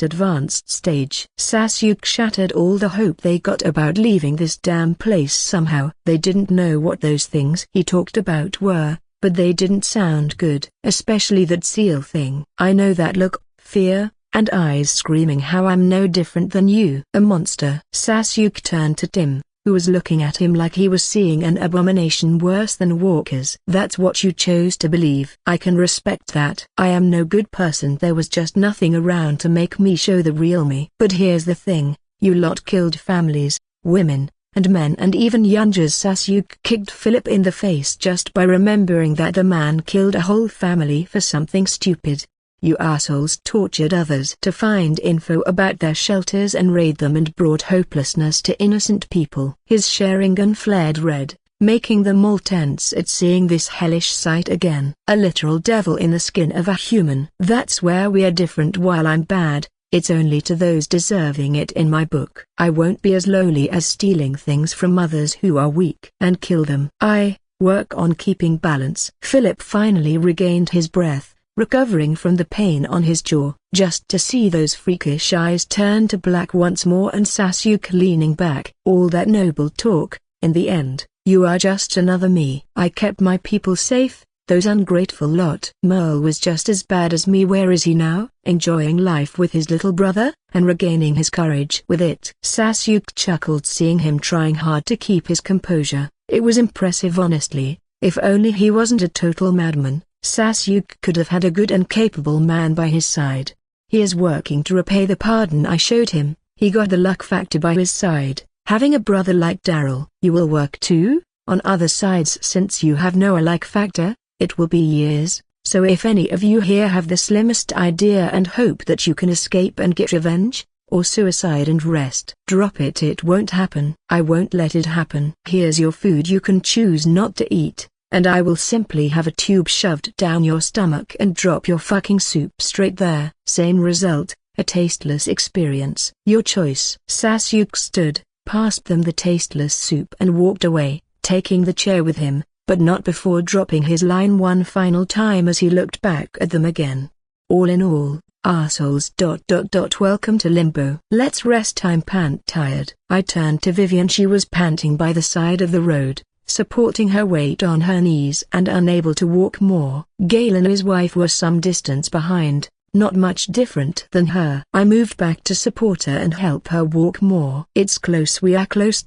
A: advanced stage. Sasuke shattered all the hope they got about leaving this damn place somehow. They didn't know what those things he talked about were, but they didn't sound good. Especially that seal thing. I know that look, fear, and eyes screaming how I'm no different than you. A monster. Sasuke turned to Tim, who was looking at him like he was seeing an abomination worse than walkers. That's what you chose to believe. I can respect that. I am no good person. There was just nothing around to make me show the real me. But here's the thing, you lot killed families, women, and men and even youngers. Sasuke kicked Philip in the face just by remembering that the man killed a whole family for something stupid. You assholes tortured others to find info about their shelters and raid them and brought hopelessness to innocent people. His Sharingan flared red, making them all tense at seeing this hellish sight again. A literal devil in the skin of a human. That's where we are different. While I'm bad, it's only to those deserving it in my book. I won't be as lowly as stealing things from others who are weak and kill them. I work on keeping balance. Philip finally regained his breath, recovering from the pain on his jaw, just to see those freakish eyes turn to black once more and Sasuke leaning back. All that noble talk, in the end, you are just another me. I kept my people safe, those ungrateful lot. Merle was just as bad as me. Where is he now? Enjoying life with his little brother, and regaining his courage with it. Sasuke chuckled seeing him trying hard to keep his composure. It was impressive honestly. If only he wasn't a total madman, Sasuke could have had a good and capable man by his side. He is working to repay the pardon I showed him. He got the luck factor by his side, having a brother like Daryl. You will work too, on other sides. Since you have no luck factor, it will be years, so if any of you here have the slimmest idea and hope that you can escape and get revenge, or suicide and rest, drop it. It won't happen. I won't let it happen. Here's your food you can choose not to eat, and I will simply have a tube shoved down your stomach and drop your fucking soup straight there. Same result, a tasteless experience. Your choice. Sasuke stood, passed them the tasteless soup and walked away, taking the chair with him, but not before dropping his line one final time as he looked back at them again. All in all, assholes. Welcome to Limbo. Let's rest. I'm tired. I turned to Vivian. She was panting by the side of the road, supporting her weight on her knees and unable to walk more. Gale and his wife were some distance behind, not much different than her. I moved back to support her and help her walk more. It's close. We are close.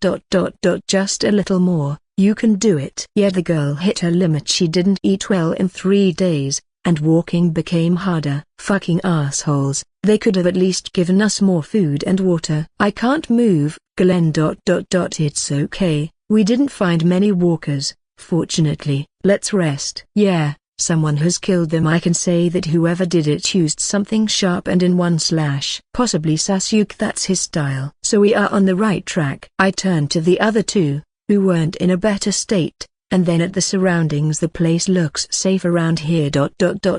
A: Just a little more. You can do it. Yet the girl hit her limit. She didn't eat well in 3 days, and walking became harder. Fucking assholes, they could have at least given us more food and water. I can't move, Glenn. It's okay, we didn't find many walkers, fortunately. Let's rest. Yeah, someone has killed them. I can say that whoever did it used something sharp and in one slash. Possibly Sasuke. That's his style. So we are on the right track. I turned to the other two, who weren't in a better state, and then at the surroundings. The place looks safe around here.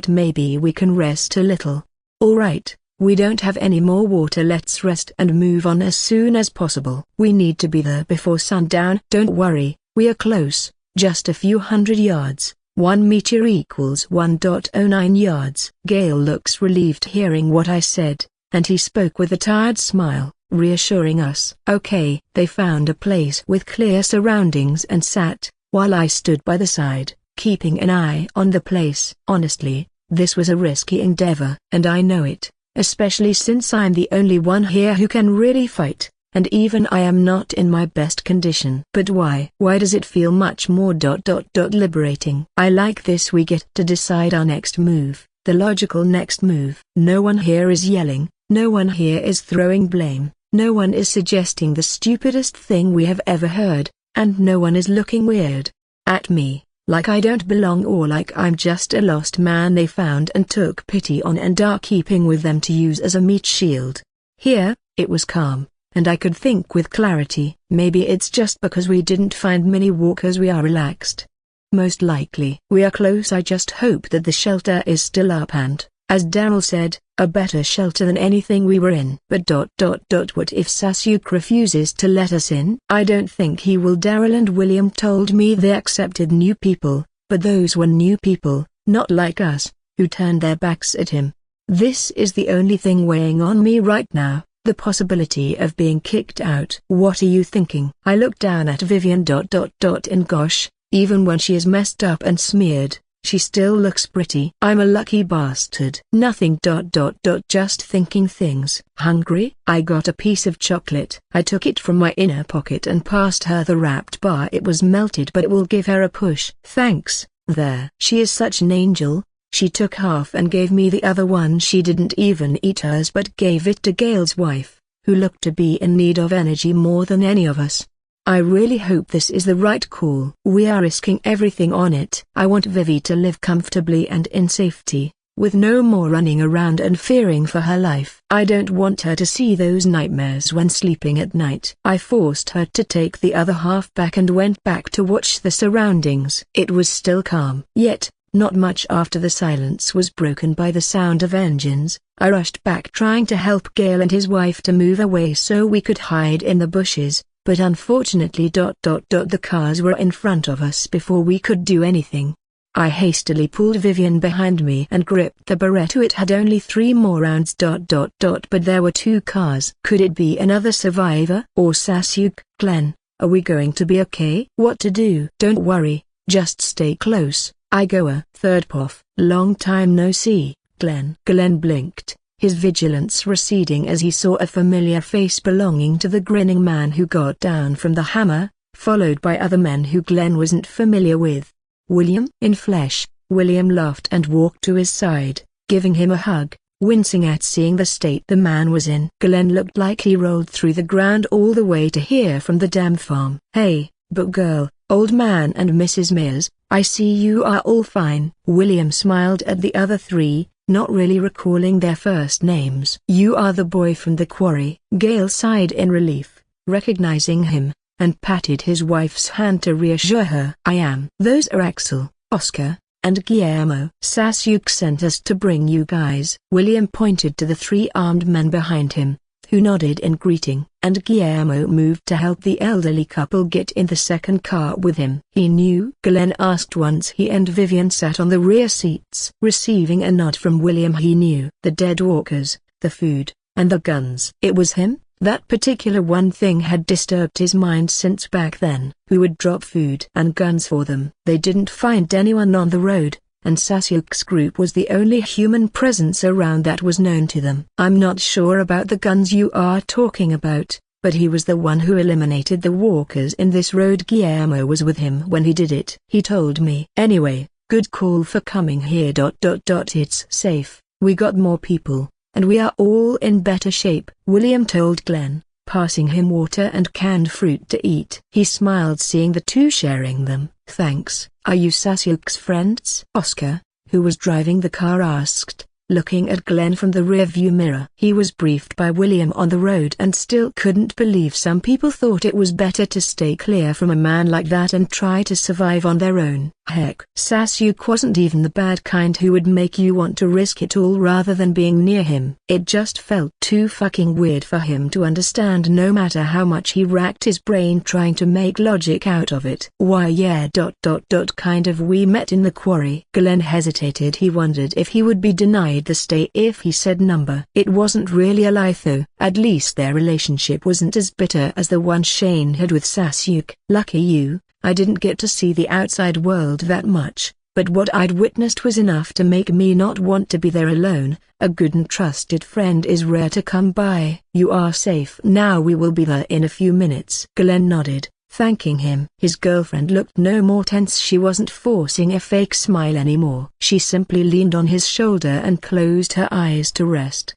A: Maybe we can rest a little. Alright, we don't have any more water. Let's rest and move on as soon as possible. We need to be there before sundown. Don't worry, we are close, just a few hundred yards. 1 meter equals 1.09 yards. Gale looks relieved hearing what I said, and he spoke with a tired smile, reassuring us. Okay. They found a place with clear surroundings and sat, while I stood by the side, keeping an eye on the place. Honestly, this was a risky endeavor, and I know it, especially since I'm the only one here who can really fight, and even I am not in my best condition. But why? Why does it feel much more liberating? I like this. We get to decide our next move, the logical next move. No one here is yelling, no one here is throwing blame, no one is suggesting the stupidest thing we have ever heard, and no one is looking weird at me, like I don't belong or like I'm just a lost man they found and took pity on and are keeping with them to use as a meat shield. Here, it was calm, and I could think with clarity. Maybe it's just because we didn't find many walkers we are relaxed. Most likely. We are close. I just hope that the shelter is still up and, as Daryl said, a better shelter than anything we were in. But what if Sasuke refuses to let us in? I don't think he will. Daryl and William told me they accepted new people, but those were new people, not like us, who turned their backs at him. This is the only thing weighing on me right now, the possibility of being kicked out. What are you thinking? I looked down at Vivian. And gosh, even when she is messed up and smeared, she still looks pretty. I'm a lucky bastard. Nothing. Just thinking things. Hungry? I got a piece of chocolate. I took it from my inner pocket and passed her the wrapped bar. It was melted, but it will give her a push. Thanks. There. She is such an angel. She took half and gave me the other one. She didn't even eat hers but gave it to Gale's wife, who looked to be in need of energy more than any of us. I really hope this is the right call. We are risking everything on it. I want Vivi to live comfortably and in safety, with no more running around and fearing for her life. I don't want her to see those nightmares when sleeping at night. I forced her to take the other half back and went back to watch the surroundings. It was still calm. Yet, not much after the silence was broken by the sound of engines, I rushed back trying to help Gale and his wife to move away so we could hide in the bushes. But unfortunately the cars were in front of us before we could do anything. I hastily pulled Vivian behind me and gripped the Beretta. It had only 3 more rounds. But there were 2 cars. Could it be another survivor? Or Sasuke? Glenn, are we going to be okay? What to do? Don't worry, just stay close. I go a third puff. Long time no see, Glenn. Glenn blinked, his vigilance receding as he saw a familiar face belonging to the grinning man who got down from the hammer, followed by other men who Glenn wasn't familiar with. William? In flesh. William laughed and walked to his side, giving him a hug. wincing at seeing the state the man was in. Glenn looked like he rolled through the ground all the way to here from the damn farm. "Hey, but girl, old man and Mrs. Mears, I see you are all fine." William smiled at the other three, not really recalling their first names. "You are the boy from the quarry." Gale sighed in relief, recognizing him, and patted his wife's hand to reassure her. "I am." "Those are Axel, Oscar, and Guillermo. Sasuke sent us to bring you guys." William pointed to the three armed men behind him, who nodded in greeting, and Guillermo moved to help the elderly couple get in the second car with him. "He knew?" Glenn asked once he and Vivian sat on the rear seats. Receiving a nod from William, he knew. The dead walkers, the food, and the guns. It was him. That particular one thing had disturbed his mind since back then. Who would drop food and guns for them? They didn't find anyone on the road, and Sasuke's group was the only human presence around that was known to them. "I'm not sure about the guns you are talking about, but he was the one who eliminated the walkers in this road. Guillermo was with him when he did it. He told me. Anyway, good call for coming here. It's safe, we got more people, and we are all in better shape," William told Glenn, passing him water and canned fruit to eat. He smiled seeing the two sharing them. "Thanks." "Are you Sasuke's friends?" Oscar, who was driving the car, asked, looking at Glenn from the rearview mirror. He was briefed by William on the road and still couldn't believe some people thought it was better to stay clear from a man like that and try to survive on their own. Heck, Sasuke wasn't even the bad kind who would make you want to risk it all rather than being near him. It just felt too fucking weird for him to understand, no matter how much he racked his brain trying to make logic out of it. "Why yeah, kind of. We met in the quarry." Glenn hesitated. He wondered if he would be denied the stay if he said number. It wasn't really a lie though. At least their relationship wasn't as bitter as the one Shane had with Sasuke. "Lucky you, I didn't get to see the outside world that much, but what I'd witnessed was enough to make me not want to be there alone. A good and trusted friend is rare to come by." "You are safe now. We will be there in a few minutes." Glenn nodded, thanking him. His girlfriend looked no more tense. She wasn't forcing a fake smile anymore. She simply leaned on his shoulder and closed her eyes to rest.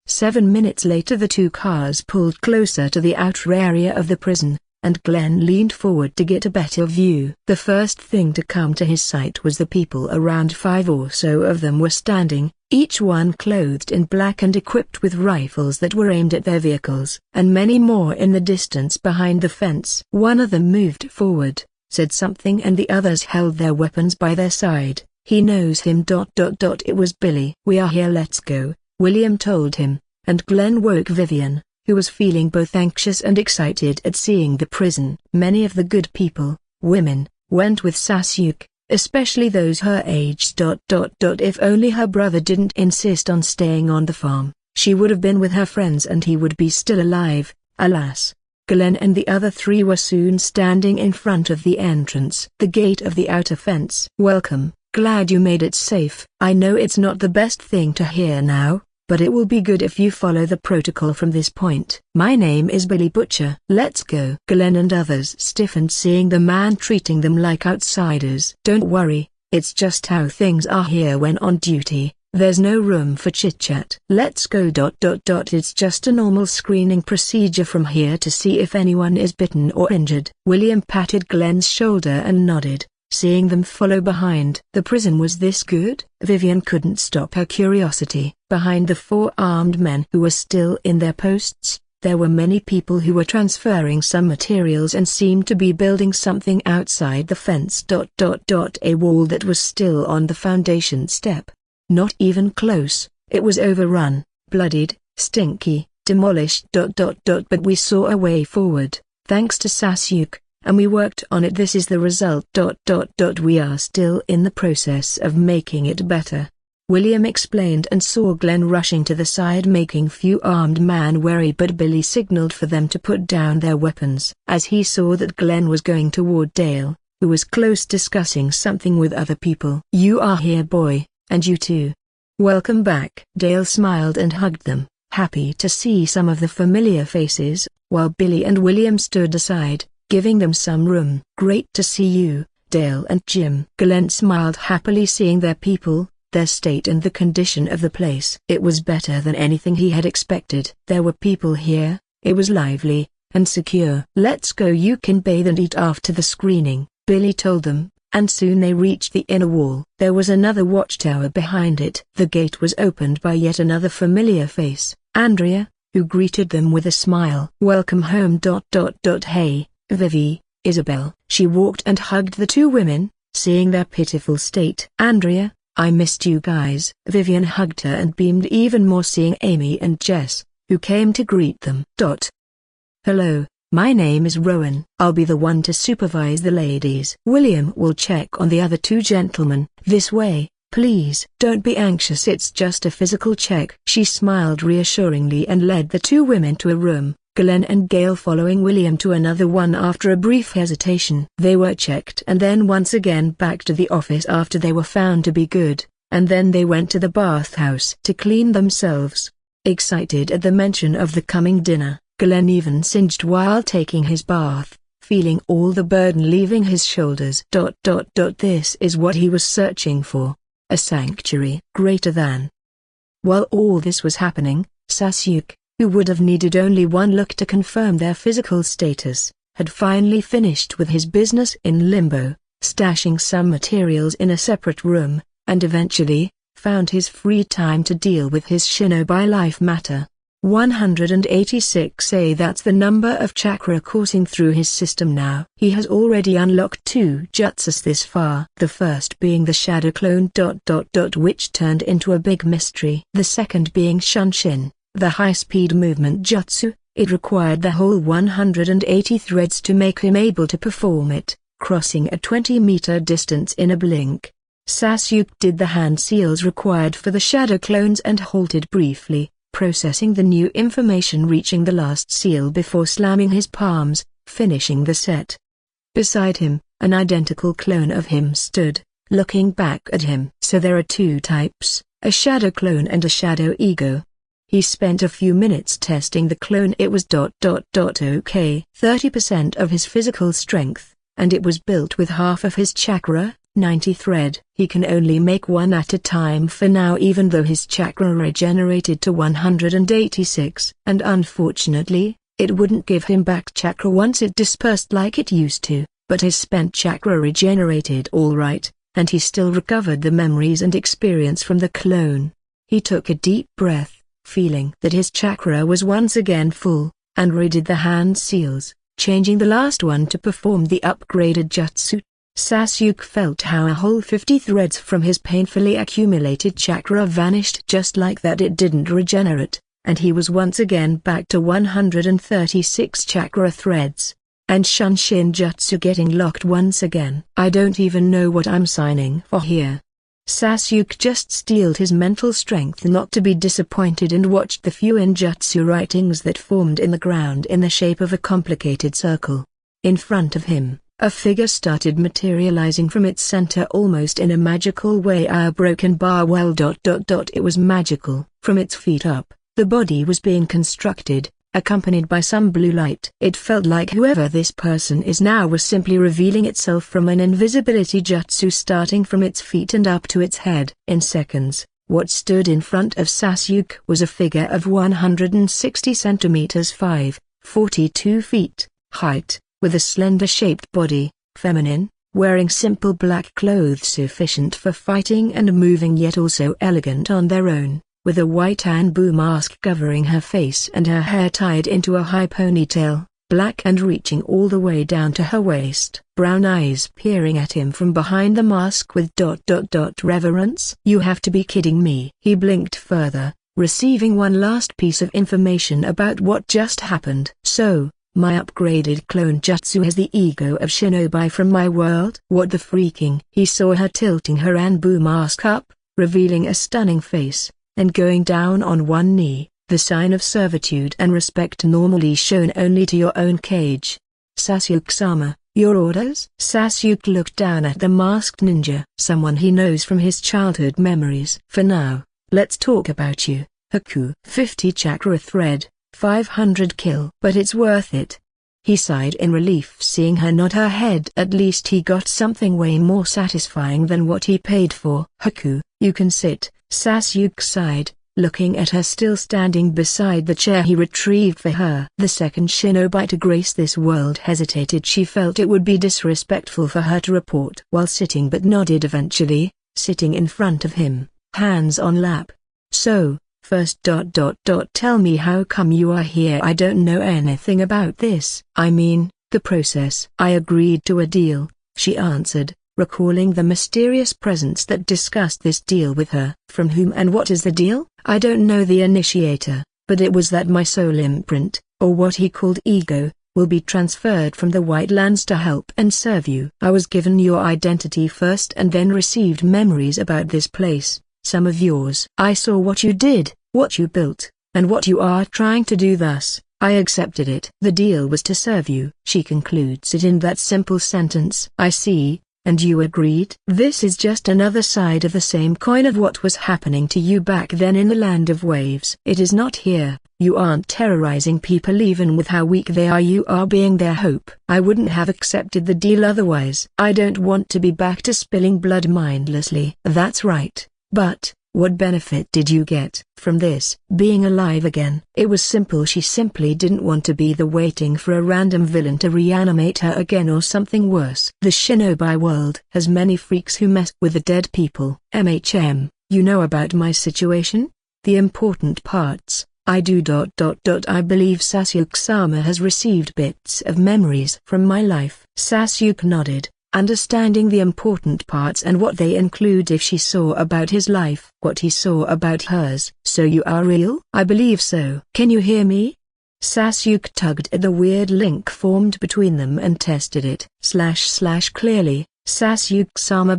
A: 7 minutes later the two cars pulled closer to the outer area of the prison, and Glenn leaned forward to get a better view. The first thing to come to his sight was the people. Around 5 or so of them were standing, each one clothed in black and equipped with rifles that were aimed at their vehicles, and many more in the distance behind the fence. One of them moved forward, said something, and the others held their weapons by their side. "He knows him. It was Billy." "We are here, let's go," William told him, and Glenn woke Vivian, who was feeling both anxious and excited at seeing the prison. Many of the good people, women, went with Sasuke, especially those her age. If only her brother didn't insist on staying on the farm, she would have been with her friends and he would be still alive. Alas, Glenn and the other three were soon standing in front of the entrance, the gate of the outer fence. "Welcome, glad you made it safe." "I know it's not the best thing to hear now, but it will be good if you follow the protocol from this point. My name is Billy Butcher." "Let's go." Glenn and others stiffened seeing the man treating them like outsiders. "Don't worry, it's just how things are here when on duty. There's no room for chit-chat." "Let's go. It's just a normal screening procedure from here to see if anyone is bitten or injured." William patted Glenn's shoulder and nodded, seeing them follow behind. The prison was this good? Vivian couldn't stop her curiosity. Behind the 4 armed men who were still in their posts, there were many people who were transferring some materials and seemed to be building something outside the fence. A wall that was still on the foundation step. Not even close. It was overrun, bloodied, stinky, demolished. But we saw a way forward, thanks to Sasuke, and we worked on it. This is the result. We are still in the process of making it better, William explained, and saw Glenn rushing to the side, making few armed men wary, but Billy signaled for them to put down their weapons. As he saw that Glenn was going toward Dale, who was close discussing something with other people. "You are here, boy, and you too. Welcome back." Dale smiled and hugged them, happy to see some of the familiar faces, while Billy and William stood aside, giving them some room. "Great to see you, Dale and Jim." Glenn smiled happily seeing their people, their state and the condition of the place. It was better than anything he had expected. There were people here, it was lively, and secure. "Let's go, you can bathe and eat after the screening," Billy told them, and soon they reached the inner wall. There was another watchtower behind it. The gate was opened by yet another familiar face, Andrea, who greeted them with a smile. "Welcome home. Hey, Vivi, Isabel." She walked and hugged the two women, seeing their pitiful state. "Andrea, I missed you guys." Vivian hugged her and beamed even more seeing Amy and Jess, who came to greet them. "Hello, my name is Rowan. I'll be the one to supervise the ladies. William will check on the other two gentlemen. This way, please." "Don't be anxious, it's just a physical check." She smiled reassuringly and led the two women to a room, Glenn and Gail following William to another one after a brief hesitation. They were checked and then once again back to the office after they were found to be good, and then they went to the bathhouse to clean themselves. Excited at the mention of the coming dinner, Glenn even singed while taking his bath, feeling all the burden leaving his shoulders. This is what he was searching for. A sanctuary greater than. While all this was happening, Sasuke, who would have needed only one look to confirm their physical status, had finally finished with his business in Limbo, stashing some materials in a separate room, and eventually, found his free time to deal with his shinobi life matter. 186A, that's the number of chakra coursing through his system now. He has already unlocked 2 jutsus this far. The first being the shadow clone ... which turned into a big mystery. The second being Shunshin, the high-speed movement jutsu. It required the whole 180 threads to make him able to perform it, crossing a 20-meter distance in a blink. Sasuke did the hand seals required for the shadow clones and halted briefly, processing the new information, reaching the last seal before slamming his palms, finishing the set. Beside him, an identical clone of him stood, looking back at him. So there are 2 types, a shadow clone and a shadow ego. He spent a few minutes testing the clone. It was ... okay, 30% of his physical strength, and it was built with half of his chakra, 90 thread. He can only make one at a time for now, even though his chakra regenerated to 186, and unfortunately, it wouldn't give him back chakra once it dispersed like it used to, but his spent chakra regenerated all right, and he still recovered the memories and experience from the clone. He took a deep breath, feeling that his chakra was once again full, and redid the hand seals, changing the last one to perform the upgraded jutsu. Sasuke felt how a whole 50 threads from his painfully accumulated chakra vanished just like that. It didn't regenerate, and he was once again back to 136 chakra threads. And Shunshin jutsu getting locked once again. I don't even know what I'm signing for here. Sasuke just steeled his mental strength not to be disappointed and watched the few ninjutsu writings that formed in the ground in the shape of a complicated circle. In front of him, a figure started materializing from its center almost in a magical way. A broken bar. Well ... it was magical. From its feet up, the body was being constructed, accompanied by some blue light. It felt like whoever this person is now was simply revealing itself from an invisibility jutsu starting from its feet and up to its head. In seconds, what stood in front of Sasuke was a figure of 160 centimeters 42 feet, height, with a slender-shaped body, feminine, wearing simple black clothes sufficient for fighting and moving yet also elegant on their own, with a white Anbu mask covering her face and her hair tied into a high ponytail, black and reaching all the way down to her waist. Brown eyes peering at him from behind the mask with ... reverence. "You have to be kidding me." He blinked further, receiving one last piece of information about what just happened. "So, my upgraded clone jutsu has the ego of shinobi from my world?" "What the freaking?" He saw her tilting her Anbu mask up, revealing a stunning face, and going down on one knee, the sign of servitude and respect normally shown only to your own cage. "Sasuke-sama, your orders?" Sasuke looked down at the masked ninja. Someone he knows from his childhood memories. "For now, let's talk about you, Haku." 50 chakra thread, 500 kill. "But it's worth it." He sighed in relief seeing her nod her head. At least he got something way more satisfying than what he paid for. "Haku, You can sit, Sasuke sighed, looking at her still standing beside the chair he retrieved for her. The second shinobi to grace this world hesitated. She felt it would be disrespectful for her to report while sitting, but nodded eventually, sitting in front of him, hands on lap. So, first tell me, how come you are here? I don't know anything about this. I mean, the process. I agreed to a deal, she answered, recalling the mysterious presence that discussed this deal with her. From whom and what is the deal? I don't know the initiator, but it was that my soul imprint, or what he called ego, will be transferred from the White Lands to help and serve you. I was given your identity first and then received memories about this place, some of yours. I saw what you did, what you built, and what you are trying to do, thus I accepted it. The deal was to serve you. She concludes it in that simple sentence. I see. And you agreed? This is just another side of the same coin of what was happening to you back then in the Land of Waves. It is not here. You aren't terrorizing people even with how weak they are. You are being their hope. I wouldn't have accepted the deal otherwise. I don't want to be back to spilling blood mindlessly. That's right. But what benefit did you get from this? Being alive again. It was simple. She simply didn't want to be the waiting for a random villain to reanimate her again or something worse. The shinobi world has many freaks who mess with the dead people. You know about my situation? The important parts. I do. I believe Sasuke-sama has received bits of memories from my life. Sasuke nodded, understanding the important parts and what they include. If she saw about his life, what he saw about hers. So you are real? I believe so. Can you hear me? Sasuke tugged at the weird link formed between them and tested it. Clearly, Sasuke-sama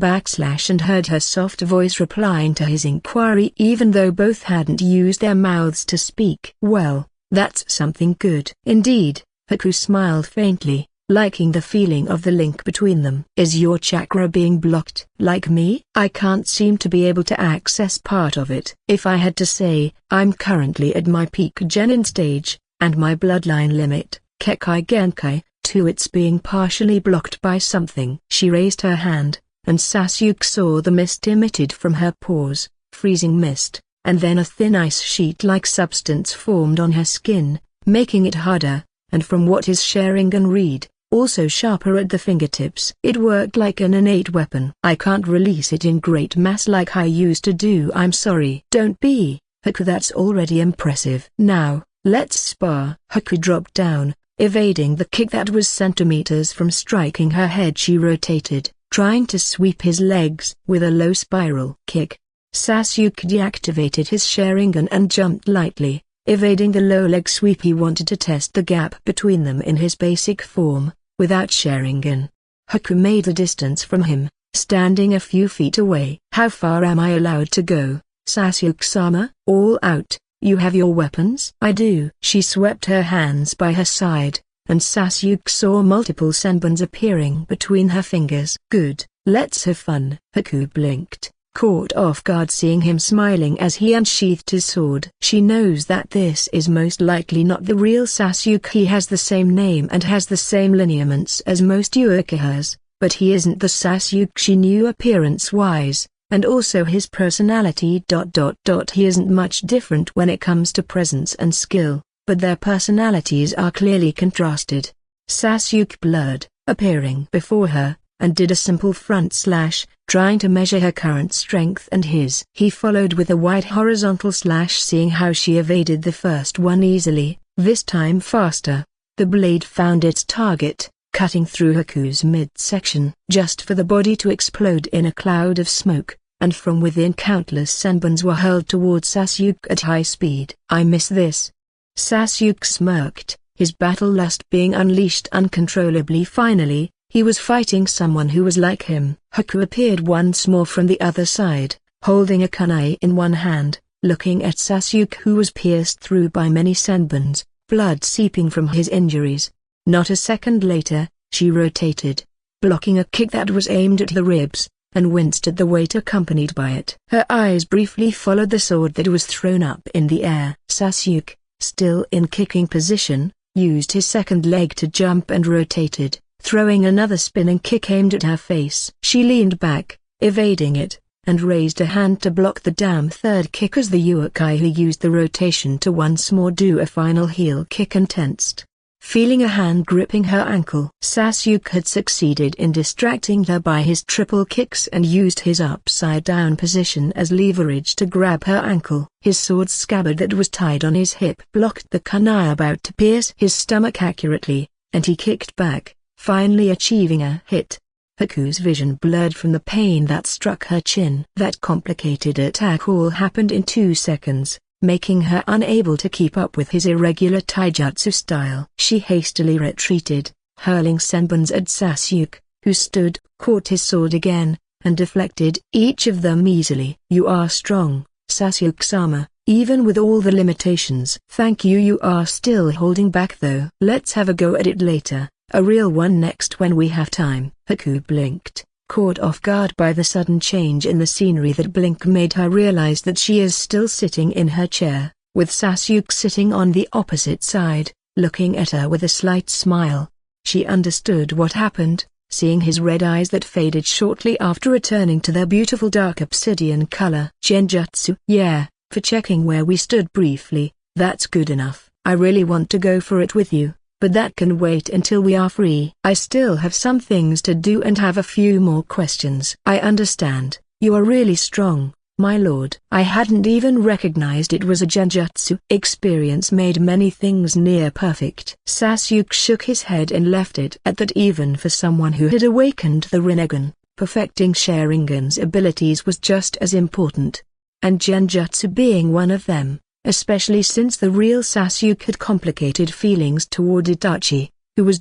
A: and heard her soft voice replying to his inquiry even though both hadn't used their mouths to speak. Well, that's something good. Indeed, Haku smiled faintly, liking the feeling of the link between them. Is your chakra being blocked? Like me? I can't seem to be able to access part of it. If I had to say, I'm currently at my peak genin stage, and my bloodline limit, Kekai Genkai, to it's being partially blocked by something. She raised her hand, and Sasuke saw the mist emitted from her pores, freezing mist, and then a thin ice sheet-like substance formed on her skin, making it harder, and from what his Sharingan read, also sharper at the fingertips. It worked like an innate weapon. I can't release it in great mass like I used to do. I'm sorry. Don't be, Haku. That's already impressive. Now, let's spar. Haku dropped down, evading the kick that was centimeters from striking her head. She rotated, trying to sweep his legs with a low spiral kick. Sasuke deactivated his Sharingan and jumped lightly, evading the low leg sweep. He wanted to test the gap between them in his basic form, without Sharingan. Haku made a distance from him, standing a few feet away. How far am I allowed to go, Sasuke-sama? All out. You have your weapons? I do. She swept her hands by her side, and Sasuke saw multiple senbons appearing between her fingers. Good, let's have fun. Haku blinked, caught off guard seeing him smiling as he unsheathed his sword. She knows that this is most likely not the real Sasuke. He has the same name and has the same lineaments as most Ukihas, but he isn't the Sasuke she knew appearance-wise. And also his personality. He isn't much different when it comes to presence and skill, but their personalities are clearly contrasted. Sasuke blurred, appearing before her, and did a simple front slash, trying to measure her current strength and his. He followed with a wide horizontal slash, seeing how she evaded the first one easily, this time faster. The blade found its target, cutting through Haku's midsection, just for the body to explode in a cloud of smoke. And from within countless senbons were hurled towards Sasuke at high speed. I miss this. Sasuke smirked, his battle lust being unleashed uncontrollably. Finally, he was fighting someone who was like him. Haku appeared once more from the other side, holding a kunai in one hand, looking at Sasuke, who was pierced through by many senbons, blood seeping from his injuries. Not a second later, she rotated, blocking a kick that was aimed at the ribs, and winced at the weight accompanied by it. Her eyes briefly followed the sword that was thrown up in the air. Sasuke, still in kicking position, used his second leg to jump and rotated, throwing another spinning kick aimed at her face. She leaned back, evading it, and raised a hand to block the damn third kick as the Urukai who used the rotation to once more do a final heel kick and tensed. Feeling a hand gripping her ankle. Sasuke had succeeded in distracting her by his triple kicks and used his upside-down position as leverage to grab her ankle. His sword scabbard that was tied on his hip blocked the kunai about to pierce his stomach accurately, and he kicked back, finally achieving a hit. Haku's vision blurred from the pain that struck her chin. That complicated attack all happened in 2 seconds, making her unable to keep up with his irregular taijutsu style. She hastily retreated, hurling senbons at Sasuke, who stood, caught his sword again, and deflected each of them easily. "You are strong, Sasuke-sama, even with all the limitations." "Thank you. You are still holding back though." "Let's have a go at it later, a real one next when we have time." Haku blinked, caught off guard by the sudden change in the scenery. That blink made her realize that she is still sitting in her chair, with Sasuke sitting on the opposite side, looking at her with a slight smile. She understood what happened, seeing his red eyes that faded shortly after returning to their beautiful dark obsidian color. "Genjutsu?" "Yeah, for checking where we stood briefly, that's good enough. I really want to go for it with you, but that can wait until we are free. I still have some things to do and have a few more questions." "I understand. You are really strong, my lord." "I hadn't even recognized it was a genjutsu." "Experience made many things near perfect." Sasuke shook his head and left it at that. Even for someone who had awakened the Rinnegan, perfecting Sharingan's abilities was just as important. And genjutsu being one of them, especially since the real Sasuke had complicated feelings toward Itachi, who was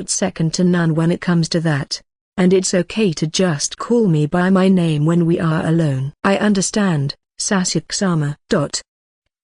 A: second to none when it comes to that. "And it's okay to just call me by my name when we are alone." "I understand, Sasuke-sama."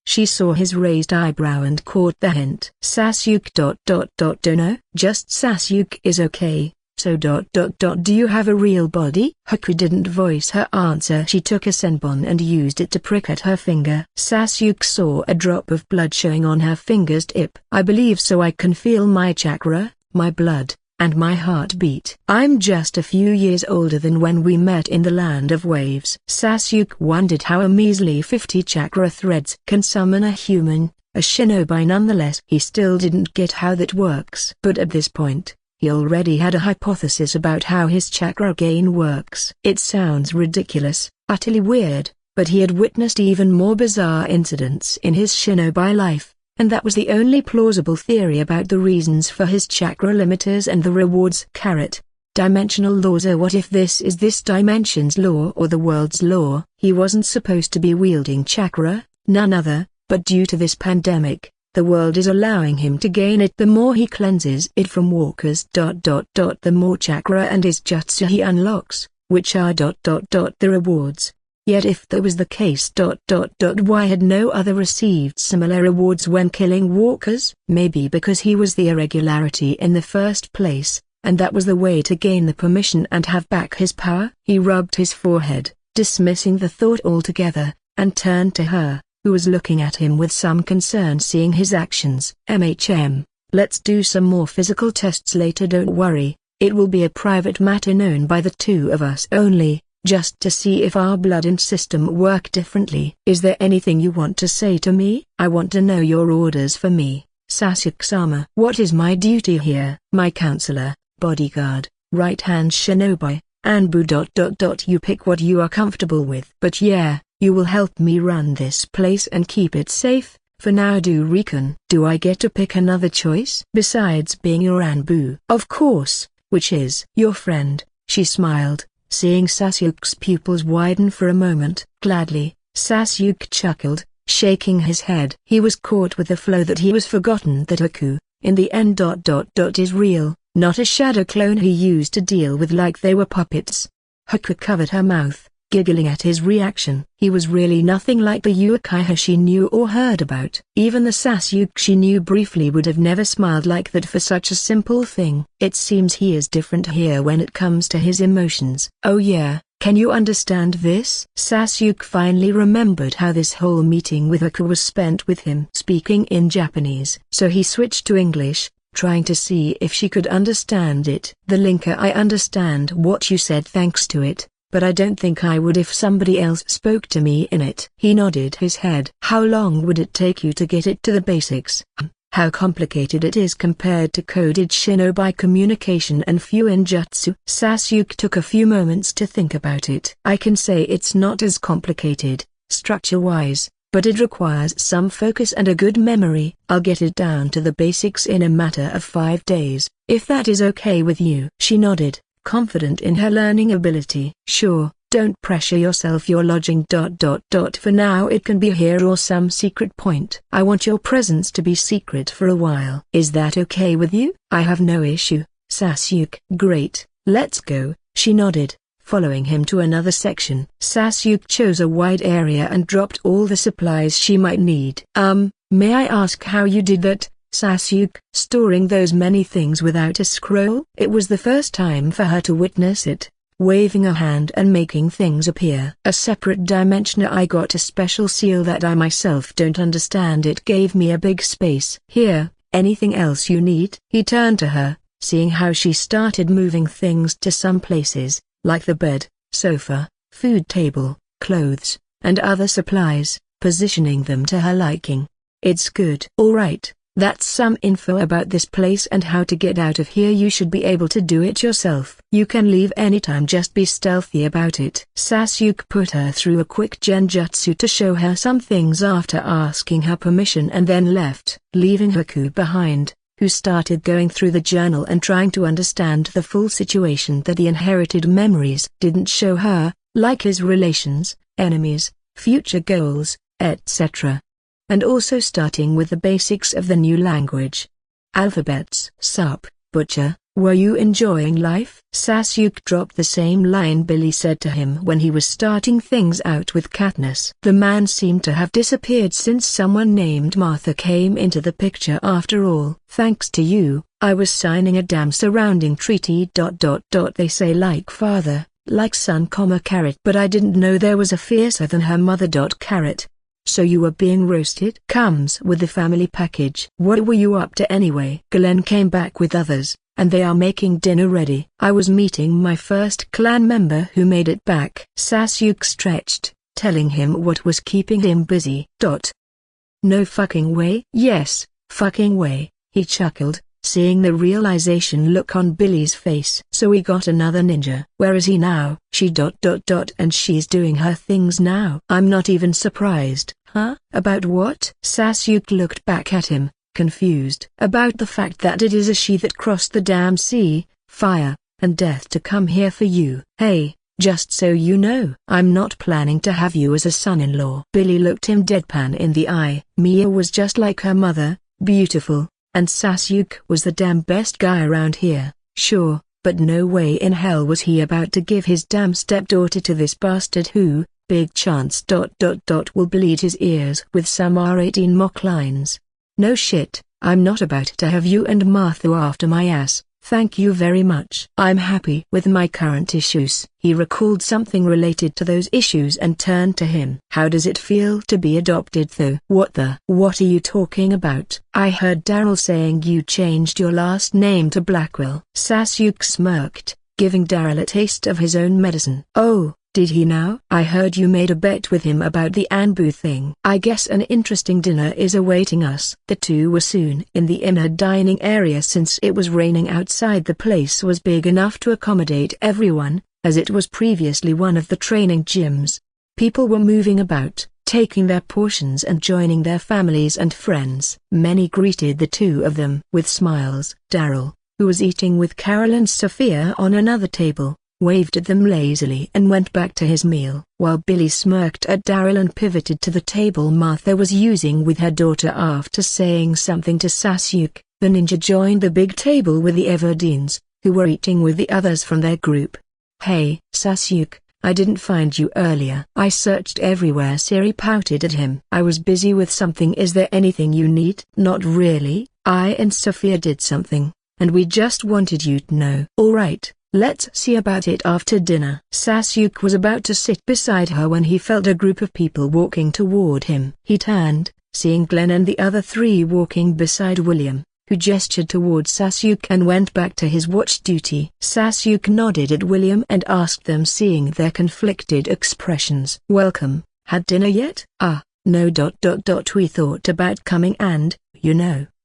A: She saw his raised eyebrow and caught the hint. "Sasuke Dono? Just Sasuke is okay. So do you have a real body?" Haku didn't voice her answer. She took a senbon and used it to prick at her finger. Sasuke saw a drop of blood showing on her finger's tip. "I believe so. I can feel my chakra, my blood, and my heartbeat. I'm just a few years older than when we met in the Land of Waves." Sasuke wondered how a measly 50 chakra threads can summon a human, a shinobi nonetheless. He still didn't get how that works. But at this point, he already had a hypothesis about how his chakra gain works. It sounds ridiculous, utterly weird, but he had witnessed even more bizarre incidents in his shinobi life, and that was the only plausible theory about the reasons for his chakra limiters and the rewards. Dimensional laws. What if this is this dimension's law or the world's law? He wasn't supposed to be wielding chakra, none other, but due to this pandemic, the world is allowing him to gain it. The more he cleanses it from walkers. The more chakra and his jutsu he unlocks, which are the rewards. Yet if that was the case. Why had no other received similar rewards when killing walkers? Maybe because he was the irregularity in the first place, and that was the way to gain the permission and have back his power. He rubbed his forehead, dismissing the thought altogether, and turned to her, who was looking at him with some concern seeing his actions. Let's do some more physical tests later. Don't worry, it will be a private matter known by the two of us only, just to see if our blood and system work differently." "Is there anything you want to say to me?" "I want to know your orders for me, Sasuke-sama." "What is my duty here?" "My counselor, bodyguard, right-hand shinobi, Anbu. You pick what you are comfortable with. But yeah, you will help me run this place and keep it safe, for now. Do recon. Do I get to pick another choice besides being your Anbu?" "Of course, which is your friend." She smiled, seeing Sasuke's pupils widen for a moment. "Gladly." Sasuke chuckled, shaking his head. He was caught with the flow that he was forgotten that Haku, in the end. Is real, not a shadow clone he used to deal with like they were puppets. Haku covered her mouth, giggling at his reaction. He was really nothing like the Uchiha she knew or heard about. Even the Sasuke she knew briefly would have never smiled like that for such a simple thing. It seems he is different here when it comes to his emotions. "Oh yeah, can you understand this?" Sasuke finally remembered how this whole meeting with Haku was spent with him speaking in Japanese. So he switched to English, trying to see if she could understand it. "The linker. I understand what you said. Thanks to it, but I don't think I would if somebody else spoke to me in it. He nodded his head. How long would it take you to get it to the basics? How complicated it is compared to coded shinobi communication and fuinjutsu. Sasuke took a few moments to think about it. I can say it's not as complicated, structure-wise, but it requires some focus and a good memory. I'll get it down to the basics in a matter of 5 days, if that is okay with you. She nodded, confident in her learning ability. Sure, don't pressure yourself. You're lodging ... For now it can be here or some secret point. I want your presence to be secret for a while. Is that okay with you? I have no issue, Sasuke. Great, let's go. She nodded, following him to another section. Sasuke chose a wide area and dropped all the supplies she might need. May I ask how you did that, Sasuke? Storing those many things without a scroll? It was the first time for her to witness it. Waving a hand and making things appear. A separate dimension. I got a special seal that I myself don't understand. It gave me a big space. Here, anything else you need? He turned to her, seeing how she started moving things to some places, like the bed, sofa, food table, clothes, and other supplies, positioning them to her liking. It's good. Alright, that's some info about this place and how to get out of here. You should be able to do it yourself. You can leave anytime, just be stealthy about it. Sasuke put her through a quick genjutsu to show her some things after asking her permission and then left, leaving Haku behind, who started going through the journal and trying to understand the full situation that the inherited memories didn't show her, like his relations, enemies, future goals, etc. And also starting with the basics of the new language. Alphabets. Sup, butcher, were you enjoying life? Sasuke dropped the same line Billy said to him when he was starting things out with Katniss. The man seemed to have disappeared since someone named Martha came into the picture. After all, thanks to you, I was signing a damn surrounding treaty. They say like father, like son, carrot. But I didn't know there was a fiercer than her mother. Carrot. So you were being roasted? Comes with the family package. What were you up to anyway? Glenn came back with others, and they are making dinner ready. I was meeting my first clan member who made it back. Sasuke stretched, telling him what was keeping him busy. No fucking way? Yes, fucking way, he chuckled, seeing the realization look on Billy's face. So we got another ninja. Where is he now? She ... and she's doing her things now. I'm not even surprised. Huh? About what? Sasuke looked back at him, confused. About the fact that it is a she that crossed the damn sea, fire, and death to come here for you. Hey, just so you know, I'm not planning to have you as a son-in-law. Billy looked him deadpan in the eye. Mia was just like her mother, beautiful, and Sasuke was the damn best guy around here, sure, but no way in hell was he about to give his damn stepdaughter to this bastard who, big chance ... will bleed his ears with some R18 mock lines. No shit, I'm not about to have you and Martha after my ass, thank you very much. I'm happy with my current issues. He recalled something related to those issues and turned to him. How does it feel to be adopted though? What are you talking about? I heard Daryl saying you changed your last name to Blackwell. Sasuke smirked, giving Daryl a taste of his own medicine. Oh, did he now? I heard you made a bet with him about the Anbu thing. I guess an interesting dinner is awaiting us. The two were soon in the inner dining area. Since it was raining outside, the place was big enough to accommodate everyone, as it was previously one of the training gyms. People were moving about, taking their portions and joining their families and friends. Many greeted the two of them with smiles. Daryl, who was eating with Carol and Sophia on another table, waved at them lazily and went back to his meal, while Billy smirked at Daryl and pivoted to the table Martha was using with her daughter. After saying something to Sasuke, the ninja joined the big table with the Everdines, who were eating with the others from their group. Hey, Sasuke, I didn't find you earlier. I searched everywhere. Siri pouted at him. I was busy with something. Is there anything you need? Not really, I and Sophia did something, and we just wanted you to know. Alright. Let's see about it after dinner. Sasuke was about to sit beside her when he felt a group of people walking toward him. He turned, seeing Glenn and the other three walking beside William, who gestured towards Sasuke and went back to his watch duty. Sasuke nodded at William and asked them, seeing their conflicted expressions. "Welcome, had dinner yet?" "Ah, no. We thought about coming and,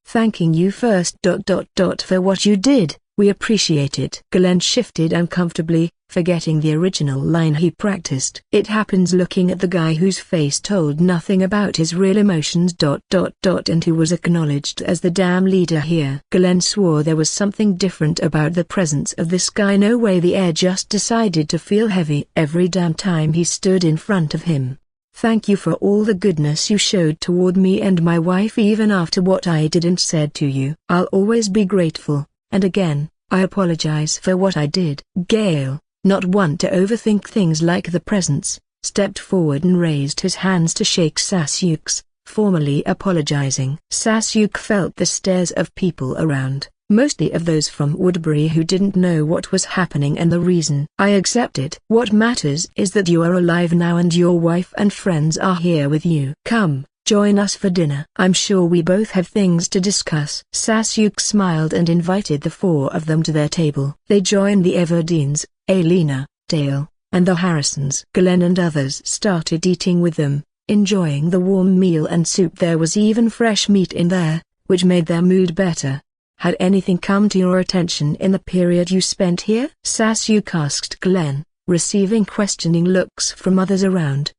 A: thanking you first. For what you did. We appreciate it." Glenn shifted uncomfortably, forgetting the original line he practiced. It happens, looking at the guy whose face told nothing about his real emotions. And who was acknowledged as the damn leader here. Glenn swore there was something different about the presence of this guy. No way, the air just decided to feel heavy every damn time he stood in front of him. "Thank you for all the goodness you showed toward me and my wife, even after what I did and said to you. I'll always be grateful. And again, I apologize for what I did." Gale, not one to overthink things like the presents, stepped forward and raised his hands to shake Sasuke's, formally apologizing. Sasuke felt the stares of people around, mostly of those from Woodbury who didn't know what was happening and the reason. "I accept it. What matters is that you are alive now and your wife and friends are here with you. Come, join us for dinner. I'm sure we both have things to discuss." Sasuke smiled and invited the four of them to their table. They joined the Everdeens, Alina, Dale, and the Harrisons. Glenn and others started eating with them, enjoying the warm meal and soup. There was even fresh meat in there, which made their mood better. "Had anything come to your attention in the period you spent here?" Sasuke asked Glenn, receiving questioning looks from others around.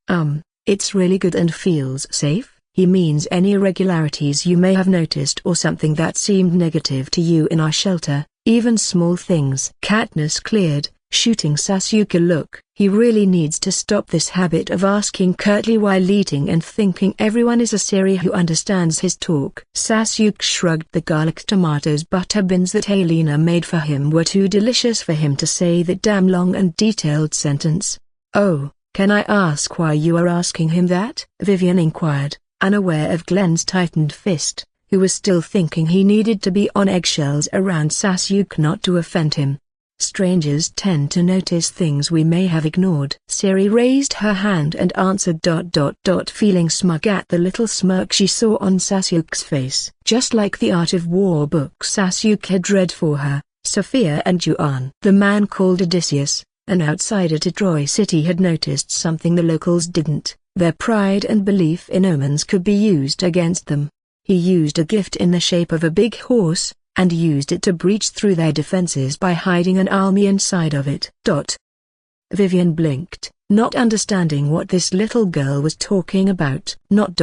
A: It's really good and feels safe." He means any irregularities you may have noticed or something that seemed negative to you in our shelter, even small things. Katniss cleared, shooting Sasuke a look. He really needs to stop this habit of asking curtly while eating and thinking everyone is a Siri who understands his talk. Sasuke shrugged. The garlic tomatoes butter beans that Helena made for him were too delicious for him to say that damn long and detailed sentence. "Oh, can I ask why you are asking him that?" Vivian inquired, unaware of Glenn's tightened fist, who was still thinking he needed to be on eggshells around Sasuke not to offend him. "Strangers tend to notice things we may have ignored." Siri raised her hand and answered, feeling smug at the little smirk she saw on Sasuke's face. Just like the Art of War book Sasuke had read for her, Sophia and Yuan. The man called Odysseus, an outsider to Troy City, had noticed something the locals didn't. Their pride and belief in omens could be used against them. He used a gift in the shape of a big horse, and used it to breach through their defenses by hiding an army inside of it. Vivian blinked, not understanding what this little girl was talking about. Not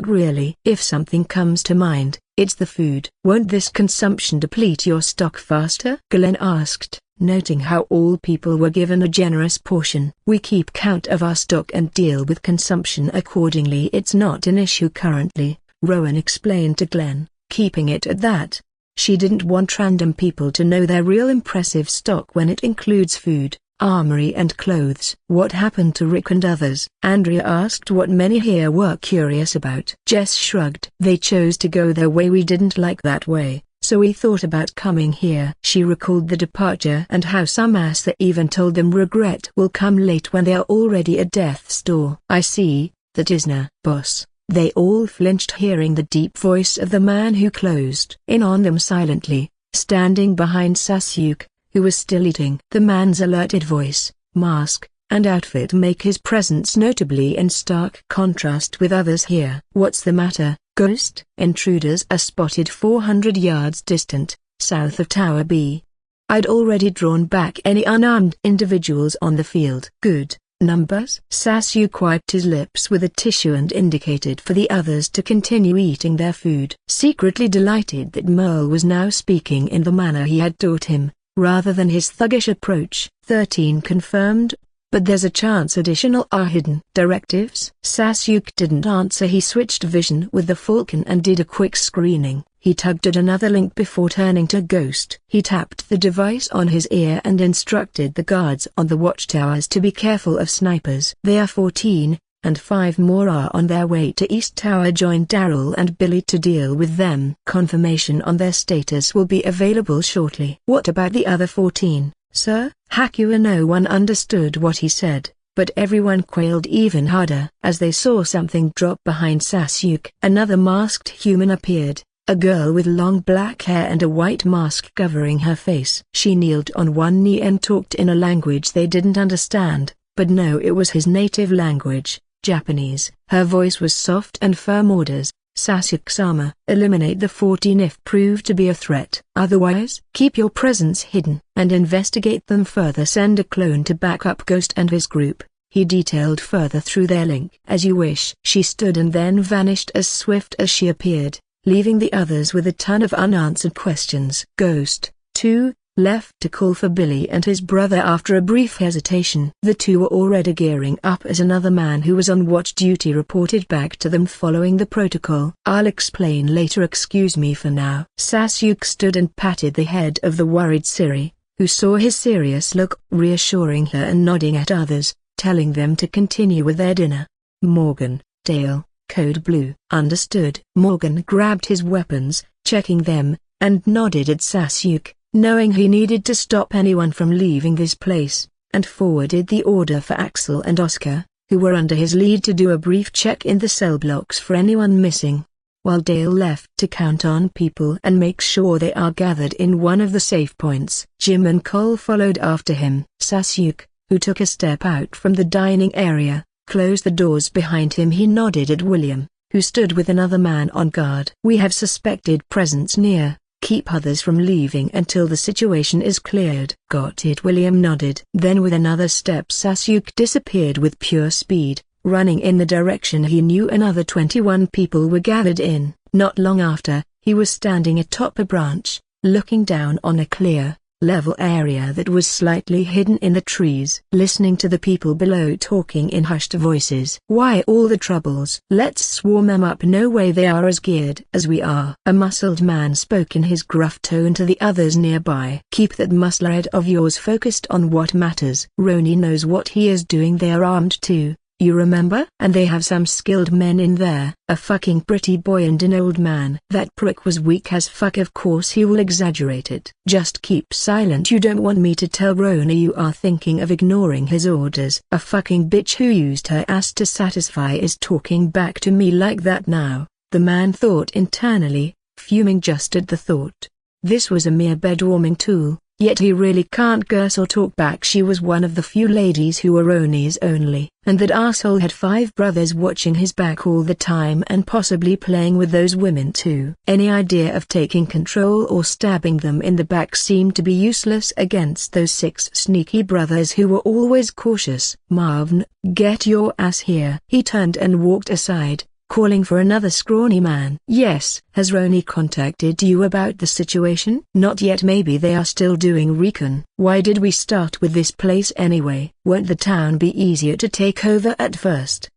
A: really. "If something comes to mind, it's the food." "Won't this consumption deplete your stock faster?" Glenn asked, noting how all people were given a generous portion. "We keep count of our stock and deal with consumption accordingly. It's not an issue currently," Rowan explained to Glenn, keeping it at that. She didn't want random people to know their real impressive stock when it includes food, armory and clothes. "What happened to Rick and others?" Andrea asked, what many here were curious about. Jess shrugged. "They chose to go their way. We didn't like that way, so we thought about coming here." She recalled the departure and how some master even told them regret will come late when they are already at death's door. "I see, that isn't, boss." They all flinched hearing the deep voice of the man who closed in on them silently, standing behind Sasuke, who was still eating. The man's alerted voice, mask, and outfit make his presence notably in stark contrast with others here. "What's the matter, Ghost?" "Intruders are spotted 400 yards distant, south of Tower B. I'd already drawn back any unarmed individuals on the field." "Good. Numbers?" Sasuke wiped his lips with a tissue and indicated for the others to continue eating their food. Secretly delighted that Merle was now speaking in the manner he had taught him, rather than his thuggish approach. 13 confirmed, but there's a chance additional are hidden. "Directives?" Sasuke didn't answer. He switched vision with the Falcon and did a quick screening. He tugged at another link before turning to Ghost. He tapped the device on his ear and instructed the guards on the watchtowers to be careful of snipers. "They are 14, and 5 more are on their way to East Tower." Joined Daryl and Billy to deal with them. "Confirmation on their status will be available shortly." "What about the other 14, sir?" Hakua. No one understood what he said, but everyone quailed even harder as they saw something drop behind Sasuke. Another masked human appeared, a girl with long black hair and a white mask covering her face. She kneeled on one knee and talked in a language they didn't understand, but no, it was his native language, Japanese. Her voice was soft and firm. Orders: Sasuke-sama, eliminate the 14 if proved to be a threat. Otherwise, keep your presence hidden and investigate them further. Send a clone to back up Ghost and his group. He detailed further through their link. As you wish. She stood and then vanished as swift as she appeared, leaving the others with a ton of unanswered questions. Ghost, too, left to call for Billy and his brother after a brief hesitation. The two were already gearing up as another man who was on watch duty reported back to them following the protocol. I'll explain later. Excuse me for now. Sasuke stood and patted the head of the worried Siri, who saw his serious look, reassuring her and nodding at others, telling them to continue with their dinner. Morgan, Dale, Code Blue. Understood. Morgan grabbed his weapons, checking them, and nodded at Sasuke, knowing he needed to stop anyone from leaving this place, and forwarded the order for Axel and Oscar, who were under his lead, to do a brief check in the cell blocks for anyone missing, while Dale left to count on people and make sure they are gathered in one of the safe points. Jim and Cole followed after him. Sasuke, who took a step out from the dining area, closed the doors behind him. He nodded at William, who stood with another man on guard. We have suspected presence near. Keep others from leaving until the situation is cleared. Got it. William nodded. Then with another step Sasuke disappeared with pure speed, running in the direction he knew another 21 people were gathered in. Not long after, he was standing atop a branch, looking down on a clear, level area that was slightly hidden in the trees, listening to the people below talking in hushed voices. Why all the troubles? Let's swarm them up. No way, they are as geared as we are. A muscled man spoke in his gruff tone to the others nearby. Keep that muscle head of yours focused on what matters. Roni knows what he is doing. They are armed too, you remember? And they have some skilled men in there. A fucking pretty boy and an old man. That prick was weak as fuck. Of course he will exaggerate it. Just keep silent. You don't want me to tell Roni you are thinking of ignoring his orders. A fucking bitch who used her ass to satisfy is talking back to me like that now, the man thought internally, fuming just at the thought. This was a mere bed-warming tool. Yet he really can't curse or talk back. She was one of the few ladies who were Roni's only, and that asshole had 5 brothers watching his back all the time and possibly playing with those women too. Any idea of taking control or stabbing them in the back seemed to be useless against those 6 sneaky brothers who were always cautious. Marvin, get your ass here. He turned and walked aside, calling for another scrawny man. Yes. Has Roni contacted you about the situation? Not yet. Maybe they are still doing recon. Why did we start with this place anyway? Won't the town be easier to take over at first,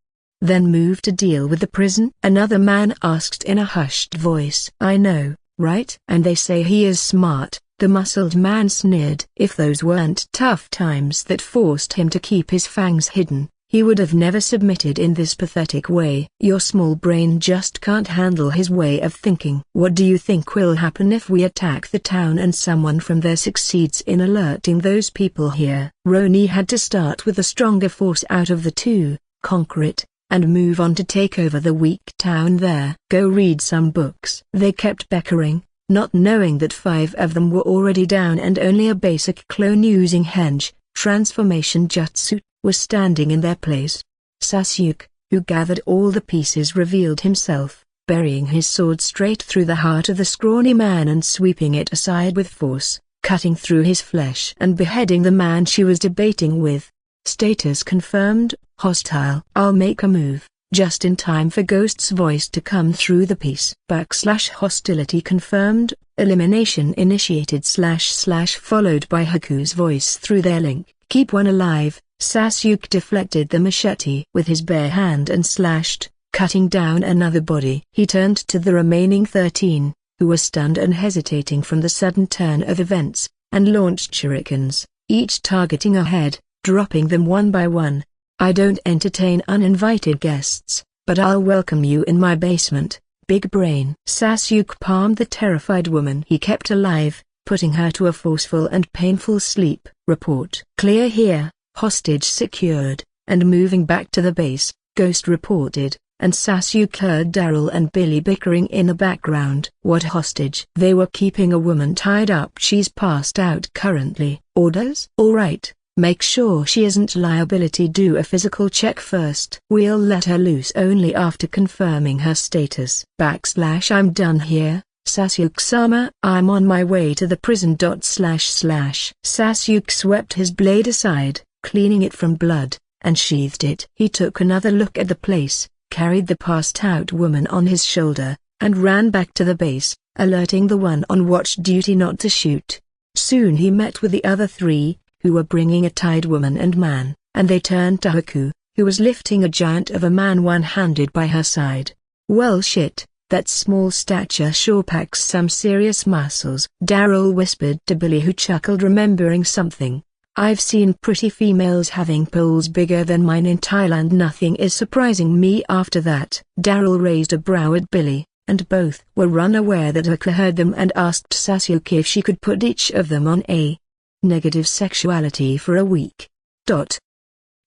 A: then move to deal with the prison? Another man asked in a hushed voice. I know, right? And they say he is smart. The muscled man sneered. If those weren't tough times that forced him to keep his fangs hidden, he would have never submitted in this pathetic way. Your small brain just can't handle his way of thinking. What do you think will happen if we attack the town and someone from there succeeds in alerting those people here? Roni had to start with the stronger force out of the two, conquer it, and move on to take over the weak town there. Go read some books. They kept bickering, not knowing that 5 of them were already down and only a basic clone using henge, transformation jutsu, was standing in their place. Sasuke, who gathered all the pieces, revealed himself, burying his sword straight through the heart of the scrawny man and sweeping it aside with force, cutting through his flesh and beheading the man she was debating with. Status confirmed, hostile. I'll make a move, just in time for Ghost's voice to come through the piece. /hostility confirmed, elimination initiated / followed by Haku's voice through their link. Keep one alive. Sasuke deflected the machete with his bare hand and slashed, cutting down another body. He turned to the remaining 13, who were stunned and hesitating from the sudden turn of events, and launched shurikens, each targeting a head, dropping them one by one. I don't entertain uninvited guests, but I'll welcome you in my basement, big brain. Sasuke palmed the terrified woman he kept alive, putting her to a forceful and painful sleep. Report. Clear here. Hostage secured, and moving back to the base, Ghost reported, and Sasuke heard Daryl and Billy bickering in the background. What hostage? They were keeping a woman tied up. She's passed out currently. Orders? Alright, make sure she isn't liability. Do a physical check first. We'll let her loose only after confirming her status. I'm done here, Sasuke-sama. I'm on my way to the prison. Sasuke swept his blade aside, cleaning it from blood, and sheathed it. He took another look at the place, carried the passed-out woman on his shoulder, and ran back to the base, alerting the one on watch duty not to shoot. Soon he met with the other three, who were bringing a tied woman and man, and they turned to Haku, who was lifting a giant of a man one-handed by her side. Well shit, that small stature sure packs some serious muscles. Daryl whispered to Billy, who chuckled remembering something. I've seen pretty females having poles bigger than mine in Thailand. Nothing is surprising me after that. Daryl raised a brow at Billy, and both were unaware that Haku heard them and asked Sasuke if she could put each of them on a negative sexuality for a week.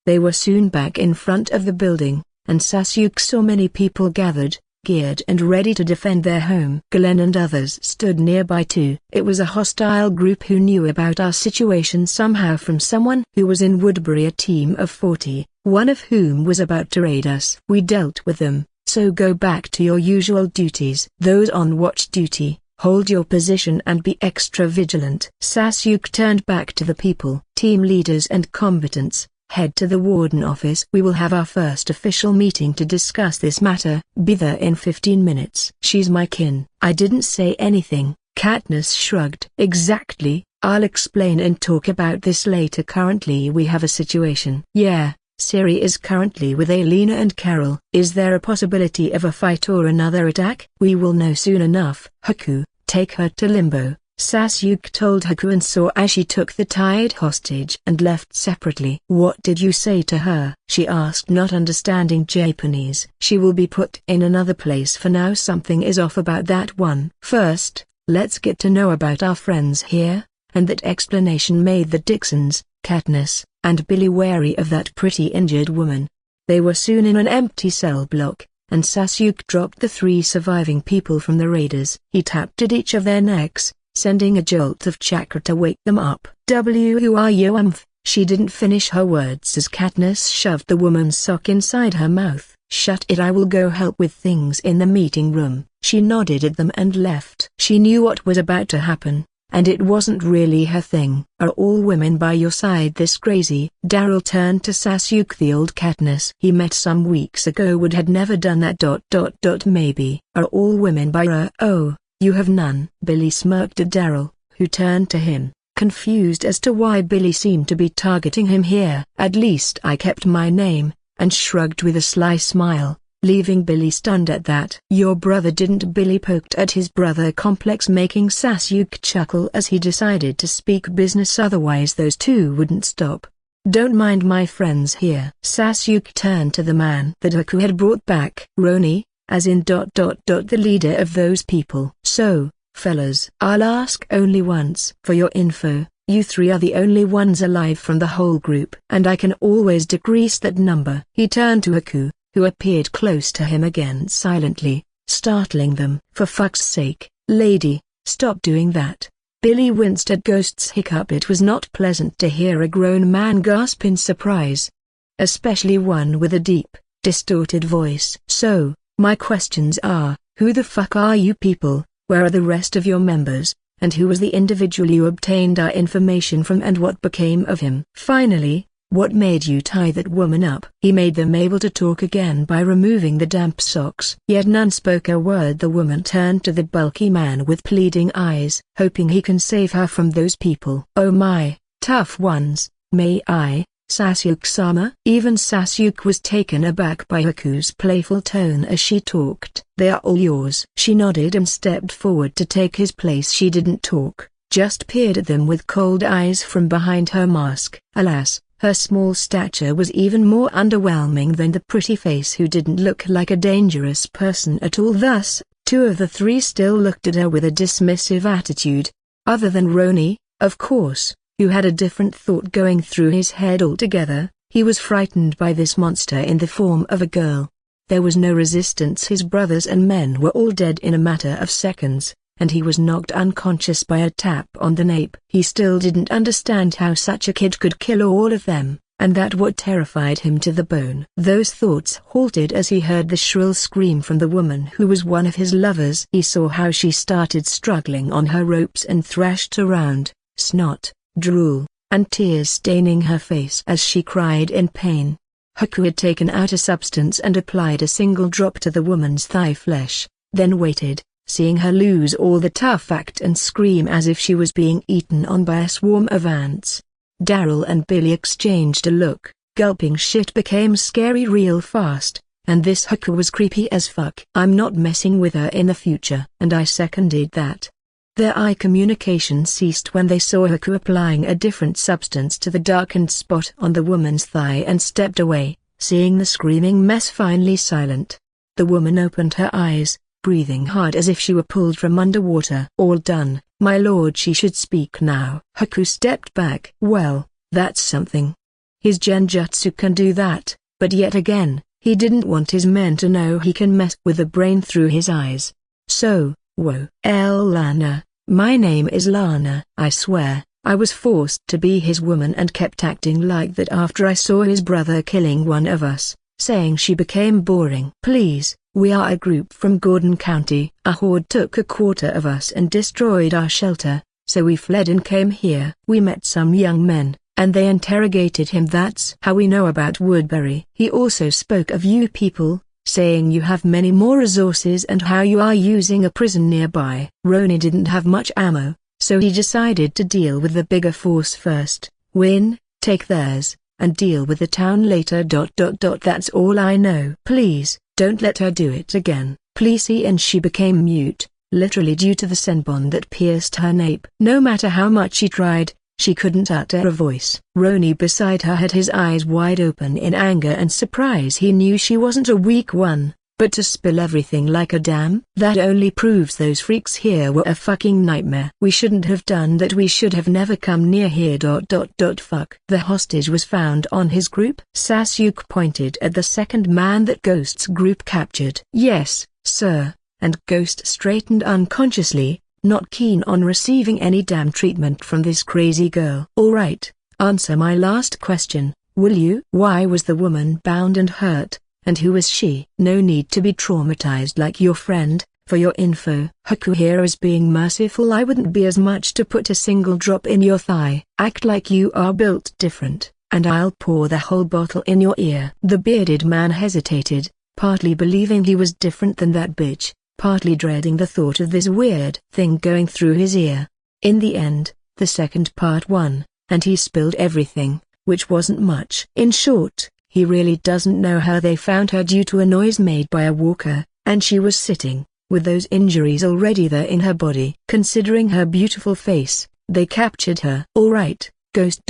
A: They were soon back in front of the building, and Sasuke saw many people gathered, geared and ready to defend their home. Glenn and others stood nearby too. It was a hostile group who knew about our situation somehow from someone who was in Woodbury, a team of 40, one of whom was about to raid us. We dealt with them, so go back to your usual duties. Those on watch duty, hold your position and be extra vigilant. Sasuke turned back to the people. Team leaders and combatants, head to the warden office. We will have our first official meeting to discuss this matter. Be there in 15 minutes. She's my kin. I didn't say anything. Katniss shrugged. Exactly, I'll explain and talk about this later. Currently we have a situation. Yeah, Siri is currently with Alina and Carol. Is there a possibility of a fight or another attack? We will know soon enough. Haku, take her to Limbo, Sasuke told Haku, and saw as she took the tied hostage and left separately. What did you say to her? She asked, not understanding Japanese. She will be put in another place for now. Something is off about that one. First, let's get to know about our friends here, and that explanation made the Dixons, Katniss, and Billy wary of that pretty injured woman. They were soon in an empty cell block, and Sasuke dropped the 3 surviving people from the raiders. He tapped at each of their necks, sending a jolt of chakra to wake them up. Who are you? She didn't finish her words as Katniss shoved the woman's sock inside her mouth. Shut it. I will go help with things in the meeting room. She nodded at them and left. She knew what was about to happen, and it wasn't really her thing. Are all women by your side this crazy? Daryl turned to Sasuke. The old Katniss he met some weeks ago had never done that. Maybe. Are all women by her? Oh, you have none. Billy smirked at Daryl, who turned to him, confused as to why Billy seemed to be targeting him here. At least I kept my name, and shrugged with a sly smile, leaving Billy stunned at that. Your brother didn't. Billy poked at his brother complex, making Sasuke chuckle as he decided to speak business, otherwise those two wouldn't stop. Don't mind my friends here. Sasuke turned to the man that Haku had brought back. Roni, as in the leader of those people. So, fellas, I'll ask only once. For your info, you 3 are the only ones alive from the whole group, and I can always decrease that number. He turned to Haku, who appeared close to him again silently, startling them. For fuck's sake, lady, stop doing that. Billy winced at Ghost's hiccup. It was not pleasant to hear a grown man gasp in surprise, especially one with a deep, distorted voice. So, my questions are, who the fuck are you people, where are the rest of your members, and who was the individual you obtained our information from, and what became of him? Finally, what made you tie that woman up? He made them able to talk again by removing the damp socks. Yet none spoke a word. The woman turned to the bulky man with pleading eyes, hoping he can save her from those people. Oh my, tough ones, may I? Sasuke-sama? Even Sasuke was taken aback by Haku's playful tone as she talked. They are all yours. She nodded and stepped forward to take his place. She didn't talk, just peered at them with cold eyes from behind her mask. Alas, her small stature was even more underwhelming than the pretty face, who didn't look like a dangerous person at all. Thus, 2 of the 3 still looked at her with a dismissive attitude, other than Roni, of course, who had a different thought going through his head altogether. He was frightened by this monster in the form of a girl. There was no resistance. His brothers and men were all dead in a matter of seconds, and he was knocked unconscious by a tap on the nape. He still didn't understand how such a kid could kill all of them, and that what terrified him to the bone. Those thoughts halted as he heard the shrill scream from the woman who was one of his lovers. He saw how she started struggling on her ropes and thrashed around, snot, drool, and tears staining her face as she cried in pain. Haku had taken out a substance and applied a single drop to the woman's thigh flesh, then waited, seeing her lose all the tough act and scream as if she was being eaten on by a swarm of ants. Daryl and Billy exchanged a look. Gulping shit became scary real fast, and this Haku was creepy as fuck. I'm not messing with her in the future. And I seconded that. Their eye communication ceased when they saw Haku applying a different substance to the darkened spot on the woman's thigh and stepped away, seeing the screaming mess finally silent. The woman opened her eyes, breathing hard as if she were pulled from underwater. All done, my lord. She should speak now. Haku stepped back. Well, that's something. His genjutsu can do that, but yet again, he didn't want his men to know he can mess with the brain through his eyes. So, whoa. Lana, my name is Lana. I swear, I was forced to be his woman and kept acting like that after I saw his brother killing one of us, saying she became boring. Please, we are a group from Gordon County. A horde took a quarter of us and destroyed our shelter, so we fled and came here. We met some young men, and they interrogated him. That's how we know about Woodbury. He also spoke of you people, saying you have many more resources and how you are using a prison nearby. Roni didn't have much ammo, so he decided to deal with the bigger force first, win, take theirs, and deal with the town later. That's all I know. Please, don't let her do it again. Please. And she became mute, literally due to the senbon that pierced her nape. No matter how much she tried, she couldn't utter a voice. Roni beside her had his eyes wide open in anger and surprise. He knew she wasn't a weak one, but to spill everything like a dam? That only proves those freaks here were a fucking nightmare. We shouldn't have done that. We should have never come near here. Fuck. The hostage was found on his group? Sasuke pointed at the second man that Ghost's group captured. Yes, sir, and Ghost straightened unconsciously, not keen on receiving any damn treatment from this crazy girl. Alright, answer my last question, will you? Why was the woman bound and hurt, and who is she? No need to be traumatized like your friend. For your info, Haku here is being merciful. I wouldn't be as much to put a single drop in your thigh. Act like you are built different, and I'll pour the whole bottle in your ear. The bearded man hesitated, partly believing he was different than that bitch, partly dreading the thought of this weird thing going through his ear. In the end, the second part won, and he spilled everything, which wasn't much. In short, he really doesn't know how they found her due to a noise made by a walker, and she was sitting, with those injuries already there in her body. Considering her beautiful face, they captured her. Alright, Ghost.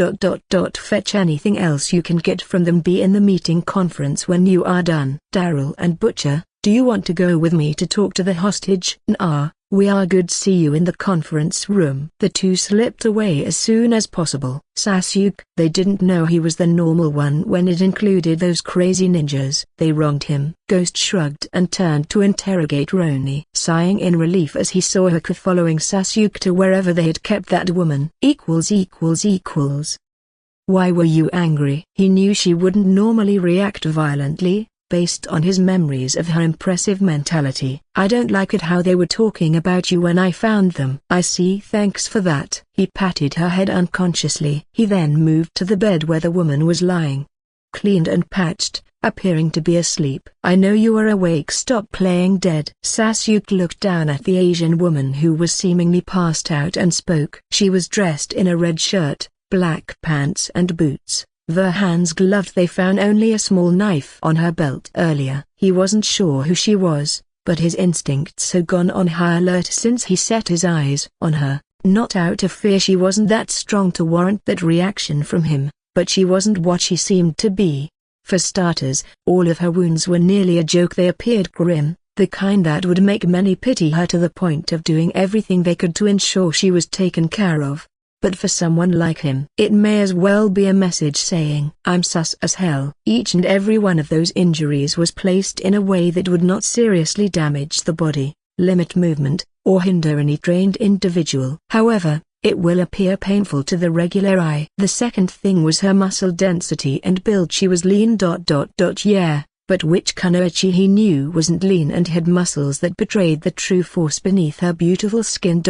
A: Fetch anything else you can get from them. Be in the meeting conference when you are done. Daryl and Butcher, do you want to go with me to talk to the hostage? Nah, we are good. See you in the conference room. The two slipped away as soon as possible. Sasuke. They didn't know he was the normal one when it included those crazy ninjas. They wronged him. Ghost shrugged and turned to interrogate Roni, sighing in relief as he saw Haku following Sasuke to wherever they had kept that woman. Why were you angry? He knew she wouldn't normally react violently, based on his memories of her impressive mentality. I don't like it how they were talking about you when I found them. I see. Thanks for that. He patted her head unconsciously. He then moved to the bed where the woman was lying, cleaned and patched, appearing to be asleep. I know you are awake. Stop playing dead. Sasuke looked down at the Asian woman who was seemingly passed out and spoke. She was dressed in a red shirt, black pants and boots. Her hands gloved. They found only a small knife on her belt earlier. He wasn't sure who she was, but his instincts had gone on high alert since he set his eyes on her. Not out of fear. She wasn't that strong to warrant that reaction from him, but she wasn't what she seemed to be. For starters, all of her wounds were nearly a joke. They appeared grim, the kind that would make many pity her to the point of doing everything they could to ensure she was taken care of. but for someone like him it may as well be a message saying, "I'm sus as hell." Each and every one of those injuries was placed in a way that would not seriously damage the body, limit movement, or hinder any trained individual. However, it will appear painful to the regular eye. The second thing was her muscle density and build. She was lean. Yeah, but which Kunoichi he knew wasn't lean and had muscles that betrayed the true force beneath her beautiful skin.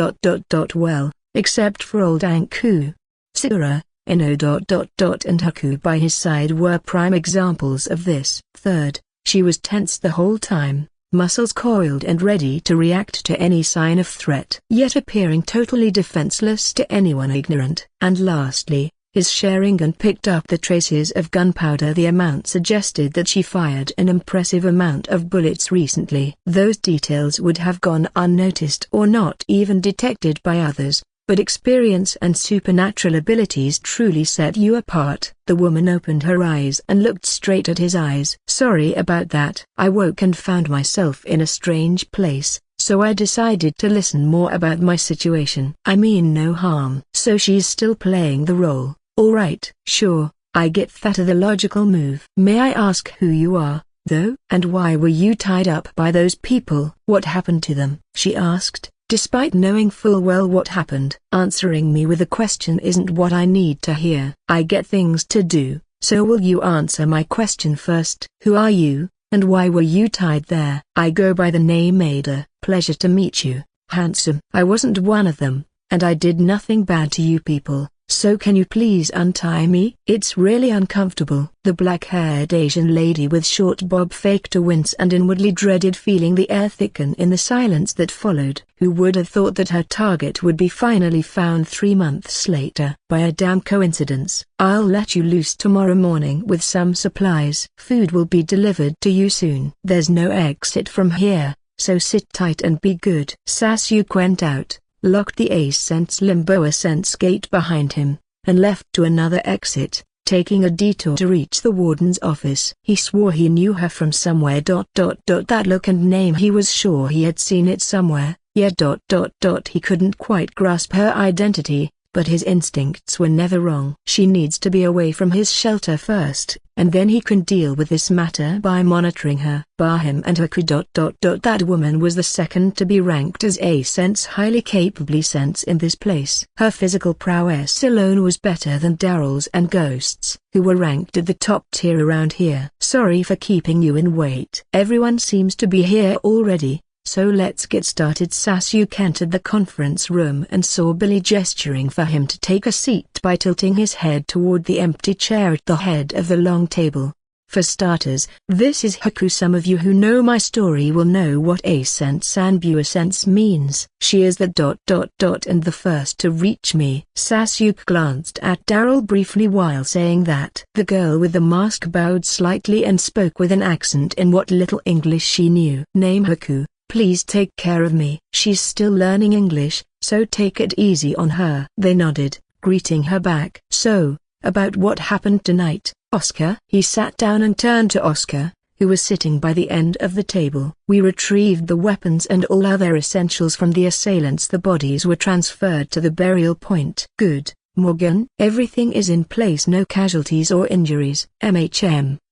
A: Well, except for old Anku. Sakura, Ino. And Haku by his side were prime examples of this. Third, she was tense the whole time, muscles coiled and ready to react to any sign of threat, yet appearing totally defenseless to anyone ignorant. And lastly, his Sharingan picked up the traces of gunpowder. The amount suggested that she fired an impressive amount of bullets recently. Those details would have gone unnoticed or not even detected by others, but experience and supernatural abilities truly set you apart. The woman opened her eyes and looked straight at his eyes. "Sorry about that. I woke and found myself in a strange place, so I decided to listen more about my situation. I mean no harm." So she's still playing the role. "All right, sure, I get that. The logical move. May I ask who you are, though? And why were you tied up by those people? What happened to them?" she asked, despite knowing full well what happened. "Answering me with a question isn't what I need to hear. I get things to do, so will you answer my question first? Who are you, and why were you tied there?" "I go by the name Ada. Pleasure to meet you, handsome." "I wasn't one of them, and I did nothing bad to you people. So can you please untie me? It's really uncomfortable." The black-haired Asian lady with short bob faked a wince and inwardly dreaded feeling the air thicken in the silence that followed. Who would have thought that her target would be finally found 3 months later? By a damn coincidence. "I'll let you loose tomorrow morning with some supplies. Food will be delivered to you soon. There's no exit from here, so sit tight and be good." Sasuke went out, locked the Ascent's Limbo Ascent's gate behind him, and left to another exit, taking a detour to reach the warden's office. He swore he knew her from somewhere. That look and name, he was sure he had seen it somewhere, yet he couldn't quite grasp her identity, but his instincts were never wrong. She needs to be away from his shelter first, and then he can deal with this matter by monitoring her. Bar him and Haku. That woman was the second to be ranked as a highly capable sense in this place. Her physical prowess alone was better than Daryl's and Ghost's, who were ranked at the top tier around here. "Sorry for keeping you in wait. Everyone seems to be here already, so let's get started." Sasuke entered the conference room and saw Billy gesturing for him to take a seat by tilting his head toward the empty chair at the head of the long table. "For starters, this is Haku. Some of you who know my story will know what Ascent and Buascent means. She is the and the first to reach me." Sasuke glanced at Daryl briefly while saying that. The girl with the mask bowed slightly and spoke with an accent in what little English she knew. "Name Haku. Please take care of me." "She's still learning English, so take it easy on her." They nodded, greeting her back. "So, about what happened tonight, Oscar?" He sat down and turned to Oscar, who was sitting by the end of the table. "We retrieved the weapons and all other essentials from the assailants. The bodies were transferred to the burial point." "Good, Morgan." "Everything is in place. No casualties or injuries."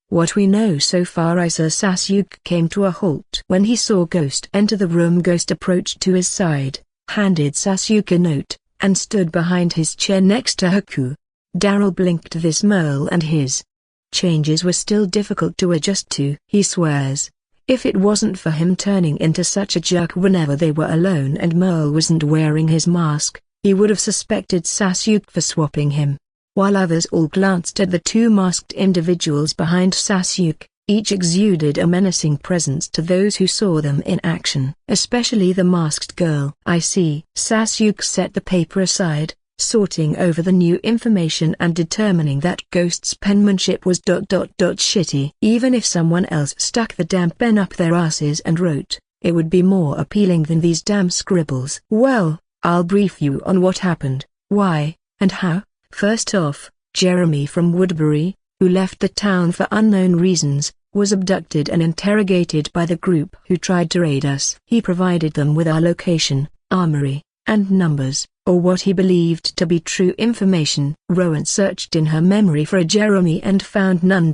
A: "What we know so far." Sasuke came to a halt when he saw Ghost enter the room. Ghost approached to his side, handed Sasuke a note, and stood behind his chair next to Haku. Daryl blinked. This Merle and his changes were still difficult to adjust to. He swears, if it wasn't for him turning into such a jerk whenever they were alone and Merle wasn't wearing his mask, he would have suspected Sasuke for swapping him. While others all glanced at the two masked individuals behind Sasuke, each exuded a menacing presence to those who saw them in action, especially the masked girl. "I see." Sasuke set the paper aside, sorting over the new information and determining that Ghost's penmanship was shitty. Even if someone else stuck the damn pen up their asses and wrote, it would be more appealing than these damn scribbles. "Well, I'll brief you on what happened, why, and how." First off, Jeremy from Woodbury, who left the town for unknown reasons, was abducted and interrogated by the group who tried to raid us. He provided them with our location, armory, and numbers, or what he believed to be true information. Rowan searched in her memory for a Jeremy and found none.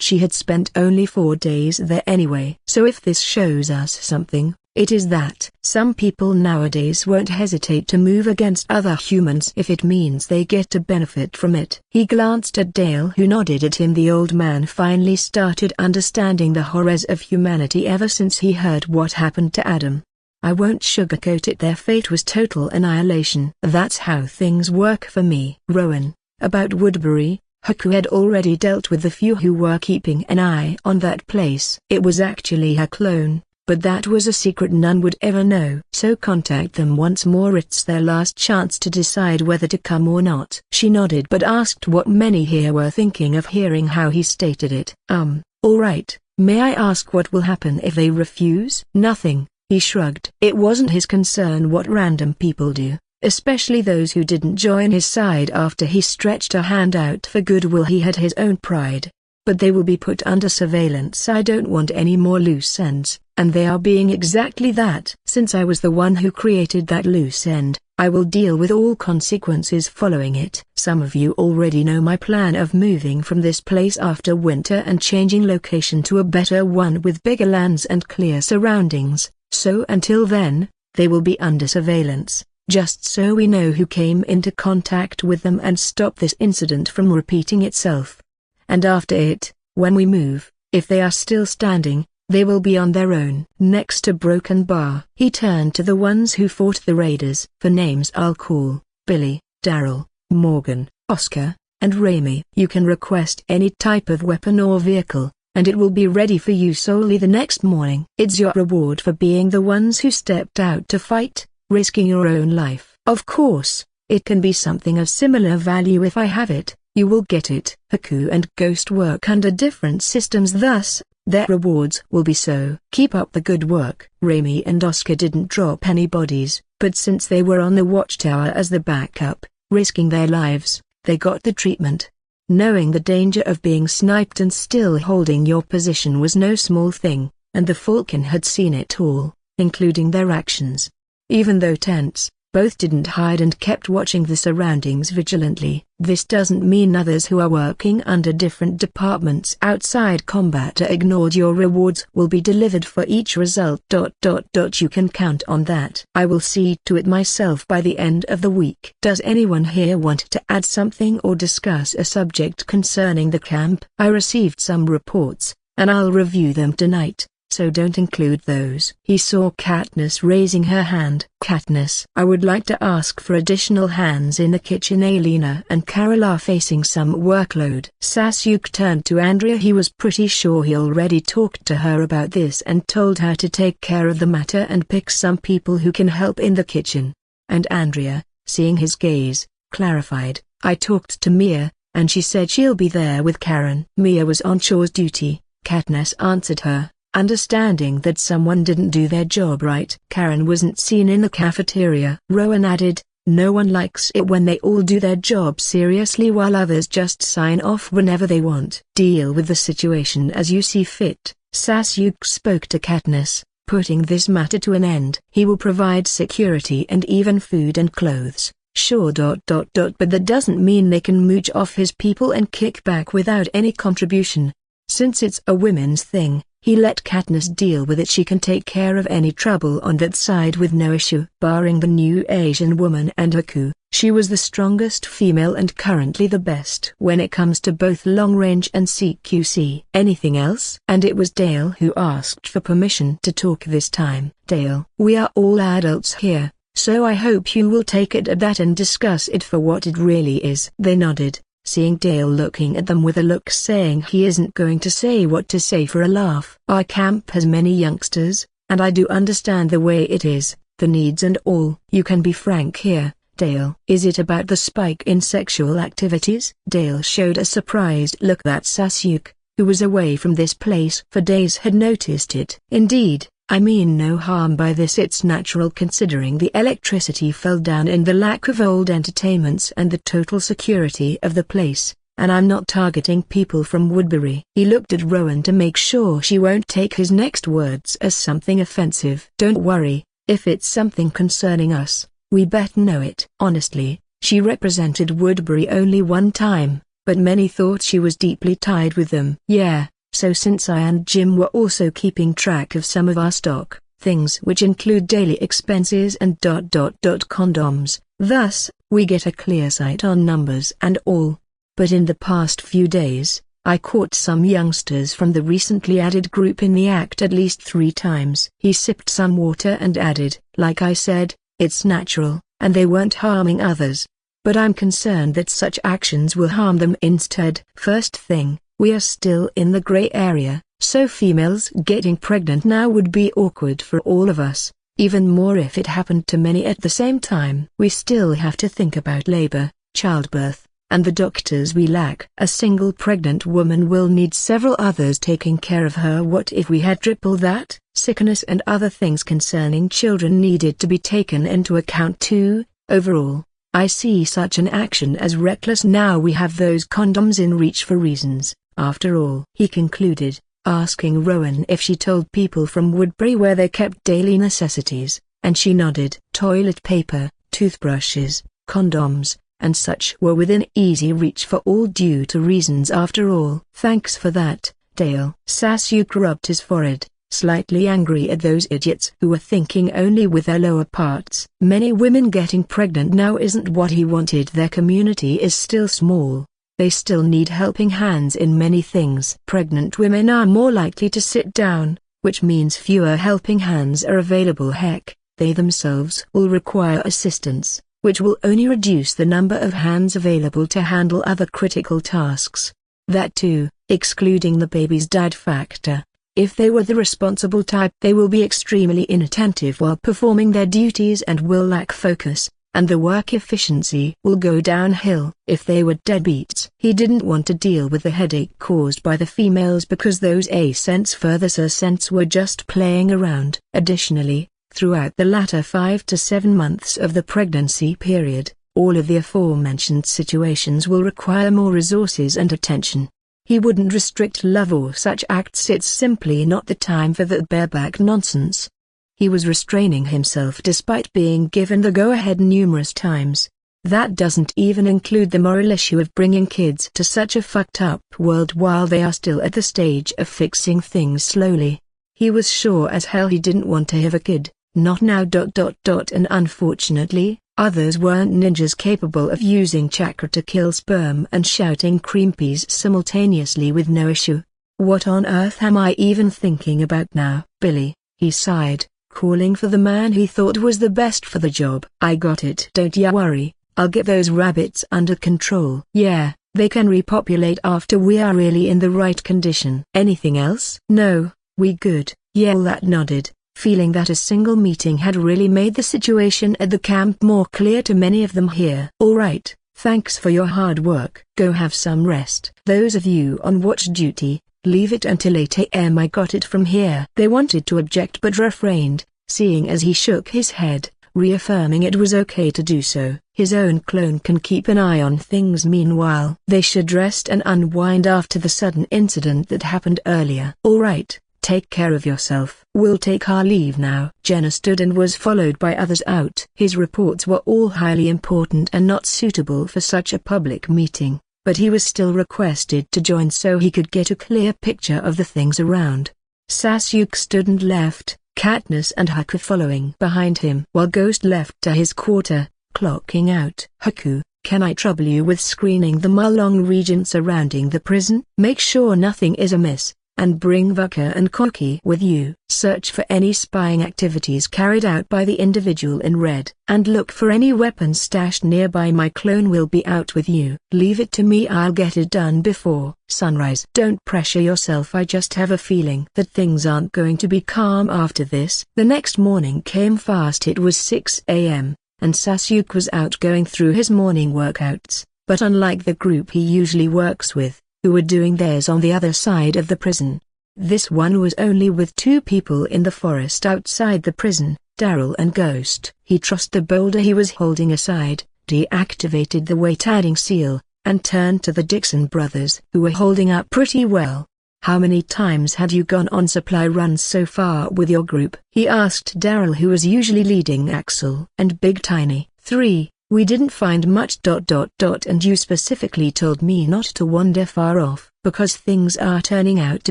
A: She had spent only 4 days there anyway. So if this shows us something, it is that some people nowadays won't hesitate to move against other humans if it means they get to benefit from it. He glanced at Dale, who nodded at him. The old man finally started understanding the horrors of humanity ever since he heard what happened to Adam. I won't sugarcoat it, their fate was total annihilation. That's how things work for me. Rowan, about Woodbury, Haku had already dealt with the few who were keeping an eye on that place. It was actually her clone, but that was a secret none would ever know. So contact them once more, it's their last chance to decide whether to come or not. She nodded but asked what many here were thinking of hearing how he stated it. All right, may I ask what will happen if they refuse? Nothing, he shrugged. It wasn't his concern what random people do, especially those who didn't join his side after he stretched a hand out for goodwill. He had his own pride. But they will be put under surveillance. I don't want any more loose ends, and they are being exactly that. Since I was the one who created that loose end, I will deal with all consequences following it. Some of you already know my plan of moving from this place after winter and changing location to a better one with bigger lands and clear surroundings, so until then, they will be under surveillance, just so we know who came into contact with them and stop this incident from repeating itself. And after it, when we move, if they are still standing, they will be on their own. Next to Broken Bar, he turned to the ones who fought the raiders. For names I'll call Billy, Daryl, Morgan, Oscar, and Raimi. You can request any type of weapon or vehicle, and it will be ready for you solely the next morning. It's your reward for being the ones who stepped out to fight, risking your own life. Of course, it can be something of similar value if I have it. You will get it. Haku and Ghost work under different systems, thus, their rewards will be so. Keep up the good work. Raimi and Oscar didn't drop any bodies, but since they were on the watchtower as the backup, risking their lives, they got the treatment. Knowing the danger of being sniped and still holding your position was no small thing, and the Falcon had seen it all, including their actions. Even though tense, both didn't hide and kept watching the surroundings vigilantly. This doesn't mean others who are working under different departments outside combat are ignored. Your rewards will be delivered for each result. You can count on that. I will see to it myself by the end of the week. Does anyone here want to add something or discuss a subject concerning the camp? I received some reports, and I'll review them tonight, so don't include those. He saw Katniss raising her hand. Katniss, I would like to ask for additional hands in the kitchen. Alina and Carol are facing some workload. Sasuke turned to Andrea. He was pretty sure he already talked to her about this and told her to take care of the matter and pick some people who can help in the kitchen. And Andrea, seeing his gaze, clarified, I talked to Mia, and she said she'll be there with Karen. Mia was on chores duty, Katniss answered her, understanding that someone didn't do their job right. Karen wasn't seen in the cafeteria. Rowan added, no one likes it when they all do their job seriously while others just sign off whenever they want. Deal with the situation as you see fit. Sasuke spoke to Katniss, putting this matter to an end. He will provide security and even food and clothes. Sure. But that doesn't mean they can mooch off his people and kick back without any contribution. Since it's a women's thing, he let Katniss deal with it. She can take care of any trouble on that side with no issue. Barring the new Asian woman and Haku, she was the strongest female and currently the best when it comes to both long range and CQC. Anything else? And it was Dale who asked for permission to talk this time. Dale, we are all adults here, so I hope you will take it at that and discuss it for what it really is. They nodded, seeing Dale looking at them with a look saying he isn't going to say what to say for a laugh. Our camp has many youngsters, and I do understand the way it is, the needs and all. You can be frank here, Dale. Is it about the spike in sexual activities? Dale showed a surprised look that Sasuke, who was away from this place for days, had noticed it. Indeed, I mean no harm by this. It's natural considering the electricity fell down and the lack of old entertainments and the total security of the place, and I'm not targeting people from Woodbury. He looked at Rowan to make sure she won't take his next words as something offensive. Don't worry, if it's something concerning us, We bet know it. Honestly, she represented Woodbury only one time, but many thought she was deeply tied with them. Yeah, so since I and Jim were also keeping track of some of our stock, things which include daily expenses and condoms, thus, we get a clear sight on numbers and all. But in the past few days, I caught some youngsters from the recently added group in the act at least 3 times. He sipped some water and added, like I said, it's natural, and they weren't harming others. But I'm concerned that such actions will harm them instead. First thing, we are still in the gray area, so females getting pregnant now would be awkward for all of us, even more if it happened to many at the same time. We still have to think about labor, childbirth, and the doctors we lack. A single pregnant woman will need several others taking care of her. What if we had triple that? Sickness and other things concerning children needed to be taken into account too. Overall, I see such an action as reckless. Now we have those condoms in reach for reasons, after all, he concluded, asking Rowan if she told people from Woodbury where they kept daily necessities, and she nodded. Toilet paper, toothbrushes, condoms, and such were within easy reach for all due to reasons after all. Thanks for that, Dale. Sasuke rubbed his forehead, slightly angry at those idiots who were thinking only with their lower parts. Many women getting pregnant now isn't what he wanted. Their community is still small. They still need helping hands in many things. Pregnant women are more likely to sit down, which means fewer helping hands are available. Heck, they themselves will require assistance, which will only reduce the number of hands available to handle other critical tasks. That too, excluding the baby's dad factor. If they were the responsible type, they will be extremely inattentive while performing their duties and will lack focus, and the work efficiency will go downhill. If they were deadbeats, he didn't want to deal with the headache caused by the females because those cents were just playing around. Additionally, throughout the latter 5 to 7 months of the pregnancy period, all of the aforementioned situations will require more resources and attention. He wouldn't restrict love or such acts. It's simply not the time for that bareback nonsense. He was restraining himself despite being given the go-ahead numerous times. That doesn't even include the moral issue of bringing kids to such a fucked up world while they are still at the stage of fixing things slowly. He was sure as hell he didn't want to have a kid, not now. And unfortunately, others weren't ninjas capable of using chakra to kill sperm and shouting cream peas simultaneously with no issue. What on earth am I even thinking about now? Billy, he sighed, calling for the man he thought was the best for the job. I got it. Don't ya worry, I'll get those rabbits under control. Yeah, they can repopulate after we are really in the right condition. Anything else? No, we good. Yeah, that nodded, feeling that a single meeting had really made the situation at the camp more clear to many of them here. All right, thanks for your hard work. Go have some rest. Those of you on watch duty, leave it until 8 a.m. I got it from here. They wanted to object but refrained, seeing as he shook his head, reaffirming it was okay to do so. His own clone can keep an eye on things. Meanwhile, they should rest and unwind after the sudden incident that happened earlier. All right. Take care of yourself. We'll take our leave now. Jenna stood and was followed by others out. His reports were all highly important and not suitable for such a public meeting, but he was still requested to join so he could get a clear picture of the things around. Sasuke stood and left, Katniss and Haku following behind him while Ghost left to his quarter, clocking out. Haku, can I trouble you with screening the Mulong region surrounding the prison? Make sure nothing is amiss. And bring Vuka and Koki with you. Search for any spying activities carried out by the individual in red. And look for any weapons stashed nearby. My clone will be out with you. Leave it to me, I'll get it done before sunrise. Don't pressure yourself, I just have a feeling that things aren't going to be calm after this. The next morning came fast. It was 6 a.m., and Sasuke was out going through his morning workouts, but unlike the group he usually works with, who were doing theirs on the other side of the prison, this one was only with 2 people in the forest outside the prison, Daryl and Ghost. He tossed the boulder he was holding aside, deactivated the weight-adding seal, and turned to the Dixon brothers, who were holding up pretty well. How many times had you gone on supply runs so far with your group? He asked Daryl, who was usually leading Axel and Big Tiny. 3. We didn't find much. And you specifically told me not to wander far off, because things are turning out to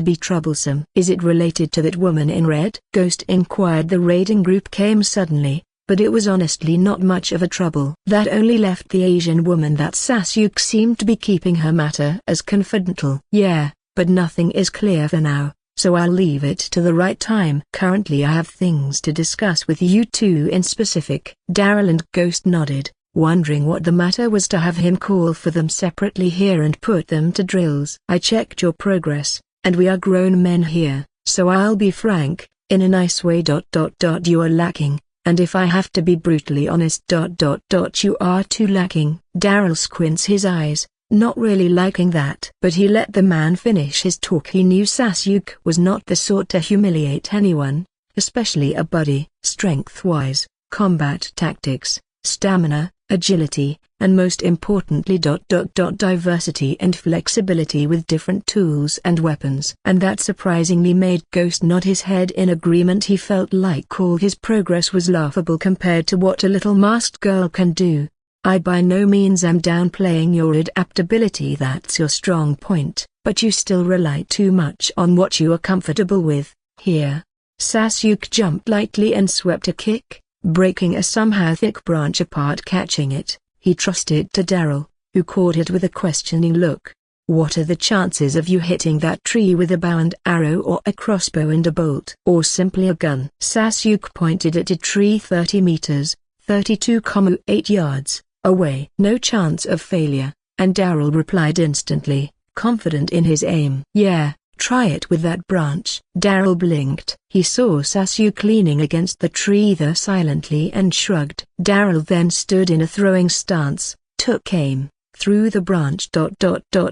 A: be troublesome. Is it related to that woman in red? Ghost inquired. The raiding group came suddenly, but it was honestly not much of a trouble. That only left the Asian woman that Sasuke seemed to be keeping her matter as confidential. Yeah, but nothing is clear for now, so I'll leave it to the right time. Currently I have things to discuss with you two in specific. Daryl and Ghost nodded, wondering what the matter was to have him call for them separately here and put them to drills. I checked your progress, and we are grown men here, so I'll be frank, in a nice way. You are lacking, and if I have to be brutally honest. You are too lacking. Daryl squints his eyes, not really liking that. But he let the man finish his talk. He knew Sasuke was not the sort to humiliate anyone, especially a buddy. Strength-wise, combat tactics, stamina, agility, and most importantly diversity and flexibility with different tools and weapons. And that surprisingly made Ghost nod his head in agreement. He felt like all his progress was laughable compared to what a little masked girl can do. I by no means am downplaying your adaptability, that's your strong point, but you still rely too much on what you are comfortable with. Here. Sasuke jumped lightly and swept a kick, breaking a somehow thick branch apart. Catching it, he thrust it to Daryl, who caught it with a questioning look. What are the chances of you hitting that tree with a bow and arrow, or a crossbow and a bolt, or simply a gun? Sasuke pointed at a tree 30 meters, 32.8 yards, away. No chance of failure, and Daryl replied instantly, confident in his aim. Yeah, try it with that branch. Daryl blinked. He saw Sasuke leaning against the tree there silently and shrugged. Daryl then stood in a throwing stance, took aim, threw the branch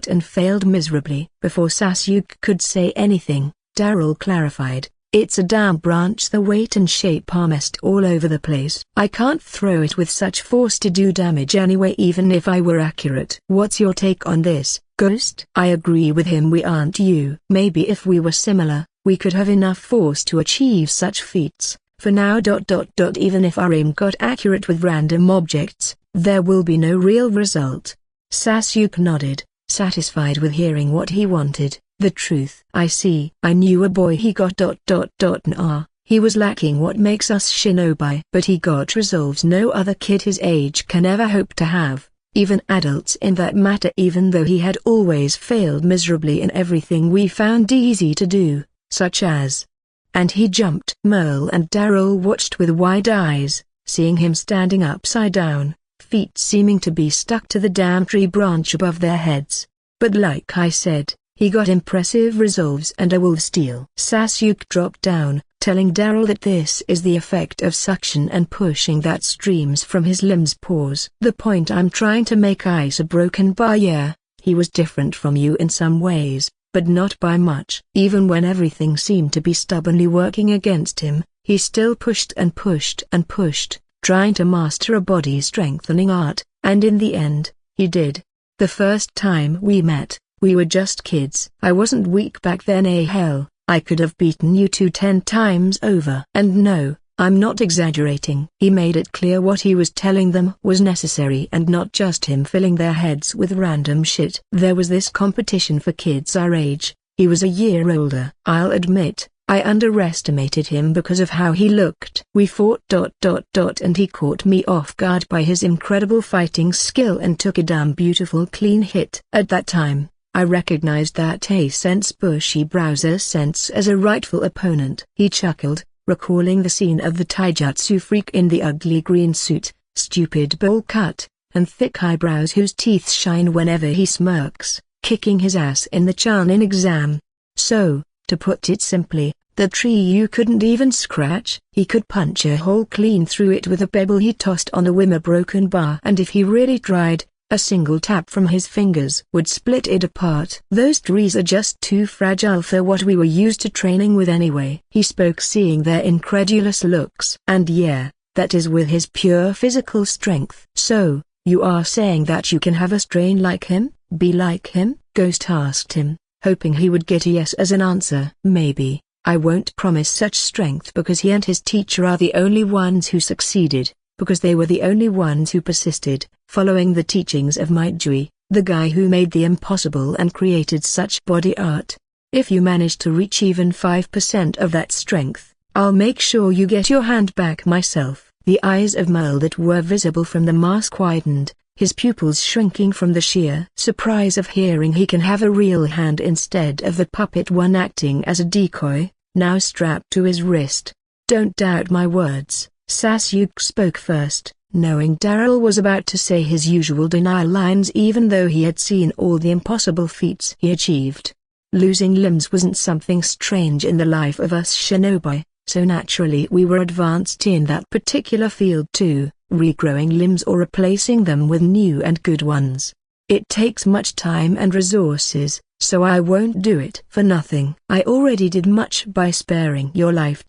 A: and failed miserably. Before Sasuke could say anything, Daryl clarified, it's a damn branch. The weight and shape are messed all over the place. I can't throw it with such force to do damage anyway, even if I were accurate. What's your take on this, Ghost? I agree with him. We aren't you. Maybe if we were similar, we could have enough force to achieve such feats. For now. Even if our aim got accurate with random objects, there will be no real result. Sasuke nodded, satisfied with hearing what he wanted. The truth. I see. I knew a boy he got. Nah, he was lacking what makes us shinobi. But he got resolves no other kid his age can ever hope to have, even adults in that matter. Even though he had always failed miserably in everything we found easy to do, such as... And he jumped. Merle and Daryl watched with wide eyes, seeing him standing upside down, feet seeming to be stuck to the damn tree branch above their heads. But like I said, he got impressive resolves and I will steal. Sasuke dropped down, telling Daryl that this is the effect of suction and pushing that streams from his limbs. Pause. The point I'm trying to make is a broken barrier. He was different from you in some ways, but not by much. Even when everything seemed to be stubbornly working against him, he still pushed and pushed and pushed, trying to master a body-strengthening art, and in the end, he did. The first time we met, we were just kids. I wasn't weak back then. Hell, I could have beaten you 10 times over. And no, I'm not exaggerating. He made it clear what he was telling them was necessary and not just him filling their heads with random shit. There was this competition for kids our age. He was a year older. I'll admit, I underestimated him because of how he looked. We fought. And he caught me off guard by his incredible fighting skill and took a damn beautiful clean hit. At that time, I recognized that sense bushy browser sense as a rightful opponent. He chuckled, recalling the scene of the taijutsu freak in the ugly green suit, stupid bowl cut, and thick eyebrows whose teeth shine whenever he smirks, kicking his ass in the Chunin exam. So, to put it simply, the tree you couldn't even scratch. He could punch a hole clean through it with a pebble he tossed on a whim. A broken bar, and if he really tried, a single tap from his fingers would split it apart. Those trees are just too fragile for what we were used to training with anyway. He spoke, seeing their incredulous looks. And yeah, that is with his pure physical strength. So, you are saying that you can have a strain like him, be like him? Ghost asked him, hoping he would get a yes as an answer. Maybe. I won't promise such strength because he and his teacher are the only ones who succeeded, because they were the only ones who persisted, following the teachings of Maitjui, the guy who made the impossible and created such body art. If you manage to reach even 5% of that strength, I'll make sure you get your hand back myself. The eyes of Merle that were visible from the mask widened, his pupils shrinking from the sheer surprise of hearing he can have a real hand instead of the puppet one acting as a decoy, now strapped to his wrist. Don't doubt my words, Sasuke spoke first, knowing Daryl was about to say his usual denial lines even though he had seen all the impossible feats he achieved. Losing limbs wasn't something strange in the life of us shinobi, so naturally we were advanced in that particular field too, regrowing limbs or replacing them with new and good ones. It takes much time and resources, so I won't do it for nothing. I already did much by sparing your life.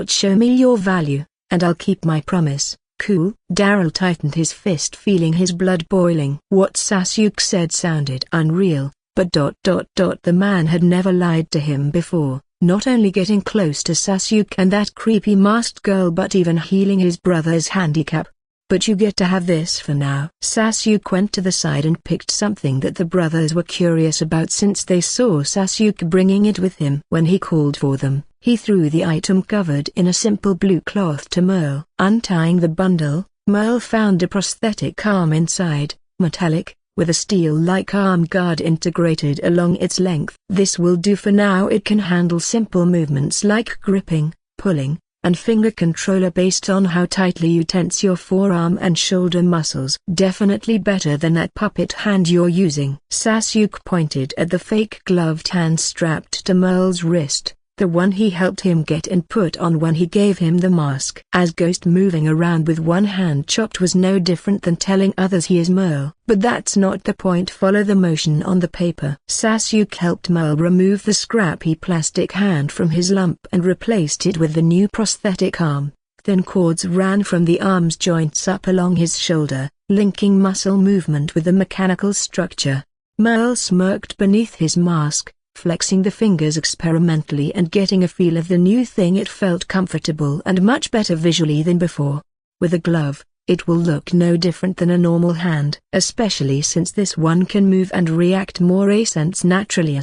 A: Show me your value, and I'll keep my promise. Cool. Daryl tightened his fist, feeling his blood boiling. What Sasuke said sounded unreal, but the man had never lied to him before. Not only getting close to Sasuke and that creepy masked girl but even healing his brother's handicap. But you get to have this for now. Sasuke went to the side and picked something that the brothers were curious about since they saw Sasuke bringing it with him. When he called for them, he threw the item covered in a simple blue cloth to Merle. Untying the bundle, Merle found a prosthetic arm inside, metallic, with a steel-like arm guard integrated along its length. This will do for now. It can handle simple movements like gripping, pulling, and finger controller based on how tightly you tense your forearm and shoulder muscles. Definitely better than that puppet hand you're using. Sasuke pointed at the fake gloved hand strapped to Merle's wrist, the one he helped him get and put on when he gave him the mask. As Ghost moving around with one hand chopped was no different than telling others he is Merle. But that's not the point. Follow the motion on the paper. Sasuke helped Merle remove the scrappy plastic hand from his lump and replaced it with the new prosthetic arm. Thin cords ran from the arm's joints up along his shoulder, linking muscle movement with the mechanical structure. Merle smirked beneath his mask, flexing the fingers experimentally and getting a feel of the new thing. It felt comfortable and much better visually than before. With a glove, it will look no different than a normal hand, especially since this one can move and react more naturally.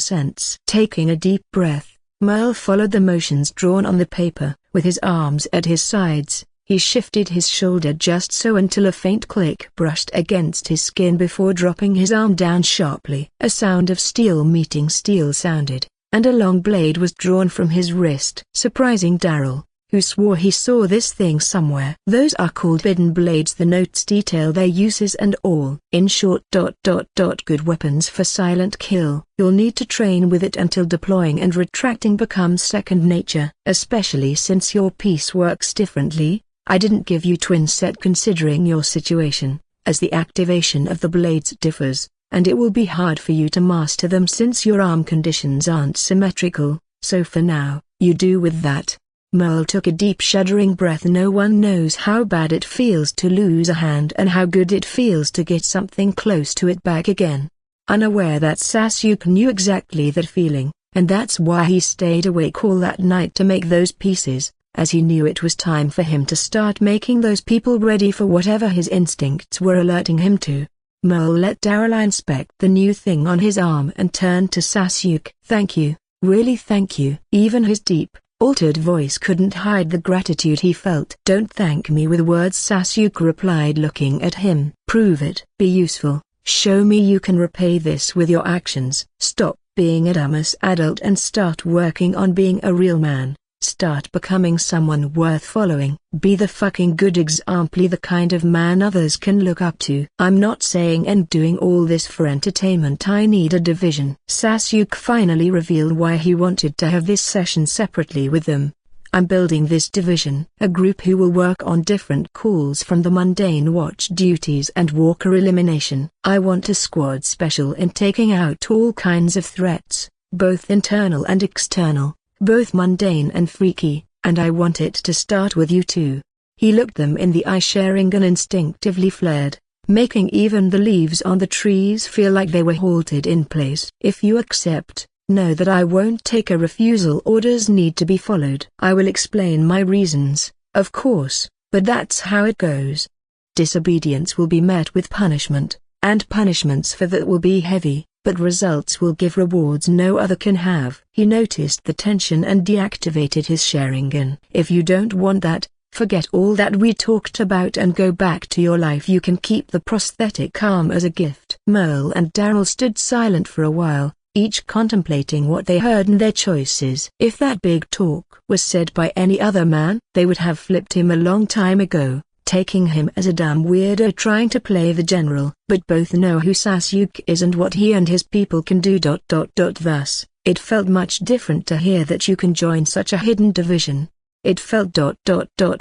A: Taking a deep breath, Merle followed the motions drawn on the paper. With his arms at his sides, he shifted his shoulder just so until a faint click brushed against his skin before dropping his arm down sharply. A sound of steel meeting steel sounded, and a long blade was drawn from his wrist, surprising Daryl, who swore he saw this thing somewhere. Those are called hidden blades. The notes detail their uses and all. In short, good weapons for silent kill. You'll need to train with it until deploying and retracting becomes second nature, especially since your piece works differently. I didn't give you twin set considering your situation, as the activation of the blades differs, and it will be hard for you to master them since your arm conditions aren't symmetrical, so for now, you do with that. Merle took a deep shuddering breath. No one knows how bad it feels to lose a hand and how good it feels to get something close to it back again. Unaware that Sasuke knew exactly that feeling, and that's why he stayed awake all that night to make those pieces, as he knew it was time for him to start making those people ready for whatever his instincts were alerting him to. Merle let Daryl inspect the new thing on his arm and turned to Sasuke. Thank you, really thank you. Even his deep, altered voice couldn't hide the gratitude he felt. Don't thank me with words, Sasuke replied, looking at him. Prove it. Be useful. Show me you can repay this with your actions. Stop being a dumbass adult and start working on being a real man. Start becoming someone worth following. Be the fucking good example, the kind of man others can look up to. I'm not saying and doing all this for entertainment. I need a division. Sasuke finally revealed why he wanted to have this session separately with them. I'm building this division. A group who will work on different calls from the mundane watch duties and walker elimination. I want a squad special in taking out all kinds of threats, both internal and external, both mundane and freaky, and I want it to start with you two. He looked them in the eye. Sharingan instinctively flared, making even the leaves on the trees feel like they were halted in place. If you accept, know that I won't take a refusal. Orders need to be followed. I will explain my reasons, of course, but that's how it goes. Disobedience will be met with punishment, and punishments for that will be heavy, but results will give rewards no other can have. He noticed the tension and deactivated his Sharingan. If you don't want that, forget all that we talked about and go back to your life. You can keep the prosthetic arm as a gift. Merle and Daryl stood silent for a while, each contemplating what they heard and their choices. If that big talk was said by any other man, they would have flipped him a long time ago, taking him as a damn weirdo trying to play the general. But both know who Sasuke is and what he and his people can do. Thus, it felt much different to hear that you can join such a hidden division. It felt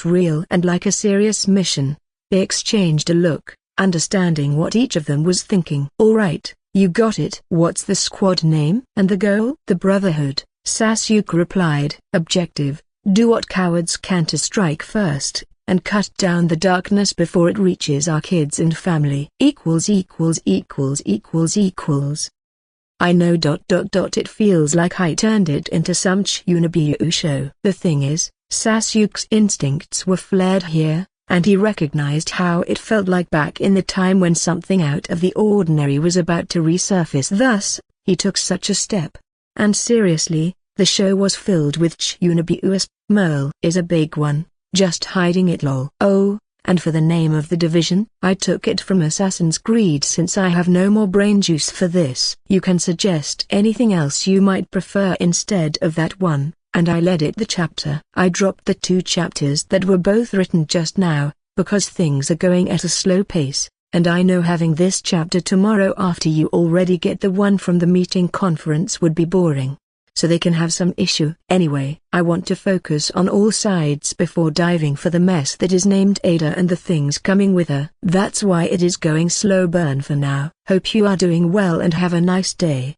A: real and like a serious mission. They exchanged a look, understanding what each of them was thinking. All right, you got it. What's the squad name? And the goal? The Brotherhood, Sasuke replied. Objective: do what cowards can to strike first, and cut down the darkness before it reaches our kids and family. I know. It feels like I turned it into some Chunobiyu show. The thing is, Sasuke's instincts were flared here, and he recognized how it felt like back in the time when something out of the ordinary was about to resurface. Thus, he took such a step. And seriously, the show was filled with Chunobiyus. Merle is a big one, just hiding it lol. Oh, and for the name of the division, I took it from Assassin's Creed since I have no more brain juice for this. You can suggest anything else you might prefer instead of that one, and I'll edit the chapter. I dropped the 2 chapters that were both written just now, because things are going at a slow pace, and I know having this chapter tomorrow after you already get the one from the meeting conference would be boring. So they can have some issue. Anyway, I want to focus on all sides before diving for the mess that is named Ada and the things coming with her. That's why it is going slow burn for now. Hope you are doing well and have a nice day.